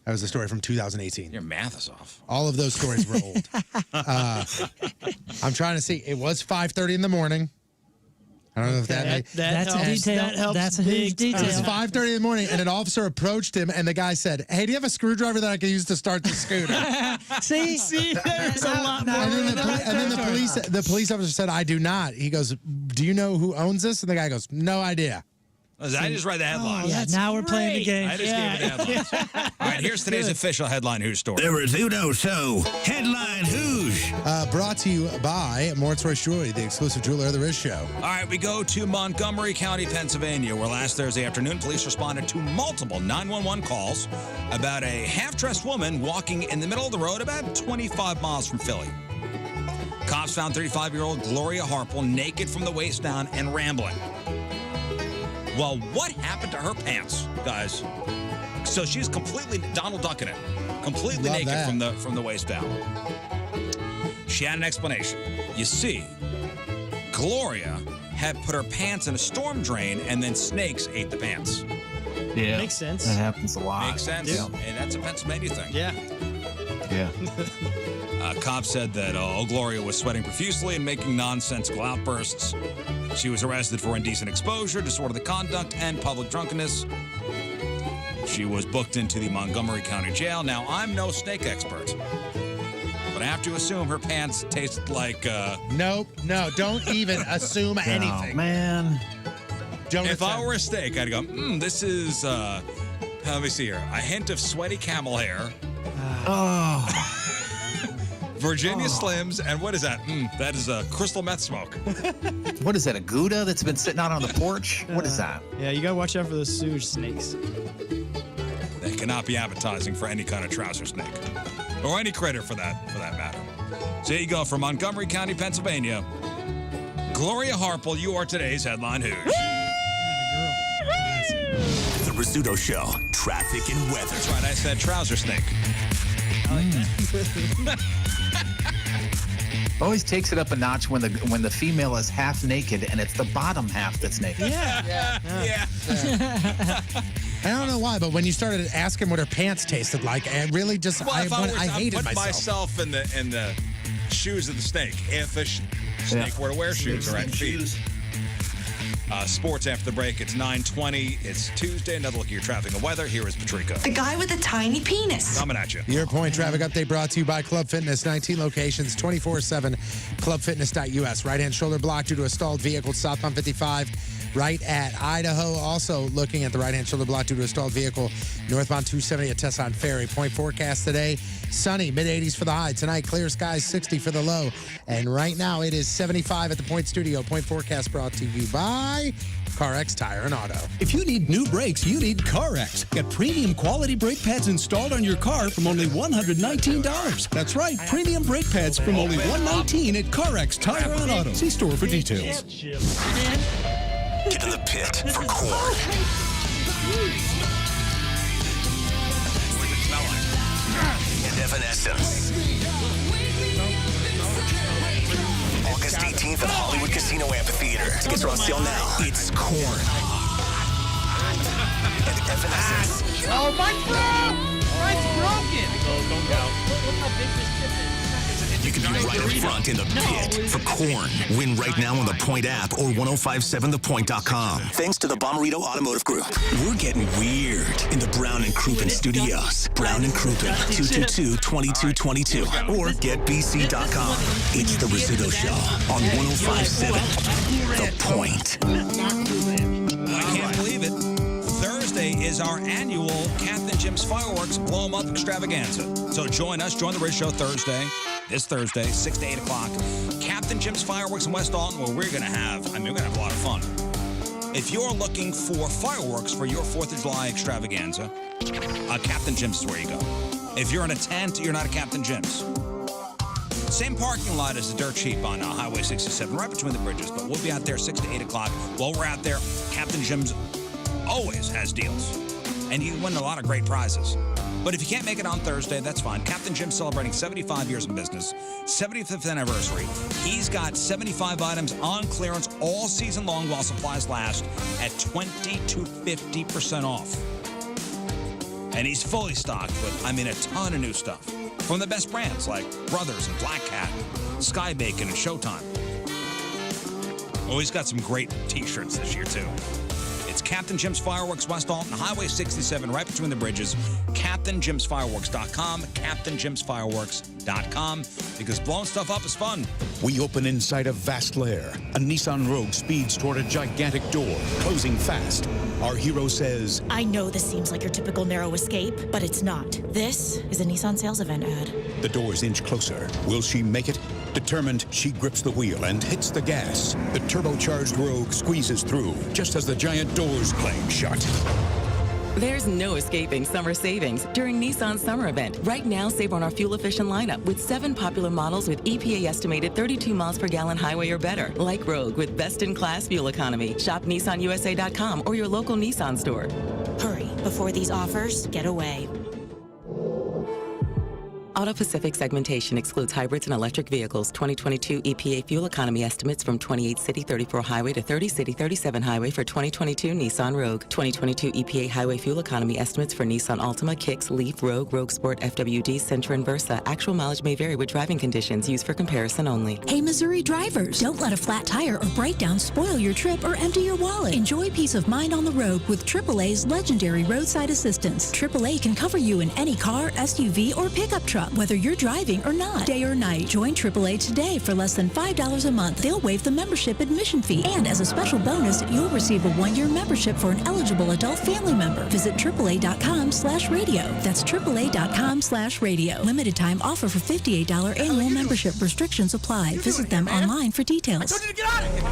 That was a story from 2018. Your math is off. All of those stories were old. I'm trying to see. It was 5:30 in the morning. I don't know if That's a helps. detail. That helps That's a big huge detail. It was 5:30 in the morning, and an officer approached him, and the guy said, "Hey, do you have a screwdriver that I can use to start the scooter?" See, there's a lot more. And then the police officer said, "I do not." He goes, "Do you know who owns this?" And the guy goes, "No idea." I just read the headlines. Yeah, now we're playing the game. I just gave you the headlines. All right, here's today's official headline Hooshe story. The Rizzuto Show. Headline Hooshe. Brought to you by Moritz Jewelry, the exclusive jeweler of the Rizz Show. All right, we go to Montgomery County, Pennsylvania, where last Thursday afternoon, police responded to multiple 911 calls about a half-dressed woman walking in the middle of the road about 25 miles from Philly. Cops found 35-year-old Gloria Harple naked from the waist down and rambling. Well, what happened to her pants, guys? So she's completely Donald Ducking it, completely Love naked that. from the waist down. She had an explanation. You see, Gloria had put her pants in a storm drain, and then snakes ate the pants. Yeah. Makes sense. That happens a lot. Makes sense. Yeah. And that's a Pennsylvania thing. Yeah. Yeah. Cops said that Gloria was sweating profusely and making nonsensical outbursts. She was arrested for indecent exposure, disorderly conduct, and public drunkenness. She was booked into the Montgomery County Jail. Now, I'm no snake expert, but I have to assume her pants tasted like... Nope, no, don't even assume anything. Oh, man. Don't If I attempt. were a steak, I'd go, this is, let me see here, a hint of sweaty camel hair. Oh. Virginia Slims, and what is that? That is a crystal meth smoke. What is that, a Gouda that's been sitting out on the porch? What is that? Yeah, you got to watch out for those sewage snakes. They cannot not be appetizing for any kind of trouser snake. Or any critter for that matter. So here you go, from Montgomery County, Pennsylvania. Gloria Harple, you are today's headline Hooshe. The Rizzuto Show, traffic and weather. That's right, I said trouser snake. Always takes it up a notch when the female is half naked and it's the bottom half that's naked. Yeah. I don't know why, but when you started asking what her pants tasted like, I really just I hated myself in the shoes of the snake. If a snake were to wear shoes, right? Feet. Sports after the break. It's 9:20. It's Tuesday. Another look at your traffic and weather. Here is Patrico. The guy with the tiny penis. Coming at you. Your Point traffic update brought to you by Club Fitness. 19 locations, 24/7. Clubfitness.us. Right-hand shoulder block due to a stalled vehicle southbound 55. Right at Idaho. Also looking at the right-hand shoulder block due to a stalled vehicle northbound 270 at Tesson Ferry. Point forecast today. Sunny, mid-80s for the high. Tonight, clear skies, 60 for the low. And right now, it is 75 at the Point Studio. Point forecast brought to you by CarX Tire and Auto. If you need new brakes, you need CarX. Get premium quality brake pads installed on your car from only $119. That's right, premium brake pads from only $119 at CarX Tire and Auto. See store for details. Get in the pit for corn. And Evanescence. August 18th at Hollywood Casino Amphitheater. Tickets are on sale now. It's corn. And Evanescence. Oh, mine's broke! Mine's broken! Don't go. Look how big this chip is. You can be right up front in the pit for corn. Win right now on the Point app or 1057thepoint.com. Thanks to the Bommarito Automotive Group. We're getting weird in the Brown and Crouppen studios. Brown and Crouppen, 222-2222. Or getbc.com. It's the Rizzuto Show on 1057 The Point. I can't believe it. Thursday is our annual Captain Jim's Fireworks Blow 'em Up Extravaganza. So join us, join the Rizz Show this Thursday, 6 to 8 o'clock. Captain Jim's Fireworks in West Alton, where we're going to have a lot of fun. If you're looking for fireworks for your 4th of July extravaganza, Captain Jim's is where you go. If you're in a tent, you're not at Captain Jim's. Same parking lot as the Dirt Cheap on Highway 67, right between the bridges, but we'll be out there 6 to 8 o'clock. While we're out there, Captain Jim's always has deals, and you win a lot of great prizes. But if you can't make it on Thursday, that's fine. Captain Jim's celebrating 75 years in business, 75th anniversary. He's got 75 items on clearance all season long while supplies last at 20 to 50% off. And he's fully stocked with, a ton of new stuff. From the best brands like Brothers and Black Cat, Sky Bacon, and Showtime. Oh, he's got some great t-shirts this year, too. It's Captain Jim's Fireworks, West Alton, Highway 67, right between the bridges. CaptainJimsFireworks.com, CaptainJimsFireworks.com, because blowing stuff up is fun. We open inside a vast lair. A Nissan Rogue speeds toward a gigantic door, closing fast. Our hero says, I know this seems like your typical narrow escape, but it's not. This is a Nissan sales event ad. The doors inch closer. Will she make it? Determined, she grips the wheel and hits the gas. The turbocharged Rogue squeezes through, just as the giant doors clang shut. There's no escaping summer savings during Nissan's summer event. Right now, save on our fuel-efficient lineup with 7 popular models with EPA estimated 32 miles per gallon highway or better. Like Rogue with best-in-class fuel economy. Shop NissanUSA.com or your local Nissan store. Hurry, before these offers get away. Auto Pacific segmentation excludes hybrids and electric vehicles. 2022 EPA fuel economy estimates from 28 City 34 Highway to 30 City 37 Highway for 2022 Nissan Rogue. 2022 EPA highway fuel economy estimates for Nissan Altima, Kicks, Leaf, Rogue, Rogue Sport, FWD, Sentra, and Versa. Actual mileage may vary with driving conditions. Used for comparison only. Hey, Missouri drivers, don't let a flat tire or breakdown spoil your trip or empty your wallet. Enjoy peace of mind on the road with AAA's legendary roadside assistance. AAA can cover you in any car, SUV, or pickup truck, whether you're driving or not, day or night. Join AAA today for less than $5 a month. They'll waive the membership admission fee. And as a special bonus, you'll receive a 1-year membership for an eligible adult family member. Visit AAA.com/radio. That's AAA.com/radio. Limited time offer for $58 annual membership. Restrictions apply. Visit them online for details. I told you to get out of here!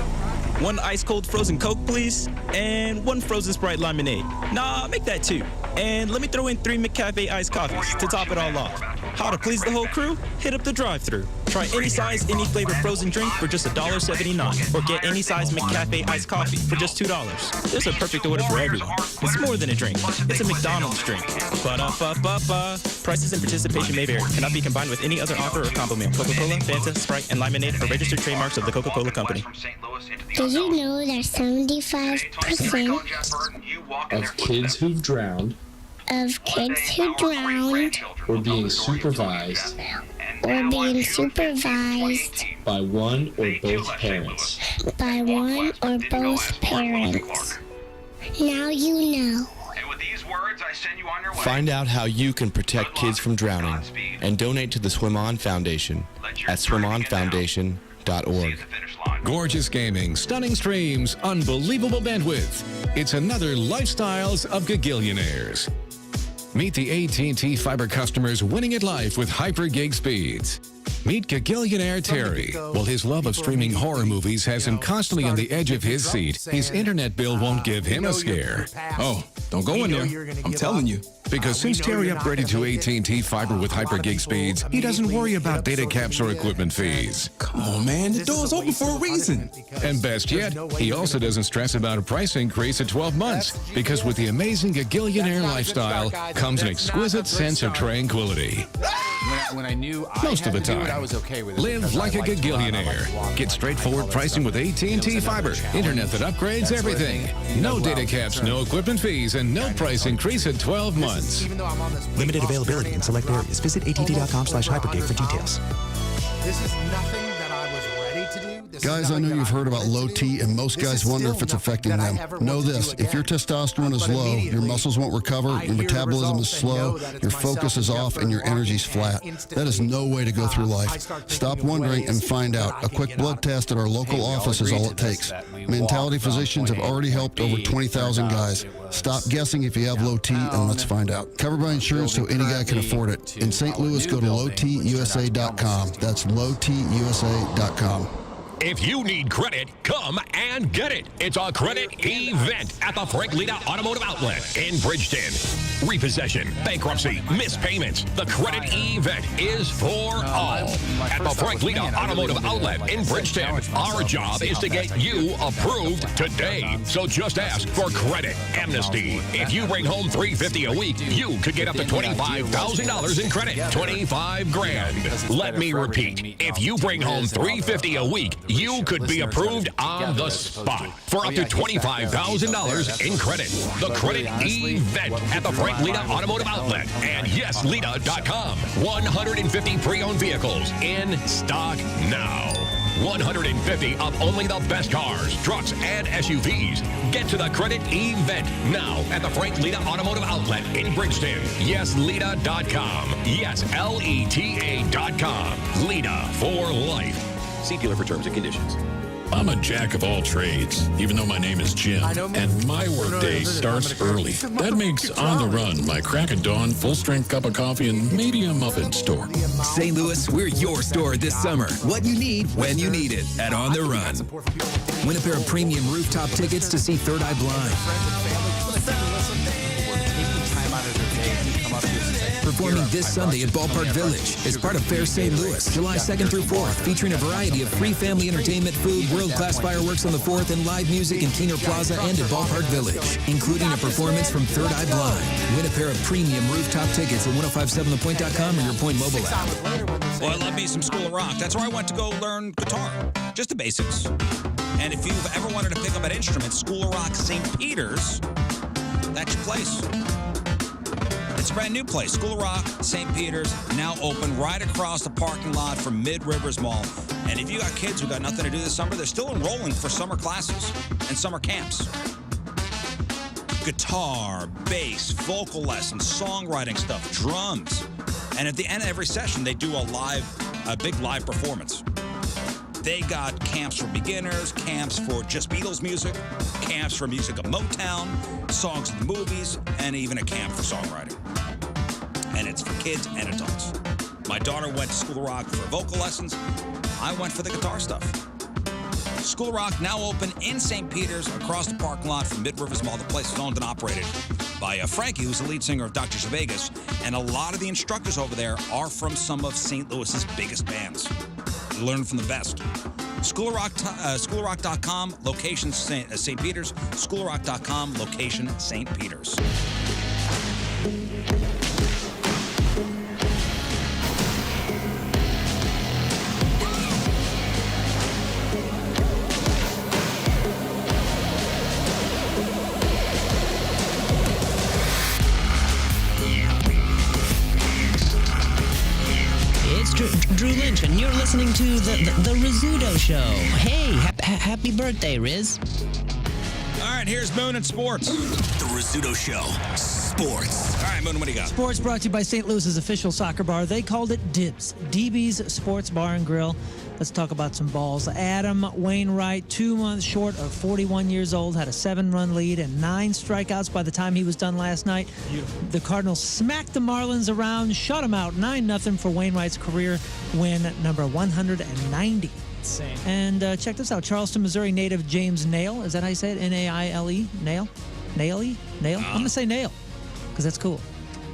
1 ice-cold frozen Coke, please, and 1 frozen Sprite lemonade. Nah, make that 2. And let me throw in 3 McCafe iced coffees to top it all off. How to please the whole crew? Hit up the drive-thru. Try any size, any flavor frozen drink for just $1.79, or get any size McCafe iced coffee for just $2. There's a perfect order for everyone. It's more than a drink. It's a McDonald's drink. Ba-da-ba-ba-ba. Prices and participation may vary. Cannot be combined with any other offer or combo meal. Coca-Cola, Fanta, Sprite, and Lemonade are registered trademarks of the Coca-Cola Company. Did you know that 75% of kids who've drowned were being supervised by one or both parents? Now you know. Find out how you can protect kids from drowning and donate to the Swim On Foundation at swimonfoundation.org. Gorgeous gaming, stunning streams, unbelievable bandwidth. It's another Lifestyles of Gagillionaires. Meet the AT&T Fiber customers winning at life with hyper-gig speeds. Meet Gagillionaire Terry. While his love of streaming horror movies has him constantly on the edge of his seat, his internet bill won't give him a scare. Oh, don't go in there. I'm telling you. Because since Terry upgraded to AT&T Fiber with hyper-gig speeds, he doesn't worry about data caps or equipment fees. Come on, man. The door's open for a reason. And best yet, he also doesn't stress about a price increase at 12 months, because with the amazing Gagillionaire lifestyle comes an exquisite sense of tranquility. Most of the time. Live like a Gagillionaire. Get straightforward pricing with AT&T Fiber. Internet that upgrades everything. No data caps, no equipment fees, and no price increase at 12 months. Limited availability in select areas. Visit att.com/hypergig for details. This is nothing that I was ready to do. Guys, I know you've heard about low T, and most guys wonder if it's affecting them. Know this, if your testosterone is low, your muscles won't recover, your metabolism is slow, your focus is off, and your energy's flat. That is no way to go through life. Stop wondering and find out. A quick blood test at our local office is all it takes. Mentality Physicians have already helped over 20,000 guys. Stop guessing if you have low T, and let's find out. Covered by insurance so any guy can afford it. In St. Louis, go to lowtusa.com. That's lowtusa.com. If you need credit, come and get it. It's a credit event at the Frank Lita Automotive Outlet in Bridgeton. Repossession, bankruptcy, missed payments. The credit event is for all. At the Frank Lita Automotive Outlet in Bridgeton, our job is to get you approved today. So just ask for credit amnesty. If you bring home $350 a week, you could get up to $25,000 in credit. 25 grand. Let me repeat. If you bring home $350 a week, you could be approved on the spot for up to $25,000 in credit. The credit event at the Frank Lita Automotive Outlet and YesLita.com. 150 pre-owned vehicles in stock now. 150 of only the best cars, trucks, and SUVs. Get to the credit event now at the Frank Lita Automotive Outlet in Bridgeton. YesLita.com. Yes, LETA.com. Lita for life. See dealer for terms and conditions. I'm a jack of all trades, even though my name is Jim, and my workday starts early. That makes On the Run my crack of dawn, full-strength cup of coffee, and maybe a muffin store. St. Louis, we're your store this summer. What you need, when you need it, at On the Run. Win a pair of premium rooftop tickets to see Third Eye Blind. Performing this Sunday at Ballpark Village as part of Fair St. Louis, July 2nd through 4th, featuring a variety of free family entertainment, food, world-class fireworks on the 4th, and live music in Keener Plaza and at Ballpark Village, including a performance from Third Eye Blind. Win a pair of premium rooftop tickets at 1057thepoint.com or your Point mobile app. Well, I love me some School of Rock. That's where I went to go learn guitar. Just the basics. And if you've ever wanted to pick up an instrument, School of Rock St. Peter's, that's your place. It's a brand new place. School of Rock, St. Peter's, now open right across the parking lot from Mid-Rivers Mall. And if you got kids who got nothing to do this summer, they're still enrolling for summer classes and summer camps. Guitar, bass, vocal lessons, songwriting stuff, drums. And at the end of every session, they do a big live performance. They got camps for beginners, camps for just Beatles music, camps for music of Motown, songs of the movies, and even a camp for songwriting. And it's for kids and adults. My daughter went to School of Rock for vocal lessons. I went for the guitar stuff. School of Rock now open in St. Peter's across the parking lot from Mid-Rivers Mall. The place is owned and operated by Frankie, who's the lead singer of Dr. Zvegas. And a lot of the instructors over there are from some of St. Louis's biggest bands. Learn from the best. SchoolofRock.com, location St. Peter's. SchoolofRock.com, location St. Peter's. Drew Lynch, and you're listening to the Rizzuto Show. Hey, happy birthday, Rizz. All right, here's Moon and Sports. The Rizzuto Show. Sports. All right, Moon, what do you got? Sports brought to you by St. Louis's official soccer bar. They called it DIBS, DB's Sports Bar and Grill. Let's talk about some balls. Adam Wainwright, 2 months short of 41 years old, had a 7-run lead and 9 strikeouts by the time he was done last night. Beautiful. The Cardinals smacked the Marlins around, shut them out 9-0 for Wainwright's career win number 190. Insane. And check this out. Charleston, Missouri native James Nail. Is that how you say it? N-A-I-L-E? Nail? Nail-y? Nail? I'm going to say Nail because that's cool.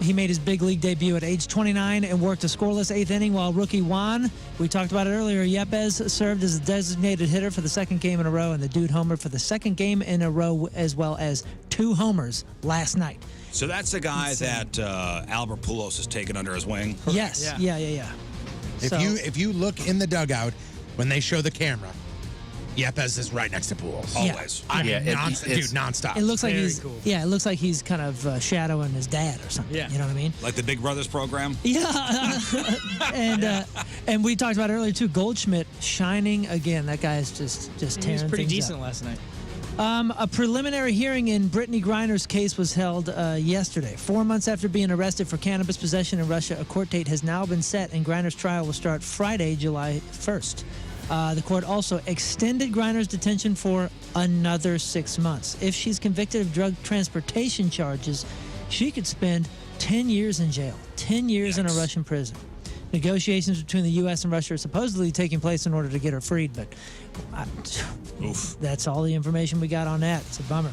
He made his big league debut at age 29 and worked a scoreless 8th inning while rookie Juan, we talked about it earlier, Yepes served as a designated hitter for the 2nd game in a row, and the dude homered for the 2nd game in a row, as well as 2 homers last night. So that's the guy that Albert Pujols has taken under his wing? Yes. Yeah. If you look in the dugout when they show the camera, Yepes is right next to Pujols. Always. Nonstop. It looks like Very he's cool. Yeah, it looks like he's kind of shadowing his dad or something. Yeah. You know what I mean? Like the Big Brothers program? Yeah. And we talked about it earlier too. Goldschmidt shining again. That guy is just tearing He was pretty things decent up. last night. A preliminary hearing in Brittany Griner's case was held yesterday. 4 months after being arrested for cannabis possession in Russia, a court date has now been set, and Griner's trial will start Friday, July 1st. The court also extended Griner's detention for another 6 months. If she's convicted of drug transportation charges, she could spend 10 years in jail, 10 years in a Russian prison. Negotiations between the U.S. and Russia are supposedly taking place in order to get her freed, but that's all the information we got on that. It's a bummer.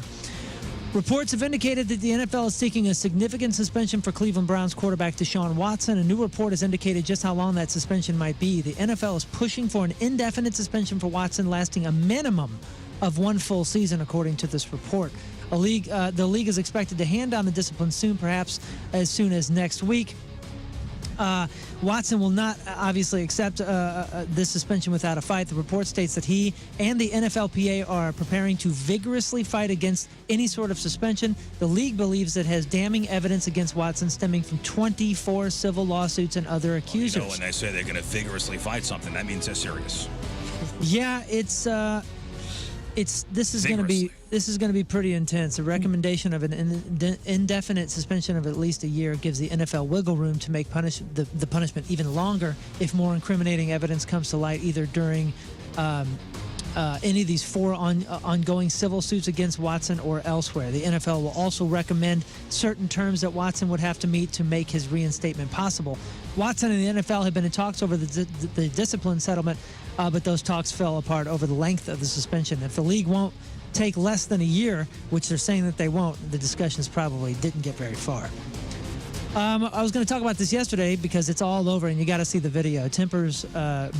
Reports have indicated that the NFL is seeking a significant suspension for Cleveland Browns quarterback Deshaun Watson. A new report has indicated just how long that suspension might be. The NFL is pushing for an indefinite suspension for Watson lasting a minimum of 1 full season, according to this report. The league is expected to hand down the discipline soon, perhaps as soon as next week. Watson will not obviously accept this suspension without a fight. The report states that he and the NFLPA are preparing to vigorously fight against any sort of suspension. The league believes it has damning evidence against Watson stemming from 24 civil lawsuits and other accusers. Well, when they say they're going to vigorously fight something, that means they're serious. Yeah, this is going to be pretty intense. A recommendation of an indefinite suspension of at least a year gives the NFL wiggle room to make the punishment even longer if more incriminating evidence comes to light, either during any of these 4 ongoing civil suits against Watson or elsewhere. The NFL will also recommend certain terms that Watson would have to meet to make his reinstatement possible. Watson and the NFL have been in talks over the discipline settlement, but those talks fell apart over the length of the suspension. If the league won't take less than a year, which they're saying that they won't, the discussions probably didn't get very far. I was going to talk about this yesterday because it's all over and you got to see the video. Tempers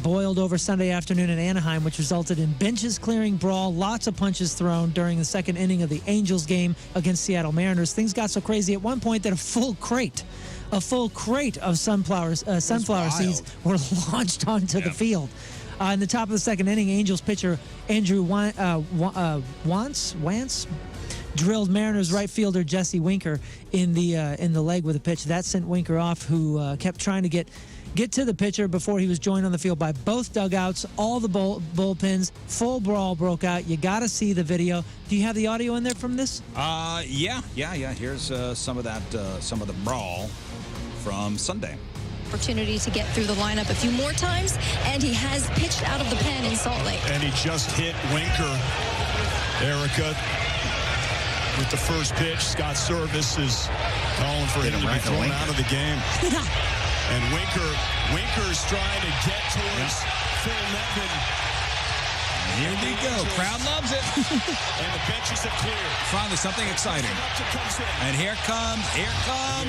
boiled over Sunday afternoon in Anaheim, which resulted in benches clearing brawl, lots of punches thrown during the 2nd inning of the Angels game against Seattle Mariners. Things got so crazy at one point that a full crate of sunflower seeds were launched onto the field. In the top of the 2nd inning, Angels pitcher Andrew Wantz drilled Mariners right fielder Jesse Winker in the leg with a pitch. That sent Winker off, who kept trying to get to the pitcher before he was joined on the field by both dugouts, all the bullpens. Full brawl broke out. You got to see the video. Do you have the audio in there from this? Yeah. Here's some of the brawl from Sunday. Opportunity to get through the lineup a few more times, and he has pitched out of the pen in Salt Lake. And he just hit Winker. Erica with the first pitch. Scott Service is calling for him to be thrown out of the game. And Winker's trying to get towards Phil Nevin. Here we go. Crowd loves it. And the benches have cleared. Finally, something exciting. And here comes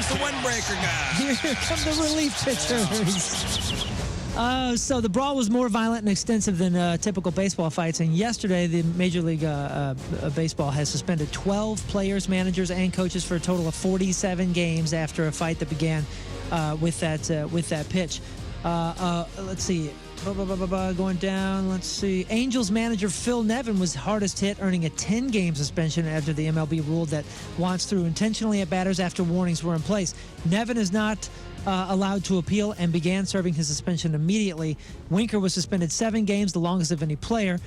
the windbreaker guy. Here come the relief pitchers. So the brawl was more violent and extensive than typical baseball fights. And yesterday, the Major League Baseball has suspended 12 players, managers, and coaches for a total of 47 games after a fight that began with that pitch. Let's see. Going down. Let's see. Angels manager Phil Nevin was hardest hit, earning a 10-game suspension after the MLB ruled that Wantz threw intentionally at batters after warnings were in place. Nevin is not allowed to appeal and began serving his suspension immediately. Winker was suspended 7 games, the longest of any player,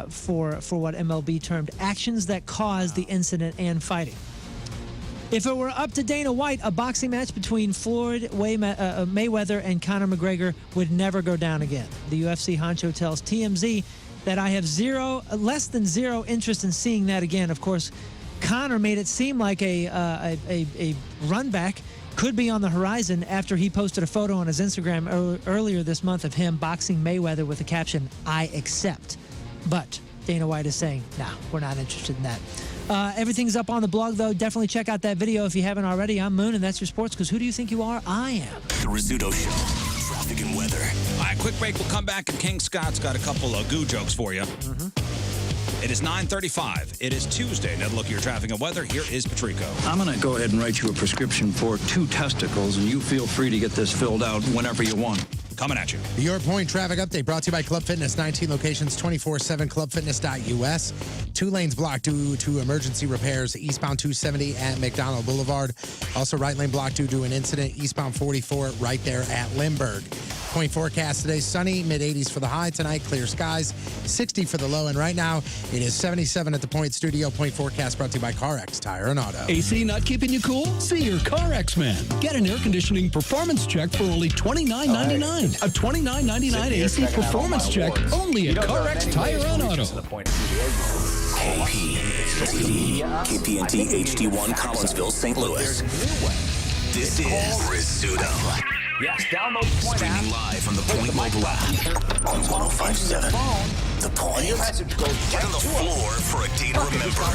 for what MLB termed actions that caused the incident and fighting. If it were up to Dana White, a boxing match between Floyd Mayweather and Conor McGregor would never go down again. The UFC honcho tells TMZ that I have less than zero interest in seeing that again. Of course, Conor made it seem like a run back could be on the horizon after he posted a photo on his Instagram earlier this month of him boxing Mayweather with the caption, "I accept." But Dana White is saying, nah, we're not interested in that. Everything's up on the blog, though. Definitely check out that video if you haven't already. I'm Moon, and that's your sports, because who do you think you are? I am. The Rizzuto Show. Traffic and weather. All right, quick break. We'll come back, and King Scott's got a couple of goo jokes for you. It is 9:35. It is Tuesday. Another look at your traffic and weather. Here is Patrico. I'm going to go ahead and write you a prescription for 2 testicles, and you feel free to get this filled out whenever you want. Coming at you. Your Point traffic update brought to you by Club Fitness. 19 locations, 24/7, clubfitness.us. 2 lanes blocked due to emergency repairs eastbound 270 at McDonald Boulevard. Also, right lane blocked due to an incident eastbound 44 right there at Lindbergh. Point forecast today, sunny, mid-80s for the high tonight, clear skies, 60 for the low, and right now it is 77 at the Point Studio. Point forecast brought to you by CarX Tire and Auto. AC not keeping you cool? See your CarX man. Get an air conditioning performance check for only $29.99. A $29.99 AC performance check only at CarX Tire and Auto. KPNT HD1 Collinsville, St. Louis. This is Rizzuto. Yes, download the Point Streaming live from the Point mobile app on 105.7. The Point. Get on the floor for a day to remember.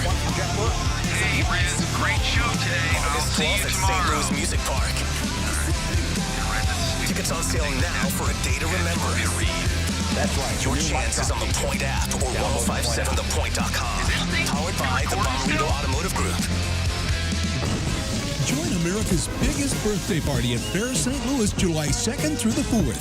Hey, Rizz, great show today. I'll see you tomorrow. St. Louis Music Park. Tickets on sale now for a day to remember. That's right. Your chance is on the Point app or 1057thepoint.com. Powered by the Bommarito Automotive Group. Join America's biggest birthday party at Fair St. Louis, July 2nd through the 4th.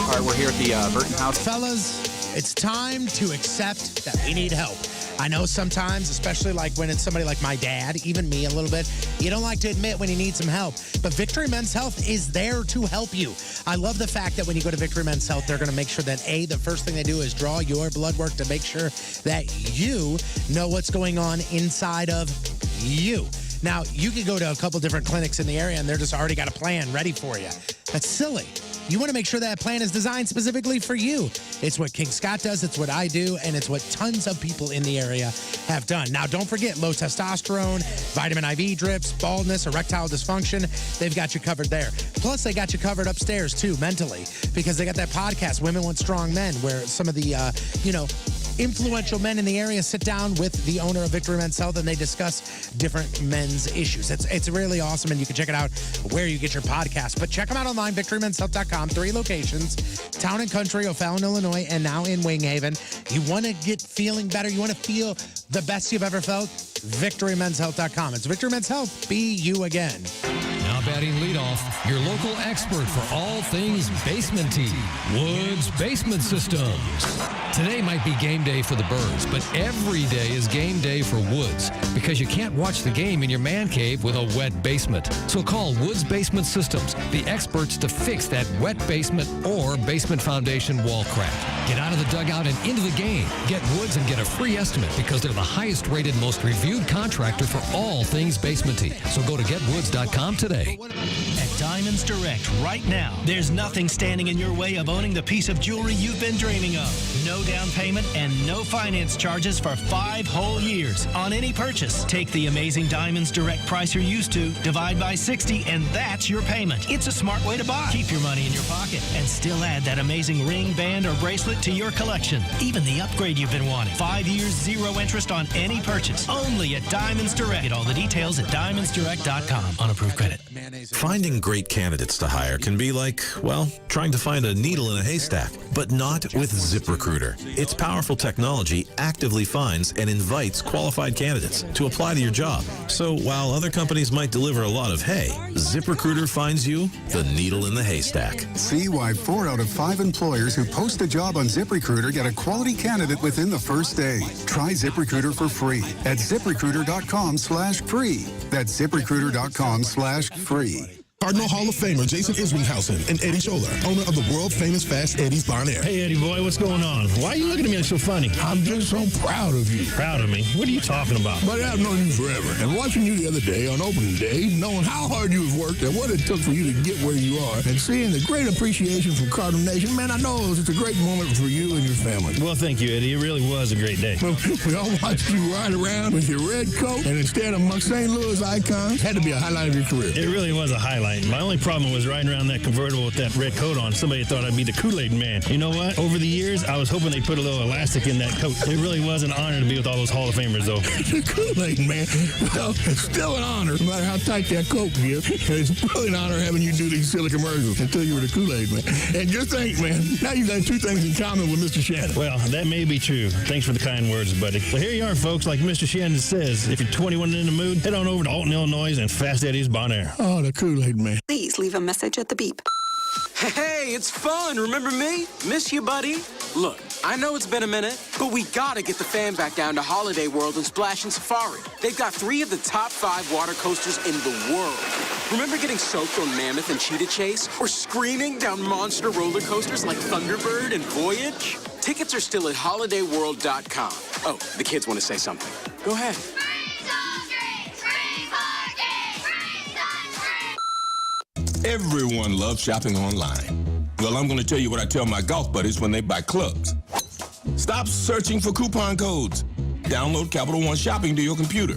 All right, we're here at the Burton house. Fellas, it's time to accept that we need help. I know sometimes, especially like when it's somebody like my dad, even me a little bit, you don't like to admit when you need some help. But Victory Men's Health is there to help you. I love the fact that when you go to Victory Men's Health, they're going to make sure that, A, the first thing they do is draw your blood work to make sure that you know what's going on inside of you. Now, you could go to a couple different clinics in the area and they're just already got a plan ready for you. That's silly. You want to make sure that plan is designed specifically for you. It's what King Scott does, it's what I do, and it's what tons of people in the area have done. Now, don't forget low testosterone, vitamin IV drips, baldness, erectile dysfunction. They've got you covered there. Plus, they got you covered upstairs, too, mentally, because they got that podcast, Women Want Strong Men, where some of the, influential men in the area sit down with the owner of Victory Men's Health and they discuss different men's issues. It's really awesome, and you can check it out where you get your podcast. But check them out online, victorymenshealth.com. 3 locations, Town and Country, O'Fallon, Illinois, and now in Wing Haven. You want to get feeling better? You want to feel the best you've ever felt? victorymenshealth.com. It's Victory Men's Health. Be you again. Now batting leadoff, your local expert for all things basement-y, Woods Basement Systems. Today might be game day for the Birds, but every day is game day for Woods because you can't watch the game in your man cave with a wet basement. So call Woods Basement Systems, the experts to fix that wet basement or basement foundation wall crack. Get out of the dugout and into the game. Get Woods and get a free estimate because they're the highest-rated, most reviewed contractor for all things basement-y. So go to getwoods.com today. At Diamonds Direct right now. There's nothing standing in your way of owning the piece of jewelry you've been dreaming of. No down payment and no finance charges for 5 whole years on any purchase. Take the amazing Diamonds Direct price you're used to, divide by 60, and that's your payment. It's a smart way to buy. Keep your money in your pocket and still add that amazing ring, band, or bracelet to your collection. Even the upgrade you've been wanting. 5 years, 0 interest on any purchase. Only at Diamonds Direct. Get all the details at diamondsdirect.com on approved credit. Finding great candidates to hire can be like, well, trying to find a needle in a haystack, but not with ZipRecruiter. Its powerful technology actively finds and invites qualified candidates to apply to your job. So while other companies might deliver a lot of hay, ZipRecruiter finds you the needle in the haystack. See why 4 out of 5 employers who post a job on ZipRecruiter get a quality candidate within the first day. Try ZipRecruiter for free at ZipRecruiter.com/free. That's ZipRecruiter.com/free. Cardinal Hall of Famer Jason Isringhausen and Eddie Scholler, owner of the world-famous Fast Eddie's Bon Air. Hey, Eddie boy, what's going on? Why are you looking at me like so funny? I'm just so proud of you. Proud of me? What are you talking about? Buddy, I've known you forever, and watching you the other day on opening day, knowing how hard you've worked and what it took for you to get where you are, and seeing the great appreciation from Cardinal Nation, man, I know it's a great moment for you and your family. Well, thank you, Eddie. It really was a great day. We all watched you ride around with your red coat, and instead of among St. Louis icons, had to be a highlight of your career. It really was a highlight. My only problem was riding around that convertible with that red coat on. Somebody thought I'd be the Kool-Aid man. You know what? Over the years, I was hoping they'd put a little elastic in that coat. It really was an honor to be with all those Hall of Famers, though. The Kool-Aid man. Well, it's still an honor, no matter how tight that coat gets. It's really an honor having you do these silly commercials until you were the Kool-Aid man. And just think, man, now you've got 2 things in common with Mr. Shannon. Well, that may be true. Thanks for the kind words, buddy. But here you are, folks. Like Mr. Shannon says, if you're 21 and in the mood, head on over to Alton, Illinois and Fast Eddie's Bon Air. Oh, the Kool-Aid man. Please leave a message at the beep. Hey, it's fun. Remember me? Miss you, buddy. Look, I know it's been a minute, but we gotta get the fam back down to Holiday World and Splash and Safari. They've got 3 of the top 5 water coasters in the world. Remember getting soaked on Mammoth and Cheetah Chase? Or screaming down monster roller coasters like Thunderbird and Voyage? Tickets are still at holidayworld.com. Oh, the kids want to say something. Go ahead. Everyone loves shopping online. Well, I'm going to tell you what I tell my golf buddies when they buy clubs. Stop searching for coupon codes. Download Capital One Shopping to your computer.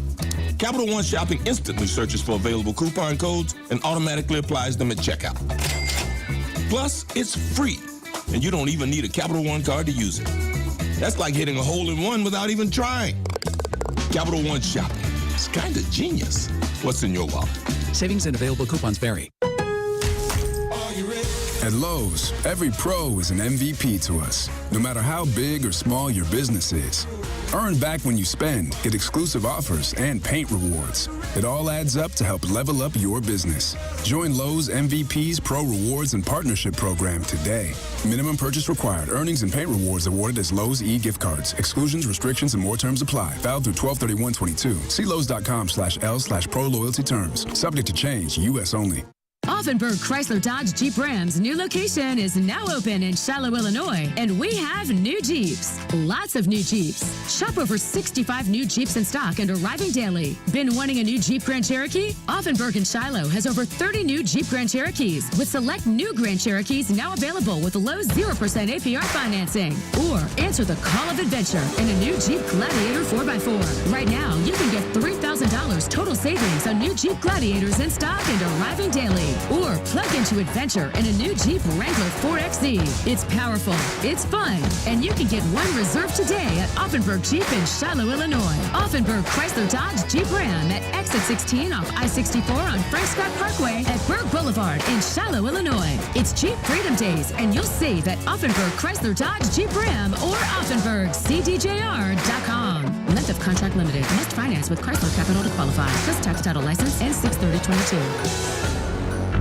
Capital One Shopping instantly searches for available coupon codes and automatically applies them at checkout. Plus, it's free, and you don't even need a Capital One card to use it. That's like hitting a hole-in-one without even trying. Capital One Shopping. It's kind of genius. What's in your wallet? Savings and available coupons vary. At Lowe's, every pro is an MVP to us, no matter how big or small your business is. Earn back when you spend, get exclusive offers, and paint rewards. It all adds up to help level up your business. Join Lowe's MVP's Pro Rewards and Partnership Program today. Minimum purchase required. Earnings and paint rewards awarded as Lowe's e-gift cards. Exclusions, restrictions, and more terms apply. Valid through 12/31/22. See Lowe's.com/L/Pro Loyalty Terms. Subject to change. U.S. only. Offenburg Chrysler Dodge Jeep Ram's new location is now open in Shiloh, Illinois, and we have new Jeeps. Lots of new Jeeps. Shop over 65 new Jeeps in stock and arriving daily. Been wanting a new Jeep Grand Cherokee? Offenburg in Shiloh has over 30 new Jeep Grand Cherokees, with select new Grand Cherokees now available with low 0% APR financing. Or answer the call of adventure in a new Jeep Gladiator 4x4. Right now, you can get $3,000 total savings on new Jeep Gladiators in stock and arriving daily. Or plug into adventure in a new Jeep Wrangler 4XE. It's powerful, it's fun, and you can get one reserved today at Offenburg Jeep in Shiloh, Illinois. Offenburg Chrysler Dodge Jeep Ram at exit 16 off I-64 on Frank Scott Parkway at Berg Boulevard in Shiloh, Illinois. It's Jeep Freedom Days, and you'll save at Offenburg Chrysler Dodge Jeep Ram or OffenburgCDJR.com. Length of contract limited. Must finance with Chrysler Capital to qualify. Plus tax title license and 6/30/22.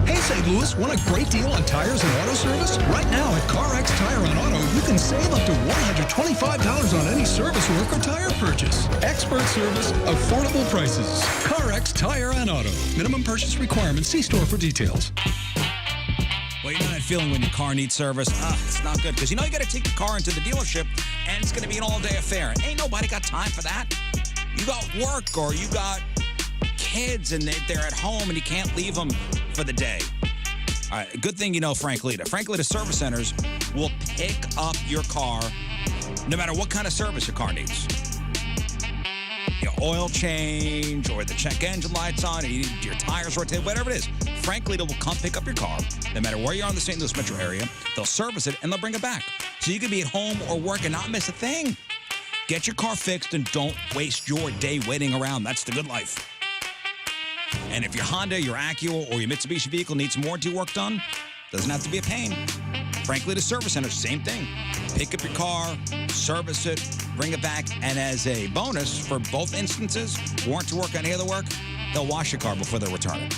Hey, St. Louis, want a great deal on tires and auto service? Right now at CarX Tire and Auto, you can save up to $125 on any service work or tire purchase. Expert service, affordable prices. CarX Tire and Auto. Minimum purchase requirements. See store for details. Well, you know that feeling when your car needs service? It's not good, because you know you got to take your car into the dealership, and it's going to be an all-day affair. And ain't nobody got time for that. You got work, or you got kids and they're at home and you can't leave them for the day. All right, good thing you know Frank Lita. Frank Lita Service Centers will pick up your car no matter what kind of service your car needs. Your oil change, or the check engine light's on, or you need your tires rotated, whatever it is. Frank Lita will come pick up your car no matter where you are in the St. Louis metro area. They'll service it, and they'll bring it back. So you can be at home or work and not miss a thing. Get your car fixed and don't waste your day waiting around. That's the good life. And if your Honda, your Acura, or your Mitsubishi vehicle needs some warranty work done, doesn't have to be a pain. Frank Lita Service Center, same thing. Pick up your car, service it, bring it back, and as a bonus for both instances, warranty work, any other work, they'll wash your car before they return it.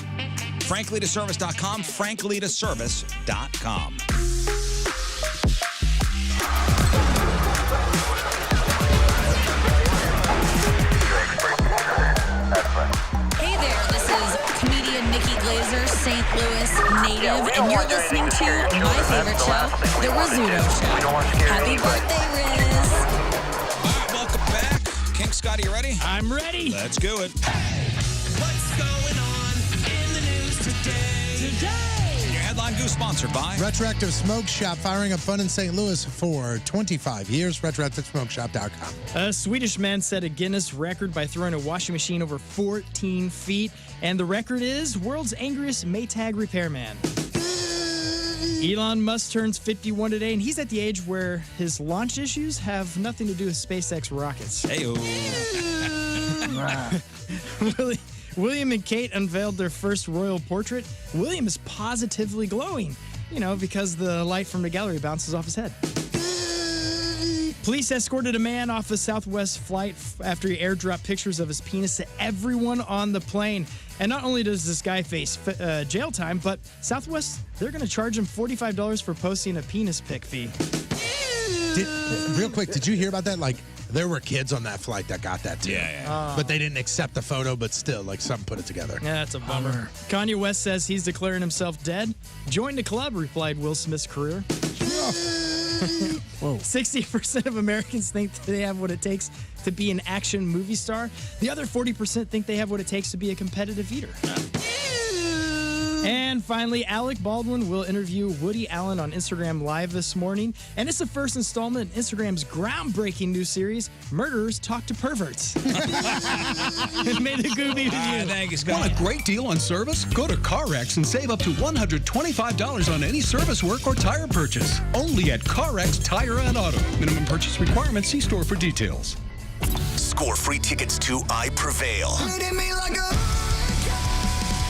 FrankLitaService.com, FrankLitaService.com. Hey there, this is comedian Nikki Glazer, St. Louis native, and you're listening to my favorite show, The Rizzuto Show. Happy birthday, Rizz! All right, welcome back. King Scott, are you ready? I'm ready. Let's do it. What's going on in the news today? Your headline goose sponsored by Retroactive Smoke Shop, firing up fun in St. Louis for 25 years. RetroactiveSmokeShop.com. A Swedish man set a Guinness record by throwing a washing machine over 14 feet. And the record is world's angriest Maytag repairman. Elon Musk turns 51 today, and he's at the age where his launch issues have nothing to do with SpaceX rockets. Hey-o. William and Kate unveiled their first royal portrait. William is positively glowing, because the light from the gallery bounces off his head. Police escorted a man off a Southwest flight after he airdropped pictures of his penis to everyone on the plane. And not only does this guy face jail time, but Southwest, they're going to charge him $45 for posting a penis pic fee. Real quick, did you hear about that? Like, there were kids on that flight that got that too. Yeah. But they didn't accept the photo, but still, something put it together. Yeah, that's a bummer. Kanye West says he's declaring himself dead. Join the club, replied Will Smith's career. 60% of Americans think they have what it takes to be an action movie star. The other 40% think they have what it takes to be a competitive eater. And finally, Alec Baldwin will interview Woody Allen on Instagram Live this morning. And it's the first installment in Instagram's groundbreaking new series, Murderers Talk to Perverts. May the goo be with you. Thank you, Scott. Want a great deal on service? Go to CarX and save up to $125 on any service work or tire purchase. Only at CarX Tire and Auto. Minimum purchase requirements. See store for details. Score free tickets to I Prevail.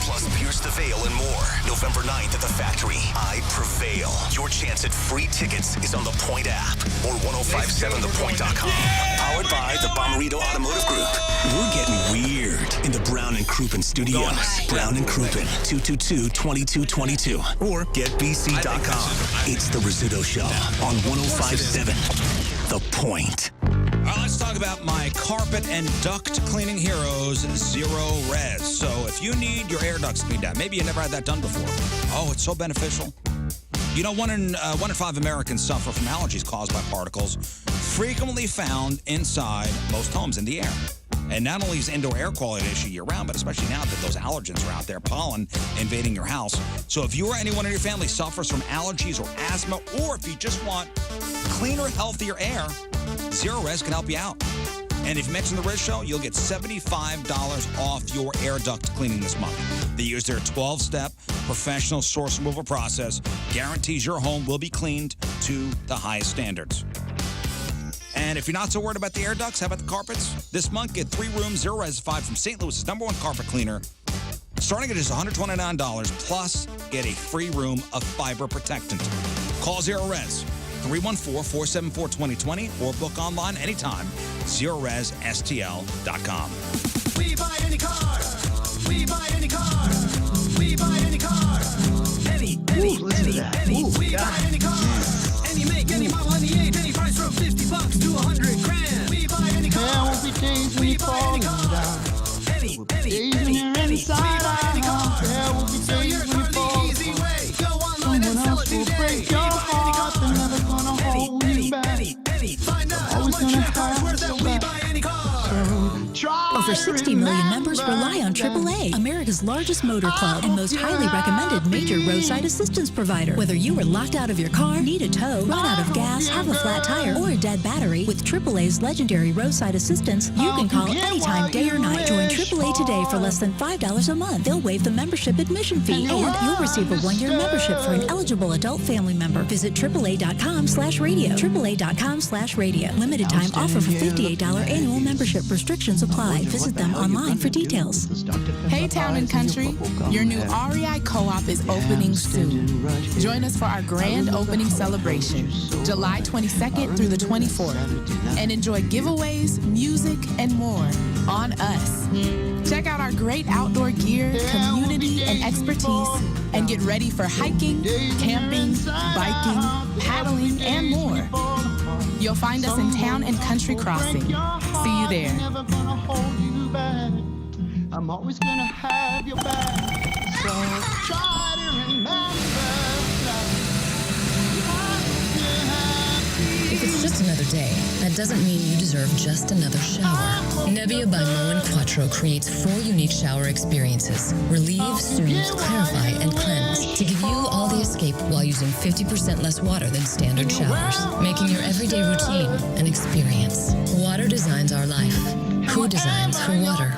Plus Pierce the Veil and more. November 9th at the Factory. I Prevail. Your chance at free tickets is on the Point app or 1057thepoint.com. Powered by the Bommarito Automotive Group. We're getting weird in the Brown and Crouppen studios. Brown and Crouppen, 222-2222. Or getbc.com. It's the Rizzuto Show on 1057 The Point. All right, let's talk about my carpet and duct cleaning heroes, Zero Res. So if you need your air ducts cleaned out, maybe you never had that done before. Oh, it's so beneficial. One in 5 Americans suffer from allergies caused by particles frequently found inside most homes in the air. And not only is indoor air quality an issue year-round, but especially now that those allergens are out there, pollen invading your house. So if you or anyone in your family suffers from allergies or asthma, or if you just want cleaner, healthier air, Zero Res can help you out. And if you mention the Rizz Show, you'll get $75 off your air duct cleaning this month. They use their 12-step professional source removal process, guarantees your home will be cleaned to the highest standards. And if you're not so worried about the air ducts, how about the carpets? This month, get 3 rooms, Zero Res 5 from St. Louis' #1 carpet cleaner, starting at just $129, plus get a free room of fiber protectant. Call Zero Res, 314-474-2020, or book online anytime, ZeroResSTL.com. We buy any car. We buy any car. We buy any car. Any. We buy any car. Any make, any model, any age, any price from $50 to $100,000. We buy any car. There won't be days when you fall down. Any. We buy any car. There will be days when you fall down. Someone else will break your heart. They're never gonna hold you back. Find out how much your car's worth at We Buy Any Car. Try Over 60 million members rely on AAA, America's largest motor club and most highly recommended major roadside assistance provider. Whether you are locked out of your car, need a tow, run out of gas, have a flat tire, or a dead battery, with AAA's legendary roadside assistance, you can call anytime, day or night. Join AAA today for less than $5 a month. They'll waive the membership admission fee, and you'll receive a 1-year membership for an eligible adult family member. Visit AAA.com/radio. AAA.com/radio. Limited time offer for $58 annual membership. Restrictions apply. Visit them online for details. Hey Town and Country, your new REI Co-op is opening soon. Join us for our grand opening celebration, July 22nd through the 24th, and enjoy giveaways, music, and more on us. Check out our great outdoor gear, community, and expertise, and get ready for hiking, camping, biking, paddling, and more. You'll find us in Town and Country Crossing. See you there. I'm always gonna have your back. So try to remember that. If it's just another day, that doesn't mean you deserve just another shower. Nebbia by Moen Quattro creates 4 unique shower experiences: relieve, soothe, clarify, and cleanse, to give you all the escape while using 50% less water than standard showers, making your everyday routine an experience. Water designs our life. Who designs her water?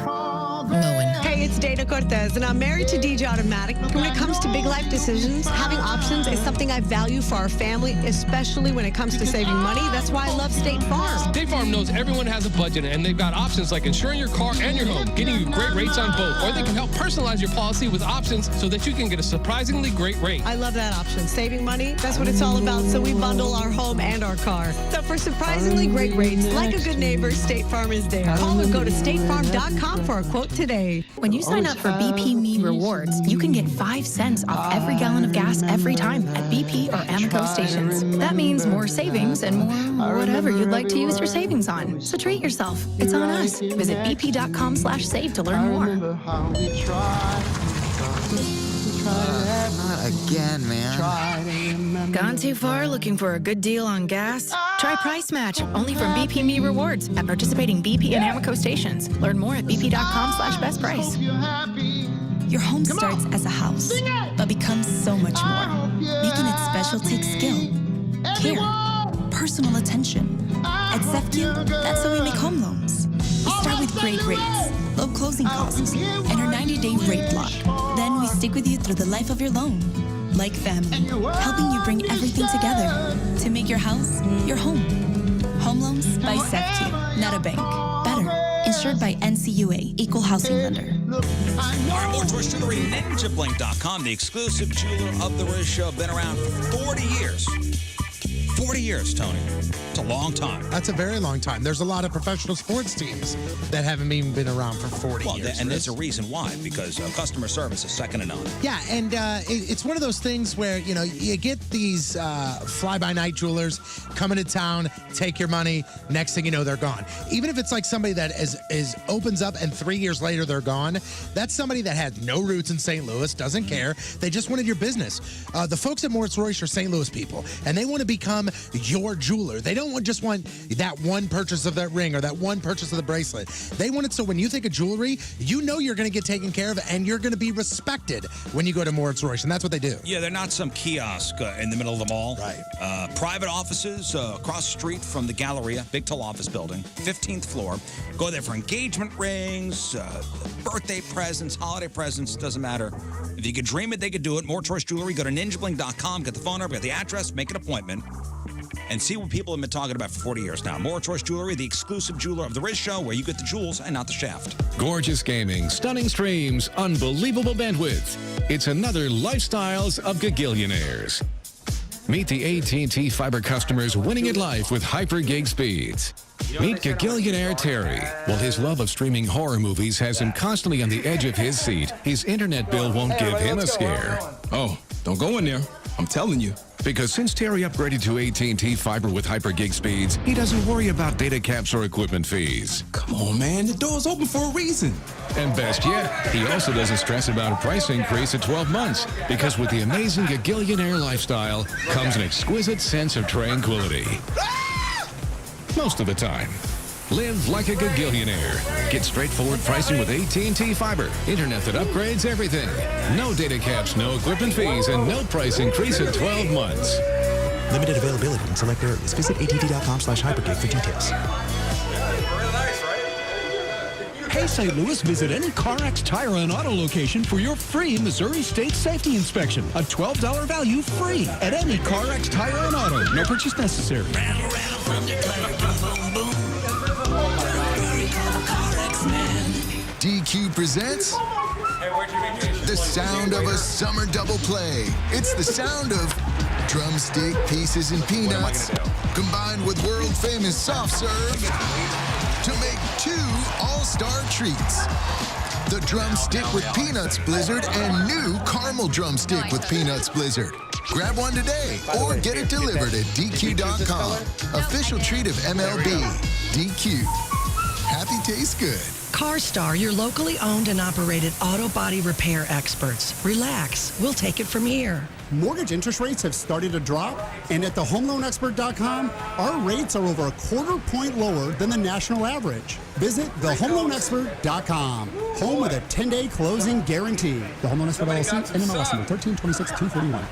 Moen. Hey, it's Dana Cortez, and I'm married to DJ Automatic. When it comes to big life decisions, having options is something I value for our family, especially when it comes to saving money. That's why I love State Farm. State Farm knows everyone has a budget, and they've got options like insuring your car and your home, getting you great rates on both. Or they can help personalize your policy with options so that you can get a surprisingly great rate. I love that option. Saving money, that's what it's all about. So we bundle our home and our car. So for surprisingly great rates, like a good neighbor, State Farm is there. Call or go to statefarm.com for a quote today. When you sign up for BP Me Rewards, you can get 5 cents off every gallon of gas every time at BP or Amoco stations. That means more savings and more whatever you'd like to use your savings on. So treat yourself. It's on us. Visit bp.com/save to learn more. Not again, man. Gone too far looking for a good deal on gas? Try Price Match, only from BP Me Rewards at participating BP and Amoco stations. Learn more at bp.com/best price. Your home starts as a house, but becomes so much more. Making it special takes skill, care, personal attention. At SEFCU, that's how we make home loans. We start with great rates, low closing costs, and our 90-day rate lock. Then we stick with you through the life of your loan. Like family, helping you bring everything together to make your house your home. Home loans by SEFCU, not a bank. Better, insured by NCUA, Equal Housing Lender. All right, more Tourist Jewelry, NinjaBlink.com, the exclusive jeweler of the Rizz Show. Been around for 40 years. 40 years, Tony. It's a long time. That's a very long time. There's a lot of professional sports teams that haven't even been around for 40 years. And there's a reason why, because customer service is second to none. Yeah, and it's one of those things where, you know, you get these fly-by-night jewelers coming to town, take your money, next thing you know, they're gone. Even if it's like somebody that is opens up and 3 years later they're gone, that's somebody that had no roots in St. Louis, doesn't care. They just wanted your business. The folks at Moritz Royce are St. Louis people, and they want to become your jeweler. They don't just want that one purchase of that ring or that one purchase of the bracelet. They want it so when you think of jewelry, you know you're going to get taken care of and you're going to be respected when you go to Moritz Royce, and that's what they do. Yeah, they're not some kiosk in the middle of the mall. Right. Private offices across the street from the Galleria, big tall office building, 15th floor. Go there for engagement rings, birthday presents, holiday presents, doesn't matter. If you could dream it, they could do it. More Tourist Jewelry, go to ninjablink.com, get the phone number, get the address, make an appointment, and see what people have been talking about for 40 years now. More Choice Jewelry, the exclusive jeweler of the Rizz Show, where you get the jewels and not the shaft. Gorgeous gaming, stunning streams, unbelievable bandwidth. It's another Lifestyles of Gagillionaires. Meet the AT&T Fiber customers winning at life with hyper gig speeds. Meet Gagillionaire Terry. While his love of streaming horror movies has him constantly on the edge of his seat, his internet bill won't give him a scare. Oh, don't go in there. I'm telling you. Because since Terry upgraded to AT&T Fiber with hyper gig speeds, he doesn't worry about data caps or equipment fees. Come on, man. The door's open for a reason. And best yet, he also doesn't stress about a price increase at 12 months, because with the amazing Gagillionaire lifestyle comes an exquisite sense of tranquility. Most of the time. Live like a gagillionaire. Get straightforward pricing with AT&T Fiber. Internet that upgrades everything. No data caps, no equipment fees, and no price increase in 12 months. Limited availability in select areas. Visit att.com/hypergig for details. Hey, St. Louis, visit any CarX Tire and Auto location for your free Missouri State Safety Inspection. A $12 value free at any CarX Tire and Auto. No purchase necessary. DQ presents the sound of a summer double play. It's the sound of drumstick pieces and peanuts combined with world-famous soft serve to make two all-star treats. The drumstick with peanuts blizzard and new caramel drumstick with peanuts blizzard. Grab one today or get it delivered at DQ.com. Official treat of MLB. DQ. Happy tastes good. CarStar, your locally owned and operated auto body repair experts. Relax, we'll take it from here. Mortgage interest rates have started to drop, and at thehomeloanexpert.com, our rates are over a quarter point lower than the national average. Visit thehomeloanexpert.com, home with a 10-day closing guarantee. The Home Loan Expert LLC, NMLS number 1326241.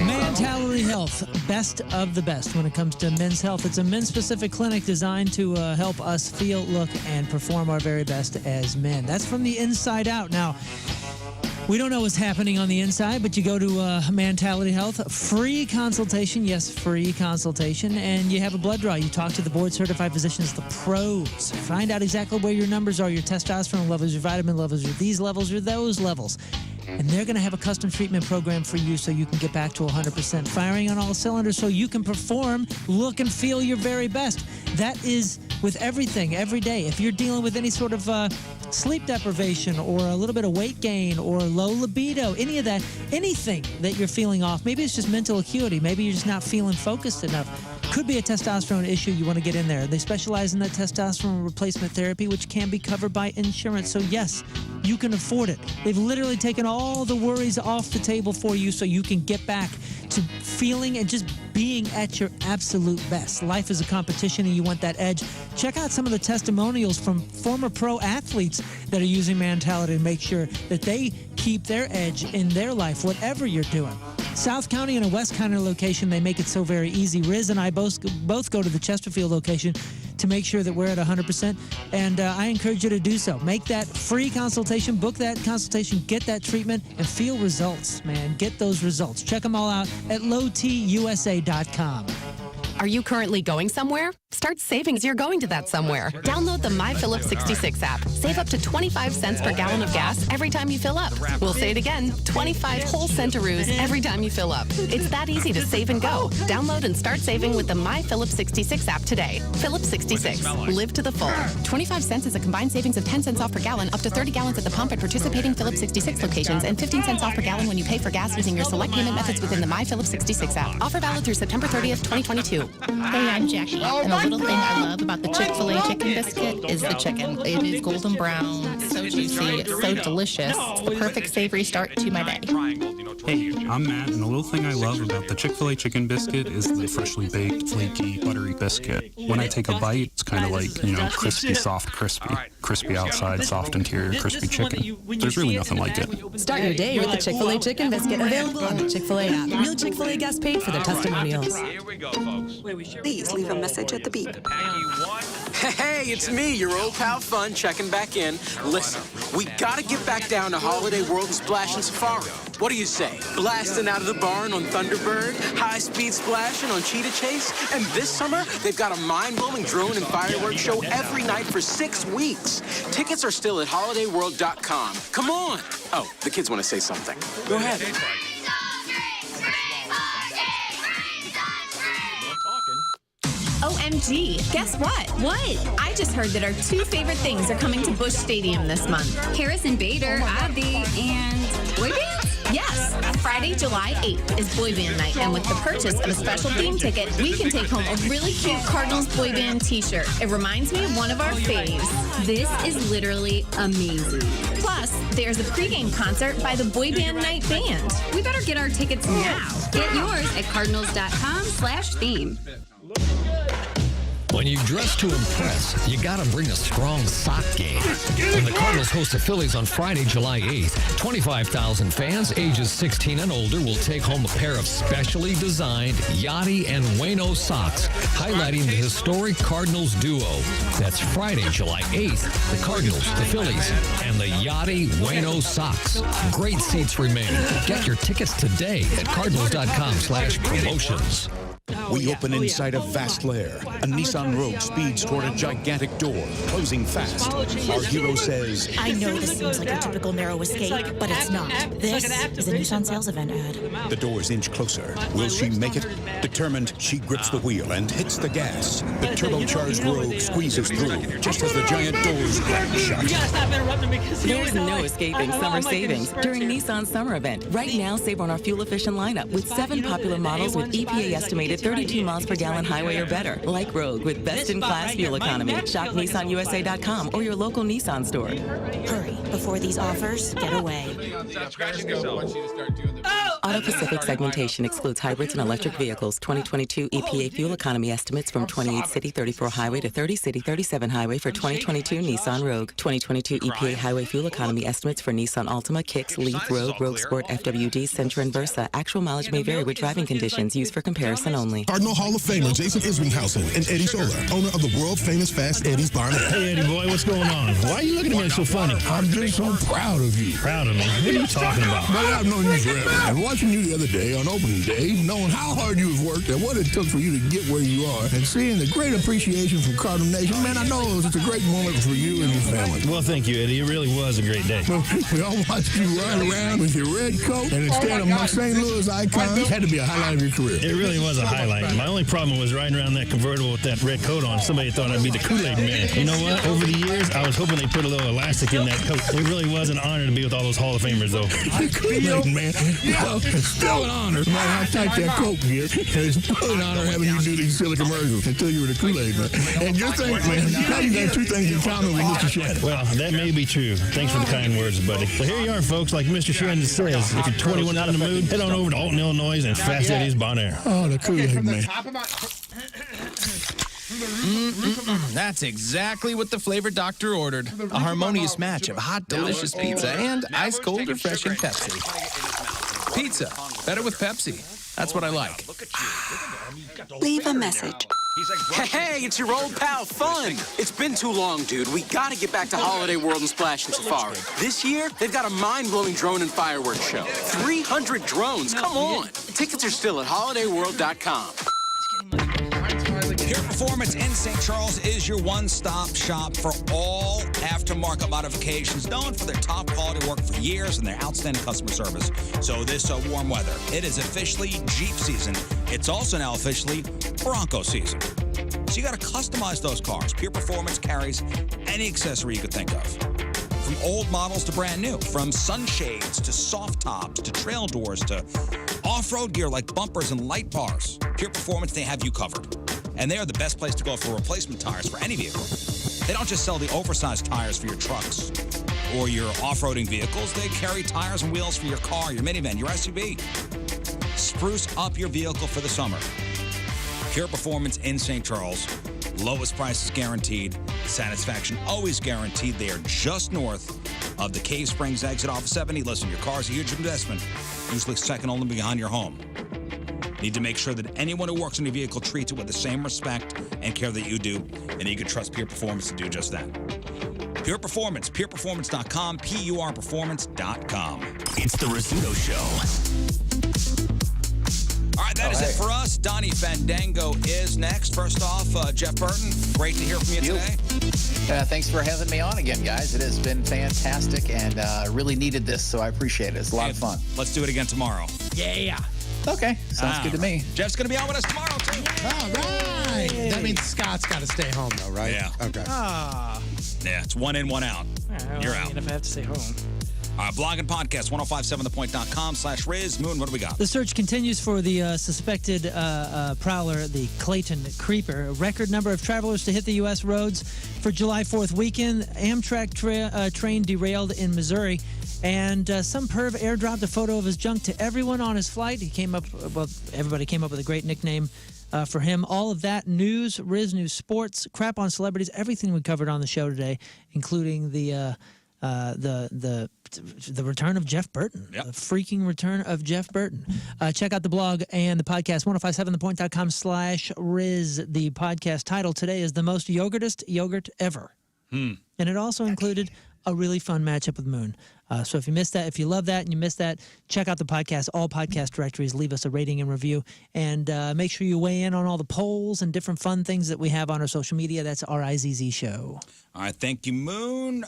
Mentality Health, best of the best when it comes to men's health. It's a men's-specific clinic designed to help us feel, look, and perform our very best as men. That's from the inside out. Now, we don't know what's happening on the inside, but you go to Mentality Health, free consultation, yes, free consultation, and you have a blood draw. You talk to the board-certified physicians, the pros. Find out exactly where your numbers are, your testosterone levels, your vitamin levels, your these levels, your those levels. And they're going to have a custom treatment program for you so you can get back to 100% firing on all cylinders so you can perform, look, and feel your very best. That is with everything, every day. If you're dealing with any sort of sleep deprivation or a little bit of weight gain or low libido, any of that, anything that you're feeling off, maybe it's just mental acuity, maybe you're just not feeling focused enough. Could be a testosterone issue. You want to get in there. They specialize in that testosterone replacement therapy, which can be covered by insurance. So yes, you can afford it. They've literally taken all the worries off the table for you so you can get back to feeling and just being at your absolute best. Life is a competition and you want that edge. Check out some of the testimonials from former pro athletes that are using Mentality to make sure that they keep their edge in their life, whatever you're doing. South County and a West County location, they make it so very easy. Rizz and I both go to the Chesterfield location to make sure that we're at 100%, and I encourage you to do so. Make that free consultation, book that consultation, get that treatment, and feel results, man. Get those results. Check them all out at lowtusa.com. Are you currently going somewhere? Start saving as you're going to that somewhere. Download the My Phillips 66 app. Save up to 25 cents per gallon of gas every time you fill up. We'll say it again, 25 whole centaroos every time you fill up. It's that easy to save and go. Download and start saving with the My Phillips 66 app today. Phillips 66. Live to the full. 25 cents is a combined savings of 10 cents off per gallon, up to 30 gallons at the pump at participating Phillips 66 locations, and 15 cents off per gallon when you pay for gas using your select payment methods within the My Phillips 66 app. Offer valid through September 30th, 2022. Hey, I'm Jackie, and the little thing I love about the Chick-fil-A chicken biscuit is the chicken. It is golden brown, so juicy, it's so delicious. It's the perfect savory start to my day. Hey, I'm Matt, and the little thing I love about the Chick-fil-A chicken biscuit is the freshly baked, flaky, buttery biscuit. When I take a bite, it's kind of like, crispy, soft, crispy. Crispy outside, soft interior, crispy chicken. There's really nothing like it. Start your day with the Chick-fil-A chicken biscuit, available on the Chick-fil-A app. Real Chick-fil-A guests paid for their testimonials. Here we go, folks. Please leave a message at the beep. Hey, it's me, your old pal Fun, checking back in. Listen, we gotta get back down to Holiday World and Splash and Safari. What do you say? Blasting out of the barn on Thunderbird, high-speed splashing on Cheetah Chase, and this summer, they've got a mind-blowing drone and fireworks show every night for 6 weeks. Tickets are still at holidayworld.com. Come on! Oh, the kids want to say something. Go ahead. OMG, guess what? What? I just heard that our two favorite things are coming to Busch Stadium this month. Harrison Bader, Abby, and Wiggins? Yes, Friday, July 8th is Boy Band Night, and with the purchase of a special theme ticket, we can take home a really cute Cardinals Boy Band t-shirt. It reminds me of one of our faves. This is literally amazing. Plus, there's a pregame concert by the Boy Band Night Band. We better get our tickets now. Get yours at cardinals.com/theme. When you dress to impress, you gotta bring a strong sock game. When the Cardinals host the Phillies on Friday, July 8th, 25,000 fans ages 16 and older will take home a pair of specially designed Yachty and Wayno socks, highlighting the historic Cardinals duo. That's Friday, July 8th, the Cardinals, the Phillies, and the Yachty Wayno socks. Great seats remain. Get your tickets today at cardinals.com/promotions. We open inside a vast lair. A Nissan Rogue speeds toward a gigantic door, closing fast. Our hero says, I know this seems like a typical narrow escape, but it's not. This is a Nissan sales event ad. The doors inch closer. Will she make it? Determined, she grips the wheel and hits the gas. The turbocharged Rogue squeezes through, just as the giant doors crack shut. There's no escaping summer savings during Nissan's summer event. Right now, save on our fuel-efficient lineup with 7 popular models with EPA estimated 32 miles per gallon highway or better, like Rogue with best-in-class fuel economy. Shop NissanUSA.com or your local Nissan store. Hurry, before these offers get away. Auto Pacific segmentation excludes hybrids and electric vehicles. 2022 EPA fuel economy estimates from 28 City 34 Highway to 30 City 37 Highway for 2022 Nissan Rogue. 2022 EPA highway fuel economy estimates for Nissan Altima, Kicks, Leaf, Rogue, Rogue Sport, FWD, Sentra, and Versa. Actual mileage may vary with driving conditions. Used for comparison only. Cardinal Hall of Famer Jason Isringhausen and Eddie Solar, owner of the world-famous Fast Eddie's Bar. Hey, Eddie boy, what's going on? Why are you looking at me so funny? I'm just so proud of you. Proud of me? What are you talking about? But I've known you forever. And watching you the other day on opening day, knowing how hard you've worked and what it took for you to get where you are, and seeing the great appreciation from Cardinal Nation, man, I know it was just a great moment for you and your family. Well, thank you, Eddie. It really was a great day. We all watched you run around with your red coat, and instead of my St. Louis icon, it had to be a highlight of your career. It really was a highlight. My only problem was riding around that convertible with that red coat on. Somebody thought I'd be the Kool-Aid man. You know what? Over the years, I was hoping they put a little elastic in that coat. It really was an honor to be with all those Hall of Famers, though. The Kool-Aid man. Well, it's still an honor, no matter how tight that coat gets. It's really an honor having you do these silly commercials until you were the Kool-Aid man. And just think, man, now you got 2 things in common with Mr. Shannon. Well, that may be true. Thanks for the kind words, buddy. So here you are, folks. Like Mr. Shannon says, if you're 21 out in the mood, head on over to Alton, Illinois and Fast Eddie's Bon Air. Oh, the Kool-Aid man. That's exactly what the flavor doctor ordered. A harmonious match of hot, delicious pizza and ice-cold, refreshing Pepsi. Pizza, better with Pepsi. That's what I like. Leave a message. Hey, it's your old pal, Fun. It's been too long, dude. We gotta get back to Holiday World and Splash and Safari. This year, they've got a mind-blowing drone and fireworks show. 300 drones, come on. Tickets are still at holidayworld.com. Pure Performance in St. Charles is your one-stop shop for all aftermarket modifications, known for their top quality work for years and their outstanding customer service. So this warm weather, it is officially Jeep season. It's also now officially Bronco season. So you got to customize those cars. Pure Performance carries any accessory you could think of. From old models to brand new, from sunshades to soft tops to trail doors to off-road gear like bumpers and light bars. Pure Performance, they have you covered. And they are the best place to go for replacement tires for any vehicle. They don't just sell the oversized tires for your trucks or your off-roading vehicles. They carry tires and wheels for your car, your minivan, your SUV. Spruce up your vehicle for the summer. Pure Performance in St. Charles. Lowest prices guaranteed. Satisfaction always guaranteed. They are just north of the Cave Springs exit off of 70. Listen, your car is a huge investment. Usually second only behind your home. Need to make sure that anyone who works on your vehicle treats it with the same respect and care that you do, and you can trust Pure Performance to do just that. Pure Performance, pureperformance.com, PURperformance.com. It's the Rizzuto Show. All right, that is it for us. Donnie Fandango is next. First off, Jeff Burton, great to hear from you today. Thanks for having me on again, guys. It has been fantastic and really needed this, so I appreciate it. It's a lot of fun. Let's do it again tomorrow. Yeah. Okay, sounds good to me. Jeff's going to be on with us tomorrow, too. All right. That means Scott's got to stay home, though, right? Yeah. Okay. Ah. Yeah, it's 1 in, 1 out. Well, You're I out. mean, if I have to stay home. Blog and podcast, 1057thepoint.com/Rizz. Moon, what do we got? The search continues for the suspected prowler, the Clayton Creeper. A record number of travelers to hit the U.S. roads for July 4th weekend. Amtrak train derailed in Missouri. And some perv airdropped a photo of his junk to everyone on his flight. Everybody came up with a great nickname for him. All of that news, Rizz News Sports, crap on celebrities, everything we covered on the show today, including the return of Jeff Burton. Yep. The freaking return of Jeff Burton. Check out the blog and the podcast, 1057thepoint.com/Rizz. The podcast title today is The Most Yogurtest Yogurt Ever. And it also included a really fun matchup with Moon. So if you missed that, if you love that and you missed that, check out the podcast, all podcast directories, leave us a rating and review, and make sure you weigh in on all the polls and different fun things that we have on our social media. That's RIZZ Show. All right, thank you, Moon.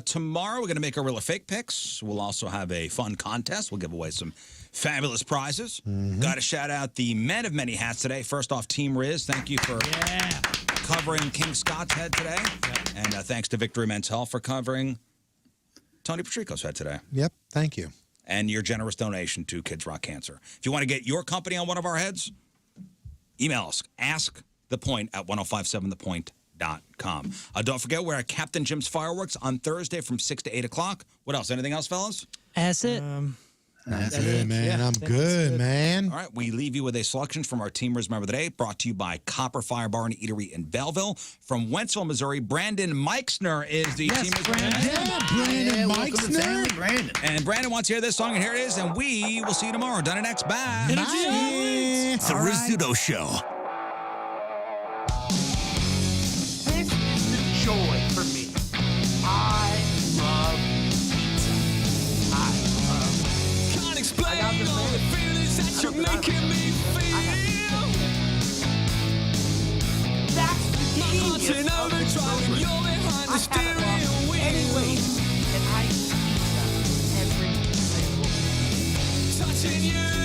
Tomorrow we're going to make our real or fake picks. We'll also have a fun contest. We'll give away some fabulous prizes. Got to shout out the men of many hats today. First off, Team Rizz, thank you for covering King Scott's head today. And thanks to Victory Men's Health for covering Tony Patrico's head today. Yep, thank you. And your generous donation to Kids Rock Cancer. If you want to get your company on one of our heads, email us, askthepoint@1057thepoint.com. Don't forget, we're at Captain Jim's Fireworks on Thursday from 6 to 8 o'clock. What else? Anything else, fellas? That's it. That's it, man. I'm good, man. All right, we leave you with a selection from our Team Rizz Member of the Day, brought to you by Copper Fire Bar and Eatery in Belleville. From Wentzville, Missouri, Brandon Meixner is the Team Rizz Member of the Day. Brandon Meixner. Brandon. And Brandon wants to hear this song, and here it is, and we will see you tomorrow. Done it next. Bye. It's the Rizzuto Show. This is the joy for me. I love pizza. Can't explain all the feelings that you're making me feel. That's the genius. My heart's in overdrive and you're behind the steering wheel. Anyway, and I eat pizza every single day. Touching you.